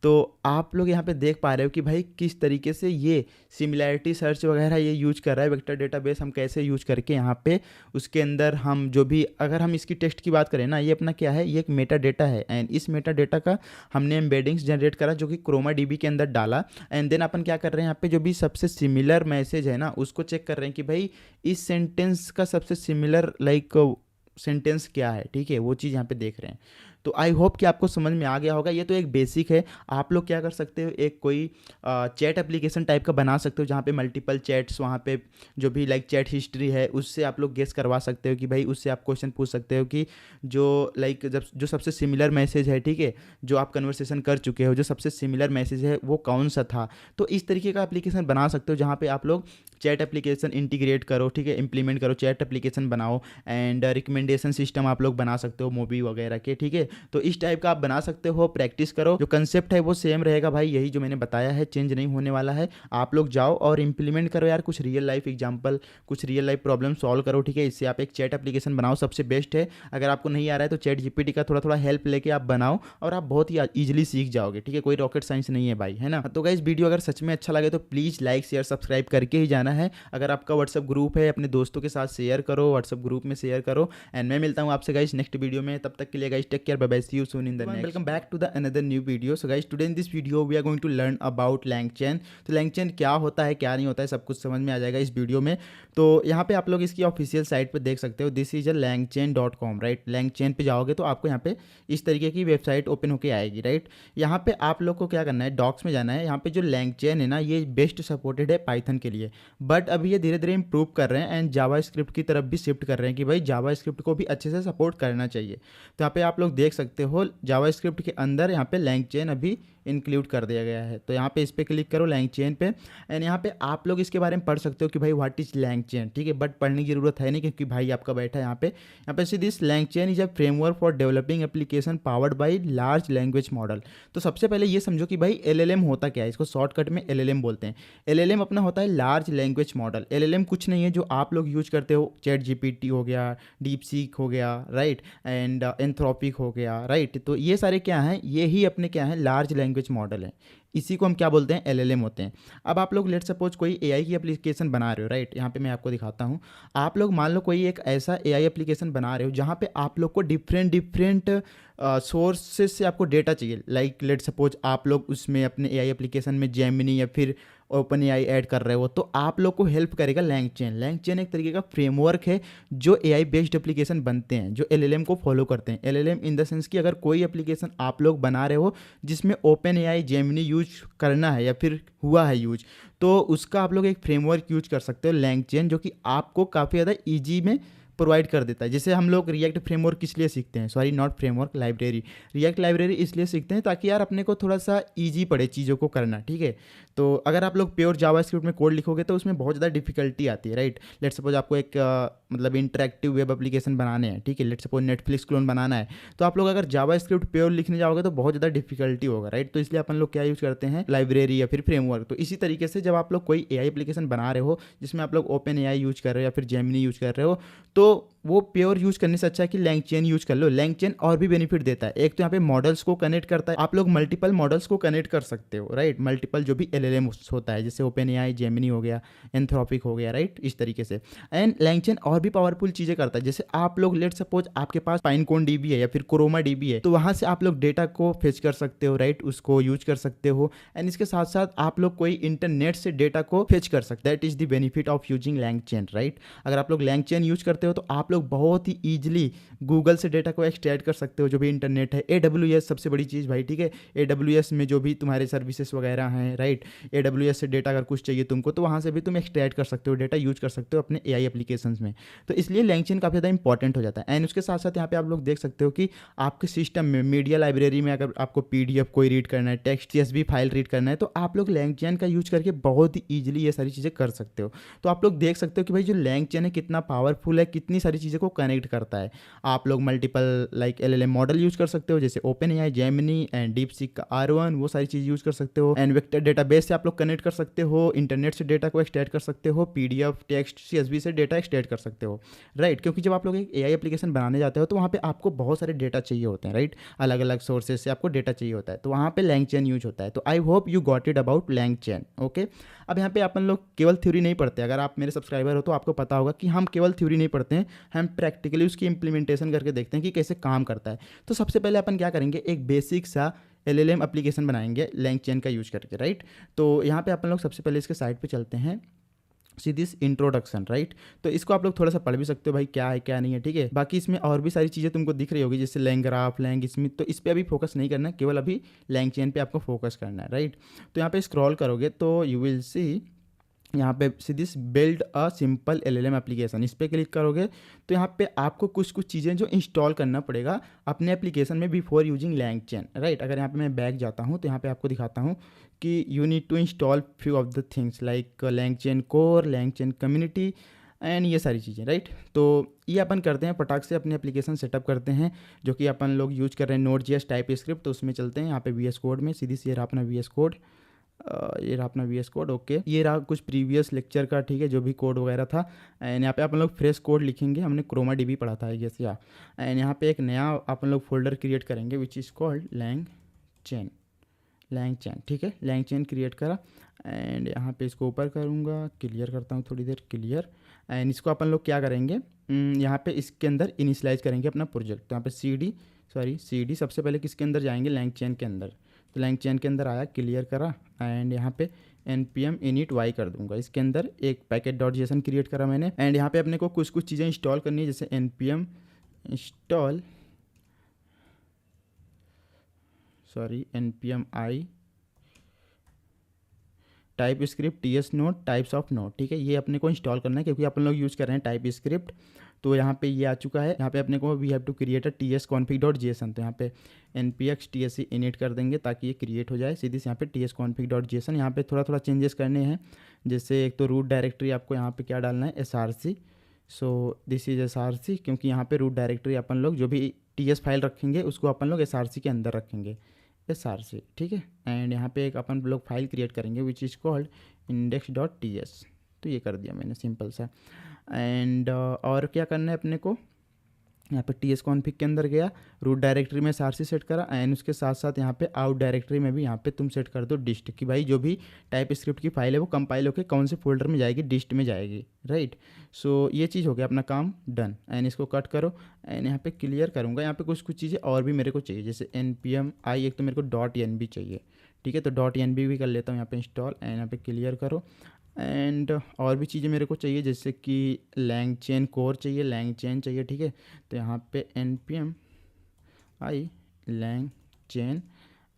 तो आप लोग यहाँ पे देख पा रहे हो कि भाई किस तरीके से ये सिमिलैरिटी सर्च वगैरह ये यूज कर रहा है, वेक्टर डेटाबेस हम कैसे यूज करके यहाँ पे उसके अंदर हम जो भी, अगर हम इसकी टेक्स्ट की बात करें ना, ये अपना क्या है, ये एक मेटा डेटा है। एंड इस मेटा डेटा का हमने एम्बेडिंग्स जनरेट करा जो कि क्रोमा डीबी के अंदर डाला। एंड देन अपन क्या कर रहे हैं, यहाँ पे जो भी सबसे सिमिलर मैसेज है ना उसको चेक कर रहे हैं कि भाई इस सेंटेंस का सबसे सिमिलर लाइक सेंटेंस क्या है, ठीक है, वो चीज़ यहाँ पे देख रहे हैं। तो आई होप कि आपको समझ में आ गया होगा। ये तो एक बेसिक है। आप लोग क्या कर सकते हो, एक कोई चैट एप्लीकेशन टाइप का बना सकते हो जहाँ पे मल्टीपल चैट्स, वहाँ पे जो भी लाइक चैट हिस्ट्री है उससे आप लोग गेस करवा सकते हो कि भाई उससे आप क्वेश्चन पूछ सकते हो कि जो लाइक जब जो सबसे सिमिलर मैसेज है, ठीक है, जो आप कन्वर्सेशन कर चुके हो, जो सबसे सिमिलर मैसेज है वो कौन सा था। तो इस तरीके का एप्लीकेशन बना सकते हो जहाँ पे आप लोग चैट एप्लीकेशन इंटीग्रेट करो, ठीक है, इंप्लीमेंट करो, चैट एप्लीकेशन बनाओ। एंड रिकमेंडेशन सिस्टम आप लोग बना सकते हो मूवी वगैरह के, ठीक है। तो इस टाइप का आप बना सकते हो, प्रैक्टिस करो। जो कंसेप्ट है वो सेम रहेगा भाई, यही जो मैंने बताया है, चेंज नहीं होने वाला है। आप लोग जाओ और इंप्लीमेंट करो यार, कुछ रियल लाइफ एग्जांपल, कुछ रियल लाइफ प्रॉब्लम सॉल्व करो, ठीक है। इससे आप एक चैट एप्लीकेशन बनाओ, सबसे बेस्ट है। अगर आपको नहीं आ रहा है तो चैट जीपीटी का थोड़ा थोड़ा हेल्प लेके आप बनाओ और आप बहुत ही ईजिली सीख जाओगे, ठीक है। कोई रॉकेट साइंस नहीं है भाई, है ना। तो गाइस वीडियो अगर सच में अच्छा लगे तो प्लीज़ लाइक शेयर सब्सक्राइब करके ही जाना है। अगर आपका व्हाट्सअप ग्रुप है अपने दोस्तों के साथ शेयर करो, व्हाट्सअप ग्रुप में शेयर करो। एंड मैं मिलता हूँ आपसे गाइस नेक्स्ट वीडियो में, तब तक के लिए guys take care, bye bye, see you soon in the next. Welcome back to the another new video. So guys today in this video we are going to learn about LangChain। तो LangChain क्या होता है क्या नहीं होता है सब कुछ समझ में आ जाएगा इस वीडियो में। तो यहाँ पे आप लोग इसकी ऑफिशियल साइट पे देख सकते हो, this is langchain.com, right. LangChain पे जाओगे तो आपको यहाँ पे इस तरीके की वेबसाइट ओपन होकर आएगी, राइट। यहाँ पे आप लोग को क्या करना है, डॉक्स में जाना है। यहाँ पे जो LangChain है ना ये बेस्ट सपोर्टेड है पाइथन के लिए, बट अभी ये धीरे धीरे इंप्रूव कर रहे हैं एंड जावास्क्रिप्ट की तरफ भी शिफ्ट कर रहे हैं कि भाई जावास्क्रिप्ट को भी अच्छे से सपोर्ट करना चाहिए। तो यहाँ पे आप लोग देख सकते हो जावास्क्रिप्ट के अंदर यहाँ पे LangChain अभी इंक्लूड कर दिया गया है। तो यहाँ पे इस पर क्लिक करो LangChain पे, एंड यहाँ पे आप लोग इसके बारे में पढ़ सकते हो कि भाई व्हाट इज LangChain, ठीक है। बट पढ़ने की जरूरत है नहीं क्योंकि भाई आपका बैठा है यहाँ पे see this LangChain is a framework for developing application powered by large language model. तो सबसे पहले ये समझो कि भाई LLM होता क्या है, इसको शॉर्टकट में LLM बोलते हैं। LLM अपना होता है लार्ज लैंग्वेज मॉडल। LLM कुछ नहीं है जो आप लोग यूज करते हो, चैट जीपीटी हो गया, डीप सीक हो गया, राइट, एंड एंथ्रोपिक हो गया, राइट। तो ये सारे क्या हैं, ये ही अपने क्या हैं, लार्ज लैंग्वेज मॉडल है। इसी को हम क्या बोलते हैं, LLM होते हैं। अब आप लोग लेट सपोज कोई AI की एप्लीकेशन बना रहे हो, राइट। यहाँ पे मैं आपको दिखाता हूँ। आप लोग मान लो कोई एक ऐसा AI एप्लीकेशन बना रहे हो जहाँ पे आप लोग को डिफरेंट सोर्सेज से आपको डेटा चाहिए। लाइक लेट सपोज आप लोग उसमें अपने AI एप्लीकेशन में जेमिनी या फिर ओपन AI ऐड कर रहे हो, तो आप लोग को हेल्प करेगा LangChain। LangChain एक तरीके का फ्रेमवर्क है जो AI बेस्ड एप्लीकेशन बनते हैं, जो LLM को फॉलो करते हैं। LLM इन द सेंस कि अगर कोई एप्लीकेशन आप लोग बना रहे हो जिसमें ओपन AI जेमिनी यूज करना है या फिर हुआ है यूज, तो उसका आप लोग एक फ्रेमवर्क यूज कर सकते हो LangChain, जो कि आपको काफ़ी ज़्यादा ईजी में प्रोवाइड कर देता है। जैसे हम लोग रिएक्ट फ्रेमवर्क किस लिए सीखते हैं, sorry not framework, library, react library इसलिए सीखते हैं ताकि यार अपने को थोड़ा सा ईजी पड़े चीज़ों को करना, ठीक है। तो अगर आप लोग प्योर जावास्क्रिप्ट में कोड लिखोगे तो उसमें बहुत ज़्यादा डिफिकल्टी आती है, राइट। लेट सपोज आपको एक मतलब इंटरेक्टिव वेब एप्लीकेशन बनाने हैं, ठीक है, लेट सपोज नेटफ्लिक्स क्लोन बनाना है, तो आप लोग अगर जावास्क्रिप्ट प्योर लिखने जाओगे तो बहुत ज़्यादा डिफिकल्टी होगा, राइट। तो इसलिए अपन लोग क्या यूज़ करते हैं, लाइब्रेरी या फिर फ्रेमवर्क। तो इसी तरीके से जब आप लोग कोई एआई एप्लीकेशन बना रहे हो जिसमें आप लोग ओपन एआई यूज़ कर रहे हो या फिर जेमिनी यूज़ कर रहे हो, तो वो प्योर यूज़ करने से अच्छा है कि लैंगचेन यूज़ कर लो। लैंगचेन और भी बेनिफिट देता है, एक तो यहाँ पे मॉडल्स को कनेक्ट करता है, आप लोग मल्टीपल मॉडल्स को कनेक्ट कर सकते हो, राइट। मल्टीपल जो भी एलएलएम होता है, जैसे ओपन एआई, जेमिनी हो गया, एंथ्रोपिक हो गया, राइट, इस तरीके से। एंड लैंगचेन और भी पावरफुल चीज़ें करता है, जैसे आप लोग लेट सपोज आपके पास पाइनकोन डीबी है या फिर क्रोमा डीबी है, तो वहाँ से आप लोग डेटा को फेच कर सकते हो, राइट, उसको यूज कर सकते हो। एंड इसके साथ साथ आप लोग कोई इंटरनेट से डेटा को फेच कर सकते हैं। That is the benefit of using LangChain, right. अगर आप लोग लैंगचेन यूज करते हो तो आप लोग बहुत ही ईजिली गूगल से डेटा को एक्सट्रैक्ट कर सकते हो, जो भी इंटरनेट है। AWS सबसे बड़ी चीज़ भाई, ठीक है। AWS में जो भी तुम्हारे सर्विसेज वगैरह हैं, राइट, AWS से डेटा अगर कुछ चाहिए तुमको तो वहाँ से भी तुम एक्सट्रैक्ट कर सकते हो, डेटा यूज कर सकते हो अपने एआई एप्लीकेशंस में। तो इसलिए लैंगचेन काफ़ी ज़्यादा इंपॉर्टेंट हो जाता है। एंड उसके साथ साथ यहाँ पे आप लोग देख सकते हो कि आपके सिस्टम में मीडिया लाइब्रेरी में अगर आपको PDF कोई रीड करना है, टेक्स्ट CSV फाइल रीड करना है, तो आप लोग लैंगचेन का यूज करके बहुत ही ईजिली ये सारी चीज़ें कर सकते हो। तो आप लोग देख सकते हो कि भाई जो लैंगचेन है कितना पावरफुल है, कितनी सारी चीज़ों को कनेक्ट करता है। आप लोग multiple like LLM model use कर सकते हो, जैसे open AI, Gemini and DeepSeek का R1, वो सारी चीज़ यूज कर सकते हो। एंड वेक्टर डेटाबेस से आप लोग कनेक्ट कर सकते हो, इंटरनेट से डेटा को एक्सट्रैक्ट कर सकते हो, PDF, टेक्स्ट, CSV से डेटा एक्सट्रैक्ट कर सकते हो, राइट। क्योंकि जब आप लोग एक एआई एप्लीकेशन बनाने जाते हो तो वहाँ पे आपको बहुत सारे डेटा चाहिए होते हैं, राइट। अलग अलग सोर्सेज से आपको डेटा चाहिए होता है, तो वहाँ पे लैंगचेन यूज होता है। तो आई hope you got it about LangChain, okay. अब यहाँ पे अपन लोग केवल थ्योरी नहीं पढ़ते, अगर आप मेरे सब्सक्राइबर हो तो आपको पता होगा कि हम केवल थ्योरी नहीं पढ़ते हैं, हम प्रैक्टिकली उसकी इंप्लीमेंटेशन करके देखते हैं कि कैसे काम करता है। तो सबसे पहले अपन क्या करेंगे, एक बेसिक सा LLM एप्लीकेशन बनाएंगे लैंगचेन का यूज करके, राइट। तो यहाँ पे अपन लोग सबसे पहले इसके साइट पे चलते हैं, सी दिस इंट्रोडक्शन, राइट। तो इसको आप लोग थोड़ा सा पढ़ भी सकते हो भाई, क्या है क्या नहीं है, ठीक है। बाकी इसमें और भी सारी चीज़ें तुमको दिख रही होगी, जैसे लैंग्राफ, लैंग स्मिथ, तो इस पर अभी फोकस नहीं करना है, केवल अभी लैंगचेन पे आपको फोकस करना है, राइट। तो यहाँ पे स्क्रॉल करोगे तो यू विल सी यहाँ पे see this build a simple LLM application, इस पर क्लिक करोगे तो यहाँ पे आपको कुछ कुछ चीज़ें जो इंस्टॉल करना पड़ेगा अपने एप्लीकेशन में बिफोर यूजिंग लैंगचेन, राइट। अगर यहाँ पे मैं बैक जाता हूँ तो यहाँ पे आपको दिखाता हूँ कि you need to install few of the things like LangChain core, LangChain community and ये सारी चीज़ें, राइट। तो ये अपन करते हैं फटाक से अपने एप्लीकेशन सेटअप करते हैं, जो कि अपन लोग यूज कर रहे हैं Node.js टाइप स्क्रिप्ट। तो उसमें चलते हैं यहाँ पे VS कोड में, सीधी सी ये रहा अपना VS कोड, ये रहा अपना VS कोड, ओके। ये रहा कुछ प्रीवियस लेक्चर का, ठीक है, जो भी कोड वगैरह था। एंड यहाँ पे अपन लोग फ्रेश कोड लिखेंगे, हमने क्रोमा DB पढ़ा था आई गेस या। एंड यहाँ पे एक नया अपन लोग फोल्डर क्रिएट करेंगे विच इज़ कॉल्ड लैंगचेन, ठीक है, लैंगचेन क्रिएट करा। एंड यहाँ पे इसको ऊपर करूँगा, क्लियर करता हूँ थोड़ी देर, क्लियर। एंड इसको अपन लोग क्या करेंगे, यहाँ पे इसके अंदर इनिशियलाइज करेंगे अपना प्रोजेक्ट। तो यहाँ पे CD सबसे पहले किसके अंदर जाएंगे, लैंगचेन के अंदर। तो लैंगचेन के अंदर आया, क्लियर करा। एंड यहाँ पे npm init y कर दूंगा, इसके अंदर एक packet.json क्रिएट करा मैंने। एंड यहाँ पे अपने को कुछ कुछ चीज़ें इंस्टॉल करनी है, जैसे npm install npm i type script TS node types of node, ठीक है। ये अपने को इंस्टॉल करना है क्योंकि अपन लोग यूज़ कर रहे हैं टाइप स्क्रिप्ट। तो यहाँ पे ये आ चुका है। यहाँ पे अपने को we have to create a tsconfig.json, तो यहाँ पे npx tsc init कर देंगे ताकि ये क्रिएट हो जाए। सीधी से यहाँ पे tsconfig.json, यहाँ पे थोड़ा थोड़ा चेंजेस करने हैं। जैसे एक तो रूट डायरेक्टरी आपको यहाँ पे क्या डालना है, src। So this is src, क्योंकि यहाँ पे रूट डायरेक्टरी अपन लोग जो भी TS फाइल रखेंगे उसको अपन लोग src के अंदर रखेंगे, src, ठीक है। एंड यहाँ पे एक अपन लोग फाइल क्रिएट करेंगे विच इज़ कॉल्ड index.ts। तो ये कर दिया मैंने सिंपल सा। एंड और क्या करना है अपने को, यहाँ पे tsconfig के अंदर गया, रूट डायरेक्टरी में src सेट करा। एंड उसके साथ साथ यहाँ पे आउट डायरेक्टरी में भी यहाँ पे तुम सेट कर दो dist, कि भाई जो भी टाइप स्क्रिप्ट की फाइल है वो कंपाइल होकर कौन से फोल्डर में जाएगी, dist में जाएगी, राइट। सो ये चीज़ हो गया, अपना काम डन। एंड इसको कट करो। एंड यहाँ पे क्लियर करूँगा। यहाँ पे कुछ कुछ चीज़ें और भी मेरे को चाहिए, जैसे npm i, एक तो मेरे को .env चाहिए, ठीक है। तो .env भी कर लेता हूँ यहाँ पे इंस्टॉल। एंड यहाँ पे क्लियर करो। एंड और भी चीज़ें मेरे को चाहिए, जैसे कि लैंगचेन कोर चाहिए, लैंगचेन चाहिए, ठीक है। तो यहाँ पे npm i लैंगचेन।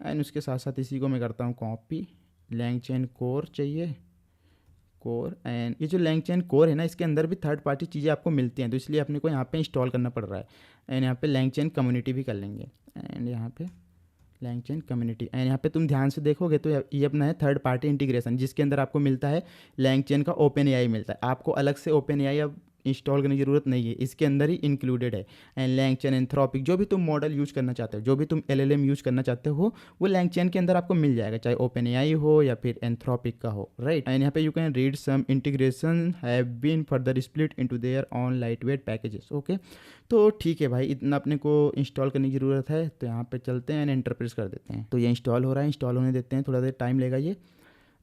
एंड उसके साथ साथ इसी को मैं करता हूँ कॉपी, लैंगचेन कोर चाहिए, कोर। एंड ये जो LangChain कोर है ना, इसके अंदर भी थर्ड पार्टी चीज़ें आपको मिलती हैं, तो इसलिए अपने को यहाँ पे इंस्टॉल करना पड़ रहा है। एंड यहाँ पे LangChain कम्युनिटी भी कर लेंगे। एंड यहाँ पे LangChain कम्युनिटी, एंड यहाँ पे तुम ध्यान से देखोगे तो ये अपना है थर्ड पार्टी इंटीग्रेशन, जिसके अंदर आपको मिलता है LangChain का OpenAI मिलता है। आपको अलग से OpenAI अब इंस्टॉल करने की ज़रूरत नहीं है, इसके अंदर ही इंक्लूडेड है। एंड LangChain, एंथ्रोपिक, जो भी तुम मॉडल यूज़ करना चाहते हो, जो भी तुम LLM यूज़ करना चाहते हो, वो LangChain के अंदर आपको मिल जाएगा, चाहे OpenAI हो या फिर एंथ्रोपिक का हो, राइट। एंड यहाँ पे you can read some integration have been further split into their own lightweight packages. Okay, तो ठीक है भाई, इतना अपने को इंस्टॉल करने की ज़रूरत है। तो यहाँ पे चलते हैं एंड एंटर प्रेस कर देते हैं। तो ये इंस्टॉल हो रहा है, इंस्टॉल होने देते हैं, थोड़ा देर टाइम लेगा ये।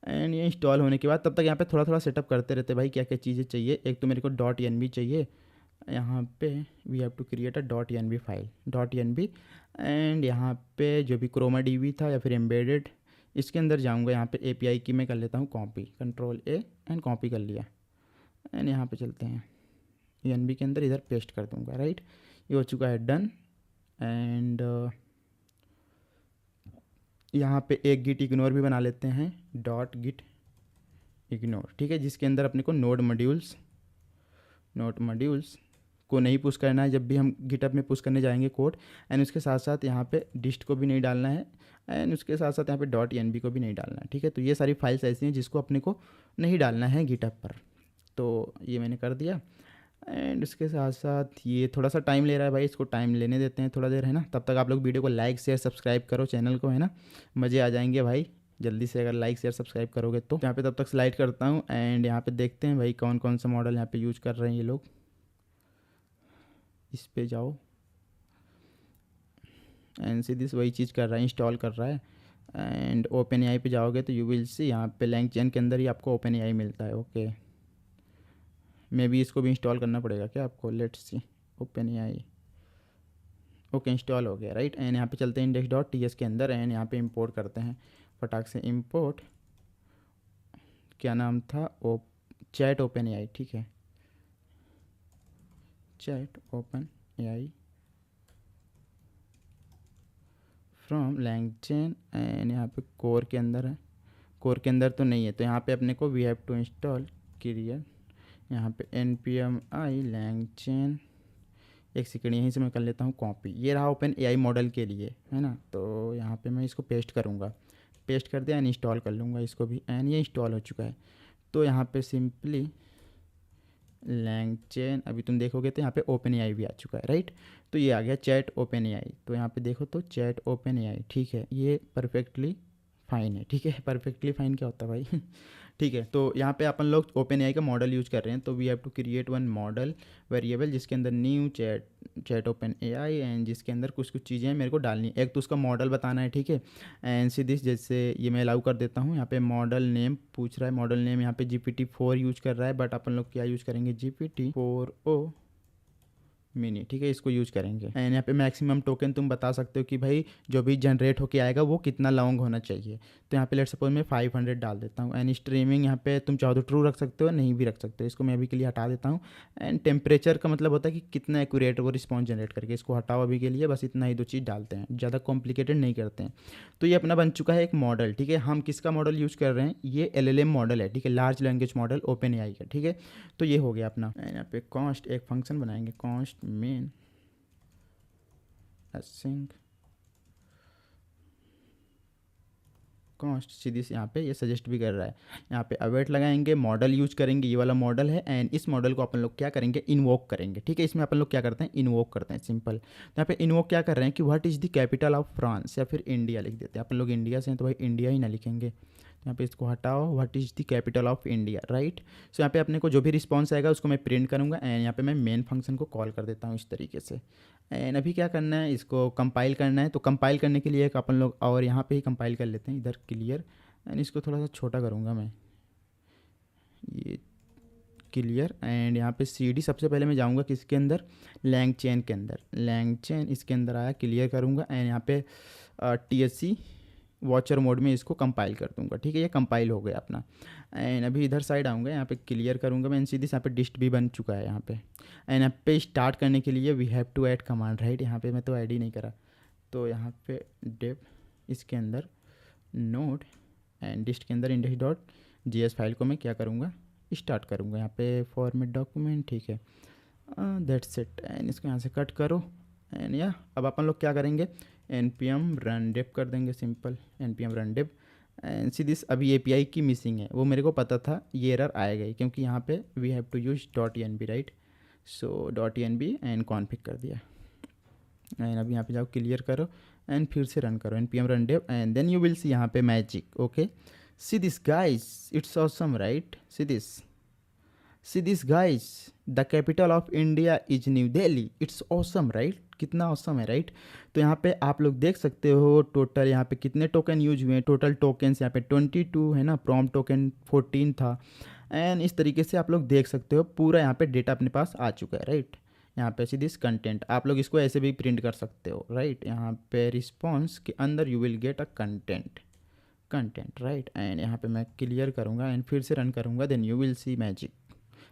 एंड ये इंस्टॉल होने के बाद तब तक यहाँ पे थोड़ा थोड़ा सेटअप करते रहते भाई, क्या क्या चीज़ें चाहिए। एक तो मेरे को .env चाहिए, यहाँ पे we have to create a .env file, .env। And यहाँ पे जो भी क्रोमा DB था या फिर एम्बेडेड, इसके अंदर जाऊँगा, यहाँ पे API की मैं कर लेता हूँ कॉपी, Ctrl+A एंड कॉपी कर लिया। एंड यहाँ पे चलते हैं, ENV के अंदर इधर पेस्ट कर दूँगा, राइट। ये हो चुका है डन। एंड यहाँ पे एक गिट इग्नोर भी बना लेते हैं, .git इग्नोर, ठीक है, जिसके अंदर अपने को नोड मॉड्यूल्स को नहीं पुश करना है जब भी हम गिटअप में पुश करने जाएंगे कोड। एंड उसके साथ साथ यहाँ पे डिस्ट को भी नहीं डालना है, एंड उसके साथ साथ यहाँ पे .env को भी नहीं डालना है, ठीक है। तो ये सारी फाइल्स ऐसी हैं जिसको अपने को नहीं डालना है गिटअप पर। तो ये मैंने कर दिया। एंड उसके साथ साथ ये थोड़ा सा टाइम ले रहा है भाई, इसको टाइम लेने देते हैं थोड़ा देर, है ना। तब तक आप लोग वीडियो को लाइक शेयर सब्सक्राइब करो चैनल को, है ना, मज़े आ जाएंगे भाई जल्दी से अगर लाइक शेयर सब्सक्राइब करोगे तो। यहाँ पे तब तक स्लाइड करता हूँ एंड यहाँ पे देखते हैं भाई कौन कौन सा मॉडल यहाँ पे यूज कर रहे हैं ये लोग। इस पे जाओ एंड सीधी वही चीज़ कर रहा है, इंस्टॉल कर रहा है। एंड OpenAI पे जाओगे तो यू विल सी यहाँ पे LangChain के अंदर ही आपको OpenAI मिलता है। ओके, मे भी इसको भी इंस्टॉल करना पड़ेगा क्या आपको, let's see OpenAI। Okay, install हो गया, राइट। एंड यहाँ पे चलते हैं index.ts के अंदर एंड यहाँ पे इंपोर्ट करते हैं फटाक से। इंपोर्ट क्या नाम था, चैट OpenAI, ठीक है, chat OpenAI from LangChain। And यहाँ पे कोर के अंदर है, कोर के अंदर तो नहीं है, तो यहाँ पे अपने को we have to install create, यहाँ पे npm i LangChain। एक सेकेंड, यहीं से मैं कर लेता हूँ कॉपी। ये रहा OpenAI मॉडल के लिए, है ना। तो यहाँ पे मैं इसको पेस्ट करूँगा, पेस्ट कर दिया एंड इंस्टॉल कर लूँगा इसको भी। एंड ये इंस्टॉल हो चुका है। तो यहाँ पे सिंपली LangChain, अभी तुम देखोगे तो यहाँ पे OpenAI भी आ चुका है, राइट। तो ये आ गया चैट OpenAI। तो यहाँ पे देखो तो चैट OpenAI, ठीक है, ये परफेक्टली फ़ाइन है, ठीक है। परफेक्टली फ़ाइन क्या होता है भाई ठीक है। तो यहाँ पे अपन लोग OpenAI का मॉडल यूज़ कर रहे हैं, तो we have to create one model variable जिसके अंदर न्यू चैट OpenAI एंड जिसके अंदर कुछ कुछ चीज़ें मेरे को डालनी है। एक तो उसका मॉडल बताना है, ठीक है। एंड सी दिस, जैसे ये मैं अलाउ कर देता हूँ। यहाँ पे मॉडल नेम पूछ रहा है, मॉडल नेम यहाँ पे GPT-4 यूज़ कर रहा है, बट अपन लोग क्या यूज़ करेंगे, GPT-4o मिनी, ठीक है, इसको यूज़ करेंगे। एंड यहाँ पे मैक्सिमम टोकन तुम बता सकते हो कि भाई जो भी जनरेट होके आएगा वो कितना लॉन्ग होना चाहिए। तो यहाँ पे लेट सपोज मैं 500 डाल देता हूँ। एंड स्ट्रीमिंग यहाँ पे तुम चाहो तो ट्रू रख सकते हो, नहीं भी रख सकते हो, इसको मैं अभी के लिए हटा देता हूँ। एंड टेम्परेचर का मतलब होता है कि कितना एक्यूरेट वो रिस्पॉन्स जनरेट करके, इसको हटाओ अभी के लिए, बस इतना ही दो चीज़ डालते हैं, ज़्यादा कॉम्प्लिकेटेड नहीं करते हैं। तो ये अपना बन चुका है एक मॉडल, ठीक है। हम किसका मॉडल यूज़ कर रहे हैं, ये LLM मॉडल है, ठीक है, लार्ज लैंग्वेज मॉडल OpenAI का, ठीक है। तो ये हो गया अपना। एंड यहाँ पे कॉन्स्ट एक फंक्शन बनाएंगे, कॉन्स्ट मेन async कॉन्स्ट, सीधी से यहाँ पे ये सजेस्ट भी कर रहा है। यहाँ पे अवेट लगाएंगे, मॉडल यूज करेंगे, ये वाला मॉडल है। एंड इस मॉडल को अपन लोग क्या करेंगे, इन्वोक करेंगे, ठीक है। इसमें अपन लोग क्या करते हैं, इन्वोक करते हैं, सिंपल। तो यहाँ पे इन्वोक क्या कर रहे हैं कि what is the capital of France, या फिर इंडिया लिख देते हैं। अपन लोग इंडिया से हैं तो भाई इंडिया ही ना लिखेंगे। यहाँ पे इसको हटाओ, what is the capital of India, right. So यहाँ पे अपने को जो भी रिस्पॉन्स आएगा उसको मैं प्रिंट करूँगा। एंड यहाँ पे मैं मेन फंक्शन को कॉल कर देता हूँ इस तरीके से। एंड अभी क्या करना है, इसको कंपाइल करना है। तो कंपाइल करने के लिए एक अपन लोग और यहाँ पे ही कंपाइल कर लेते हैं, इधर क्लियर। एंड इसको थोड़ा सा छोटा करूँगा मैं, ये क्लियर। एंड यहाँ पे CD सबसे पहले मैं जाऊँगा किसके अंदर, LangChain के अंदर, LangChain इसके अंदर आया, क्लियर करूँगा। एंड यहाँ पे TSC वॉचर मोड में इसको कंपाइल कर दूंगा, ठीक है। ये कंपाइल हो गया अपना। एंड अभी इधर साइड आऊँगा, यहाँ पे क्लियर करूँगा मैं सीधी, यहाँ पे डिस्ट भी बन चुका है यहाँ पे। एंड यहाँ पे स्टार्ट करने के लिए we have to add command, right. यहाँ पे मैं तो ऐड ही नहीं करा, तो यहाँ पे डेव इसके अंदर नोड एंड डिस्ट के अंदर index.js फाइल को मैं क्या करूँगा, स्टार्ट करूँगा यहाँ पे फॉर्मेट डॉक्यूमेंट, ठीक है, दैट्स इट। एंड इसको यहाँ से कट करो एंड या अब अपन लोग क्या करेंगे, npm run dev कर देंगे, simple npm run dev and see this. अभी एपीआई की मिसिंग है, वो मेरे को पता था ये एरर आएगा ही, क्योंकि यहाँ पे we have to use .env right. So .env and config कर दिया एंड अब यहाँ पे जाओ क्लियर करो एंड फिर से रन करो npm run dev and then you will see यहाँ पे magic. Okay, see this guys, it's awesome right, see this guys, the capital of India is New Delhi, it's awesome right, कितना ऑसम है right. तो यहाँ पे आप लोग देख सकते हो टोटल यहाँ पे कितने टोकन यूज हुए हैं, टोटल टोकन्स यहाँ पे 22 है ना, प्रॉम्प्ट टोकन 14 था एंड इस तरीके से आप लोग देख सकते हो पूरा यहाँ पे डेटा अपने पास आ चुका है राइट। यहाँ पे सी दिस कंटेंट, आप लोग इसको ऐसे भी प्रिंट कर सकते हो राइट। यहाँ पे रिस्पॉन्स के अंदर you will get a content right. And यहाँ पे मैं क्लियर करूँगा एंड फिर से रन करूँगा, then you will see magic.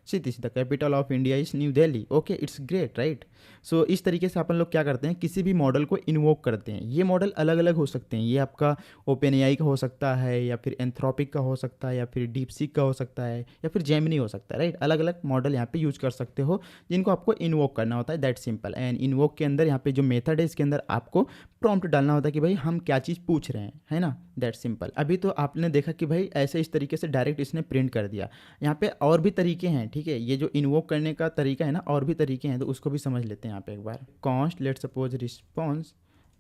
See this, the capital of India is New Delhi. Okay, it's great right. So इस तरीके से अपन लोग क्या करते हैं, किसी भी मॉडल को इन्वोक करते हैं। ये मॉडल अलग अलग हो सकते हैं, ये आपका ओपन एआई का हो सकता है, या फिर एंथ्रोपिक का हो सकता है, या फिर डीपसीक का हो सकता है, या फिर जेमिनी हो सकता है राइट। अलग अलग मॉडल यहाँ पे यूज कर सकते हो जिनको आपको इन्वोक करना होता है, दैट सिंपल। एंड इन्वोक के अंदर यहाँ पे जो मेथड है इसके अंदर आपको प्रॉम्प्ट डालना होता है कि भाई हम क्या चीज़ पूछ रहे हैं, है ना, दैट सिंपल। अभी तो आपने देखा कि भाई ऐसे इस तरीके से डायरेक्ट इसने प्रिंट कर दिया। यहाँ पे और भी तरीके हैं, ठीक है, ये जो इन्वोक करने का तरीका है ना, और भी तरीके हैं, तो उसको भी समझ लेते हैं यहाँ पे एक बार। Const let suppose response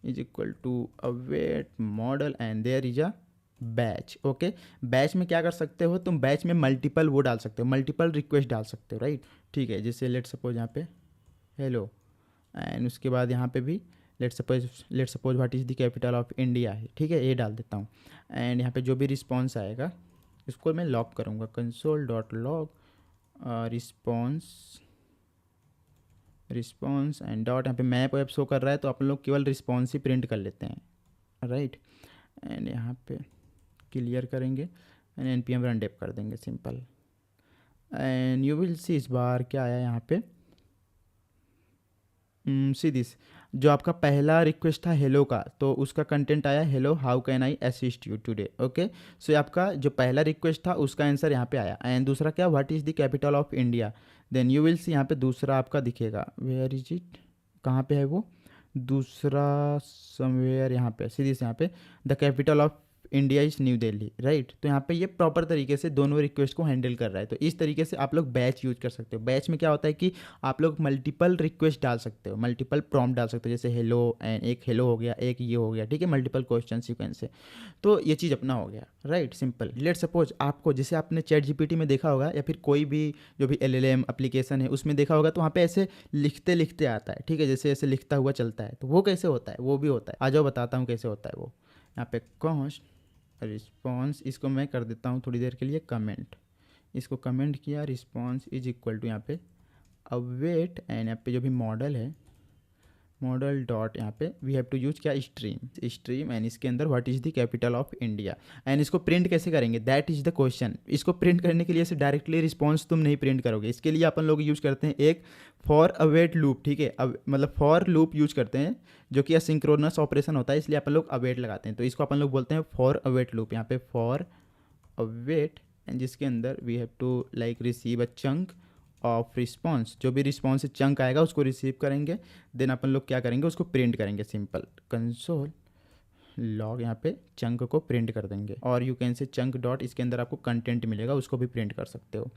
is equal to await model and there is a batch. Okay, batch में क्या कर सकते हो तुम, बैच में मल्टीपल वो डाल सकते हो, मल्टीपल रिक्वेस्ट डाल सकते हो राइट। ठीक है, जैसे लेट सपोज यहाँ पे हेलो एंड उसके बाद यहाँ पे भी let suppose what is the capital of India है, ठीक है, ये डाल देता हूँ। एंड यहाँ पे जो भी रिस्पॉन्स आएगा इसको मैं लॉग करूँगा, console.log रिस्पॉन्स एंड डॉट, यहाँ पे मैप वेब शो कर रहा है तो अपन लोग केवल रिस्पॉन्स ही प्रिंट कर लेते हैं राइट। एंड यहाँ पे क्लियर करेंगे एंड npm run dev कर देंगे, सिंपल। एंड यू विल सी इस बार क्या आया यहाँ पे, सी दिस, जो आपका पहला रिक्वेस्ट था हेलो का, तो उसका कंटेंट आया hello how can I assist you today. Okay, so आपका जो पहला रिक्वेस्ट था उसका आंसर यहाँ पे आया। एंड दूसरा क्या, what is the capital of India, then you will see यहाँ पे दूसरा आपका दिखेगा, वेयर इज इट, कहाँ पे है वो दूसरा, समवेयर यहाँ पे, सी दिस, यहाँ पे the capital of India is new Delhi right. तो यहाँ पे ये प्रॉपर तरीके से दोनों रिक्वेस्ट को हैंडल कर रहा है। तो इस तरीके से आप लोग बैच यूज कर सकते हो। बैच में क्या होता है कि आप लोग मल्टीपल रिक्वेस्ट डाल सकते हो, मल्टीपल प्रॉम्प्ट डाल सकते हो, जैसे हेलो एंड एक हेलो हो गया, एक ये हो गया, ठीक है, मल्टीपल क्वेश्चन सीक्वेंस से। तो ये चीज़ अपना हो गया राइट, सिंपल। लेट सपोज आपको, जैसे आपने चैट जीपीटी में देखा होगा या फिर कोई भी जो भी LLM एप्लीकेशन है उसमें देखा होगा, तो वहाँ पे ऐसे लिखते लिखते आता है, ठीक है, जैसे ऐसे लिखता हुआ चलता है, तो वो कैसे होता है, वो भी होता है। आ जाओ बताता हूँ कैसे होता है वो। यहाँ पे कॉन्स्ट रिस्पॉन्स, इसको मैं कर देता हूँ थोड़ी देर के लिए कमेंट, इसको कमेंट किया, रिस्पॉन्स इज इक्वल टू यहाँ पे अवेट एंड यहाँ पे जो भी मॉडल है, मॉडल डॉट, यहाँ पे वी हैव टू यूज क्या, स्ट्रीम एंड इसके अंदर what is the capital of India. And इसको प्रिंट कैसे करेंगे, दैट इज़ द क्वेश्चन। इसको प्रिंट करने के लिए से डायरेक्टली रिस्पॉन्स तुम नहीं प्रिंट करोगे, इसके लिए अपन लोग यूज करते हैं एक फॉर अवेट लूप, ठीक है, अब मतलब फॉर लूप यूज करते हैं जो कि असिंक्रोनस ऑपरेशन होता है, इसलिए अपन लोग अवेट लगाते हैं। तो इसको अपन लोग बोलते हैं फॉर अवेट लूप, यहाँ पे फॉर अवेट एंड जिसके अंदर we have to like receive a chunk of response, जो भी रिस्पॉन्स से चंक आएगा उसको रिसीव करेंगे, देन अपन लोग क्या करेंगे, उसको प्रिंट करेंगे, सिंपल। कंसोल लॉग यहाँ पे चंक को प्रिंट कर देंगे, और यू कैन से चंक डॉट, इसके अंदर आपको कंटेंट मिलेगा, उसको भी प्रिंट कर सकते हो।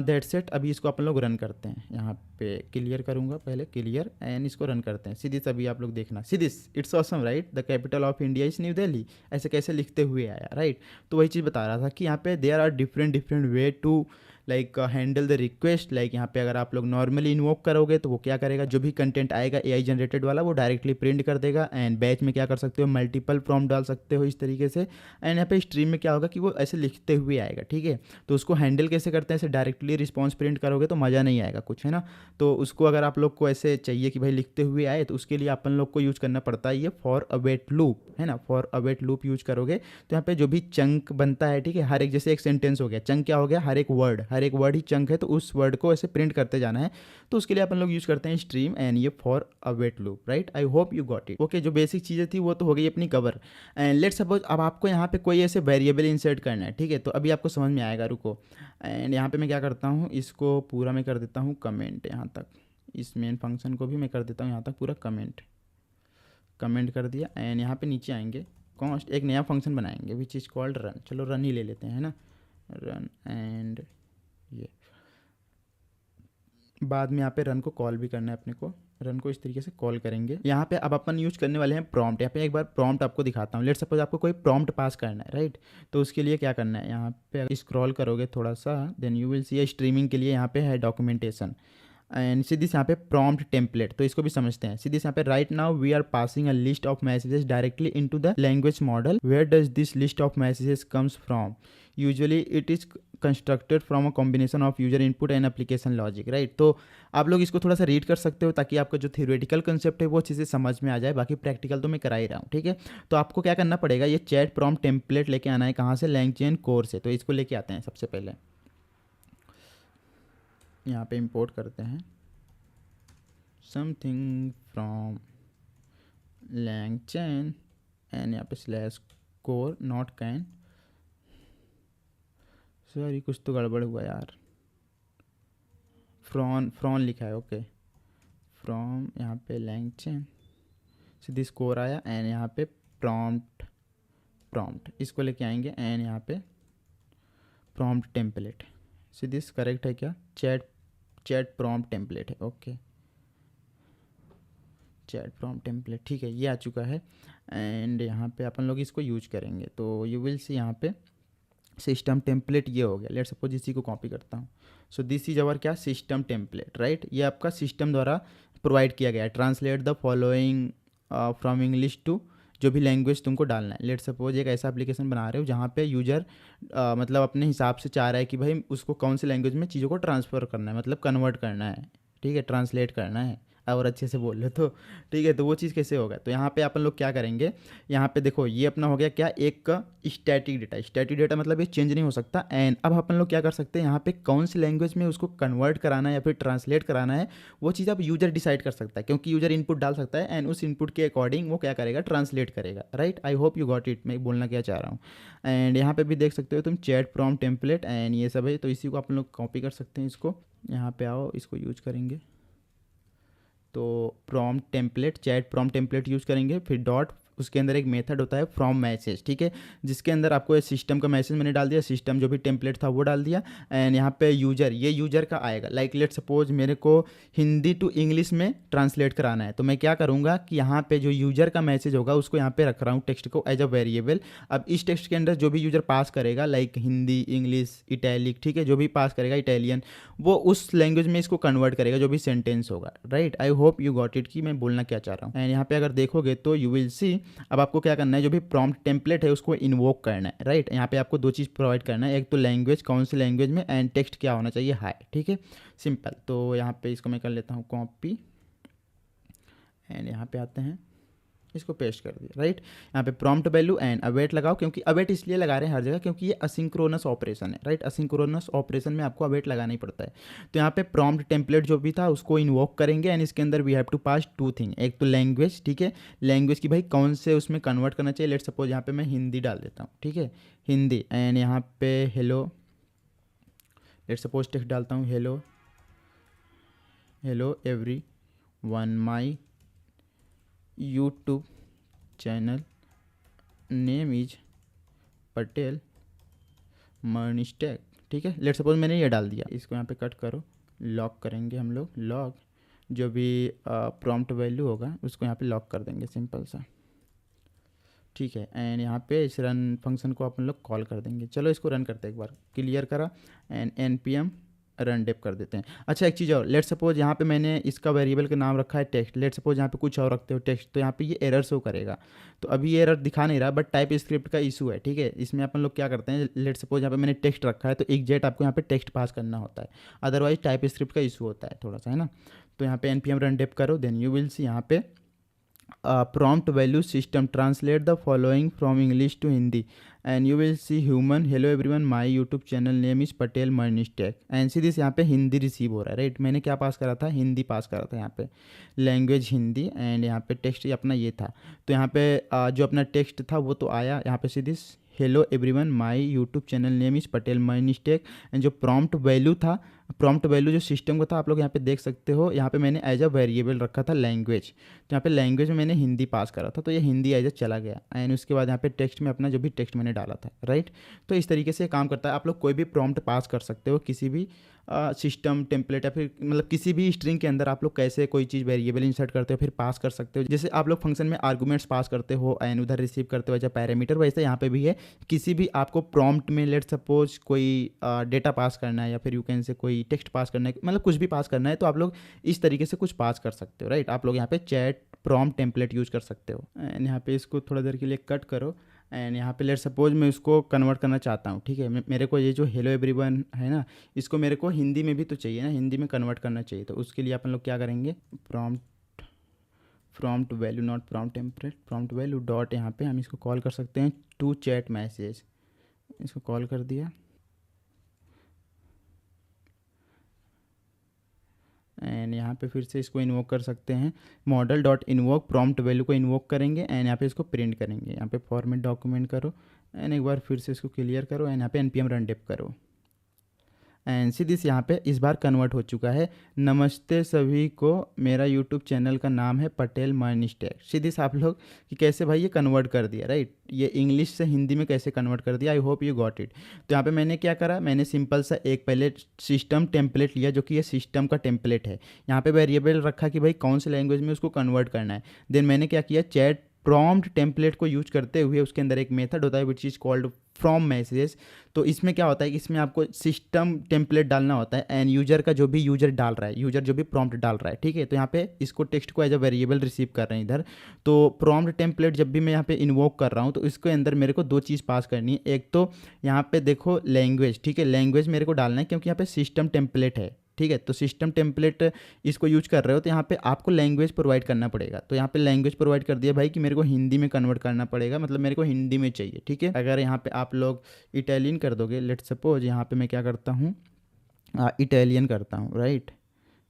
That's it. अभी इसको अपन लोग रन करते हैं, यहाँ पे क्लियर करूँगा पहले, क्लियर एंड इसको रन करते हैं। सीधीस अभी आप लोग देखना, सीधीस, it's awesome right, the capital of India is New Delhi, ऐसे कैसे लिखते हुए आया राइट। तो वही चीज़ बता रहा था कि यहाँ पे there are different way to like handle the request. Like यहाँ पे अगर आप लोग नॉर्मली इन्वोक करोगे तो वो क्या करेगा, जो भी कंटेंट आएगा AI जनरेटेड वाला वो डायरेक्टली प्रिंट कर देगा। एंड बैच में क्या कर सकते हो, मल्टीपल प्रॉम्प्ट डाल सकते हो इस तरीके से। एंड यहाँ पे स्ट्रीम में क्या होगा कि वो ऐसे लिखते हुए आएगा, ठीक है। तो उसको हैंडल कैसे करते हैं, ऐसे डायरेक्टली रिस्पॉन्स प्रिंट करोगे तो मज़ा नहीं आएगा कुछ, है ना। तो उसको अगर आप लोग को ऐसे चाहिए कि भाई लिखते हुए आए, तो उसके लिए अपन लोग को यूज़ करना पड़ता है ये फॉर अवेट लूप, है ना। फॉर अवेट लूप यूज करोगे तो यहाँ पे जो भी चंक बनता है, ठीक है, हर एक, जैसे एक सेंटेंस हो गया, चंक क्या हो गया, हर एक वर्ड, हर एक वर्ड ही चंक है, तो उस वर्ड को ऐसे प्रिंट करते जाना है। तो उसके लिए अपन लोग यूज़ करते हैं स्ट्रीम एंड ये for await loop, right. I hope you got it. Okay, जो बेसिक चीज़ें थी वो तो हो गई अपनी कवर। एंड लेट्स सपोज अब आपको यहाँ पे कोई ऐसे वेरिएबल इंसर्ट करना है, ठीक है, तो अभी आपको समझ में आएगा, रुको। एंड यहाँ पे मैं क्या करता हूँ, इसको पूरा मैं कर देता हूँ कमेंट यहाँ तक, इस मेन फंक्शन को भी मैं कर देता हूँ यहाँ तक पूरा कमेंट कर दिया। एंड यहाँ पे नीचे आएंगे, कॉन्स्ट एक नया फंक्शन बनाएंगे विच इज़ कॉल्ड रन। चलो रन ही ले लेते हैं, है ना, रन। एंड ये बाद में यहाँ पे रन को कॉल भी करना है अपने को, रन को इस तरीके से कॉल करेंगे। यहाँ पे अब अपन यूज करने वाले हैं प्रॉम्प्ट। यहाँ पे एक बार प्रॉम्प्ट आपको दिखाता हूँ। लेट सपोज आपको कोई प्रॉम्प्ट पास करना है, राइट। तो उसके लिए क्या करना है, यहाँ पे स्क्रॉल करोगे थोड़ा सा, then you will see streaming के लिए यहाँ पे है डॉक्यूमेंटेशन एंड सीधी से यहाँ पे प्रॉम्प्ट टेम्पलेट। तो इसको भी समझते हैं। सीधी से यहाँ पे right now we are passing a list of messages directly into the language model. Where does this list of messages comes from? Usually it is constructed from a combination of user input and application logic, right. तो आप लोग इसको थोड़ा सा read कर सकते हो ताकि आपका जो थ्योरेटिकल कंसेप्ट है वो अच्छे से समझ में आ जाए। बाकी प्रैक्टिकल तो मैं करा ही रहा हूँ, ठीक है। तो आपको क्या करना पड़ेगा, ये चैट प्रॉम्प्ट टेम्पलेट लेके आना है। कहाँ से? लैंगचेन कोर से। तो इसको लेके आते हैं। सबसे पहले यहाँ पे इंपोर्ट करते हैं समथिंग फ्रॉम लैंगचेन एंड यहाँ पे slash core not can. Sorry कुछ तो गड़बड़ हुआ यार, फ्रॉन लिखा है, ओके। फ्रॉम यहाँ पे लैंगचेन सीधी स्कोर आया एंड यहाँ पे प्रॉम्प्ट इसको लेके आएंगे एंड यहाँ पे प्रॉम्प्ट टेम्पलेट सीधी करेक्ट है क्या? चैट प्रॉम्प्ट टेम्पलेट है, ओके। चैट प्रॉम्प्ट टेम्पलेट, ठीक है, ये आ चुका है। एंड यहाँ पे अपन लोग इसको यूज करेंगे। तो यू विल सी यहाँ पे सिस्टम टेम्पलेट ये हो गया। लेट सपोज इसी को कॉपी करता हूँ। सो दिस इज अवर क्या? System template, right. ये आपका सिस्टम द्वारा प्रोवाइड किया गया है। Translate the following from English to, जो भी लैंग्वेज तुमको डालना है। लेट सपोज एक ऐसा एप्लीकेशन बना रहे हो जहाँ पे यूजर मतलब अपने हिसाब से चाह रहा है कि भाई उसको कौन सी लैंग्वेज में चीज़ों को ट्रांसफ़र करना है, मतलब कन्वर्ट करना है, ठीक है, ट्रांसलेट करना है, और अच्छे से बोल लो तो ठीक है। तो वो चीज़ कैसे होगा? तो यहाँ पे अपन लोग क्या करेंगे, यहाँ पे देखो ये अपना हो गया क्या, एक स्टैटिक डेटा मतलब ये चेंज नहीं हो सकता। एंड अब अपन लोग क्या कर सकते हैं, यहाँ पे कौन सी लैंग्वेज में उसको कन्वर्ट कराना है या फिर ट्रांसलेट कराना है, वो चीज़ अब यूजर डिसाइड कर सकता है, क्योंकि यूजर इनपुट डाल सकता है एंड उस इनपुट के अकॉर्डिंग वो क्या करेगा, ट्रांसलेट करेगा, right. I hope you got it, मैं बोलना क्या चाह रहा हूँ। एंड यहाँ पे भी देख सकते हो तुम चैट प्रॉम्प्ट टेम्पलेट एंड ये सब है। तो इसी को अपन लोग कॉपी कर सकते हैं। इसको यहाँ पे आओ, इसको यूज करेंगे। तो prompt template, chat prompt template use करेंगे, फिर डॉट, उसके अंदर एक मेथड होता है फ्रॉम मैसेज, ठीक है, जिसके अंदर आपको ये सिस्टम का मैसेज मैंने डाल दिया, सिस्टम जो भी टेम्पलेट था वो डाल दिया। एंड यहाँ पे यूजर, ये यूजर का आएगा। लाइक लेट सपोज मेरे को हिंदी टू इंग्लिश में ट्रांसलेट कराना है, तो मैं क्या करूँगा कि यहाँ पे जो यूजर का मैसेज होगा उसको यहाँ पे रख रहा हूँ टेक्स्ट को एज अ वेरिएबल। अब इस टेक्स्ट के अंदर जो भी यूजर पास करेगा, लाइक हिंदी, इंग्लिश, इटैलिक, ठीक है, जो भी पास करेगा, इटालियन, वो उस लैंग्वेज में इसको कन्वर्ट करेगा जो भी सेंटेंस होगा, right. I hope you got it कि मैं बोलना क्या चाह रहा हूँ। एंड यहाँ पे अगर देखोगे तो यू विल सी, अब आपको क्या करना है, जो भी प्रॉम्प्ट टेम्पलेट है उसको इन्वोक करना है, राइट। यहाँ पे आपको दो चीज़ प्रोवाइड करना है, एक तो लैंग्वेज, कौन सी लैंग्वेज में, एंड टेक्स्ट क्या होना चाहिए, हाई, ठीक है, सिंपल। तो यहाँ पे इसको मैं कर लेता हूँ कॉपी एंड यहाँ पे आते हैं, इसको पेस्ट कर दिया, राइट। यहाँ पे प्रॉम्प्ट वैल्यू एंड अवेट लगाओ, क्योंकि अवेट इसलिए लगा रहे हैं हर जगह क्योंकि ये असिंक्रोनस ऑपरेशन है, राइट। असिंक्रोनस ऑपरेशन में आपको अवेट लगाना ही पड़ता है। तो यहाँ पे प्रॉम्प्ट टेम्पलेट जो भी था उसको इन्वोक करेंगे एंड इसके अंदर we have to pass two thing, एक तो लैंग्वेज, ठीक है, लैंग्वेज की भाई कौन से उसमें कन्वर्ट करना चाहिए। लेट सपोज यहाँ पे मैं हिंदी डाल देता हूँ, ठीक है, हिंदी। एंड यहाँ पे हेलो, लेट सपोज टेक्स्ट डालता हूँ, hello everyone, my YouTube channel name is Patel मर्निस्टेक, ठीक है। लेट सपोज मैंने ये डाल दिया, इसको यहाँ पे कट करो, लॉक करेंगे हम लोग, लॉक, जो भी प्रॉम्प्ट वैल्यू होगा उसको यहाँ पे लॉक कर देंगे, सिंपल सा, ठीक है। एंड यहाँ पे इस रन फंक्शन को अपन लोग कॉल कर देंगे। चलो इसको रन करते हैं, एक बार क्लियर करा एंड npm रन डेप कर देते हैं। अच्छा एक चीज़ और, लेट सपोज यहाँ पे मैंने इसका वेरिएबल का नाम रखा है टेक्स्ट, लेट सपोज यहाँ पे कुछ और रखते हो टेक्स्ट, तो यहाँ पे ये एरर शो करेगा। तो अभी ये एरर दिखा नहीं रहा, बट टाइप स्क्रिप्ट का इशू है, ठीक है। इसमें अपन लोग क्या करते हैं, लेट सपोज यहाँ पे मैंने टेक्स्ट रखा है तो एग्जैक्ट आपको यहाँ पे टेक्स्ट पास करना होता है, अदरवाइज टाइप स्क्रिप्ट का इशू होता है थोड़ा सा, है ना। तो यहाँ पे npm रन डेप करो, देन यू विल सी यहाँ पे prompt value system translate the following from English to Hindi and you will see human hello everyone my YouTube channel name is Patel Manish Tech and see this यहाँ पे Hindi receive हो रहा है right. मैंने क्या पास करा था, हिंदी पास करा था यहाँ पे, लैंग्वेज हिंदी एंड यहाँ पे टेक्स्ट अपना ये था। तो यहाँ पे जो अपना टेक्स्ट था वो तो आया यहाँ पे, see this hello everyone my YouTube channel name is Patel Manish Tech and जो प्रॉम्प्ट वैल्यू था, प्रॉम्प्ट वैल्यू जो सिस्टम का था आप लोग यहाँ पे देख सकते हो, यहाँ पे मैंने एज अ वेरिएबल रखा था लैंग्वेज। तो यहाँ पे लैंग्वेज में मैंने हिंदी पास करा था तो ये हिंदी एज अ चला गया एंड उसके बाद यहाँ पे टेक्स्ट में अपना जो भी टेक्स्ट मैंने डाला था राइट। तो इस तरीके से काम करता है। आप लोग कोई भी प्रॉम्प्ट पास कर सकते हो किसी भी सिस्टम टेम्पलेट या फिर मतलब किसी भी स्ट्रिंग के अंदर आप लोग कैसे कोई चीज़ वेरिएबल इंसर्ट करते हो फिर पास कर सकते हो। जैसे आप लोग फंक्शन में आर्गूमेंट्स पास करते हो एंड उधर रिसीव करते हो एज अ पैरामीटर, वैसे यहाँ पे भी है। किसी भी आपको प्रॉम्प्ट में लेट सपोज कोई डेटा पास करना है या फिर यू कैन से कोई टेक्स्ट पास करना है, मतलब कुछ भी पास करना है तो आप लोग इस तरीके से कुछ पास कर सकते हो राइट। आप लोग यहाँ पे चैट प्रॉम्प्ट टेम्पलेट यूज़ कर सकते हो एंड यहाँ पे इसको थोड़ा देर के लिए कट करो एंड यहाँ पे लेट सपोज मैं उसको कन्वर्ट करना चाहता हूँ, ठीक है। मेरे को ये जो हेलो एवरीवन है ना, इसको मेरे को हिंदी में भी तो चाहिए ना, हिंदी में कन्वर्ट करना चाहिए। तो उसके लिए अपन लोग क्या करेंगे, prompt value not prompt template, prompt value dot, यहाँ पे हम इसको कॉल कर सकते हैं टू चैट मैसेज। इसको कॉल कर दिया एंड यहाँ पे फिर से इसको इन्वोक कर सकते हैं, model dot invoke prompt value को इन्वोक करेंगे एंड यहाँ पे इसको प्रिंट करेंगे। यहाँ पे फॉर्मेट डॉक्यूमेंट करो एंड एक बार फिर से इसको क्लियर करो एंड यहाँ पे npm रन डेप करो एंड सी दिस यहाँ पे इस बार कन्वर्ट हो चुका है। नमस्ते सभी को, मेरा यूट्यूब चैनल का नाम है Patel Manish Tech. See this आप लोग कि कैसे भाई ये कन्वर्ट कर दिया राइट, ये इंग्लिश से हिंदी में कैसे कन्वर्ट कर दिया। आई होप यू गॉट इट। तो यहाँ पे मैंने क्या करा, मैंने सिंपल सा एक पहले सिस्टम टेम्पलेट लिया जो कि ये सिस्टम का टेम्पलेट है। यहाँ पे वेरिएबल रखा कि भाई कौन से लैंग्वेज में उसको कन्वर्ट करना है। देन मैंने क्या किया, चैट प्रॉम्प्ट टेम्पलेट को यूज करते हुए उसके अंदर एक मेथड होता है which is called from messages. तो इसमें क्या होता है कि इसमें आपको सिस्टम टेम्पलेट डालना होता है एंड यूजर का जो भी यूजर डाल रहा है, यूजर जो भी प्रॉम्प्ट डाल रहा है, ठीक है। तो यहाँ पे इसको टेक्स्ट को एज अ वेरिएबल रिसीव कर रहे हैं इधर। तो प्रॉम्प्ट टेम्पलेट जब भी मैं यहाँ पे इन्वोक कर रहा हूँ तो इसके अंदर मेरे को दो चीज़ पास करनी है। एक तो यहाँ पे देखो लैंग्वेज, ठीक है, लैंग्वेज मेरे को डालना है क्योंकि यहाँ पे सिस्टम टेम्पलेट है, ठीक है। तो सिस्टम टेम्पलेट इसको यूज कर रहे हो तो यहाँ पे आपको लैंग्वेज प्रोवाइड करना पड़ेगा। तो यहाँ पे लैंग्वेज प्रोवाइड कर दिया भाई कि मेरे को हिंदी में कन्वर्ट करना पड़ेगा, मतलब मेरे को हिंदी में चाहिए, ठीक है। अगर यहाँ पे आप लोग इटालियन कर दोगे, लेट सपोज यहाँ पे मैं क्या करता हूँ, इटालियन करता हूँ राइट।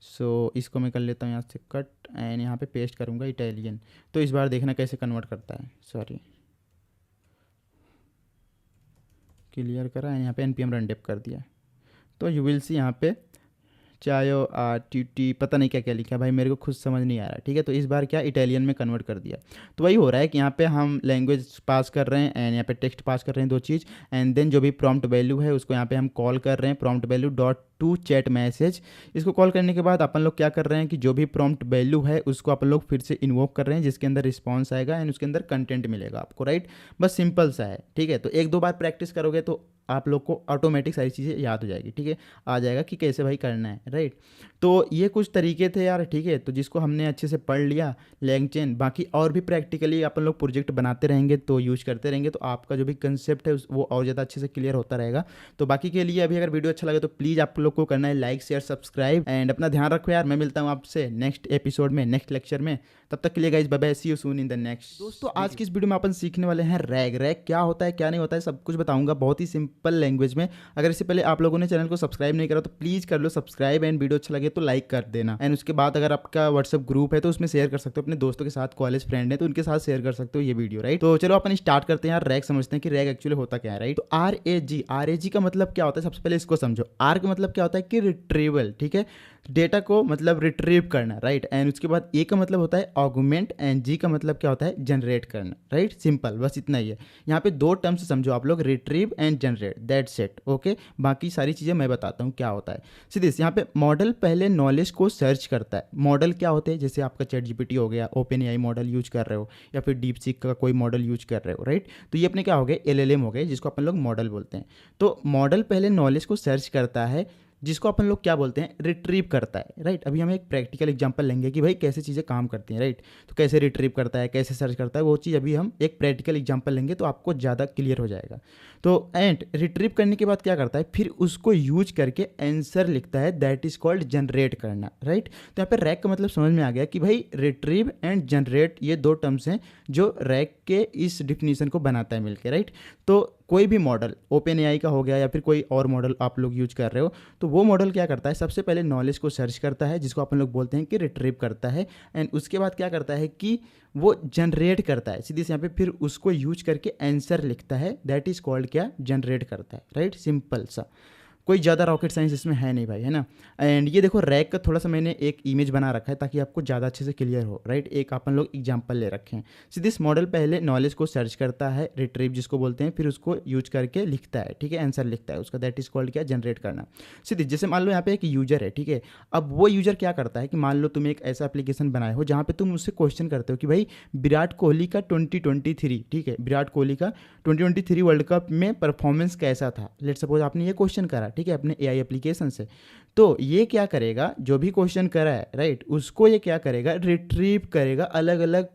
सो इसको मैं कर लेता हूँ यहाँ से कट एंड यहाँ पे पेस्ट करूँगा इटालियन। तो इस बार देखना कैसे कन्वर्ट करता है, सॉरी क्लियर करा एंड यहाँ पे npm रन डेप कर दिया। तो यू विल सी यहाँ पे चायो टी पता नहीं क्या क्या लिखा है भाई, मेरे को खुद समझ नहीं आ रहा, ठीक है। तो इस बार क्या इटालियन में कन्वर्ट कर दिया। तो वही हो रहा है कि यहाँ पे हम लैंग्वेज पास कर रहे हैं एंड यहाँ पे टेक्स्ट पास कर रहे हैं, दो चीज़। एंड देन जो भी प्रॉम्प्ट वैल्यू है उसको यहाँ पे हम कॉल कर रहे हैं prompt value dot to chat message. इसको कॉल करने के बाद अपन लोग क्या कर रहे हैं कि जो भी प्रॉम्प्ट वैल्यू है उसको अपन लोग फिर से इन्वोक कर रहे हैं जिसके अंदर रिस्पॉन्स आएगा एंड उसके अंदर कंटेंट मिलेगा आपको राइट। बस सिंपल सा है, ठीक है। तो एक दो बार प्रैक्टिस करोगे तो आप लोग को ऑटोमेटिक सारी चीज़ें याद हो जाएगी, ठीक है, आ जाएगा कि कैसे भाई करना है राइट। तो ये कुछ तरीके थे यार, ठीक है। तो जिसको हमने अच्छे से पढ़ लिया लैंगचेन, बाकी और भी प्रैक्टिकली अपन लोग प्रोजेक्ट बनाते रहेंगे तो यूज करते रहेंगे तो आपका जो भी कंसेप्ट है वो और ज़्यादा अच्छे से क्लियर होता रहेगा। तो बाकी के लिए अभी अगर वीडियो अच्छा लगे तो प्लीज़ आप लोग को करना है लाइक शेयर सब्सक्राइब एंड अपना ध्यान रखो यार। मैं मिलता हूँ आपसे नेक्स्ट एपिसोड में, नेक्स्ट लेक्चर में। तब तक के लिए guys bye bye, see you soon in the next. दोस्तों आज की इस वीडियो में अपन सीखने वाले हैं रैग। रैग क्या होता है क्या नहीं होता है सब कुछ बताऊंगा बहुत ही सिंपल लैंग्वेज में। अगर इससे पहले आप लोगों ने चैनल को सब्सक्राइब नहीं करा तो प्लीज़ कर लो सब्सक्राइब एंड वीडियो अच्छा लगे तो लाइक कर देना। एंड उसके बाद अगर आपका व्हाट्सअप ग्रुप है तो उसमें शेयर कर सकते हो अपने दोस्तों के साथ, कॉलेज फ्रेंड है तो उनके साथ शेयर कर सकते हो ये वीडियो राइट। तो चलो अपन स्टार्ट करते हैं यार। रैग समझते हैं कि रैग एक्चुअली होता क्या है राइट। तो RAG का मतलब क्या होता है, सबसे पहले इसको समझो। आर का मतलब क्या होता है कि रिट्रीवल, ठीक है, डेटा को मतलब रिट्रीव करना राइट। एंड उसके बाद ए का मतलब होता है ऑगमेंट एंड जी का मतलब क्या होता है जनरेट करना राइट। सिंपल, बस इतना ही है। यहाँ पे दो टर्म्स समझो आप लोग, retrieve and generate, that's it okay. बाकी सारी चीज़ें मैं बताता हूँ क्या होता है। सीधे यहाँ पे मॉडल पहले नॉलेज को सर्च करता है। मॉडल क्या होते हैं, जैसे आपका ChatGPT हो गया, OpenAI मॉडल यूज कर रहे हो या फिर DeepSeek का कोई मॉडल यूज कर रहे हो राइट। तो ये अपने क्या हो गए LLM हो गए जिसको अपन लोग मॉडल बोलते हैं। तो मॉडल पहले नॉलेज को सर्च करता है, जिसको अपन लोग क्या बोलते हैं, रिट्रीव करता है, राइट। अभी हम एक प्रैक्टिकल एग्जांपल लेंगे कि भाई कैसे चीज़ें काम करती हैं, राइट। तो कैसे रिट्रीव करता है, कैसे सर्च करता है, वो चीज़ अभी हम एक प्रैक्टिकल एग्जांपल लेंगे तो आपको ज़्यादा क्लियर हो जाएगा। तो एंड रिट्रीव करने के बाद क्या करता है, फिर उसको यूज करके आंसर लिखता है, दैट इज कॉल्ड जनरेट करना, राइट। तो यहाँ पे रैक का मतलब समझ में आ गया कि भाई रिट्रीव एंड जनरेट ये दो टर्म्स हैं जो रैक के इस डिफिनीशन को बनाता है मिलके, राइट। तो कोई भी मॉडल ओपन एआई का हो गया या फिर कोई और मॉडल आप लोग यूज कर रहे हो, तो वो मॉडल क्या करता है, सबसे पहले नॉलेज को सर्च करता है, जिसको अपन लोग बोलते हैं कि रिट्रीव करता है। एंड उसके बाद क्या करता है कि वो जनरेट करता है सीधी से यहाँ पे, फिर उसको यूज करके आंसर लिखता है, दैट इज कॉल्ड क्या, जनरेट करता है, राइट। सिंपल सा, कोई ज़्यादा रॉकेट साइंस इसमें है नहीं भाई, है ना। एंड ये देखो रैक का थोड़ा सा मैंने एक इमेज बना रखा है ताकि आपको ज़्यादा अच्छे से क्लियर हो, राइट। एक अपन लोग एग्जांपल ले रखे हैं। सीधे इस मॉडल पहले नॉलेज को सर्च करता है, रिट्रीव जिसको बोलते हैं, फिर उसको यूज करके लिखता है, ठीक है, आंसर लिखता है उसका, दैट इज कॉल्ड क्या, जनरेट करना। सीधे जैसे मान लो यहाँ पे एक यूजर है, ठीक है। अब वो यूजर क्या करता है कि मान लो तुम एक ऐसा एप्लीकेशन बनाए हो जहाँ पे तुम उससे क्वेश्चन करते हो कि भाई विराट कोहली का 2023, ठीक है, विराट कोहली का 2023 वर्ल्ड कप में परफॉर्मेंस कैसा था। लेट सपोज आपने ये क्वेश्चन करा, ठीक है, अपने एआई एप्लीकेशन से। तो ये क्या करेगा, जो भी क्वेश्चन करा है, राइट, उसको ये क्या करेगा, रिट्रीव करेगा अलग अलग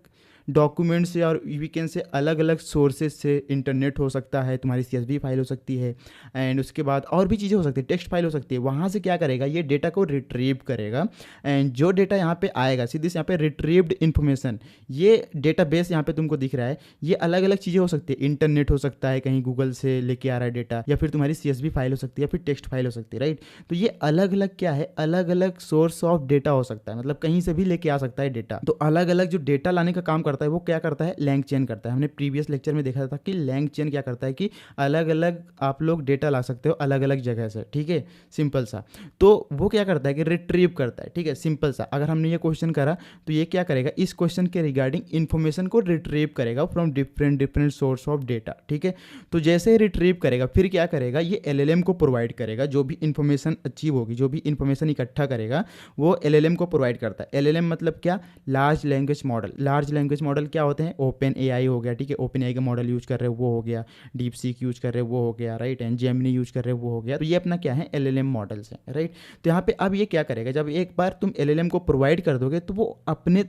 डॉक्यूमेंट से और वीकेंड से, अलग अलग सोर्सेज से। इंटरनेट हो सकता है, तुम्हारी CSV फाइल हो सकती है, एंड उसके बाद और भी चीज़ें हो सकती है, टेक्स्ट फाइल हो सकती है। वहाँ से क्या करेगा, ये डेटा को रिट्रीव करेगा। एंड जो डेटा यहाँ पे आएगा, सीधे से यहाँ पे रिट्रीव्ड इन्फॉर्मेशन, ये डेटा बेस यहाँ पे तुमको दिख रहा है, ये अलग अलग चीज़ें हो सकती है। इंटरनेट हो सकता है, कहीं गूगल से लेके आ रहा है डेटा, या फिर तुम्हारी CSV फाइल हो सकती है, या फिर टेक्स्ट फाइल हो सकती है, राइट। तो ये अलग अलग क्या है, अलग अलग सोर्स ऑफ डेटा हो सकता है, मतलब कहीं से भी लेके आ सकता है डेटा। तो अलग अलग जो डेटा लाने का काम करता है वो क्या करता है, लैंग चेन करता है। हमने प्रीवियस लेक्चर में देखा था कि लैंग चेन क्या करता है कि अलग अलग आप लोग डेटा ला सकते हो अलग अलग जगह से, ठीक है, सिंपल सा। तो वो क्या करता है कि रिट्रीव करता है, ठीक है, सिंपल सा। अगर हमने ये क्वेश्चन करा तो ये क्या करेगा, इस क्वेश्चन के रिगार्डिंग इन्फॉर्मेशन को रिट्रीव करेगा from different different source of data, ठीक है। तो जैसे ही रिट्रीव करेगा, फिर क्या करेगा, ये LLM को प्रोवाइड करेगा। जो भी इन्फॉर्मेशन अचीव होगी, जो भी इन्फॉर्मेशन इकट्ठा करेगा, वो LLM को प्रोवाइड करता है। LLM मतलब क्या, large language model. Large language model क्या होते हैं, ओपन एआई हो गया, ठीक है, ओपन एआई का मॉडल यूज कर रहे हो वो हो गया, डीप सीक यूज कर रहे हो वो हो गया, राइट, एंड जेमिनी यूज कर रहे हो वो हो गया। तो ये अपना क्या है, LLM मॉडल्स है, राइट। तो यहाँ पे अब ये क्या करेगा, जब एक बार तुम LLM को प्रोवाइड कर दोगे तो वो अपने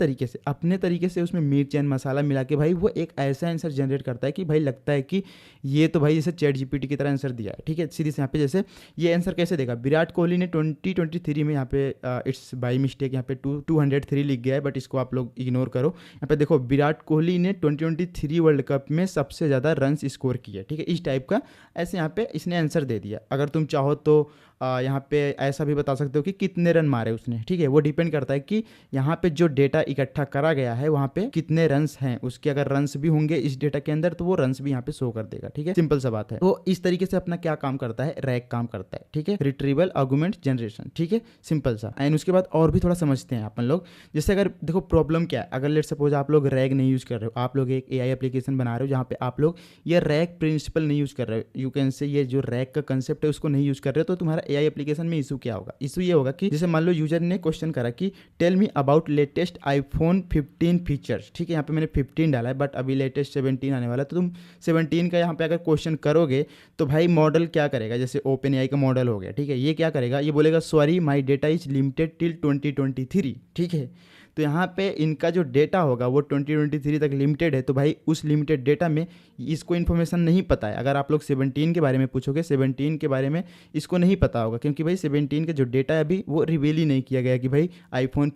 तरीके से उसमें मिर्च चैन मसाला मिला के भाई वो एक ऐसा आंसर जनरेट करता है कि भाई लगता है कि ये तो भाई जैसे चैट जीपीटी की तरह आंसर दिया है, ठीक है। सीधी से यहाँ पे जैसे ये आंसर कैसे देगा, विराट कोहली ने 2023 में, यहाँ पे इट्स बाई मिस्टेक यहाँ पे 203 लिख गया है, बट इसको आप लोग इग्नोर करो। यहाँ पे देखो विराट कोहली ने 2023 वर्ल्ड कप में सबसे ज़्यादा रन्स स्कोर किए, ठीक है, इस टाइप का ऐसे यहाँ पे इसने आंसर दे दिया। अगर तुम चाहो तो यहाँ पे ऐसा भी बता सकते हो कि कितने रन मारे उसने, ठीक है। वो डिपेंड करता है कि यहाँ पे जो डेटा इकट्ठा करा गया है वहाँ पे कितने रन्स हैं उसके। अगर रन्स भी होंगे इस डेटा के अंदर तो वो रन्स भी यहाँ पे शो कर देगा, ठीक है, सिंपल सा बात है। तो इस तरीके से अपना क्या काम करता है, रैक काम करता है, ठीक है, रिट्रीवल आर्गुमेंट जनरेशन, ठीक है, सिंपल सा। एंड उसके बाद और भी थोड़ा समझते हैं अपन लोग। जैसे अगर देखो प्रॉब्लम क्या है, अगर लेट सपोज आप लोग रैक नहीं यूज कर रहे हो, आप लोग एक एआई एप्लीकेशन बना रहे हो जहाँ पे आप लोग ये रैक प्रिंसिपल नहीं यूज कर रहे हो, यू कैन से ये जो रैक का कंसेप्ट है उसको नहीं यूज कर रहे हो, तो तुम्हारा एआई एप्लीकेशन में इशू क्या होगा, इशू ये होगा कि जैसे मान लो यूजर ने क्वेश्चन करा कि tell me about latest iPhone 15 features, ठीक है, यहाँ पे मैंने 15 डाला है बट अभी लेटेस्ट 17 आने वाला है। तो तुम 17 का यहाँ पे अगर क्वेश्चन करोगे तो भाई मॉडल क्या करेगा, जैसे ओपन एआई का मॉडल हो गया, ठीक है, ये क्या करेगा, ये बोलेगा sorry my data is limited till 2023, ठीक है। तो यहाँ पे इनका जो डेटा होगा वो 2023 तक लिमिटेड है, तो भाई उस लिमिटेड डेटा में इसको इन्फॉर्मेशन नहीं पता है। अगर आप लोग 17 के बारे में पूछोगे, 17 के बारे में इसको नहीं पता होगा, क्योंकि भाई 17 का जो डेटा है अभी वो रिवील ही नहीं किया गया कि भाई iPhone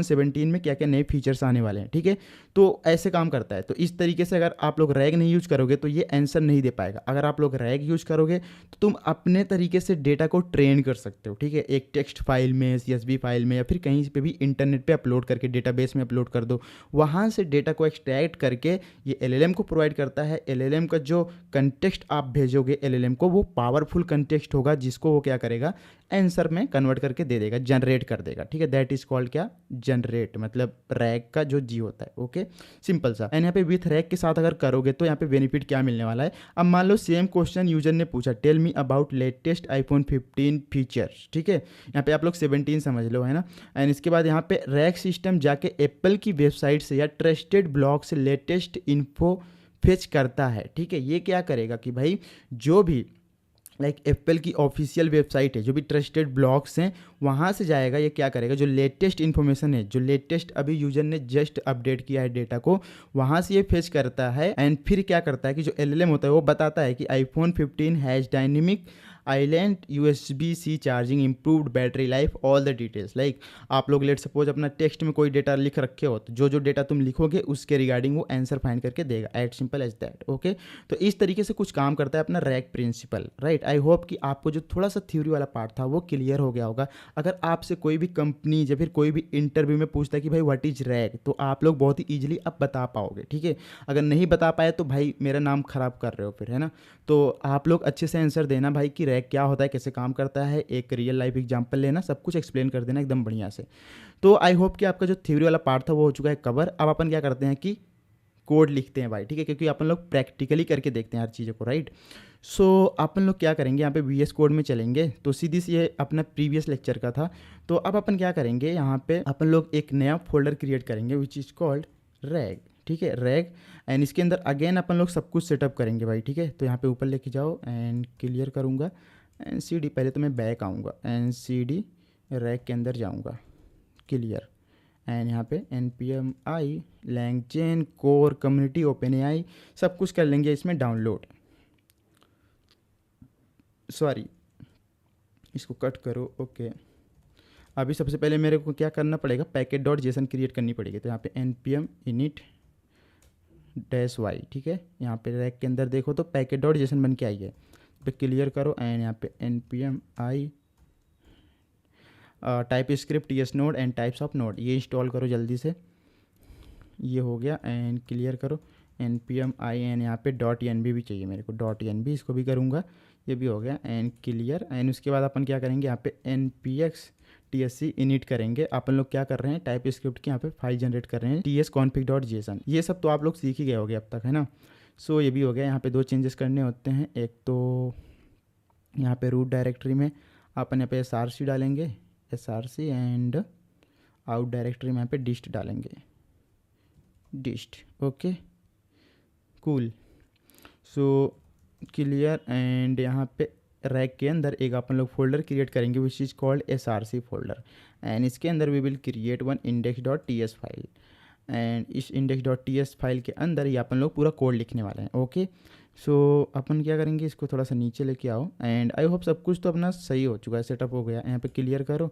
17 में क्या क्या नए फीचर्स आने वाले हैं, ठीक है। तो ऐसे काम करता है। तो इस तरीके से अगर आप लोग रैग नहीं यूज करोगे तो ये आंसर नहीं दे पाएगा। अगर आप लोग रैग यूज करोगे तो तुम अपने तरीके से डेटा को ट्रेन कर सकते हो, ठीक है, एक टेक्स्ट फाइल में, CSV फाइल में, या फिर कहीं पे भी इंटरनेट पे अपलोड करके डेटाबेस में अपलोड कर दो। वहाँ से डेटा को एक्सट्रैक्ट करके ये LLM को प्रोवाइड करता है। LLM का जो कंटेक्स्ट आप भेजोगे LLM को, वो पावरफुल कंटेक्स्ट होगा जिसको वो क्या करेगा, आंसर में कन्वर्ट करके दे देगा, जनरेट कर देगा, ठीक है। दैट इज कॉल्ड क्या, जनरेट, मतलब रैग का जो जी होता है, ओके, सिंपल सा। एंड यहाँ पे विथ रैग के साथ अगर करोगे तो यहाँ पे बेनिफिट क्या मिलने वाला है। अब मान लो सेम क्वेश्चन यूजर ने पूछा, tell me about latest iPhone 15 features, ठीक है, यहाँ पे आप लोग 17 समझ लो, है ना। एंड इसके बाद यहाँ पे रैग सिस्टम जाके एप्पल की वेबसाइट से या ट्रस्टेड ब्लॉग से लेटेस्ट इन्फो फेच करता है, ठीक है। ये क्या करेगा कि भाई जो भी लाइक एप्पल की ऑफिशियल वेबसाइट है, जो भी ट्रस्टेड ब्लॉग्स हैं वहाँ से जाएगा। ये क्या करेगा, जो लेटेस्ट इन्फॉर्मेशन है, जो लेटेस्ट अभी यूजर ने जस्ट अपडेट किया है डेटा को, वहाँ से ये फेच करता है। एंड फिर क्या करता है कि जो एलएलएम होता है वो बताता है कि iPhone 15 has dynamic island USB-C charging, improved battery life, all the details. Like आप लोग लेट सपोज अपना टेक्स्ट में कोई डेटा लिख रखे हो, तो जो डेटा तुम लिखोगे उसके रिगार्डिंग वो आंसर फाइंड करके देगा, as simple as that. Okay, तो इस तरीके से कुछ काम करता है अपना RAG principle, right. I hope कि आपको जो थोड़ा सा थ्योरी वाला पार्ट था वो क्लियर हो गया होगा। अगर आपसे कोई भी कंपनी या फिर कोई भी इंटरव्यू में पूछता है कि भाई व्हाट इज रैग, तो आप लोग बहुत ही ईजिली अब बता पाओगे, ठीक है। अगर नहीं बता पाए तो भाई मेरा नाम खराब कर रहे हो फिर, है ना। तो आप लोग अच्छे से आंसर देना भाई कि रैग क्या होता है, कैसे काम करता है, एक रियल लाइफ एग्जांपल लेना, सब कुछ एक्सप्लेन कर देना एकदम बढ़िया से। तो आई होप कि आपका जो थ्योरी वाला पार्ट था वो हो चुका है कवर। अब अपन क्या करते हैं कि कोड लिखते हैं भाई, ठीक है, क्योंकि अपन लोग प्रैक्टिकली करके देखते हैं हर चीज़ों को, राइट। सो अपन लोग क्या करेंगे, यहाँ पे VS कोड में चलेंगे। तो सीधी सी ये अपना प्रीवियस लेक्चर का था। तो अब अपन क्या करेंगे, यहाँ पे अपन लोग एक नया फोल्डर क्रिएट करेंगे विच इज़ कॉल्ड रैग, ठीक है, रैग। एंड इसके अंदर अगेन अपन लोग सब कुछ सेटअप करेंगे भाई, ठीक है। तो यहाँ पे ऊपर लेके जाओ एंड क्लियर करूँगा एंड CD, पहले तो मैं बैक आऊँगा एंड CD रैग के अंदर जाऊँगा, क्लियर। एंड यहाँ पे npm i LangChain core community OpenAI सब कुछ कर लेंगे इसमें डाउनलोड। सॉरी, इसको कट करो, ओके। अभी सबसे पहले मेरे को क्या करना पड़ेगा, package.json क्रिएट करनी पड़ेगी। तो यहाँ पे npm init -y, ठीक है। यहाँ पे रैक के अंदर देखो तो package.json बन के आई है, पे क्लियर करो एंड यहाँ पे npm i type script TS node and types of node, ये इंस्टॉल करो जल्दी से। ये हो गया एंड क्लियर करो npm i एंड यहाँ पे .env भी चाहिए मेरे को, .env, इसको भी करूँगा, ये भी हो गया एंड क्लियर। एंड उसके बाद अपन क्या करेंगे, यहाँ पे npx tsc init करेंगे। अपन लोग क्या कर रहे हैं, टाइप स्क्रिप्ट की यहाँ पे फाइल जनरेट कर रहे हैं tsconfig.json। ये सब तो आप लोग सीख ही गए होगे अब तक, है ना। सो ये भी हो गया। यहाँ पे दो चेंजेस करने होते हैं, एक तो यहाँ पे रूट डायरेक्टरी में अपन यहाँ पे src डालेंगे, src, एंड आउट डायरेक्टरी में यहाँ पे डिस्ट डालेंगे, dist, okay, cool. So clear. And यहाँ पे रैक के अंदर एक अपन लोग फोल्डर क्रिएट करेंगे which is called src folder. And इसके अंदर we will create one index.ts file. And इस index.ts फाइल के अंदर ये अपन लोग पूरा कोड लिखने वाले हैं, ओके। सो अपन क्या करेंगे, इसको थोड़ा सा नीचे लेके आओ एंड आई होप सब कुछ तो अपना सही हो चुका है, सेटअप हो गया। यहाँ पे क्लियर करो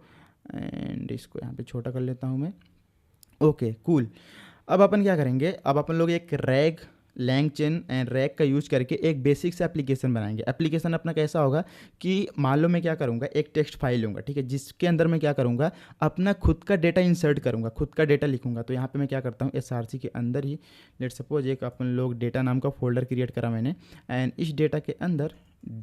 एंड इसको यहाँ पे छोटा कर लेता हूँ मैं, ओके, कूल। अब अपन क्या करेंगे, अब अपन लोग एक रैग, LangChain एंड रैग का यूज करके एक बेसिक से एप्लीकेशन बनाएंगे। एप्लीकेशन अपना कैसा होगा कि मान लो मैं क्या करूँगा, एक टेक्स्ट फाइल लूँगा, ठीक है, जिसके अंदर मैं क्या करूँगा, अपना खुद का डेटा इंसर्ट करूँगा, खुद का डेटा लिखूँगा। तो यहाँ पे मैं क्या करता हूँ, src के अंदर ही लेट सपोज एक अपन लोग डेटा नाम का फोल्डर क्रिएट करा मैंने एंड इस डेटा के अंदर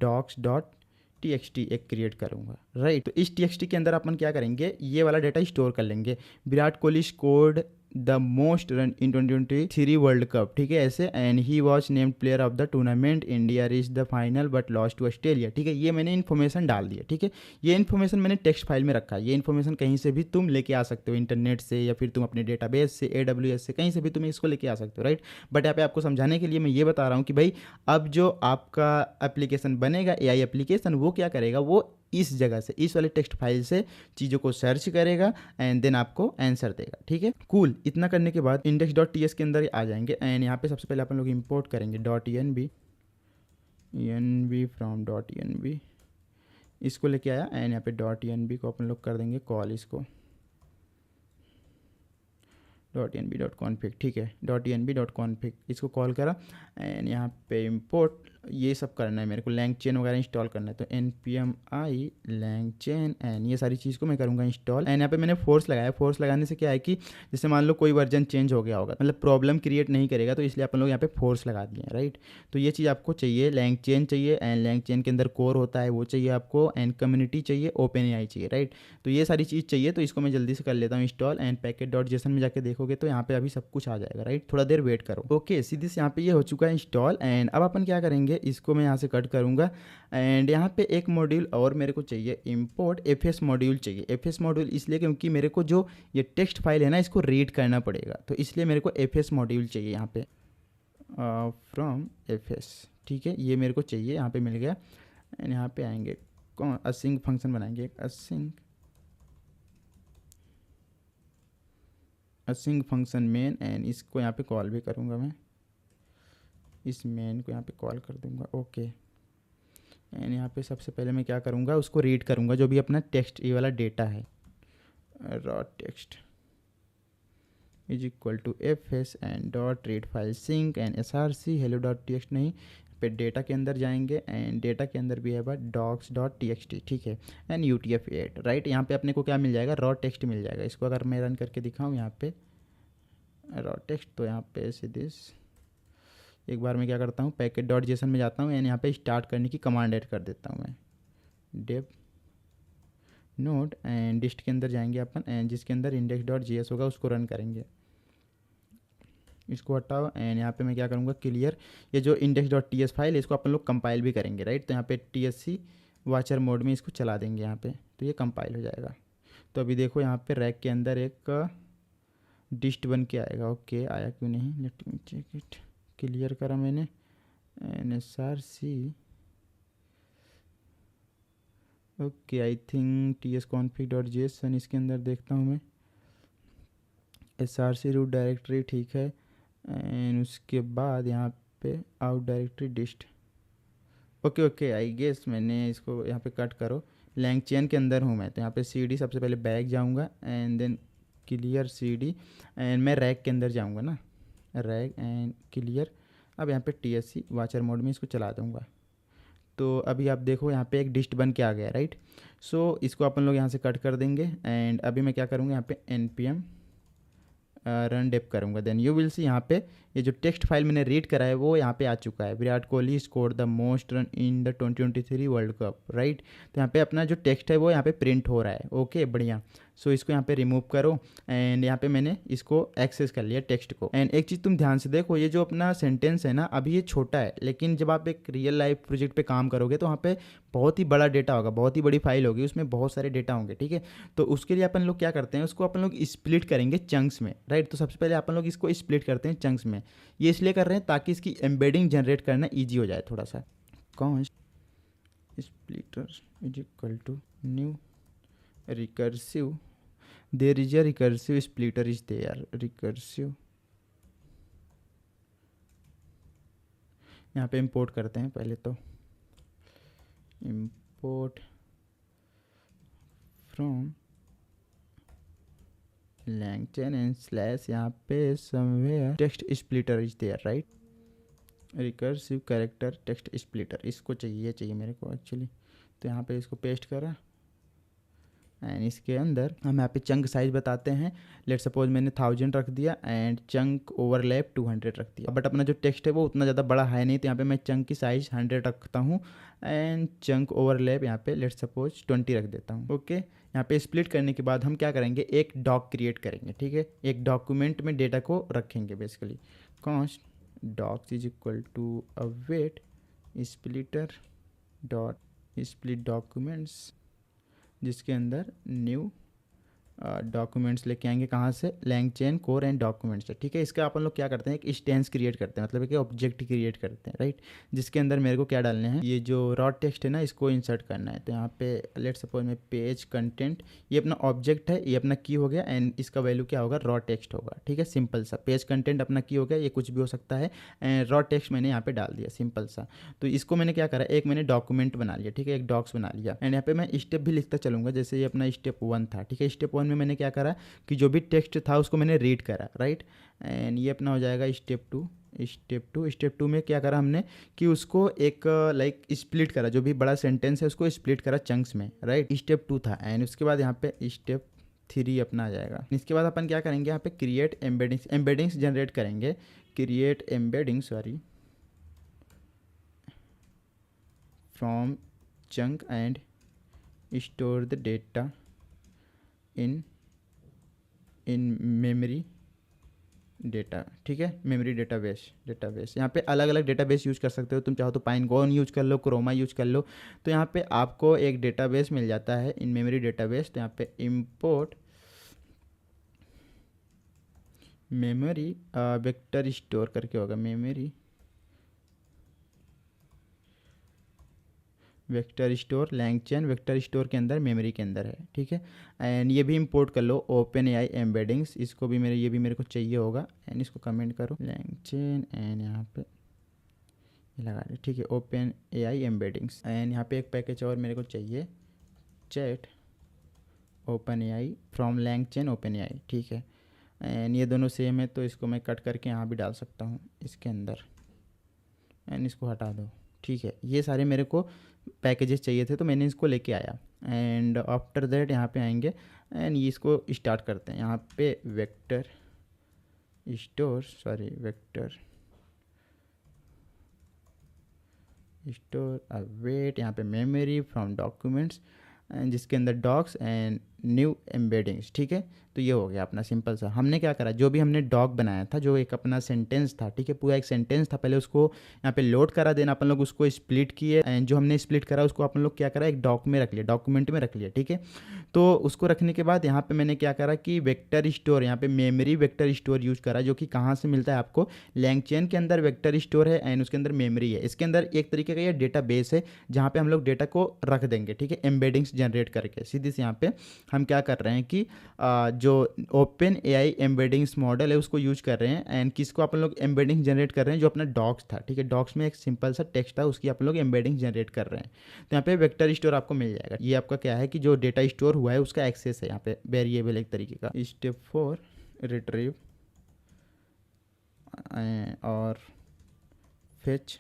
docs.txt एक क्रिएट करूँगा, राइट। तो इस txt के अंदर अपन क्या करेंगे, ये वाला डेटा स्टोर कर लेंगे। Virat Kohli scored the most run in 2023 world cup, ठीक है, ऐसे। And he was named player of the tournament, India reach the final but lost to Australia, ठीक है। ये मैंने इन्फॉर्मेशन डाल दिया, ठीक है। ये इन्फॉर्मेशन मैंने टेक्स्ट फाइल में रखा है। ये इन्फॉर्मेशन कहीं से भी तुम लेके आ सकते हो, इंटरनेट से या फिर तुम अपने डेटाबेस से, AWS से, कहीं से भी तुम इसको लेके आ सकते हो, राइट। बट यहाँ पे आपको समझाने के लिए मैं ये बता रहा हूँ कि भाई अब जो आपका एप्लीकेशन बनेगा, AI एप्लीकेशन, वो क्या करेगा, वो इस जगह से, इस वाले टेक्स्ट फाइल से चीज़ों को सर्च करेगा एंड देन आपको आंसर देगा, ठीक है, कूल। इतना करने के बाद index.ts के अंदर आ जाएंगे एंड यहाँ पे सबसे पहले अपन लोग इंपोर्ट करेंगे .env फ्रॉम .env, इसको लेके आया एंड यहाँ पे .env को अपन लोग कर देंगे कॉल, इसको .env.config, ठीक है, .env.config, इसको कॉल करा एंड यहाँ पे इंपोर्ट ये सब करना है मेरे को, LangChain वगैरह इंस्टॉल करना है। तो npm i LangChain एंड ये सारी चीज़ को मैं करूँगा इंस्टॉल। एंड यहाँ पे मैंने फोर्स लगाया, फोर्स लगाने से क्या है कि जैसे मान लो कोई वर्जन चेंज हो गया होगा, मतलब प्रॉब्लम क्रिएट नहीं करेगा, तो इसलिए अपन लोग यहाँ पे फोर्स लगा दिए, राइट। तो ये चीज़ आपको चाहिए, LangChain चाहिए एंड LangChain के अंदर कोर होता है वो चाहिए आपको, एंड कम्युनिटी चाहिए, OpenAI चाहिए, राइट। तो ये सारी चीज़ चाहिए, तो इसको मैं जल्दी से कर लेता हूँ इंस्टॉल। एंड package.json में जाके देखोगे तो यहाँ पे अभी सब कुछ आ जाएगा, राइट। थोड़ा देर वेट करो, ओके। सीधी से यहाँ पे ये हो चुका है इंस्टॉल। एंड अब अपन क्या करेंगे, इसको मैं यहाँ से कट करूँगा एंड यहाँ पे एक मॉड्यूल और मेरे को चाहिए, इंपोर्ट fs मॉड्यूल चाहिए। fs मॉड्यूल इसलिए क्योंकि मेरे को जो ये टेक्स्ट फाइल है ना, इसको रीड करना पड़ेगा, तो इसलिए मेरे को fs मॉड्यूल चाहिए यहाँ पे फ्रॉम fs, ठीक है, ये मेरे को चाहिए, यहाँ पे मिल गया। एंड यहाँ पे आएंगे कौन असिंक फंक्शन बनाएंगे, एक असिंक फंक्शन मेन, एंड इसको यहाँ पे कॉल भी करूँगा मैं, इस मेन को यहाँ पे कॉल कर दूँगा। ओके, एंड यहाँ पे सबसे पहले मैं क्या करूँगा, उसको रीड करूँगा जो भी अपना टेक्स्ट ये वाला डेटा है, raw text is equal to F S and dot read file sync and S R C hello dot T X नहीं पे डेटा के अंदर जाएंगे, एंड डेटा के अंदर भी है बात docs dot T X T, ठीक है, and U T F eight, right. यहाँ पे अपने को क्या मिल जाएगा, रॉ टेक्स्ट मिल जाएगा। इसको अगर मैं रन करके दिखाऊँ यहाँ पे रॉ टेक्स्ट, तो यहाँ पे सीधे एक बार मैं क्या करता हूँ, पैकेट डॉट जेसन में जाता हूँ एंड यहाँ पे स्टार्ट करने की कमांड ऐड कर देता हूँ मैं, डेव नोड एंड डिस्ट के अंदर जाएंगे अपन, एंड जिसके अंदर इंडेक्स डॉट जी एस होगा उसको रन करेंगे। इसको हटाओ एंड यहाँ पे मैं क्या करूँगा, क्लियर ये जो index dot T S file है इसको अपन लोग कंपाइल भी करेंगे, राइट। तो यहाँ पे T S C watcher mode में इसको चला देंगे यहाँ पे, तो ये कंपाइल हो जाएगा। तो अभी देखो यहाँ पे रैक के अंदर एक डिस्ट बन के आएगा। ओके, आया क्यों नहीं, let me check it. Clear करा मैंने N S R C, okay I think T S config dot JSON, इसके अंदर देखता हूँ मैं S R C root directory, ठीक है, एंड उसके बाद यहाँ पे out directory dist. Okay okay, I guess मैंने इसको यहाँ पे कट करो, लैंग चेन के अंदर हूँ मैं, तो यहाँ पे सी डी सबसे पहले बैक जाऊँगा and then clear C D, and मैं रैक के अंदर जाऊँगा ना, रैक एंड क्लियर। अब यहाँ पे T S C watcher mode में इसको चला दूँगा। तो अभी आप देखो यहाँ पे एक डिस्ट बन के आ गया, राइट। सो इसको अपन लोग यहाँ से कट कर देंगे, एंड अभी मैं क्या करूँगा, यहाँ पे N P M run dev करूँगा, देन यू विल सी यहाँ पे ये जो टेक्स्ट फाइल मैंने रीड करा है वो यहाँ पे आ चुका है, Virat Kohli score the most run in the 2023 world cup, right. तो यहाँ पे अपना जो टेक्स्ट है वो यहाँ पे प्रिंट हो रहा है। ओके, बढ़िया। सो इसको यहाँ पे रिमूव करो, एंड यहाँ पे मैंने इसको एक्सेस कर लिया टेक्स्ट को। एंड एक चीज़ तुम ध्यान से देखो, ये जो अपना सेंटेंस है ना, अभी ये छोटा है, लेकिन जब आप एक रियल लाइफ प्रोजेक्ट पे काम करोगे तो वहाँ पे बहुत ही बड़ा डेटा होगा, बहुत ही बड़ी फाइल होगी, उसमें बहुत सारे डेटा होंगे, ठीक है। तो उसके लिए अपन लोग क्या करते हैं, उसको अपन लोग स्प्लिट करेंगे चंक्स में, राइट। तो सबसे पहले अपन लोग इसको स्प्लिट करते हैं चंक्स में। ये इसलिए कर रहे हैं ताकि इसकी एम्बेडिंग जनरेट करना ईजी हो जाए थोड़ा सा। Const splitter is equal to new recursive, there is a recursive splitter is there, recursive. यहाँ पे इंपोर्ट करते हैं पहले, तो import from LangChain and slash यहाँ पे somewhere text splitter is there, right. Recursive character text splitter, इसको चाहिए मेरे को एक्चुअली। तो यहाँ पे इसको पेस्ट करा, एंड इसके अंदर हम यहाँ पे चंक साइज बताते हैं। लेट सपोज मैंने 1000 रख दिया एंड चंक ओवरलैप 200 रख दिया, बट अपना जो टेक्स्ट है वो उतना ज़्यादा बड़ा है नहीं, तो यहाँ पे मैं चंक की साइज 100 रखता हूँ, एंड चंक ओवरलैप यहाँ पे लेट सपोज 20 रख देता हूँ। ओके, यहाँ पे स्प्लिट करने के बाद हम क्या करेंगे, एक डॉक क्रिएट करेंगे, ठीक है। एक डॉक्यूमेंट में डेटा को रखेंगे basically. Const docs is equal to await splitter dot split documents, जिसके अंदर न्यू डॉक्यूमेंट्स लेके आएंगे, कहाँ से, LangChain कोर एंड डॉक्यूमेंट्स से, ठीक है। इसका अपन लोग क्या करते हैं, एक इंस्टेंस क्रिएट करते हैं, मतलब एक ऑब्जेक्ट क्रिएट करते हैं, राइट। जिसके अंदर मेरे को क्या डालने हैं, ये जो रॉ टेक्स्ट है ना, इसको इंसर्ट करना है। तो यहाँ पे लेट सपोज में पेज कंटेंट, ये अपना ऑब्जेक्ट है, ये अपना की हो गया, एंड इसका वैल्यू क्या होगा, रॉ टेक्स्ट होगा, ठीक है। सिंपल सा पेज कंटेंट अपना की हो गया, ये कुछ भी हो सकता है, एंड रॉ टेक्स्ट मैंने यहाँ पे डाल दिया, सिंपल सा। तो इसको मैंने क्या करा, एक मैंने डॉक्यूमेंट बना लिया, ठीक है, एक डॉक्स बना लिया, एंड यहाँ पे मैं स्टेप भी लिखता चलूँगा। जैसे ये अपना स्टेप 1 था, ठीक है। स्टेप 1 में मैंने क्या करा कि जो भी टेक्स्ट था उसको मैंने रीड करा, राइट। एंड ये अपना हो जाएगा स्टेप 2। स्टेप टू में क्या करा हमने कि उसको एक लाइक स्प्लिट करा, जो भी बड़ा सेंटेंस है उसको स्प्लिट करा चंक्स में, राइट। स्टेप 2 था, एंड उसके बाद यहाँ पे स्टेप 3 अपना आ जाएगा। इसके बाद अपन क्या करेंगे, यहाँ पे क्रिएट एम्बेडिंग्स जनरेट करेंगे, create embedding sorry from chunk and store the data in memory data, ठीक है। मेमोरी डेटाबेस यहाँ पे अलग अलग डेटाबेस यूज कर सकते हो, तुम चाहो तो पाइनगोन यूज कर लो, क्रोमा यूज कर लो। तो यहाँ पे आपको एक डेटाबेस मिल जाता है इन मेमोरी डेटाबेस। तो यहाँ पे इंपोर्ट मेमोरी वेक्टर स्टोर करके होगा, memory vector store LangChain vector store के अंदर मेमोरी के अंदर है, ठीक है। एंड ये भी इंपोर्ट कर लो ओपन एआई एम्बेडिंग्स, इसको भी ये भी मेरे को चाहिए होगा। एंड इसको कमेंट करो लैंगचेन एंड यहाँ पे ये लगा दे, ठीक है, ओपन एआई एम्बेडिंग्स। एंड यहाँ पे एक पैकेज और मेरे को चाहिए, chat open AI from LangChain open AI, ठीक है। एंड ये दोनों सेम है तो इसको मैं कट करके यहाँ भी डाल सकता हूँ इसके अंदर। एंड इसको हटा दो, ठीक है। ये सारे मेरे को पैकेजेस चाहिए थे तो मैंने इसको लेके आया। एंड आफ्टर दैट यहाँ पे आएंगे एंड ये इसको स्टार्ट करते हैं। यहाँ पे वेक्टर स्टोर अवेट, यहाँ पे मेमोरी फ्रॉम डॉक्यूमेंट्स एंड जिसके अंदर डॉक्स एंड न्यू एम्बेडिंग्स, ठीक है। तो ये हो गया अपना सिंपल सा। हमने क्या करा, जो भी हमने डॉक बनाया था, जो एक अपना सेंटेंस था, ठीक है, पूरा एक सेंटेंस था, पहले उसको यहाँ पे लोड करा, देना अपन लोग उसको स्प्लिट किए एंड जो हमने स्प्लिट करा उसको अपन लोग क्या करा, एक डॉक में रख लिया, डॉक्यूमेंट में रख लिया, ठीक है। तो उसको रखने के बाद यहाँ पे मैंने क्या करा कि वेक्टर स्टोर, यहाँ पे मेमोरी वेक्टर स्टोर यूज करा, जो कि कहाँ से मिलता है आपको, लैंगचेन के अंदर वेक्टर स्टोर है एंड उसके अंदर मेमोरी है। इसके अंदर एक तरीके का ये डेटा बेस है जहाँ पे हम लोग डेटा को रख देंगे, ठीक है, एम्बेडिंग्स जनरेट करके। सीधी से यहाँ पे हम क्या कर रहे हैं कि जो ओपन एआई एम्बेडिंग्स मॉडल है उसको यूज कर रहे हैं एंड किसको अपन लोग एम्बेडिंग जनरेट कर रहे हैं, जो अपना डॉक्स था, ठीक है, डॉक्स में एक सिंपल सा टेक्स्ट था, उसकी अपन लोग एम्बेडिंग जनरेट कर रहे हैं। तो यहाँ पे वेक्टर स्टोर आपको मिल जाएगा। ये आपका क्या है कि जो डेटा स्टोर हुआ है उसका एक्सेस है, यहाँ पे वेरिएबल एक तरीके का। स्टेप 4 रिट्रीव और फेच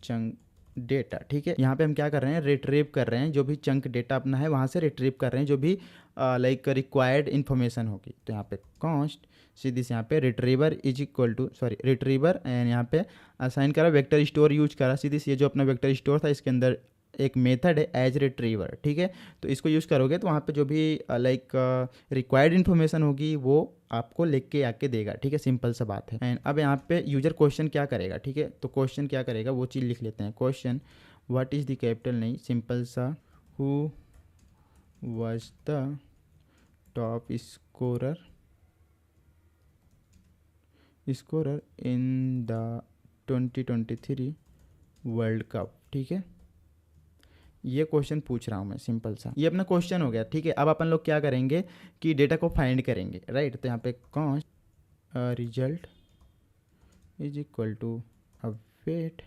चंक डेटा, ठीक है। यहाँ पे हम क्या कर रहे हैं, रिट्रीव कर रहे हैं, जो भी चंक डेटा अपना है वहाँ से रिट्रीव कर रहे हैं, जो भी लाइक रिक्वायर्ड इन्फॉर्मेशन होगी। तो यहाँ पे कॉन्स्ट सीधी से यहाँ पे retriever is equal to retriever and यहाँ पे असाइन करा, वेक्टर स्टोर यूज करा, सीधी से ये जो अपना वेक्टर स्टोर था इसके अंदर एक मेथड है एज रिट्रीवर, ठीक है। तो इसको यूज़ करोगे तो वहाँ पे जो भी लाइक रिक्वायर्ड इन्फॉर्मेशन होगी वो आपको लिख के आके देगा, ठीक है, सिंपल सा बात है। एंड अब यहाँ पे यूजर क्वेश्चन क्या करेगा, ठीक है, तो क्वेश्चन क्या करेगा वो चीज़ लिख लेते हैं। Question what is the capital नहीं, सिंपल सा who was the top scorer in the 2023 world cup, ठीक है। ये क्वेश्चन पूछ रहा हूँ मैं, सिंपल सा ये अपना क्वेश्चन हो गया, ठीक है। अब अपन लोग क्या करेंगे कि डेटा को फाइंड करेंगे, राइट। तो यहाँ पे const result is equal to await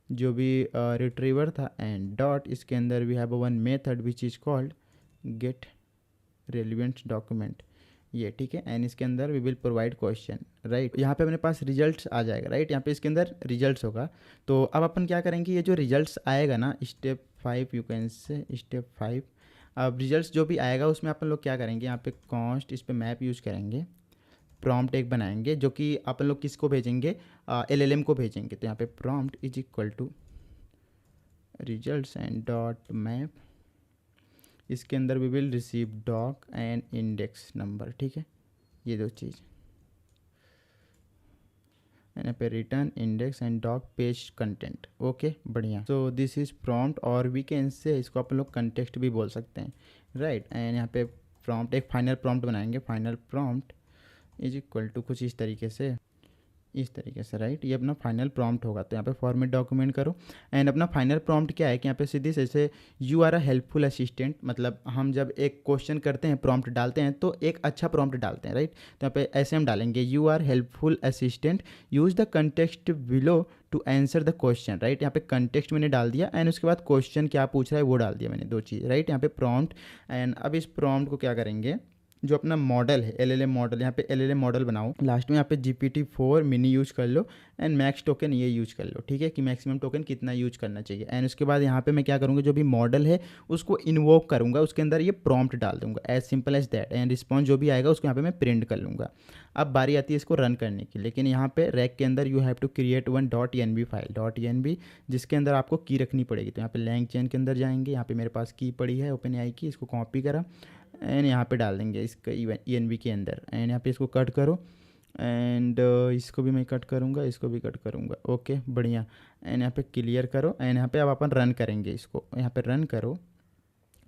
जो भी रिट्रीवर था एंड डॉट, इसके अंदर we have one method which is called get relevant document, ये ठीक है। एंड इसके अंदर we will provide question, right. यहाँ पे अपने पास रिजल्ट्स आ जाएगा, राइट। यहाँ पे इसके अंदर रिजल्ट्स होगा। तो अब अपन क्या करेंगे, ये जो रिजल्ट्स आएगा ना, स्टेप 5 यू कैन से स्टेप 5, अब रिजल्ट्स जो भी आएगा उसमें अपन लोग क्या करेंगे, यहाँ पे कॉन्स्ट इस पे मैप यूज करेंगे, प्रॉम्प्ट एक बनाएंगे जो कि अपन लोग किसको भेजेंगे, LLM को भेजेंगे। तो यहाँ पे prompt is equal to results and dot map, इसके अंदर we will receive doc and index number, ठीक है, ये दो चीज़। यहाँ पे return index and doc page content, okay, बढ़िया। सो दिस इज प्रॉम्प्ट और वी कैन से इसको अपन लोग कंटेक्स्ट भी बोल सकते हैं, राइट। एंड यहाँ पे प्रॉम्प्ट एक फाइनल प्रॉम्प्ट बनाएंगे, final prompt is equal to कुछ इस तरीके से, राइट। ये अपना फाइनल प्रॉम्प्ट होगा। तो यहाँ पे फॉर्मेट डॉक्यूमेंट करो एंड अपना फाइनल प्रॉम्प्ट क्या है कि यहाँ पे सीधी जैसे you are a helpful assistant, मतलब हम जब एक क्वेश्चन करते हैं, प्रॉम्प्ट डालते हैं तो एक अच्छा प्रॉम्प्ट डालते हैं, राइट। तो यहाँ पे ऐसे हम डालेंगे you are helpful assistant use the context below to answer the question, right. यहाँ पे कंटेक्स्ट मैंने डाल दिया एंड उसके बाद क्वेश्चन क्या पूछ रहा है वो डाल दिया मैंने, दो चीज़, राइट। यहाँ पे प्रॉम्प्ट एंड अब इस प्रॉम्प्ट को क्या करेंगे, जो अपना मॉडल है LLM मॉडल, यहाँ पे LLM मॉडल बनाओ, लास्ट में यहाँ पे GPT-4 मिनी यूज कर लो एंड मैक्स टोकन ये यूज कर लो, ठीक है, कि मैक्सिमम टोकन कितना यूज करना चाहिए। एंड उसके बाद यहाँ पे मैं क्या करूँगा, जो भी मॉडल है उसको इन्वोक करूँगा, उसके अंदर ये प्रॉम्प्ट डाल दूंगा, as simple as that. And response जो भी आएगा उसको यहाँ पे मैं प्रिंट कर लूँगा। अब बारी आती है इसको रन करने की, लेकिन यहाँ पे रैक के अंदर you have to create one .env file, .env जिसके अंदर आपको की रखनी पड़ेगी। तो यहाँ पे लैंगचेन के अंदर जाएंगे, यहाँ पे मेरे पास की पड़ी है OpenAI की, इसको कॉपी करा एंड यहाँ पे डाल देंगे इसका ENV के अंदर। एंड यहाँ पे इसको कट करो एंड इसको भी मैं कट करूँगा, इसको भी कट करूँगा, ओके, बढ़िया। एंड यहाँ पे क्लियर करो एंड यहाँ पे अब अपन रन करेंगे इसको, यहाँ पे रन करो,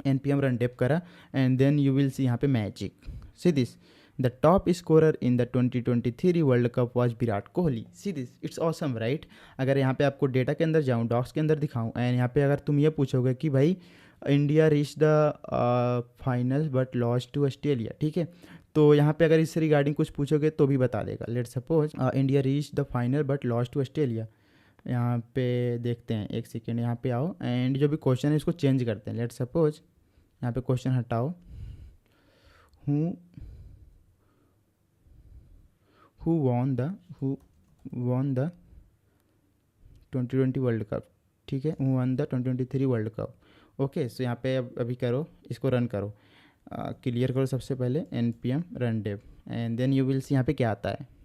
npm रन डेप करा and then you will see यहाँ पे magic, see this the top scorer in the 2023 world cup was Virat Kohli. See this, it's awesome right. अगर यहाँ पे आपको डेटा के अंदर जाऊँ, डॉक्स के अंदर दिखाऊँ, एंड यहाँ पे अगर तुम ये पूछोगे कि भाई India reach the final but lost to Australia, ठीक है, तो यहाँ पे अगर इससे रिगार्डिंग कुछ पूछोगे तो भी बता देगा। Let suppose India reach the final but lost to Australia. यहाँ पे देखते हैं, एक सेकेंड, यहाँ पे आओ, एंड जो भी क्वेश्चन है इसको चेंज करते हैं। लेट सपोज यहाँ पे क्वेश्चन हटाओ, who won the 2020 world cup, ठीक है, who won the 2023 world cup. Okay, so यहाँ पे अभी करो, इसको रन करो, क्लियर करो सबसे पहले npm run dev, and then you will see यहाँ पे क्या आता है।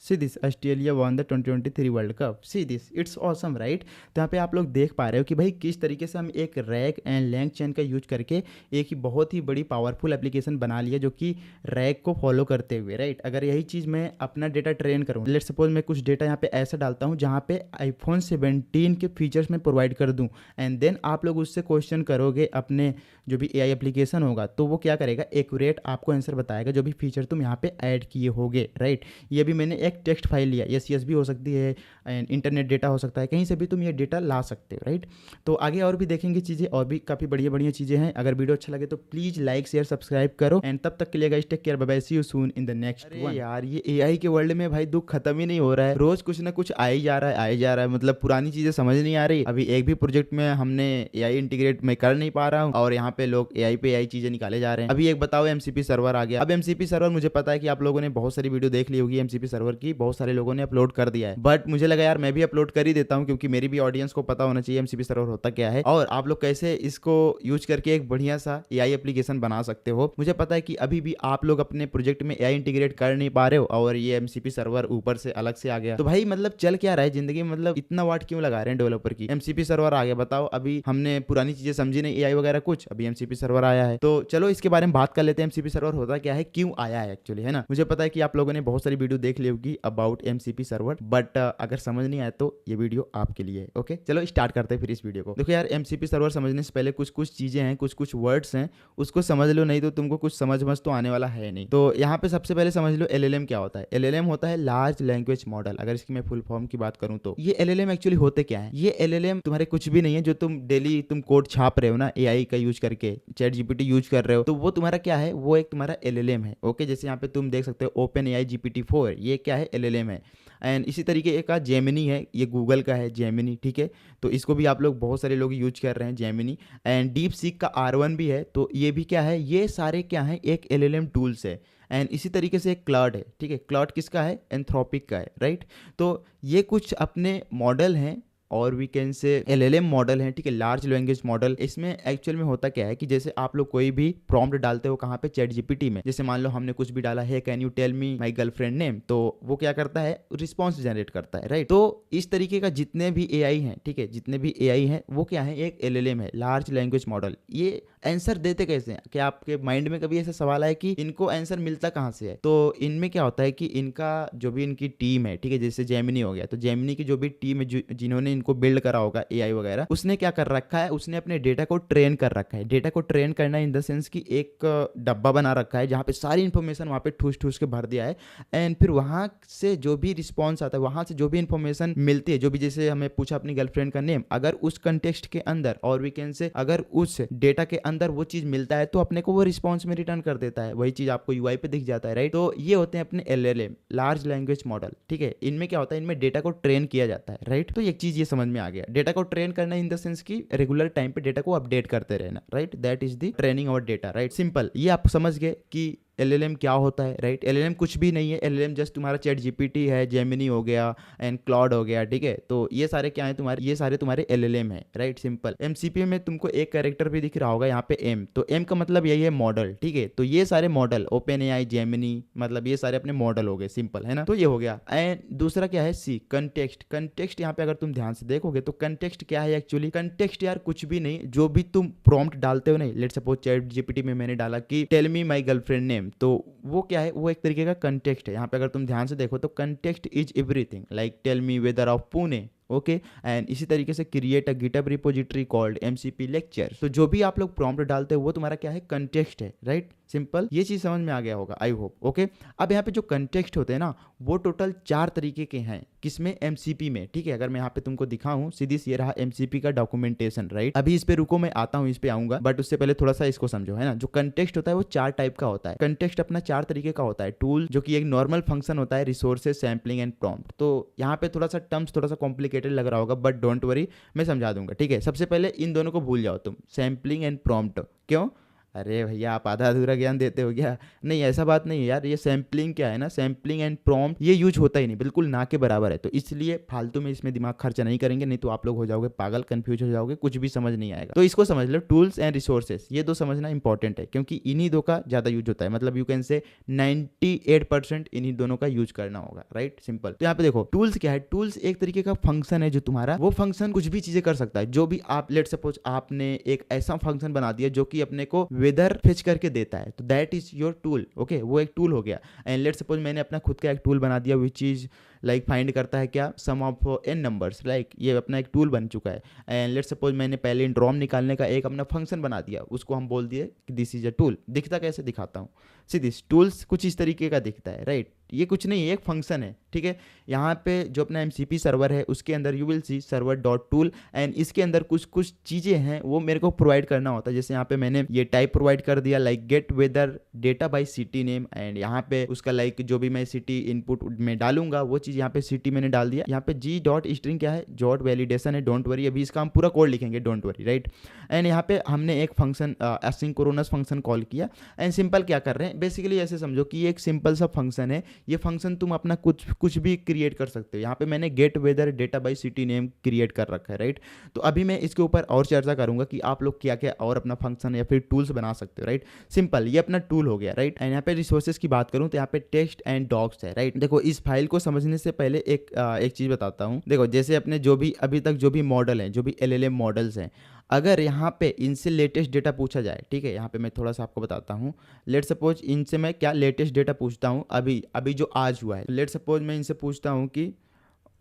See this, Australia won the 2023 world cup. See this, it's awesome right. तो यहाँ पे आप लोग देख पा रहे हो कि भाई किस तरीके से हम एक रैक एंड लैंग चेन का यूज करके एक ही बहुत ही बड़ी पावरफुल एप्लीकेशन बना लिया जो कि रैक को फॉलो करते हुए, राइट। अगर यही चीज़ मैं अपना डेटा ट्रेन करूँ, लेट सपोज मैं कुछ डेटा यहाँ पे ऐसा डालता हूँ जहाँ पे iPhone 17 के फीचर्स में प्रोवाइड कर दूँ, एंड देन आप लोग उससे क्वेश्चन करोगे अपने जो भी AI एप्लीकेशन होगा, तो वो क्या करेगा, एक्यूरेट आपको आंसर बताएगा जो भी फीचर तुम यहाँ पे ऐड किए होगे, राइट। ये भी मैंने एक टेक्स्ट फाइल लिया, यस भी हो सकती है, एंड इंटरनेट डेटा हो सकता है, कहीं से भी तुम ये डेटा ला सकते हो, राइट। तो आगे और भी देखेंगे चीज़ें, और भी काफ़ी बढ़िया बढ़िया चीज़ें हैं। अगर वीडियो अच्छा लगे तो प्लीज़ लाइक शेयर सब्सक्राइब करो, एंड तब तक के लिए guys take care, bye bye, see you soon in the next one. यार ये AI के वर्ल्ड में भाई दुख खत्म ही नहीं हो रहा है, रोज कुछ ना कुछ आ ही जा रहा है, मतलब पुरानी चीज़ें समझ नहीं आ रही। अभी एक भी प्रोजेक्ट में हमने AI इंटीग्रेट मैं कर नहीं पा रहा हूँ, और यहाँ पे लोग AI पे AI चीज़ें निकाले जा रहे हैं। अभी एक बताओ, MCP सर्वर आ गया। अब MCP सर्वर, मुझे पता है कि आप लोगों ने बहुत सारी वीडियो देख ली होगी MCP सर्वर की, बहुत सारे लोगों ने अपलोड कर दिया है, बट मुझे लगा यार मैं भी अपलोड कर ही देता हूँ, क्योंकि मेरी भी ऑडियंस को पता होना चाहिए MCP सर्वर होता क्या है और आप लोग कैसे इसको यूज करके एक बढ़िया सा AI एप्लीकेशन बना सकते हो। मुझे पता है कि अभी भी आप लोग अपने प्रोजेक्ट में AI इंटीग्रेट कर नहीं पा रहे हो, और ये MCP सर्वर ऊपर से अलग से आ गया, तो भाई मतलब चल क्या रहा है जिंदगी में, मतलब इतना वाट क्यों लगा रहे हैं डेवलपर की। MCP सर्वर आ गया, बताओ, अभी हमने पुरानी चीजें समझी नहीं, AI वगैरह कुछ, अभी MCP सर्वर आया है, तो चलो इसके बारे में बात कर लेते हैं। MCP सर्वर होता क्या है, क्यों आया है एक्चुअली, है ना। मुझे पता है कि आप लोगों ने बहुत सारी वीडियो देख ली होगी अबाउट MCP सर्वर, बट अगर समझ नहीं आया तो ये वीडियो आपके लिए है। ओके, चलो स्टार्ट करते हैं फिर इस वीडियो को। देखो यार, MCP सर्वर समझने से पहले कुछ कुछ चीजें हैं, कुछ कुछ वर्ड्स हैं, उसको समझ लो, नहीं तो तुमको कुछ समझ तो आने वाला है नहीं। तो यहाँ पे सबसे पहले समझ लो LLM क्या होता है। LLM होता है लार्ज लैंग्वेज मॉडल। अगर इसकी मैं फुल फॉर्म की बात करूँ तो ये LLM एक्चुअली होते क्या है, ये LLM तुम्हारे कुछ भी नहीं है, जो तुम डेली तुम कोड छाप रहे हो ना AI का यूज करके, चैट GPT यूज कर रहे हो, तो वो तुम्हारा क्या है, वो एक तुम्हारा LLM है। ओके, जैसे यहाँ पे तुम देख सकते हो OpenAI GPT-4, ये क्या है, LLM है। एंड इसी तरीके का जेमिनी है, ये गूगल का है जेमिनी, ठीक है, तो इसको भी आप लोग बहुत सारे लोग यूज कर रहे हैं जेमिनी। एंड डीप सीक का R1 भी है, तो ये भी क्या है, ये सारे क्या है, एक LLM टूल्स है। एंड इसी तरीके से एक क्लाउड है, ठीक है, क्लाउड किसका है, एंथ्रोपिक का है, राइट। तो ये कुछ अपने मॉडल हैं, और we can say LLM model है, ठीक है, लार्ज लैंग्वेज मॉडल। इसमें एक्चुअल में होता क्या है कि जैसे आप लोग कोई भी प्रॉम्प्ट डालते हो कहाँ पे, चैट GPT में, जैसे मान लो हमने कुछ भी डाला है, can you tell me my girlfriend name, तो वो क्या करता है, रिस्पॉन्स जनरेट करता है, राइट। तो इस तरीके का जितने भी AI हैं, ठीक है, जितने भी AI हैं वो क्या है, एक LLM है, लार्ज लैंग्वेज मॉडल। ये आंसर देते कैसे हैं, क्या आपके माइंड में कभी ऐसा सवाल है कि इनको आंसर मिलता कहाँ से है। तो इनमें क्या होता है कि इनका जो भी इनकी टीम है, ठीक है, जैसे जेमिनी हो गया, तो जेमिनी की जो भी टीम है जिन्होंने इनको बिल्ड करा होगा AI वगैरह, उसने क्या कर रखा है, उसने अपने डेटा को ट्रेन कर रखा है। डेटा को ट्रेन करना इन द सेंस कि एक डब्बा बना रखा है जहाँ पे सारी इन्फॉर्मेशन वहाँ पे ठूस ठूस के भर दिया है, एंड फिर वहाँ से जो भी रिस्पॉन्स आता है, वहाँ से जो भी इन्फॉर्मेशन मिलती है, जो भी जैसे हमें पूछा अपनी गर्लफ्रेंड का नेम, अगर उस कंटेक्स्ट के अंदर, और वी कैन से अगर उस डेटा के अंदर वो चीज मिलता है, तो अपने को वो रिस्पॉन्स में रिटर्न कर देता है, वही चीज आपको UI पे दिख जाता है, राइट। तो ये होते हैं अपने LLM, लार्ज लैंग्वेज मॉडल, ठीक है। इनमें क्या होता है, इनमें डेटा को ट्रेन किया जाता है, राइट। तो एक चीज ये समझ में आ गया, डेटा को ट्रेन करना इन द सेंस की रेगुलर टाइम पे डेटा को अपडेट करते रहना, right, that is the training और डेटा, राइट, सिंपल। ये आप समझ गए कि LLM क्या होता है, राइट। LLM कुछ भी नहीं है, LLM जस्ट तुम्हारा चैट GPT है, जेमिनी हो गया एंड क्लाउड हो गया, ठीक है। तो ये सारे क्या है तुम्हारे, ये सारे तुम्हारे LLM है, राइट, सिंपल। MCP में तुमको एक कैरेक्टर भी दिख रहा होगा यहाँ पे M, तो M का मतलब यही है मॉडल, ठीक है। तो ये सारे मॉडल, OpenAI, जेमिनी, मतलब ये सारे अपने मॉडल हो गए, सिंपल, है ना। तो ये हो गया। एंड दूसरा क्या है, C, कंटेक्स्ट। कंटेक्स्ट यहाँ पे अगर तुम ध्यान से देखोगे तो कंटेक्स्ट क्या है एक्चुअली, कंटेक्स्ट यार कुछ भी नहीं, जो भी तुम प्रॉम्प्ट डालते हो, नहीं, लेट्स सपोज चैट GPT में मैंने डाला कि tell me my girlfriend name, तो वो क्या है, वो एक तरीके का कंटेक्स्ट है। यहाँ पे अगर तुम ध्यान से देखो तो context is everything, like tell me weather of Pune, okay. And इसी तरीके से create a GitHub repository called MCP lecture. तो जो भी आप लोग प्रॉम्प्ट डालते हो वो तुम्हारा क्या है, कंटेक्स्ट है, राइट, सिंपल। ये चीज समझ में आ गया होगा, आई होप, ओके। अब यहाँ पे जो कंटेक्स्ट होते हैं ना, वो टोटल 4 तरीके के हैं, किसमें, एमसीपी में, ठीक है। अगर मैं यहाँ पे तुमको दिखाऊं सीधी, ये रहा एमसीपी का डॉक्यूमेंटेशन, राइट। अभी इस पे रुको, मैं आता हूँ, इस पे आऊंगा, बट उससे पहले थोड़ा सा इसको समझो, है ना। जो कंटेक्स्ट होता है वो 4 टाइप का होता है। कंटेक्स्ट अपना 4 तरीके का होता है। टूल, जो कि एक नॉर्मल फंक्शन होता है, रिसोर्सेज, सैम्पलिंग एंड प्रॉम्प्ट। तो यहाँ पे थोड़ा सा टर्म्स थोड़ा सा कॉम्प्लिकेटेड लग रहा होगा, बट डोंट वरी, मैं समझा दूंगा, ठीक है। सबसे पहले इन दोनों को भूल जाओ तुम, सैम्पलिंग एंड प्रॉम्प्ट। क्यों? अरे भैया आप आधा अधूरा ज्ञान देते हो क्या? नहीं, ऐसा बात नहीं है यार। ये सैम्पलिंग क्या है ना, सैम्पलिंग एंड प्रॉम्प्ट, ये यूज होता ही नहीं, बिल्कुल ना के बराबर है। तो इसलिए फालतू में इसमें दिमाग खर्चा नहीं करेंगे, नहीं तो आप लोग हो जाओगे पागल, कंफ्यूज हो जाओगे, कुछ भी समझ नहीं आएगा। तो इसको समझ लो, टूल्स एंड रिसोर्सेज, ये दो समझना इंपॉर्टेंट है, क्योंकि इन्हीं दो का ज्यादा यूज होता है। मतलब यू कैन से 98% इन्हीं दोनों का यूज करना होगा, राइट, सिंपल। तो यहाँ पे देखो, टूल्स क्या है, टूल्स एक तरीके का फंक्शन है जो तुम्हारा, वो फंक्शन कुछ भी चीजें कर सकता है। जो भी आप, लेट सपोज आपने एक ऐसा फंक्शन बना दिया जो कि अपने को वेदर फेच करके देता है, तो that is your tool, okay, वो एक टूल हो गया। एंड लेट सपोज मैंने अपना खुद का एक टूल बना दिया विच इज लाइक फाइंड करता है क्या, सम ऑफ n नंबर्स, लाइक ये अपना एक टूल बन चुका है। एंड लेट सपोज मैंने पहले इंड्रॉम निकालने का एक अपना फंक्शन बना दिया, उसको हम बोल दिए कि दिस इज अ टूल। दिखता कैसे, दिखाता हूँ, सी दिस टूल्स कुछ इस तरीके का दिखता है, राइट। ये कुछ नहीं है, एक फंक्शन है, ठीक है। यहाँ पे जो अपना एमसीपी सर्वर है उसके अंदर you will C server dot tool, and इसके अंदर कुछ कुछ चीज़ें हैं वो मेरे को प्रोवाइड करना होता है। जैसे यहाँ पे मैंने ये टाइप प्रोवाइड कर दिया, like get weather data by city name, and यहाँ पे उसका लाइक जो भी मैं सिटी इनपुट में डालूंगा वो चीज़, यहाँ पे सिटी मैंने डाल दिया। यहाँ पे जी डॉट स्ट्रिंग क्या है, डॉट वैलिडेशन है, डोंट वरी, अभी इसका हम पूरा कोड लिखेंगे, डोंट वरी, राइट। एंड यहाँ पे हमने एक फंक्शन एसिंक्रोनस फंक्शन कॉल किया। एंड सिंपल क्या कर रहे हैं, बेसिकली ऐसे समझो कि ये एक सिंपल सा फंक्शन है। ये फंक्शन तुम अपना कुछ भी क्रिएट कर सकते हो। यहाँ पे मैंने get weather data by city name create कर रखा है, राइट। तो अभी मैं इसके ऊपर और चर्चा करूंगा कि आप लोग क्या क्या और अपना फंक्शन या फिर टूल्स बना सकते हो, राइट। सिंपल, ये अपना टूल हो गया, राइट। एंड यहाँ पे रिसोर्सेज की बात करूं तो यहाँ पे टेक्स्ट एंड डॉक्स है, राइट। देखो, इस फाइल को समझने से पहले एक चीज बताता हूँ। देखो, जैसे अपने जो भी अभी तक जो भी मॉडल हैं, जो भी LLM मॉडल्स हैं, अगर यहाँ पे इनसे लेटेस्ट डेटा पूछा जाए, ठीक है, यहाँ पे मैं थोड़ा सा आपको बताता हूँ। लेट सपोज इनसे मैं क्या लेटेस्ट डेटा पूछता हूँ, अभी अभी जो आज हुआ है। लेट सपोज मैं इनसे पूछता हूँ कि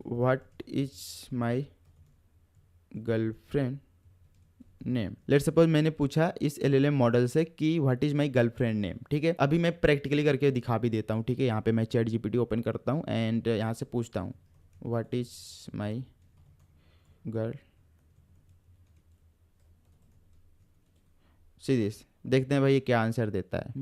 what is my girlfriend name. Let suppose मैंने पूछा इस LLM मॉडल से कि what is my girlfriend name, ठीक है। अभी मैं प्रैक्टिकली करके दिखा भी देता हूँ, ठीक है। यहाँ पे मैं चैट जीपीटी ओपन करता हूँ एंड यहाँ से पूछता हूँ what is my girl, series, देखते हैं भाई ये क्या आंसर देता है।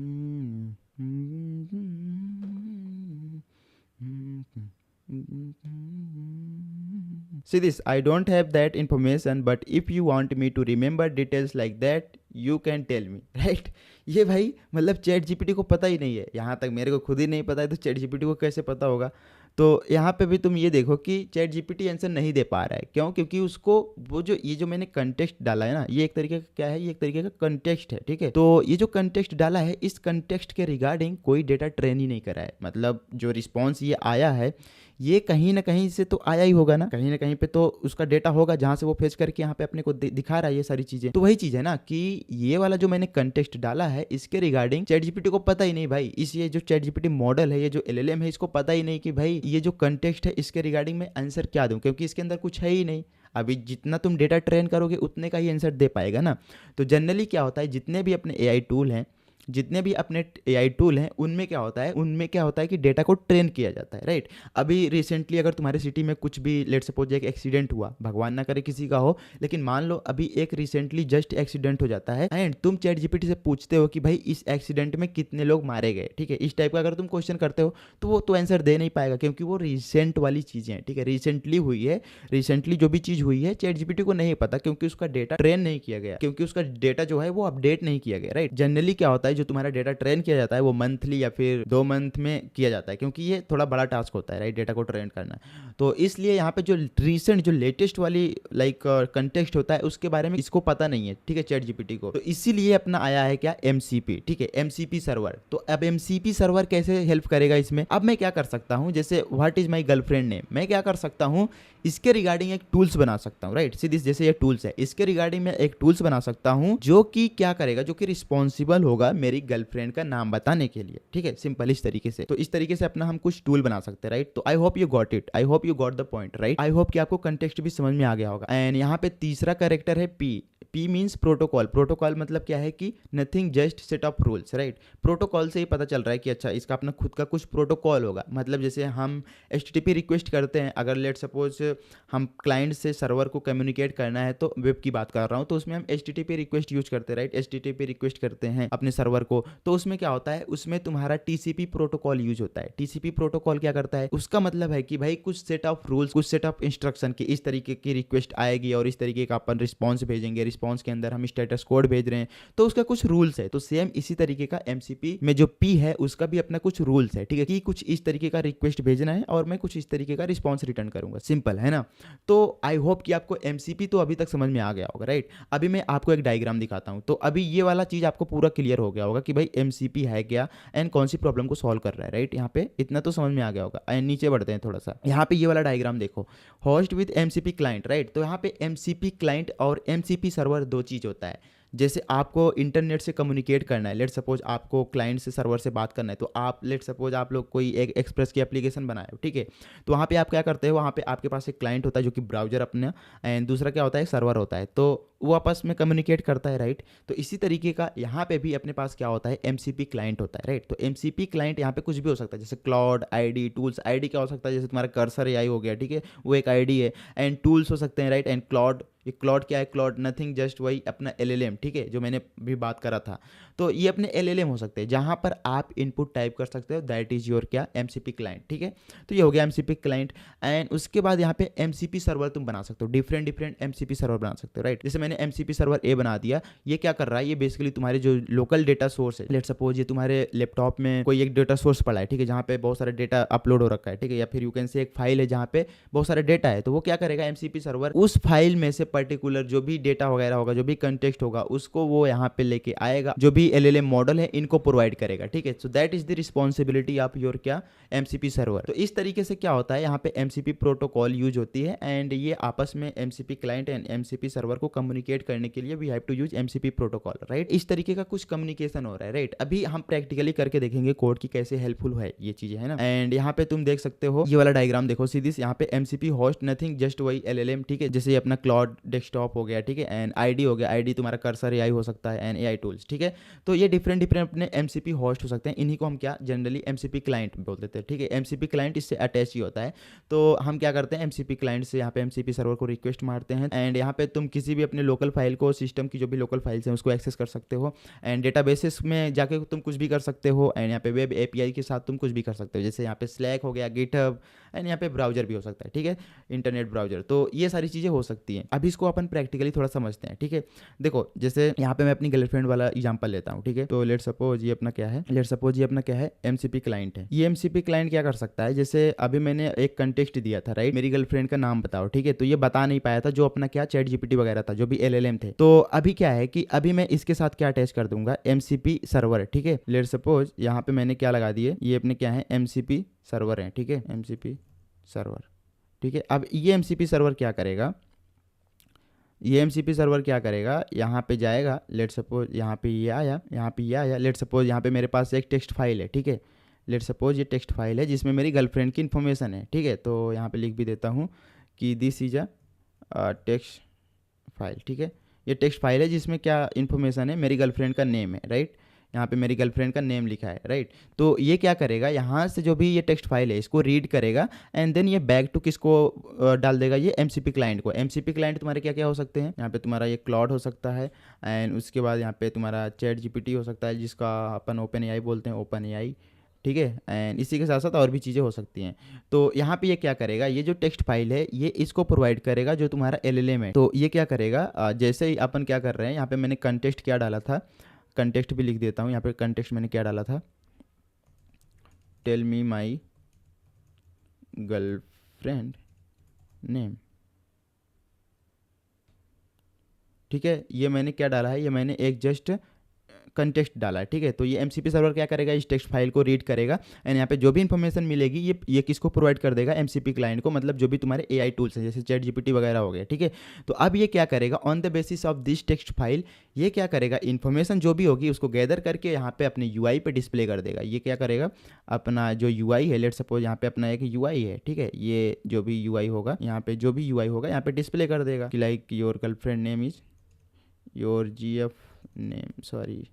See this, I don't have that information, but if you want me to remember details like that, you can tell me, right? ये भाई मतलब चैट जीपीटी को पता ही नहीं है। यहाँ तक मेरे को खुद ही नहीं पता है तो चैट जीपीटी को कैसे पता होगा। तो यहाँ पे भी तुम ये देखो कि चैट जीपीटी आंसर नहीं दे पा रहा है। क्यों? क्योंकि उसको वो जो ये जो मैंने कंटेक्स्ट डाला है ना, ये एक तरीके का क्या है, ये एक तरीके का कंटेक्स्ट है, ठीक है। तो ये जो कंटेक्स्ट डाला है, इस कंटेक्स्ट के रिगार्डिंग कोई डेटा ट्रेन ही नहीं करा है। मतलब जो रिस्पॉन्स ये आया है, ये कहीं ना कहीं से तो आया ही होगा ना, कहीं ना कहीं पे तो उसका डेटा होगा जहाँ से वो फेच करके यहाँ पे अपने को दिखा रहा है ये सारी चीजें। तो वही चीज है ना कि ये वाला जो मैंने कंटेक्स्ट डाला है, इसके रिगार्डिंग चैट जीपीटी को पता ही नहीं भाई। इस ये जो चैट जीपीटी मॉडल है, ये जो LLM है, इसको पता ही नहीं कि भाई ये जो कंटेक्स्ट है इसके रिगार्डिंग मैं आंसर क्या दूं, क्योंकि इसके अंदर कुछ है ही नहीं। अभी जितना तुम डेटा ट्रेन करोगे उतने का ही आंसर दे पाएगा ना। तो जनरली क्या होता है, जितने भी अपने AI टूल हैं, जितने भी अपने AI टूल हैं, उनमें क्या होता है कि डेटा को ट्रेन किया जाता है, राइट। अभी रिसेंटली अगर तुम्हारे सिटी में कुछ भी लेट सपोज एक एक्सीडेंट हुआ, भगवान ना करे किसी का हो, लेकिन मान लो अभी एक रिसेंटली जस्ट एक्सीडेंट हो जाता है एंड तुम चैट जीपीटी से पूछते हो कि भाई इस एक्सीडेंट में कितने लोग मारे गए, ठीक है। इस टाइप का अगर तुम क्वेश्चन करते हो तो वो तो आंसर दे नहीं पाएगा, क्योंकि वो रिसेंट वाली चीज़ें हैं, ठीक है। रिसेंटली हुई है, रिसेंटली जो भी चीज़ हुई है चैट जीपीटी को नहीं पता, क्योंकि उसका डेटा ट्रेन नहीं किया गया, क्योंकि उसका डेटा जो है वो अपडेट नहीं किया गया, राइट। जनरली क्या होता है, जो तुम्हारा डेटा ट्रेन किया जाता है वो मंथली या फिर 2 मंथ में किया जाता है, क्योंकि ये थोड़ा बड़ा टास्क होता है, राइट, डेटा को ट्रेन करना। तो इसलिए यहाँ पे जो रिसेंट जो लेटेस्ट वाली लाइक कंटेक्स्ट होता है उसके बारे में इसको पता नहीं है, ठीक है, चैट जीपीटी को। तो इसीलिए अपना आया है क्या, MCP, ठीक है, MCP सर्वर। तो अब MCP सर्वर कैसे हेल्प करेगा इसमें। अब मैं क्या कर सकता हूँ, जैसे what is my girlfriend name, मैं क्या कर सकता हूँ, इसके रिगार्डिंग एक टूल्स बना सकता हूँ, राइट। सीधी जैसे ये टूल्स है, इसके रिगार्डिंग मैं एक टूल्स बना सकता हूँ जो कि क्या करेगा, जो कि रिस्पॉन्सिबल होगा मेरी गर्लफ्रेंड का नाम बताने के लिए, ठीक है, सिंपल इस तरीके से। तो इस तरीके से अपना हम कुछ टूल बना सकते हैं, राइट। तो आई hope you got it, I hope you got the point, right. I hope कि आपको कंटेक्स्ट भी समझ में आ गया होगा। एंड यहाँ पे तीसरा कैरेक्टर है P. P means protocol. Protocol मतलब क्या है कि nothing just set of rules, right. Protocol से ही पता चल रहा है कि अच्छा इसका अपना खुद का कुछ प्रोटोकॉल होगा। मतलब जैसे हम HTTP रिक्वेस्ट करते हैं, अगर लेट सपोज हम क्लाइंट से सर्वर को कम्युनिकेट करना है, तो वेब की बात कर रहा हूँ, तो उसमें हम HTTP रिक्वेस्ट यूज करते हैं, राइट। HTTP रिक्वेस्ट करते हैं अपने सर्वर को, तो उसमें क्या होता है, उसमें तुम्हारा TCP प्रोटोकॉल यूज होता है। TCP प्रोटोकॉल क्या करता है, उसका मतलब है कि भाई कुछ सेट ऑफ रूल्स, कुछ सेट ऑफ इंस्ट्रक्शन की इस तरीके की रिक्वेस्ट आएगी और इस तरीके का अपन रिस्पॉन्स भेजेंगे, रिस्पॉन्स के अंदर हम स्टेटस कोड भेज रहे हैं, तो उसका कुछ रूल्स है। तो सेम इसी तरीके का MCP में जो P है उसका भी अपना कुछ रूल्स है, ठीक है, कि कुछ इस तरीके का रिक्वेस्ट भेजना है और मैं कुछ इस तरीके का रिस्पॉन्स रिटर्न करूंगा, सिंपल है ना। तो आई होप कि आपको MCP तो अभी तक समझ में आ गया होगा, राइट। अभी मैं आपको एक डायग्राम दिखाता हूं, तो अभी ये वाला चीज आपको पूरा क्लियर हो गया होगा कि भाई MCP है क्या एंड कौन सी प्रॉब्लम को सॉल्व कर रहा है, राइट। यहाँ पे इतना तो समझ में आ गया होगा। एंड नीचे बढ़ते हैं थोड़ा सा, यहाँ पे ये वाला डायग्राम देखो, host with MCP client, right. तो यहाँ पे MCP क्लाइंट और MCP सर्वर दो चीज होता है। जैसे आपको इंटरनेट से कम्युनिकेट करना है, लेट सपोज आपको क्लाइंट से सर्वर से बात करना है, तो आप लेट सपोज आप लोग कोई एक एक्सप्रेस की एप्लीकेशन बनाए हो, ठीक है। तो वहाँ पे आप क्या करते हो, वहाँ पे आपके पास एक क्लाइंट होता है जो कि ब्राउजर अपना, एंड दूसरा क्या होता है, सर्वर होता है, तो वो आपस में कम्युनिकेट करता है, राइट। तो इसी तरीके का यहाँ पे भी अपने पास क्या होता है, MCP क्लाइंट होता है, राइट। तो MCP क्लाइंट यहाँ पे कुछ भी हो सकता है, जैसे क्लाउड ID टूल्स। ID क्या हो सकता है, जैसे तुम्हारा कर्सर AI हो गया, ठीक है, वो एक ID है। एंड टूल्स हो सकते हैं, राइट। एंड क्लाउड, ये क्लाउड क्या है, क्लाउड नथिंग जस्ट वही अपना LLM, ठीक है, जो मैंने भी बात करा था। तो ये अपने LLM हो सकते हैं जहाँ पर आप इनपुट टाइप कर सकते हो, दैट इज योर क्या, MCP क्लाइंट, ठीक है। तो ये हो गया MCP क्लाइंट। एंड उसके बाद यहाँ पे MCP सर्वर तुम बना सकते हो, डिफरेंट डिफरेंट MCP सर्वर बना सकते हो, राइट। जैसे मैंने MCP सर्वर A बना दिया, ये क्या कर रहा है, ये बेसिकली तुम्हारे जो लोकल डेटा सोर्स है, लेट सपोज ये तुम्हारे लैपटॉप में कोई एक डेटा सोर्स पड़ा है, ठीक है, जहाँ पे बहुत सारा डेटा अपलोड हो रखा है, ठीक है, या फिर यू कैन से एक फाइल है जहाँ पे बहुत सारा डेटा है, तो वो क्या करेगा, MCP सर्वर उस फाइल में से पर्टिकुलर जो भी डेटा वगैरह होगा, जो भी कंटेक्स्ट होगा, उसको वो यहाँ पे लेके आएगा, जो भी LLM मॉडल है इनको प्रोवाइड करेगा, ठीक है। So that is the responsibility of your क्या, MCP सर्वर। तो इस तरीके से क्या होता है, यहाँ पे MCP प्रोटोकॉल यूज होती है, एंड ये आपस में MCP client and MCP server को कम्युनिकेट करने के लिए we have to use MCP protocol, right. इस तरीके का कुछ कम्युनिकेशन हो रहा है, राइट। अभी हम प्रैक्टिकली करके देखेंगे कोड की कैसे हेल्पफुल है ये चीजें, है ना। एंड यहाँ पे तुम देख सकते हो, ये वाला डायग्राम देखो सीधी, यहाँ पे MCP होस्ट नथिंग जस्ट वही LLM, ठीक है, जैसे अपना क्लाउड डेस्कटॉप हो गया, ठीक है, एंड ID हो गया, ID तुम्हारा कर्सर AI हो सकता है, एंड AI टूल्स, ठीक है। तो ये डिफरेंट डिफरेंट अपने MCP होस्ट हो सकते हैं, इन्हीं को हम क्या जनरली MCP क्लाइंट बोल देते हैं, ठीक है। MCP क्लाइंट इससे अटैच ही होता है। तो हम क्या करते हैं, MCP क्लाइंट से यहाँ पे MCP सर्वर को रिक्वेस्ट मारते हैं, एंड यहाँ पे तुम किसी भी अपने लोकल फाइल को, सिस्टम की जो भी लोकल फाइल्स हैं उसको एक्सेस कर सकते हो, एंड डेटाबेसेस में जाके तुम कुछ भी कर सकते हो, एंड यहाँ पे वेब API के साथ तुम कुछ भी कर सकते हो, जैसे यहाँ पे Slack हो गया, GitHub, एंड यहाँ पे ब्राउजर भी हो सकता है, ठीक है, इंटरनेट ब्राउजर। तो ये सारी चीज़ें हो सकती हैं। अभी इसको अपन प्रैक्टिकली थोड़ा समझते हैं, ठीक है। देखो जैसे यहाँ पे मैं अपनी गर्लफ्रेंड वाला एग्जांपल लेता हूँ, ठीक है। तो लेट सपोज ये अपना क्या है, MCP क्लाइंट है। ये MCP क्लाइंट क्या कर सकता है, जैसे अभी मैंने एक कंटेक्स्ट दिया था, राइट, मेरी गर्लफ्रेंड का नाम बताओ, ठीक है। तो ये बता नहीं पाया था, जो अपना क्या ChatGPT वगैरह था, जो भी LLM थे। तो अभी क्या है कि अभी मैं इसके साथ क्या अटैच कर दूंगा, MCP सर्वर, ठीक है। लेट सपोज यहाँ पे मैंने क्या लगा दिए, ये अपने क्या है, MCP सर्वर है, ठीक है, MCP सर्वर, ठीक है। अब ये MCP सर्वर क्या करेगा, ये MCP सर्वर क्या करेगा, यहाँ पे जाएगा, लेट सपोज यहाँ पे ये आया, यहाँ पे ये आया, लेट सपोज यहाँ पे मेरे पास एक टेक्स्ट फाइल है, ठीक है। लेट सपोज ये टेक्स्ट फाइल है जिसमें मेरी गर्लफ्रेंड की इन्फॉर्मेशन है, ठीक है। तो यहाँ पे लिख भी देता हूँ कि this is a text file, ठीक है। ये टेक्स्ट फाइल है जिसमें क्या इन्फॉर्मेशन है, मेरी गर्लफ्रेंड का नेम है, राइट। यहाँ पे मेरी गर्लफ्रेंड का नेम लिखा है, राइट। तो ये क्या करेगा, यहाँ से जो भी ये टेक्स्ट फाइल है इसको रीड करेगा, एंड देन ये बैक टू किसको डाल देगा, ये MCP क्लाइंट को। MCP क्लाइंट तुम्हारे क्या क्या हो सकते हैं, यहाँ पे तुम्हारा ये क्लाउड हो सकता है, एंड उसके बाद यहाँ पे तुम्हारा ChatGPT हो सकता है, जिसका अपन OpenAI बोलते हैं, OpenAI, ठीक है। एंड इसी के साथ साथ और भी चीज़ें हो सकती हैं। तो यहाँ पे ये क्या करेगा, ये जो टेक्स्ट फाइल है ये इसको प्रोवाइड करेगा जो तुम्हारा LLM है। तो ये क्या करेगा, जैसे ही अपन क्या कर रहे हैं, यहाँ पे मैंने कंटेक्स्ट क्या डाला था, कंटेक्स्ट भी लिख देता हूँ, यहाँ पे कंटेक्स्ट मैंने क्या डाला था, tell me my girlfriend name, ठीक है। ये मैंने क्या डाला है, ये मैंने एक जस्ट कंटेक्स्ट डाला है, ठीक है। तो ये एमसीपी सर्वर क्या करेगा, इस टेक्स्ट फाइल को रीड करेगा एंड यहाँ पे जो भी इन्फॉर्मेशन मिलेगी ये किसको प्रोवाइड कर देगा, एमसीपी क्लाइंट को, मतलब जो भी तुम्हारे एआई टूल्स हैं जैसे चैट जीपीटी वगैरह हो गया, ठीक है। तो अब ये क्या करेगा, on the basis of this text file ये क्या करेगा, इन्फॉर्मेशन जो भी होगी उसको गैदर करके यहाँ पे अपने यूआई पे डिस्प्ले कर देगा। ये क्या करेगा, अपना जो यूआई है, लेट सपोज यहाँ पे अपना एक यूआई है, ठीक है, ये जो भी यूआई होगा यहाँ पे, जो भी यूआई होगा यहाँ पे डिस्प्ले कर देगा कि like your girlfriend name is your GF name, sorry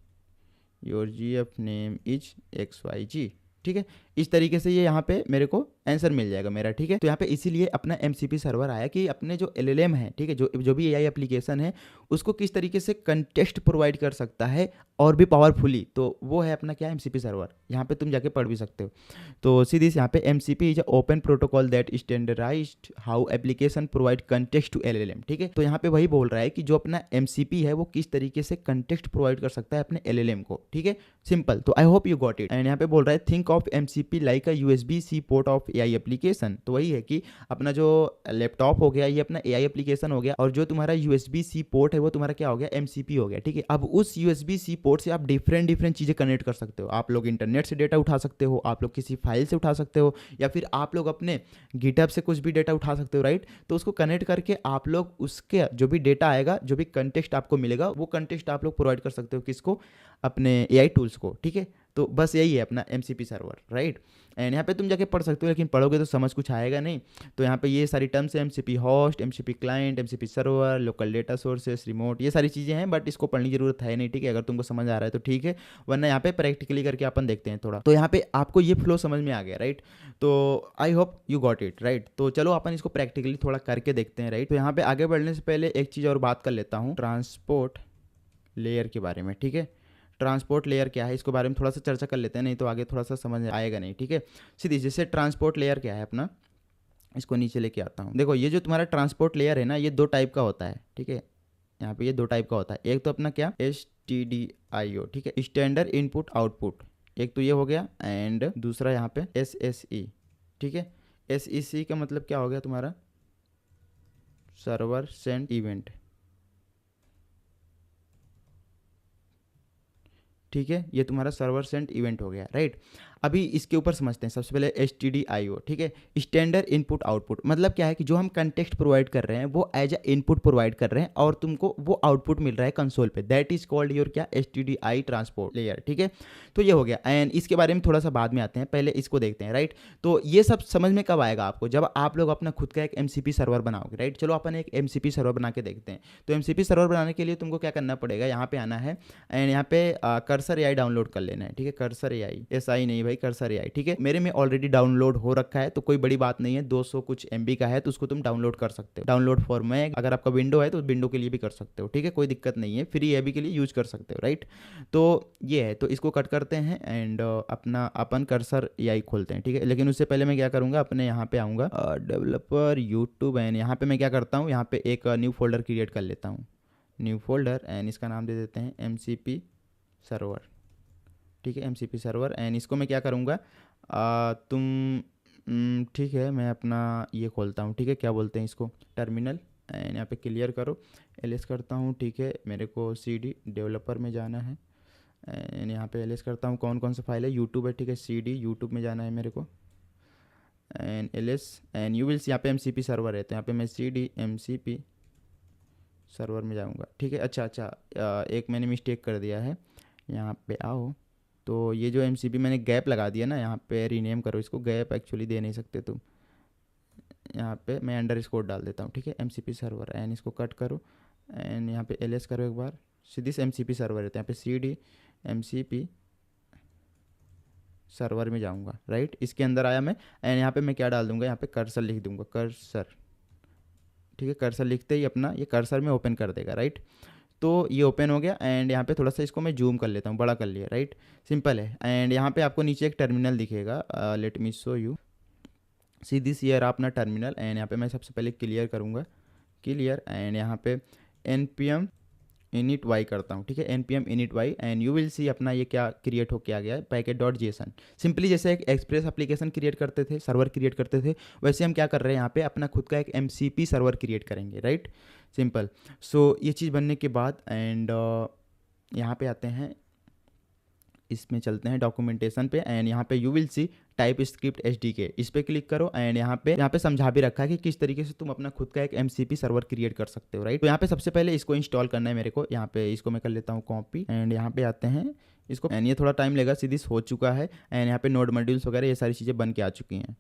your GF name is XYG, ठीक है। इस तरीके से ये यहाँ पे मेरे को आंसर मिल जाएगा मेरा, ठीक है। तो यहाँ पे इसीलिए अपना एमसीपी सर्वर आया कि अपने जो एलएलएम है, ठीक है, जो भी एआई एप्लीकेशन है उसको किस तरीके से कंटेक्स्ट प्रोवाइड कर सकता है और भी पावरफुली, तो वो है अपना क्या, एमसीपी सर्वर। यहाँ पे तुम जाके पढ़ भी सकते हो। तो सीधी यहाँ पे MCP is a open protocol that standardized how application provide context to LLM, ठीक है। तो यहाँ पे वही बोल रहा है कि जो अपना एमसीपी है वो किस तरीके से कंटेक्स्ट प्रोवाइड कर सकता है अपने एलएलएम को, ठीक है, सिंपल। तो आई hope you got it. And यहाँ पे बोल रहा है think of MCP like a USB-C port of AI application. तो वही है कि अपना जो लैपटॉप हो गया ये अपना एआई एप्लीकेशन हो गया, और जो तुम्हारा USB-C पोर्ट है वो तुम्हारा क्या हो गया, एमसीपी हो गया, ठीक है। अब उस USB-C पोर्ट से आप डिफरेंट चीज़ें कनेक्ट कर सकते हो। आप लोग इंटरनेट से डेटा उठा सकते हो, आप लोग किसी फाइल से उठा सकते हो, या फिर आप लोग अपने गिटहब से कुछ भी डेटा उठा सकते हो, राइट। तो उसको कनेक्ट करके आप लोग उसके जो भी डेटा आएगा, जो भी कंटेक्स्ट आपको मिलेगा, वो कंटेक्स्ट आप लोग प्रोवाइड कर सकते हो किसको, अपने एआई टूल्स को, ठीक है। तो बस यही है अपना एमसीपी सर्वर, राइट। एंड यहाँ पे तुम जाके पढ़ सकते हो, लेकिन पढ़ोगे तो समझ कुछ आएगा नहीं। तो यहाँ पे ये सारी टर्म्स है, MCP host, MCP client, MCP server, local data sources, remote, ये सारी चीज़ें हैं, बट इसको पढ़ने की जरूरत है नहीं, ठीक है। अगर तुमको समझ आ रहा है तो ठीक है, वरना यहाँ पे प्रैक्टिकली करके अपन देखते हैं थोड़ा। तो यहाँ पे आपको ये फ्लो समझ में आ गया, राइट। तो आई hope you got it, right. तो चलो अपन इसको प्रैक्टिकली थोड़ा करके देखते हैं, राइट। तो यहाँ पे आगे बढ़ने से पहले एक चीज़ और बात कर लेता हूँ, ट्रांसपोर्ट लेयर के बारे में, ठीक है। ट्रांसपोर्ट लेयर क्या है, इसके बारे में थोड़ा सा चर्चा कर लेते हैं, नहीं तो आगे थोड़ा सा समझ आएगा नहीं, ठीक है। सीधी जैसे ट्रांसपोर्ट लेयर क्या है अपना, इसको नीचे लेके आता हूँ। देखो ये जो तुम्हारा ट्रांसपोर्ट लेयर है ना, ये दो टाइप का होता है, ठीक है। यहाँ पे ये दो टाइप का होता है, एक तो अपना क्या, STDIO, ठीक है, स्टैंडर्ड इनपुट आउटपुट, एक तो ये हो गया, एंड दूसरा यहाँ पे SSE, ठीक है। SEC का मतलब क्या हो गया तुम्हारा, सर्वर सेंड इवेंट, ठीक है। ये तुम्हारा सर्वर सेंड इवेंट हो गया, राइट। अभी इसके ऊपर समझते हैं सबसे पहले STDIO, ठीक है, स्टैंडर्ड इनपुट आउटपुट। मतलब क्या है कि जो हम कंटेक्स्ट प्रोवाइड कर रहे हैं वो एज अ इनपुट प्रोवाइड कर रहे हैं और तुमको वो आउटपुट मिल रहा है कंसोल पे, दैट इज कॉल्ड योर क्या, STDI ट्रांसपोर्ट लेयर, ठीक है। तो ये हो गया, एंड इसके बारे में थोड़ा सा बाद में आते हैं, पहले इसको देखते हैं, राइट। तो ये सब समझ में कब आएगा आपको, जब आप लोग अपना खुद का एक MCP सर्वर बनाओगे, राइट। चलो अपन एक MCP सर्वर बना के देखते हैं। तो MCP सर्वर बनाने के लिए तुमको क्या करना पड़ेगा, यहाँ पे आना है एंड यहाँ पे कर्सर AI डाउनलोड कर लेना है, ठीक है। कर्सर AI, SI नहीं भाई, कर्सर AI, ठीक है। मेरे में ऑलरेडी डाउनलोड हो रखा है, तो कोई बड़ी बात नहीं है, 200 कुछ MB का है, तो उसको तुम डाउनलोड कर सकते हो। डाउनलोड फॉर मैक, अगर आपका विंडो है तो विंडो के लिए भी कर सकते हो, ठीक है, कोई दिक्कत नहीं है, फ्री है भी के लिए यूज कर सकते हो, राइट। तो ये है, तो इसको कट करते हैं एंड अपना अपन कर्सर AI खोलते हैं, ठीक है। लेकिन उससे पहले मैं क्या करूँगा, अपने यहाँ पे आऊँगा डेवलपर यूट्यूब, एंड यहाँ पे मैं क्या करता हूँ, यहाँ पे एक न्यू फोल्डर क्रिएट कर लेता हूँ, न्यू फोल्डर, एंड इसका नाम दे देते हैं MCP सर्वर, ठीक है, MCP सर्वर। एंड इसको मैं क्या करूँगा, ठीक है, मैं अपना ये खोलता हूँ, ठीक है, क्या बोलते हैं इसको, टर्मिनल, एंड यहाँ पे क्लियर करो, LS करता हूँ, ठीक है। मेरे को CD डेवलपर में जाना है एंड यहाँ पे LS करता हूँ, कौन कौन सा फाइल है, यूट्यूब है, ठीक है, CD यूट्यूब में जाना है मेरे को, and LS, and you will see यहाँ पे MCP सर्वर है, तो यहाँ पे मैं CD MCP सर्वर में जाऊँगा, ठीक है। अच्छा, एक मैंने मिस्टेक कर दिया है, यहाँ पे आओ। तो ये जो MCP मैंने गैप लगा दिया ना, यहाँ पे रीनेम करो इसको, गैप एक्चुअली दे नहीं सकते तुम, यहाँ पे मैं अंडरस्कोर डाल देता हूँ, ठीक है, MCP सर्वर, एंड इसको कट करो एंड यहाँ पे LS करो एक बार, सीधी से MCP सर्वर है, तो यहाँ पे CD MCP सर्वर में जाऊँगा, राइट। इसके अंदर आया मैं, एंड यहाँ पे मैं क्या डाल दूँगा, यहाँ पे कर्सर लिख दूँगा, कर्सर, ठीक है। कर्सर लिखते ही अपना ये कर्सर में ओपन कर देगा, राइट। तो ये ओपन हो गया, एंड यहाँ पे थोड़ा सा इसको मैं जूम कर लेता हूँ, बड़ा कर लिया, राइट, सिंपल है। एंड यहाँ पे आपको नीचे एक टर्मिनल दिखेगा, let me show you, see this here अपना टर्मिनल, एंड यहाँ पे मैं सबसे पहले क्लियर करूँगा, क्लियर, एंड यहाँ पे npm init y करता हूँ, ठीक है, npm init y, and you will सी अपना ये क्या क्रिएट होके आ गया है, packet.json। सिंपली जैसे एक एक्सप्रेस एप्लीकेशन क्रिएट करते थे, सर्वर क्रिएट करते थे, वैसे हम क्या कर रहे हैं यहाँ पे अपना खुद का एक MCP सर्वर क्रिएट करेंगे, राइट, सिंपल। सो ये चीज़ बनने के बाद एंड यहाँ पे आते हैं, इसमें चलते हैं डॉक्यूमेंटेशन पे एंड यहाँ पे you will see TypeScript SDK, इस पे क्लिक करो एंड यहाँ पे समझा भी रखा है कि किस तरीके से तुम अपना खुद का एक एमसीपी सर्वर क्रिएट कर सकते हो, राइट। तो यहाँ पे सबसे पहले इसको इंस्टॉल करना है मेरे को, यहाँ पे इसको मैं कर लेता हूँ कॉपी एंड यहाँ पे आते हैं इसको एंड ये थोड़ा टाइम लेगा, सीधी हो चुका है एंड यहाँ पे नोड मॉड्यूल्स वगैरह ये सारी चीज़ें बन के आ चुकी हैं।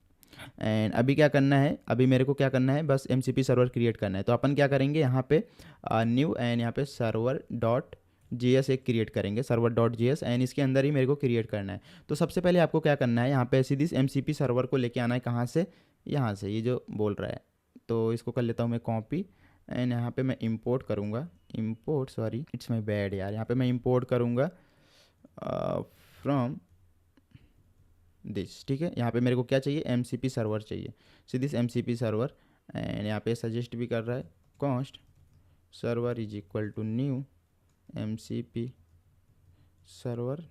एंड अभी क्या करना है, अभी मेरे को क्या करना है, बस एमसीपी सर्वर क्रिएट करना है। तो अपन क्या करेंगे, यहाँ पे न्यू एंड यहाँ पे सर्वर डॉट JS एक क्रिएट करेंगे, सर्वर डॉट JS एंड इसके अंदर ही मेरे को क्रिएट करना है। तो सबसे पहले आपको क्या करना है, यहाँ पे सीधी MCP सर्वर को लेके आना है, कहाँ से, यहाँ से, ये जो बोल रहा है। तो इसको कर लेता हूँ मैं कॉपी एंड यहाँ पे मैं इंपोर्ट करूँगा, import sorry it's my bad यार, यहाँ पे मैं इंपोर्ट करूँगा फ्रॉम दिस, ठीक है। यहाँ पे मेरे को क्या चाहिए, MCP सर्वर चाहिए, सीधी MCP सर्वर एंड यहाँ पे सजेस्ट भी कर रहा है const server is equal to new MCP server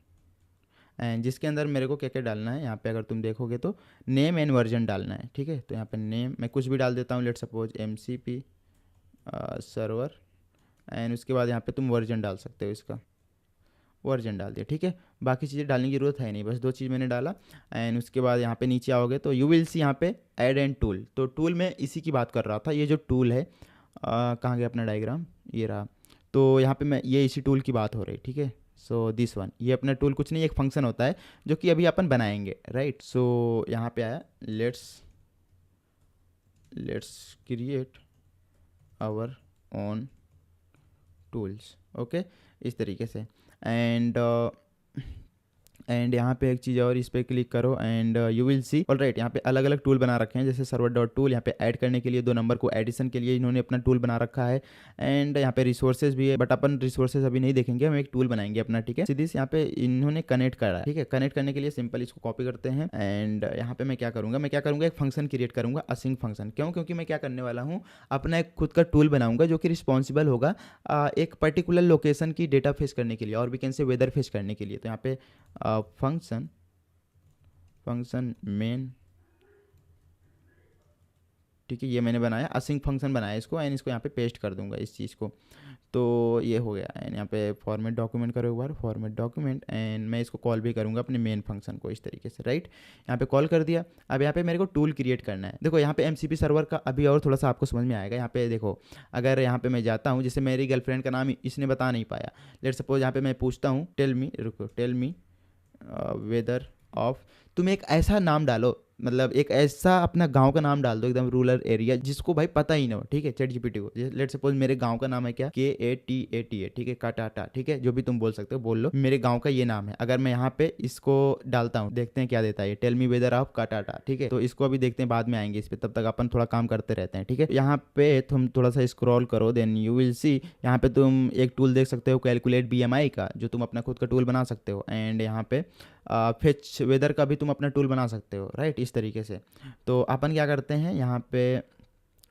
and जिसके अंदर मेरे को क्या क्या डालना है, यहाँ पे अगर तुम देखोगे तो नेम एंड वर्जन डालना है, ठीक है। तो यहाँ पे नेम मैं कुछ भी डाल देता हूँ, let suppose MCP server and उसके बाद यहाँ पे तुम वर्जन डाल सकते हो, इसका वर्जन डाल दिया, ठीक है। बाकी चीज़ें डालने की ज़रूरत है नहीं, बस 2 चीज़ मैंने डाला एंड उसके बाद यहाँ पे नीचे आओगे तो यू विल सी यहाँ पे ऐड एंड टूल। तो टूल में इसी की बात कर रहा था, ये जो टूल है कहाँ गया अपना डायग्राम, ये रहा। तो यहाँ पे मैं ये इसी टूल की बात हो रही, ठीक है। सो दिस वन, ये अपना टूल कुछ नहीं, एक फंक्शन होता है जो कि अभी अपन बनाएंगे, राइट। सो यहाँ पे आया let's create our own tools, okay, इस तरीके से। एंड यहाँ पे एक चीज़ और, इस पर क्लिक करो and you will C alright, यहाँ पे अलग अलग टूल बना रखे हैं, जैसे सर्वर डॉट टूल, यहाँ पे ऐड करने के लिए 2 नंबर को एडिशन के लिए इन्होंने अपना टूल बना रखा है एंड यहाँ पे रिसोर्सेज भी है, बट अपन रिसोर्सेज अभी नहीं देखेंगे, हम एक टूल बनाएंगे अपना, ठीक है। सीधी से यहाँ पे इन्होंने कनेक्ट करा है, ठीक है। कनेक्ट करने के लिए सिंपल इसको कॉपी करते हैं एंड यहाँ पे मैं क्या करूँगा, एक फंक्शन क्रिएट करूँगा, असिंक फंक्शन। क्यों, क्योंकि मैं क्या करने वाला हूँ, अपना एक खुद का टूल बनाऊंगा जो कि रिस्पॉन्सिबल होगा एक पर्टिकुलर लोकेशन की डेटा फेच करने के लिए, और भी कैन से वेदर फेच करने के लिए। तो यहाँ पे फंक्शन मेन, ठीक है, ये मैंने बनाया, असिंक फंक्शन बनाया इसको एंड इसको यहाँ पे पेस्ट कर दूंगा इस चीज़ को। तो ये हो गया एंड यहाँ पे फॉर्मेट डॉक्यूमेंट करो एक बार, फॉर्मेट डॉक्यूमेंट एंड मैं इसको कॉल भी करूँगा अपने मेन फंक्शन को इस तरीके से, राइट। यहाँ पे कॉल कर दिया। अब यहाँ पे मेरे को टूल क्रिएट करना है। देखो यहाँ पे MCP सर्वर का अभी और थोड़ा सा आपको समझ में आएगा। यहाँ पे देखो, अगर यहाँ पे मैं जाता हूँ, जैसे मेरी गर्लफ्रेंड का नाम इसने बता नहीं पाया, लेट सपोज यहाँ पे मैं पूछता हूँ टेल मी वेदर ऑफ, तुम एक ऐसा नाम डालो, मतलब एक ऐसा अपना गांव का नाम डाल दो, एकदम रूरल एरिया जिसको भाई पता ही ना हो, ठीक है, ChatGPT को। लेट सपोज मेरे गांव का नाम है क्या, KATATA, ठीक है, काटाटा, ठीक है, जो भी तुम बोल सकते हो बोल लो, मेरे गांव का ये नाम है। अगर मैं यहाँ पे इसको डालता हूँ, देखते हैं क्या देता है ये, टेल मी वेदर ऑफ काटाटा, ठीक है। तो इसको अभी देखते हैं, बाद में आएंगे इस पे, तब तक अपन थोड़ा काम करते रहते हैं, ठीक है। यहाँ पे तुम थोड़ा सा स्क्रॉल करो, देन यू विल सी यहाँ पे तुम एक टूल देख सकते हो, कैलकुलेट BMI का, जो तुम अपना खुद का टूल बना सकते हो एंड यहाँ पे फेच वेदर का भी तुम अपना टूल बना सकते हो, राइट, इस तरीके से। तो अपन क्या करते हैं, यहाँ पे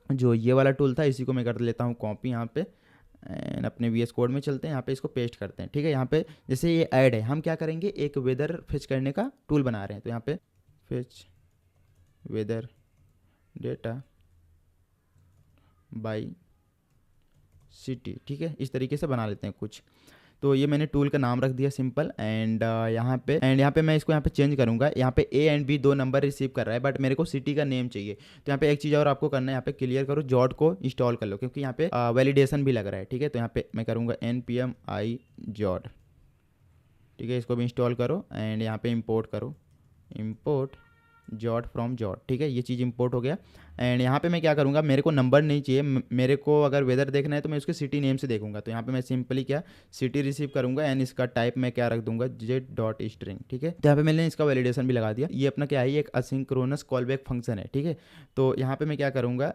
जो ये वाला टूल था इसी को मैं कर लेता हूँ कॉपी यहाँ पे एंड अपने VS कोड में चलते हैं, यहाँ पे इसको पेस्ट करते हैं, ठीक है। यहाँ पे जैसे ये ऐड है, हम क्या करेंगे, एक वेदर फेच करने का टूल बना रहे हैं। तो यहाँ पे fetch weather data by city, ठीक है, इस तरीके से बना लेते हैं कुछ। तो ये मैंने टूल का नाम रख दिया सिंपल एंड यहाँ पे मैं इसको यहाँ पे चेंज करूँगा। यहाँ पे A and B 2 number receive कर रहा है, बट मेरे को सिटी का नेम चाहिए। तो यहाँ पे एक चीज़ और आपको करना है, यहाँ पे क्लियर करो, जॉट को इंस्टॉल कर लो, क्योंकि यहाँ पे वैलिडेशन भी लग रहा है, ठीक है। तो यहाँ पे मैं करूँगा npm i जॉट, ठीक है, इसको भी इंस्टॉल करो एंड यहाँ पे इंपोर्ट करो, इंपोर्ट जॉट फ्रॉम जॉट, ठीक है, ये चीज़ इंपोर्ट हो गया। एंड यहाँ पे मैं क्या करूँगा, मेरे को नंबर नहीं चाहिए, मेरे को अगर वेदर देखना है तो मैं उसके सिटी नेम से देखूंगा। तो यहाँ पे मैं सिंपली क्या सिटी रिसीव करूँगा एंड इसका टाइप मैं क्या रख दूंगा, z.string, ठीक है। तो यहाँ पे मैंने इसका वैलिडेशन भी लगा दिया। ये अपना क्या है, ये एक असिंक्रोनस कॉलबैक फंक्शन है, ठीक है। तो यहाँ पे मैं क्या करूँगा,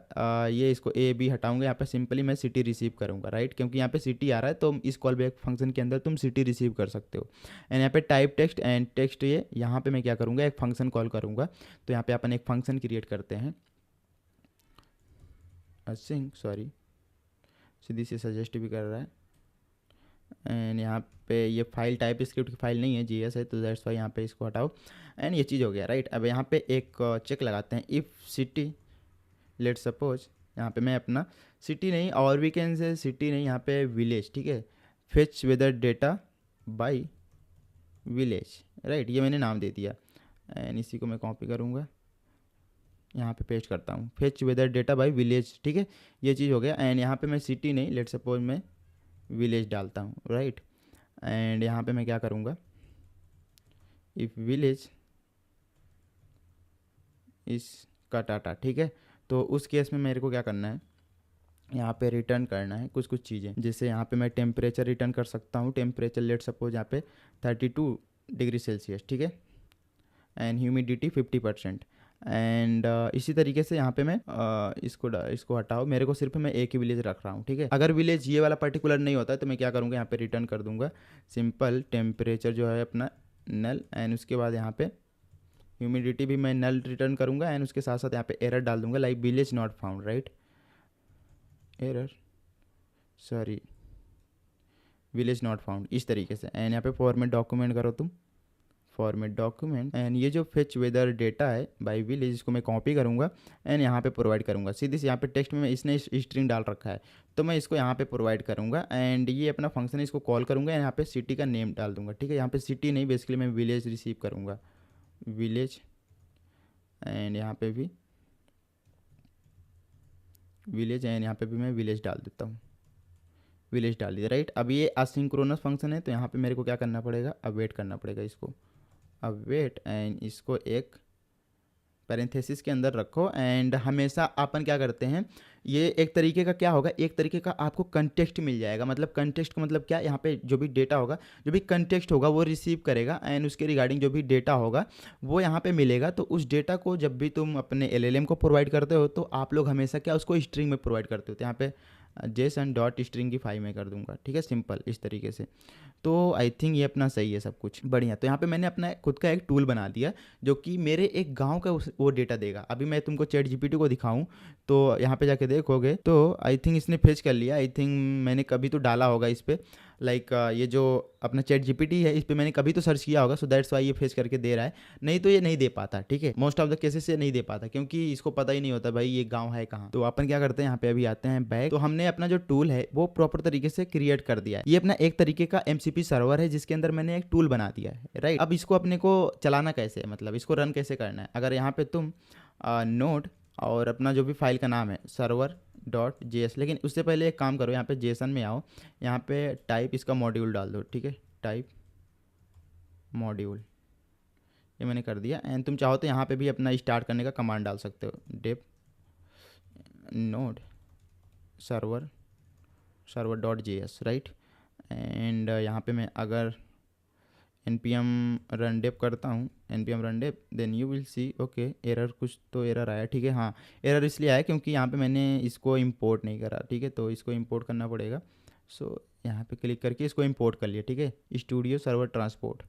ये इसको A B हटाऊंगा, यहाँ पे सिंपली मैं सिटी रिसीव करूँगा, राइट, क्योंकि यहाँ पे सिटी आ रहा है तो इस कॉलबैक फंक्शन के अंदर तुम सिटी रिसीव कर सकते हो। एंड यहाँ पे टाइप टेक्स्ट एंड टेक्स्ट, ये यहाँ पे मैं क्या करूँगा, एक फंक्शन कॉल करूँगा। तो यहाँ पे अपन एक फंक्शन क्रिएट करते हैं, असिंक सॉरी सीधी से सजेस्ट भी कर रहा है एंड यहाँ पे ये फाइल टाइप स्क्रिप्ट की फाइल नहीं है, JS है, तो दैट्स वाई यहाँ पे इसको हटाओ एंड ये चीज़ हो गया, राइट। अब यहाँ पे एक चेक लगाते हैं, इफ़ सिटी, लेट सपोज यहाँ पे मैं अपना सिटी नहीं, और भी कैन से सिटी नहीं, यहाँ पे विलेज, ठीक है, fetch weather data by village, right, ये मैंने नाम दे दिया एंड इसी को मैं कॉपी करूँगा, यहाँ पे पेस्ट करता हूँ, fetch weather data by village, ठीक है, ये चीज़ हो गया। एंड यहाँ पे मैं सिटी नहीं, लेट सपोज मैं विलेज डालता हूँ, राइट। एंड यहाँ पे मैं क्या करूँगा, इफ़ विलेज इस कटाटा, ठीक है, तो उस केस में मेरे को क्या करना है, यहाँ पे रिटर्न करना है कुछ कुछ चीज़ें, जैसे यहाँ पे मैं टेम्परेचर रिटर्न कर सकता हूँ, टेम्परेचर लेट सपोज यहाँ पे 32 डिग्री सेल्सियस, ठीक है, एंड ह्यूमिडिटी 50%। एंड इसी तरीके से यहाँ पे मैं इसको हटाओ, मेरे को सिर्फ मैं एक ही विलेज रख रहा हूँ, ठीक है। अगर विलेज ये वाला पर्टिकुलर नहीं होता है तो मैं क्या करूँगा, यहाँ पे रिटर्न कर दूंगा सिंपल टेम्परेचर जो है अपना नल, एंड उसके बाद यहाँ पे ह्यूमिडिटी भी मैं नल रिटर्न करूँगा, एंड उसके साथ साथ यहाँ पे एरर डाल दूंगा like village not found, right, error sorry village not found, इस तरीके से। एंड यहाँ पे फॉर्मेट डॉक्यूमेंट करो तुम, फॉर्मेट डॉक्यूमेंट, एंड ये जो फेच वेदर डेटा है बाय विलेज इसको मैं कॉपी करूँगा एंड यहाँ पे प्रोवाइड करूँगा, सीधी सी यहाँ पे टेक्स्ट में इसने स्ट्रिंग डाल रखा है तो मैं इसको यहाँ पे प्रोवाइड करूँगा, एंड ये अपना फंक्शन है इसको कॉल करूँगा, यहाँ पे सिटी का नेम डाल दूँगा, ठीक है। यहाँ पे सिटी नहीं, बेसिकली मैं विलेज रिसीव करूँगा, विलेज, एंड यहाँ पे भी विलेज, एंड यहाँ पे भी मैं विलेज डाल देता हूँ, विलेज डाल दिया, राइट। अब ये असिंक्रोनस फंक्शन है तो यहाँ पे मेरे को क्या करना पड़ेगा, अब वेट करना पड़ेगा इसको, अब वेट, एंड इसको एक पैरेंथेसिस के अंदर रखो। एंड हमेशा अपन क्या करते हैं, ये एक तरीके का क्या होगा, एक तरीके का आपको कंटेक्स्ट मिल जाएगा, मतलब कंटेक्स्ट का मतलब क्या, यहाँ पे जो भी डेटा होगा, जो भी कंटेक्स्ट होगा वो रिसीव करेगा, एंड उसके रिगार्डिंग जो भी डेटा होगा वो यहाँ पे मिलेगा। तो उस डेटा को जब भी तुम अपने एलएलएम को प्रोवाइड करते हो तो आप लोग हमेशा क्या उसको स्ट्रिंग में प्रोवाइड करते हो, तो यहाँ पे जेसन डॉट स्ट्रिंग की फाइल में कर दूंगा, ठीक है, सिंपल इस तरीके से। तो आई थिंक ये अपना सही है सब कुछ बढ़िया। तो यहाँ पे मैंने अपना खुद का एक टूल बना दिया जो कि मेरे एक गांव का वो डेटा देगा। अभी मैं तुमको चैट जीपीटी को दिखाऊं तो यहाँ पे जाके देखोगे तो आई थिंक इसने फेच कर लिया, आई थिंक मैंने कभी तो डाला होगा इस पर, लाइक ये जो अपना चैट जीपीटी है इस पर मैंने कभी तो सर्च किया होगा, सो दैट्स वाई ये फेच करके दे रहा है, नहीं तो ये नहीं दे पाता, ठीक है। मोस्ट ऑफ द केसेस से नहीं दे पाता क्योंकि इसको पता ही नहीं होता भाई ये गांव है कहाँ। तो अपन क्या करते हैं, यहाँ पे अभी आते हैं बैक, तो हमने अपना जो टूल है वो प्रॉपर तरीके से क्रिएट कर दिया है। ये अपना एक तरीके का एमसीपी सर्वर है जिसके अंदर मैंने एक टूल बना दिया है, राइट। अब इसको अपने को चलाना कैसे है, मतलब इसको रन कैसे करना है, अगर यहाँ पे तुम नोड और अपना जो भी फाइल का नाम है सर्वर डॉट जेएस, लेकिन उससे पहले एक काम करो, यहाँ पे जेसन में आओ, यहाँ पे टाइप इसका मॉड्यूल डाल दो, ठीक है, टाइप मॉड्यूल, ये मैंने कर दिया। एंड तुम चाहो तो यहाँ पे भी अपना स्टार्ट करने का कमांड डाल सकते हो, dev node server dot JS, right. And यहाँ पे मैं अगर npm रन डेप करता हूँ, npm run dev, then you will see okay error, कुछ तो एरर आया, ठीक है। हाँ, एरर इसलिए आया क्योंकि यहाँ पे मैंने इसको इंपोर्ट नहीं करा, ठीक है, तो इसको इंपोर्ट करना पड़ेगा। सो यहाँ पे क्लिक करके इसको इंपोर्ट कर लिया, ठीक है, स्टूडियो सर्वर ट्रांसपोर्ट।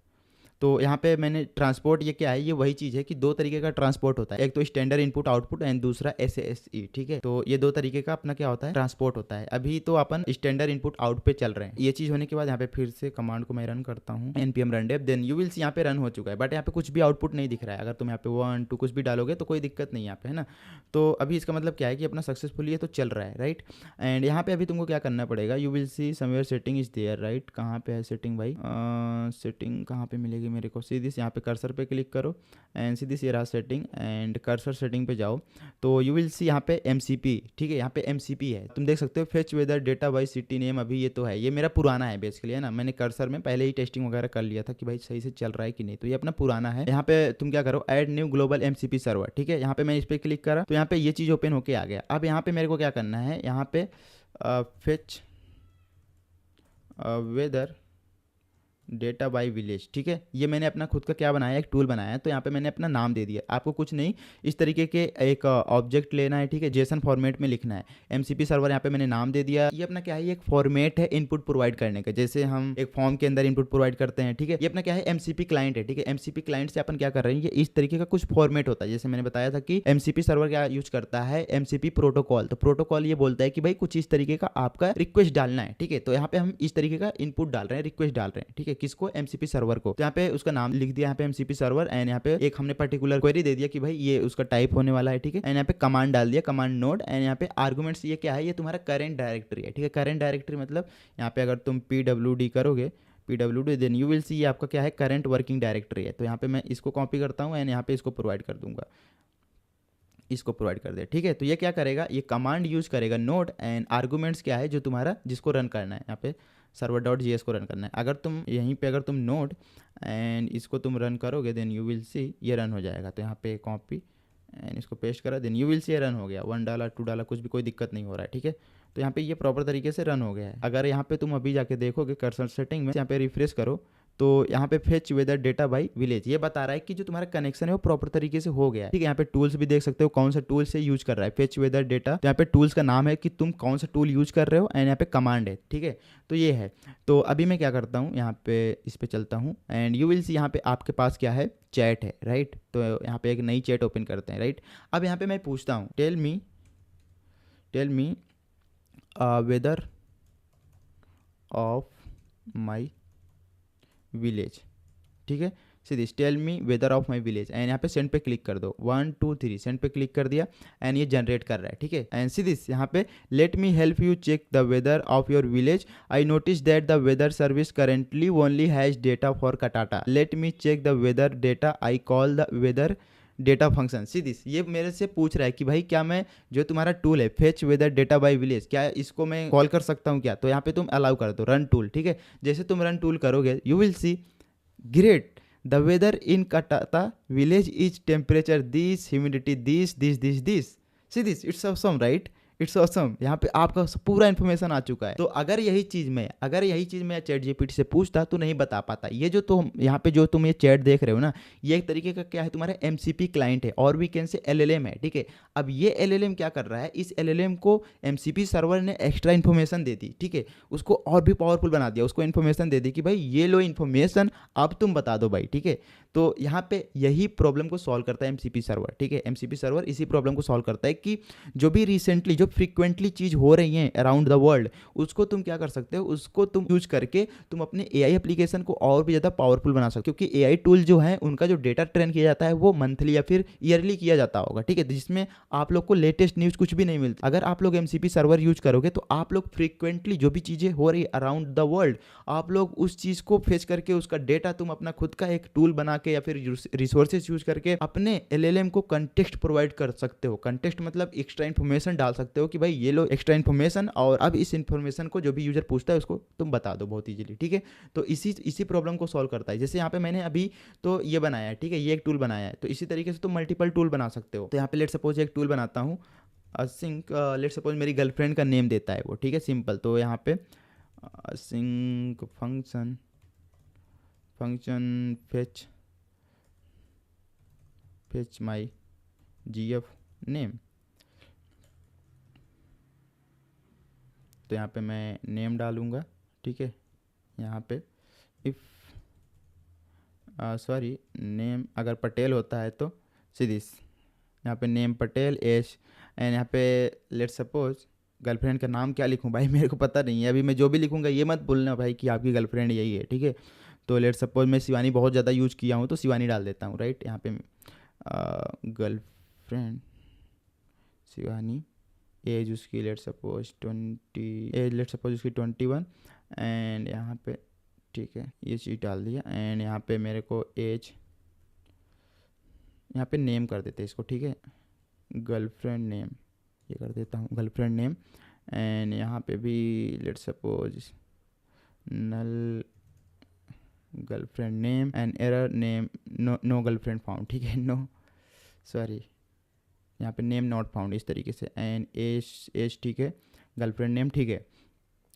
तो यहाँ पे मैंने ट्रांसपोर्ट, ये क्या है, ये वही चीज़ है कि दो तरीके का ट्रांसपोर्ट होता है, एक तो स्टैंडर्ड इनपुट आउटपुट एंड दूसरा SASE, ठीक है। तो ये दो तरीके का अपना क्या होता है, ट्रांसपोर्ट होता है। अभी तो अपन स्टैंडर्ड इनपुट आउट पे चल रहे हैं। ये चीज़ होने के बाद यहाँ पे फिर से कमांड को मैं रन करता हूँ, npm run dev, then you will see यहाँ पे रन हो चुका है, बट यहाँ पे कुछ भी आउटपुट नहीं दिख रहा है। अगर तुम यहाँ पे 1 2 कुछ भी डालोगे तो कोई दिक्कत नहीं यहाँ पे, है ना। तो अभी इसका मतलब क्या है कि अपना सक्सेसफुली ये तो चल रहा है, राइट। एंड यहाँ पे अभी तुमको क्या करना पड़ेगा, you will see somewhere setting is there, right. कहाँ पे है सेटिंग भाई, सेटिंग कहाँ पे मिलेगी मेरे को, सीधी यहाँ पे कर्सर पे क्लिक करो एंड सीधी सी रहा सेटिंग, एंड कर्सर सेटिंग पे जाओ तो यू विल सी यहाँ पे MCP, ठीक है, यहाँ पे MCP है, तुम देख सकते हो, fetch weather data by city name. अभी ये तो है, ये मेरा पुराना है बेसिकली, है ना। मैंने कर्सर में पहले ही टेस्टिंग वगैरह कर लिया था कि भाई सही से चल रहा है कि नहीं, तो ये अपना पुराना है। यहाँ पे तुम क्या करो, add new global MCP server, ठीक है। यहाँ पे मैं इस पर क्लिक करा तो यहाँ पे ये चीज़ ओपन होके आ गया। अब यहाँ पे मेरे को क्या करना है, यहाँ पे fetch weather data by village, ठीक है। ये मैंने अपना खुद का क्या बनाया, एक टूल बनाया है, तो यहाँ पे मैंने अपना नाम दे दिया। आपको कुछ नहीं, इस तरीके के एक ऑब्जेक्ट लेना है, ठीक है, जेसन फॉर्मेट में लिखना है। MCP सर्वर यहाँ पे मैंने नाम दे दिया। ये अपना क्या है, ये एक फॉर्मेट है इनपुट प्रोवाइड करने का, जैसे हम एक फॉर्म के अंदर इनपुट प्रोवाइड करते हैं, ठीक है। ये अपना क्या है, MCP क्लाइंट है, ठीक है। MCP क्लाइंट से अपन क्या कर रहे हैं, ये इस तरीके का कुछ फॉर्मेट होता है। जैसे मैंने बताया था कि MCP सर्वर क्या यूज करता है, MCP प्रोटोकॉल। तो प्रोटोकॉल ये बोलता है कि भाई कुछ इस तरीके का आपका रिक्वेस्ट डालना है, ठीक है। तो यहाँ पे हम इस तरीके का इनपुट डाल रहे हैं, रिक्वेस्ट डाल रहे हैं, ठीक है, किसको, MCP सर्वर को। तो यहाँ पे उसका नाम लिख दिया, यहाँ पे MCP सर्वर, एंड यहाँ पे एक हमने पर्टिकुलर क्वेरी दे दिया कि भाई ये उसका टाइप होने वाला है, ठीक है। एंड यहाँ पे कमांड डाल दिया, कमांड नोड, एंड यहाँ पे आर्गुमेंट्स ये क्या है, ये तुम्हारा करंट डायरेक्टरी है, ठीक है। करंट डायरेक्टरी मतलब यहाँ पे अगर तुम PWD करोगे, pwd, then you will see ये आपका क्या है, करंट वर्किंग डायरेक्टरी है। तो यहाँ पे मैं इसको कॉपी करता हूँ एंड यहाँ पे इसको प्रोवाइड कर दूंगा, इसको प्रोवाइड कर दे, ठीक है। तो ये क्या करेगा, ये कमांड यूज करेगा नोड एंड आर्गूमेंट्स क्या है जो तुम्हारा जिसको रन करना है, यहाँ पे सर्वर डॉट जी एस को रन करना है। अगर तुम यहीं पे अगर तुम नोड एंड इसको तुम रन करोगे देन यू विल सी ये रन हो जाएगा। तो यहाँ पे कॉपी एंड इसको पेस्ट करा, देन यू विल सी ये रन हो गया, 1 डाला 2 डाला कुछ भी कोई दिक्कत नहीं हो रहा है, ठीक है। तो यहाँ पे ये प्रॉपर तरीके से रन हो गया है। अगर यहाँ पे तुम अभी जाके देखोगे कर्सर सेटिंग में, यहाँ पे रिफ्रेश करो तो यहाँ पे fetch weather data by village ये बता रहा है कि जो तुम्हारा कनेक्शन है वो प्रॉपर तरीके से हो गया है, ठीक है। यहाँ पे टूल्स भी देख सकते हो कौन सा टूल से यूज कर रहा है, फेच वेदर डेटा। तो यहाँ पे टूल्स का नाम है कि तुम कौन सा टूल यूज कर रहे हो एंड यहाँ पे कमांड है, ठीक है। तो ये है। तो अभी मैं क्या करता हूँ, यहाँ पे इस पे चलता हूँ एंड यू विल सी यहाँ पे आपके पास क्या है, चैट है, राइट। तो यहाँ पे एक नई चैट ओपन करते हैं, राइट। अब यहाँ पे मैं पूछता हूँ tell me weather of my village, ठीक है। See this tell me weather of my village and यहाँ पे सेंड पे क्लिक कर दो, 1 2 3 सेंड पे क्लिक कर दिया एंड ये जनरेट कर रहा है, ठीक है। एंड सी दिस यहाँ पे let me help you check the weather of your village, I notice that the weather service currently only has data for Katata, let me check the weather data, I call the weather data function. See this ये मेरे से पूछ रहा है कि भाई क्या मैं जो तुम्हारा टूल है fetch weather data by village, क्या इसको मैं कॉल कर सकता हूँ क्या। तो यहाँ पे तुम अलाउ कर दो रन टूल, ठीक है। जैसे तुम रन टूल करोगे you will see great the weather in Katata village is temperature this, humidity this this this this. See this it's awesome, right, it's awesome. यहाँ पे आपका पूरा इन्फॉर्मेशन आ चुका है। तो अगर यही चीज़ मैं चैट जीपीटी से पूछता तो नहीं बता पाता। ये जो तुम यहाँ पे जो तुम ये चैट देख रहे हो ना, ये एक तरीके का क्या है, तुम्हारा एमसीपी क्लाइंट है और वीकेंड से एलएलएम है, ठीक है। अब ये एलएलएम क्या कर रहा है, इस एलएलएम को एमसीपी सर्वर ने एक्स्ट्रा इन्फॉर्मेशन दे दी, ठीक है। उसको और भी पावरफुल बना दिया, उसको इन्फॉर्मेशन दे दी कि भाई ये लो इन्फॉर्मेशन अब तुम बता दो भाई, ठीक है। तो यहाँ पे यही प्रॉब्लम को सॉल्व करता है एमसीपी सर्वर, ठीक है। एमसीपी सर्वर इसी प्रॉब्लम को सॉल्व करता है कि जो भी रिसेंटली जो फ्रीक्वेंटली चीज़ हो रही हैं अराउंड द वर्ल्ड, उसको तुम क्या कर सकते हो, उसको तुम यूज करके तुम अपने एआई एप्लीकेशन को और भी ज़्यादा पावरफुल बना सकते हो। क्योंकि एआई टूल जो है उनका जो डेटा ट्रेन किया जाता है वो मंथली या फिर ईयरली किया जाता होगा, ठीक है, जिसमें आप लोग को लेटेस्ट न्यूज़ कुछ भी नहीं मिलती। अगर आप लोग एमसीपी सर्वर यूज करोगे तो आप लोग फ्रीक्वेंटली जो भी चीज़ें हो रही अराउंड द वर्ल्ड, आप लोग उस चीज़ को फेच करके उसका डेटा तुम अपना खुद का एक टूल बना के या फिर रिसोर्सेज यूज करके अपने एलएलएम को कंटेक्स्ट प्रोवाइड कर सकते हो। कंटेक्स्ट मतलब एक्स्ट्रा इन्फॉर्मेशन डाल सकते हो कि भाई ये लो एक्स्ट्रा इन्फॉर्मेशन, और अब इस इन्फॉर्मेशन को जो भी यूजर पूछता है उसको तुम बता दो बहुत इजीली, ठीक है। तो इसी प्रॉब्लम को सॉल्व करता है। जैसे यहाँ पे मैंने अभी तो ये बनाया है, ठीक है, ये एक टूल बनाया है। तो इसी तरीके से तुम मल्टीपल टूल बना सकते हो। तो यहाँ पे लेट सपोज एक टूल बनाता हूँ, असिंक लेट सपोज मेरी गर्लफ्रेंड का नेम देता है वो, ठीक है, सिंपल। तो यहाँ पे असिंक फंक्शन फेच माई जीएफ नेम। तो यहाँ पे मैं नेम डालूँगा, ठीक है। यहाँ पे इफ़ सॉरी नेम अगर पटेल होता है तो सीधीस यहाँ पे नेम पटेल एश एंड यहाँ पे लेट सपोज गर्लफ्रेंड का नाम क्या लिखूँ भाई, मेरे को पता नहीं है। अभी मैं जो भी लिखूँगा ये मत बोलना भाई कि आपकी गर्लफ्रेंड यही है, ठीक है। तो लेट सपोज मैं शिवानी बहुत ज़्यादा यूज किया हूँ तो शिवानी डाल देता हूँ, राइट। यहाँ पे गर्लफ्रेंड शिवानी, एज उसकी let suppose 20, age let suppose उसकी 21 एंड यहाँ पे ठीक है ये चीज़ डाल दिया एंड यहाँ पे मेरे को एज, यहाँ पे नेम कर देते हैं इसको, ठीक है, गर्लफ्रेंड नेम ये कर देता हूँ, गर्लफ्रेंड नेम एंड यहाँ पे भी let suppose null girlfriend name and error name no girlfriend found, ठीक है, नो सॉरी यहाँ पे नेम नॉट फाउंड, इस तरीके से एंड एज ठीक है, गर्लफ्रेंड नेम, ठीक है।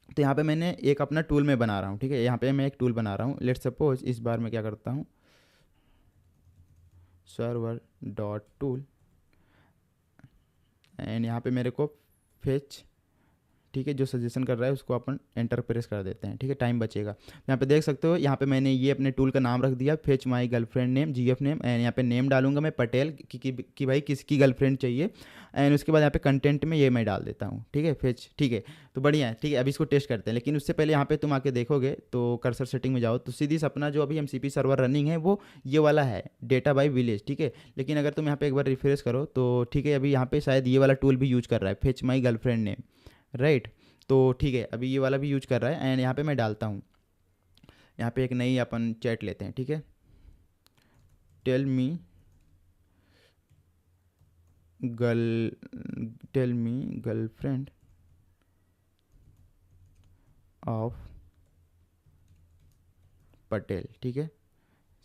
तो यहाँ पे मैंने एक अपना टूल में बना रहा हूँ, ठीक है, यहाँ पे मैं एक टूल बना रहा हूँ। लेट सपोज इस बार मैं क्या करता हूँ, सर्वर डॉट टूल एंड यहाँ पे मेरे को फेच, ठीक है, जो सजेशन कर रहा है उसको अपन एंटर प्रेस कर देते हैं, ठीक है, टाइम बचेगा। यहाँ पे देख सकते हो यहाँ पे मैंने ये अपने टूल का नाम रख दिया fetch my girlfriend name GF name and यहाँ पे नेम डालूंगा मैं पटेल कि भाई किसकी गर्लफ्रेंड चाहिए एंड उसके बाद यहाँ पे कंटेंट में ये मैं डाल देता हूँ, ठीक है, फेच, ठीक है। तो बढ़िया है, ठीक है। अभी इसको टेस्ट करते हैं, लेकिन उससे पहले यहाँ पे तुम आके देखोगे तो कर्सर सेटिंग में जाओ तो सीधी अपना जो अभी एमसीपी सर्वर रनिंग है वो ये वाला है, डेटा बाय विलेज, ठीक है। लेकिन अगर तुम यहाँ पे एक बार रिफ्रेश करो तो ठीक है, अभी यहाँ पे शायद ये वाला टूल भी यूज कर रहा है फेच माई गर्लफ्रेंड नेम, राइट। तो ठीक है, अभी ये वाला भी यूज कर रहा है एंड यहाँ पे मैं डालता हूँ यहाँ पे एक नई अपन चैट लेते हैं, ठीक है। Tell me girlfriend of Patel, ठीक है।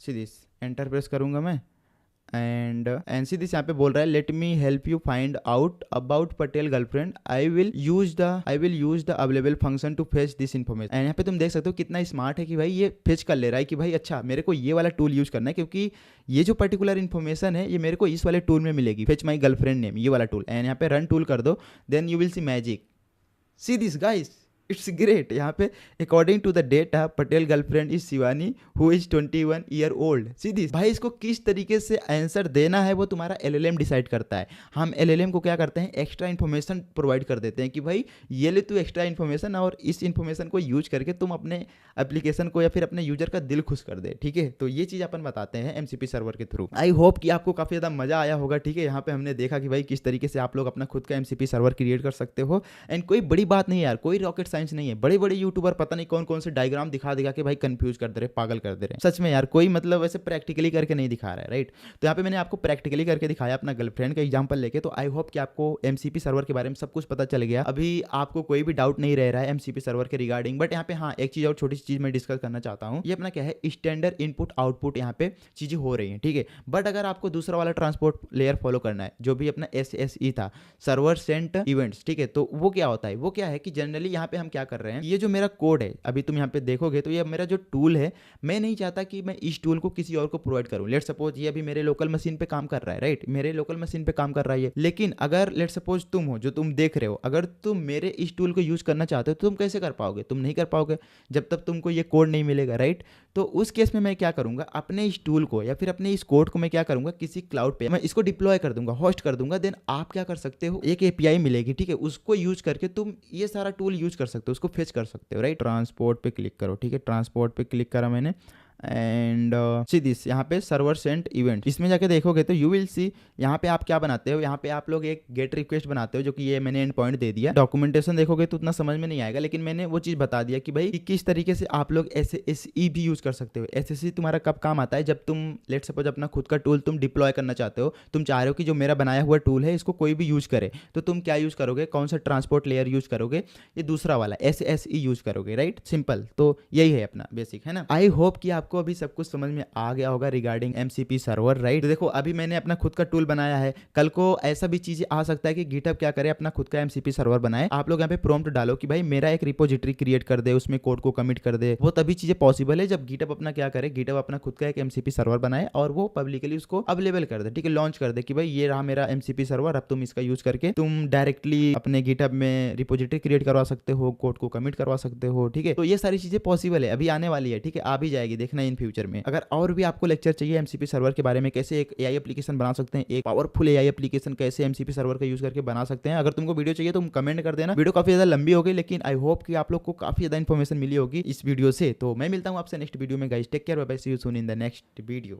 सीधी एंटर प्रेस करूँगा मैं एंड सीधी यहाँ पे बोल रहा है let me help you find out about Patel girlfriend, I will use the available function to fetch this information. And यहाँ पे तुम देख सकते हो कितना स्मार्ट है कि भाई ये फेच कर ले रहा है कि भाई अच्छा मेरे को ये वाला टूल यूज करना है, क्योंकि ये जो पर्टिकुलर इन्फॉर्मेशन है ये मेरे को इस वाले टूल में मिलेगी, फेच माई गर्लफ्रेंड नेम, ये वाला टूल। एंड यहाँ पे रन टूल कर दो, then you will see magic, see this guys, it's great. यहाँ पे according to the data Patel girlfriend is Shivani who is 21 year old. सीधी भाई इसको किस तरीके से आंसर देना है वो तुम्हारा एलएलएम डिसाइड करता है। हम एलएलएम को क्या करते हैं, एक्स्ट्रा इन्फॉर्मेशन प्रोवाइड कर देते हैं कि भाई ये ले तू एक्स्ट्रा इन्फॉर्मेशन, और इस इन्फॉर्मेशन को यूज करके तुम अपने एप्लीकेशन को या फिर अपने यूजर का दिल खुश कर दे, ठीक है। तो ये चीज़ अपन बताते हैं एमसीपी सर्वर के थ्रू। आई होप कि आपको काफ़ी ज़्यादा मजा आया होगा, ठीक है। यहाँ पे हमने देखा कि भाई किस तरीके से आप लोग अपना खुद का एमसीपी सर्वर क्रिएट कर सकते हो। एंड कोई बड़ी बात नहीं यार, कोई रॉकेट साइंस नहीं है। बड़े बड़े यूट्यूबर पता नहीं कौन कौन से डायग्राम दिखा के भाई कंफ्यूज कर दे रहे, पागल कर दे रहे हैं। सच में यार कोई मतलब वैसे प्रैक्टिकली करके नहीं दिखा रहा है, राइट। तो यहाँ पे मैंने आपको प्रैक्टिकली करके दिखाया अपना गर्लफ्रेंड का एग्जांपल लेके। तो आई होप कि आपको एमसीपी सर्वर के बारे में सब कुछ पता चल गया। अभी आपको कोई भी डाउट नहीं रह रहा है एमसीपी सर्वर के रिगार्डिंग। बट यहाँ पे हाँ एक चीज और छोटी सी चीज मैं डिस्कस करना चाहता हूँ। ये अपना क्या है, स्टैंडर्ड इनपुट आउटपुट यहाँ पे चीजें हो रही हैं, ठीक है। बट अगर आपको दूसरा वाला ट्रांसपोर्ट लेयर फॉलो करना है, जो भी अपना SSE था, सर्वर सेंट इवेंट्स, ठीक है, तो वो क्या होता है, वो क्या है कि जनरली यहाँ पे हम क्या कर रहे हैं, ये जो मेरा कोड है अभी तुम यहाँ पे देखोगे तो ये मेरा जो टूल है, मैं नहीं चाहता कि मैं इस टूल को किसी और को प्रोवाइड करूँ। लेट सपोज ये अभी मेरे लोकल मशीन पे काम कर रहा है, राइट, मेरे लोकल मशीन पे काम कर रहा है। लेकिन अगर लेट सपोज तुम हो जो तुम देख रहे हो, अगर तुम मेरे इस टूल को यूज करना चाहते हो तो तुम कैसे कर पाओगे, तुम नहीं कर पाओगे जब तक तुमको ये कोड नहीं मिलेगा, राइट। तो उस केस में मैं क्या करूंगा, अपने इस टूल को या फिर अपने इस कोड को मैं क्या करूंगा, किसी क्लाउड पे मैं इसको डिप्लॉय कर दूंगा, होस्ट कर दूंगा। देन आप क्या कर सकते हो, एक एपीआई मिलेगी, ठीक है, उसको यूज करके तुम ये सारा टूल यूज कर सकते हो, उसको फेच कर सकते हो, राइट। ट्रांसपोर्ट पे क्लिक करो, ठीक है, ट्रांसपोर्ट पे क्लिक करा मैंने एंड सी दिस, यहाँ पे सर्वर सेंट इवेंट, इसमें जाके देखोगे तो यू विल सी यहाँ पे आप क्या बनाते हो, यहाँ पे आप लोग एक गेट रिक्वेस्ट बनाते हो, जो कि ये मैंने एंड पॉइंट दे दिया। डॉक्यूमेंटेशन देखोगे तो उतना समझ में नहीं आएगा, लेकिन मैंने वो चीज़ बता दिया कि भाई कि किस तरीके से आप लोग SSE भी यूज कर सकते हो। SSE तुम्हारा कब काम आता है, जब तुम लेट सपोज अपना खुद का टूल तुम डिप्लॉय करना चाहते हो, तुम चाह रहे हो कि जो मेरा बनाया हुआ टूल है इसको कोई भी यूज करे, तो तुम क्या यूज करोगे, कौन सा ट्रांसपोर्ट लेयर यूज करोगे, ये दूसरा वाला SSE यूज करोगे, राइट, सिंपल। तो यही है अपना बेसिक, है ना। आई होप कि आपको अभी सब कुछ में आ गया होगा रिगार्डिंग एमसीपी सर्वर, राइट। तो देखो अभी मैंने अपना खुद का टूल बनाया है, कल को ऐसा भी चीजें आ सकता है कि गिटहब क्या करे, अपना खुद का एमसीपी सर्वर बनाए। आप लोग यहाँ पे प्रॉम्प्ट डालो कि भाई मेरा एक रिपोजिटरी क्रिएट कर दे, उसमें कोड को कमिट कर दे। वो तभी चीजें पॉसिबल है जब गिटहब अपना क्या करे, गिटहब अपना खुद का एक एमसीपी सर्वर बनाए और वो पब्लिकली उसको अवेलेबल कर दे, ठीक है, लॉन्च कर दे कि भाई ये रहा मेरा एमसीपी सर्वर, अब तुम इसका यूज करके तुम डायरेक्टली अपने गिटहब में रिपोजिटरी क्रिएट करवा सकते हो, कोड को कमिट करवा सकते हो, ठीक है। तो ये सारी चीजें पॉसिबल है, अभी आने वाली है, ठीक है, आ भी जाएगी, देखना इन फ्यूचर में। अगर और भी आपको लेक्चर चाहिए एमसीपी सर्वर के बारे में, कैसे एक एआई एप्लीकेशन बना सकते हैं, एक पावरफुल एआई एप्लीकेशन कैसे एमसीपी सर्वर का यूज करके बना सकते हैं, अगर तुमको वीडियो चाहिए तो कमेंट कर देना। वीडियो काफी ज्यादा लंबी हो गई, लेकिन आई होप कि आप लोग को काफी ज्यादा इन्फॉर्मेशन मिली होगी इस वीडियो से। तो मैं मिलता हूं आपसे नेक्स्ट वीडियो में guys, take care, bye bye, see you soon in the next video.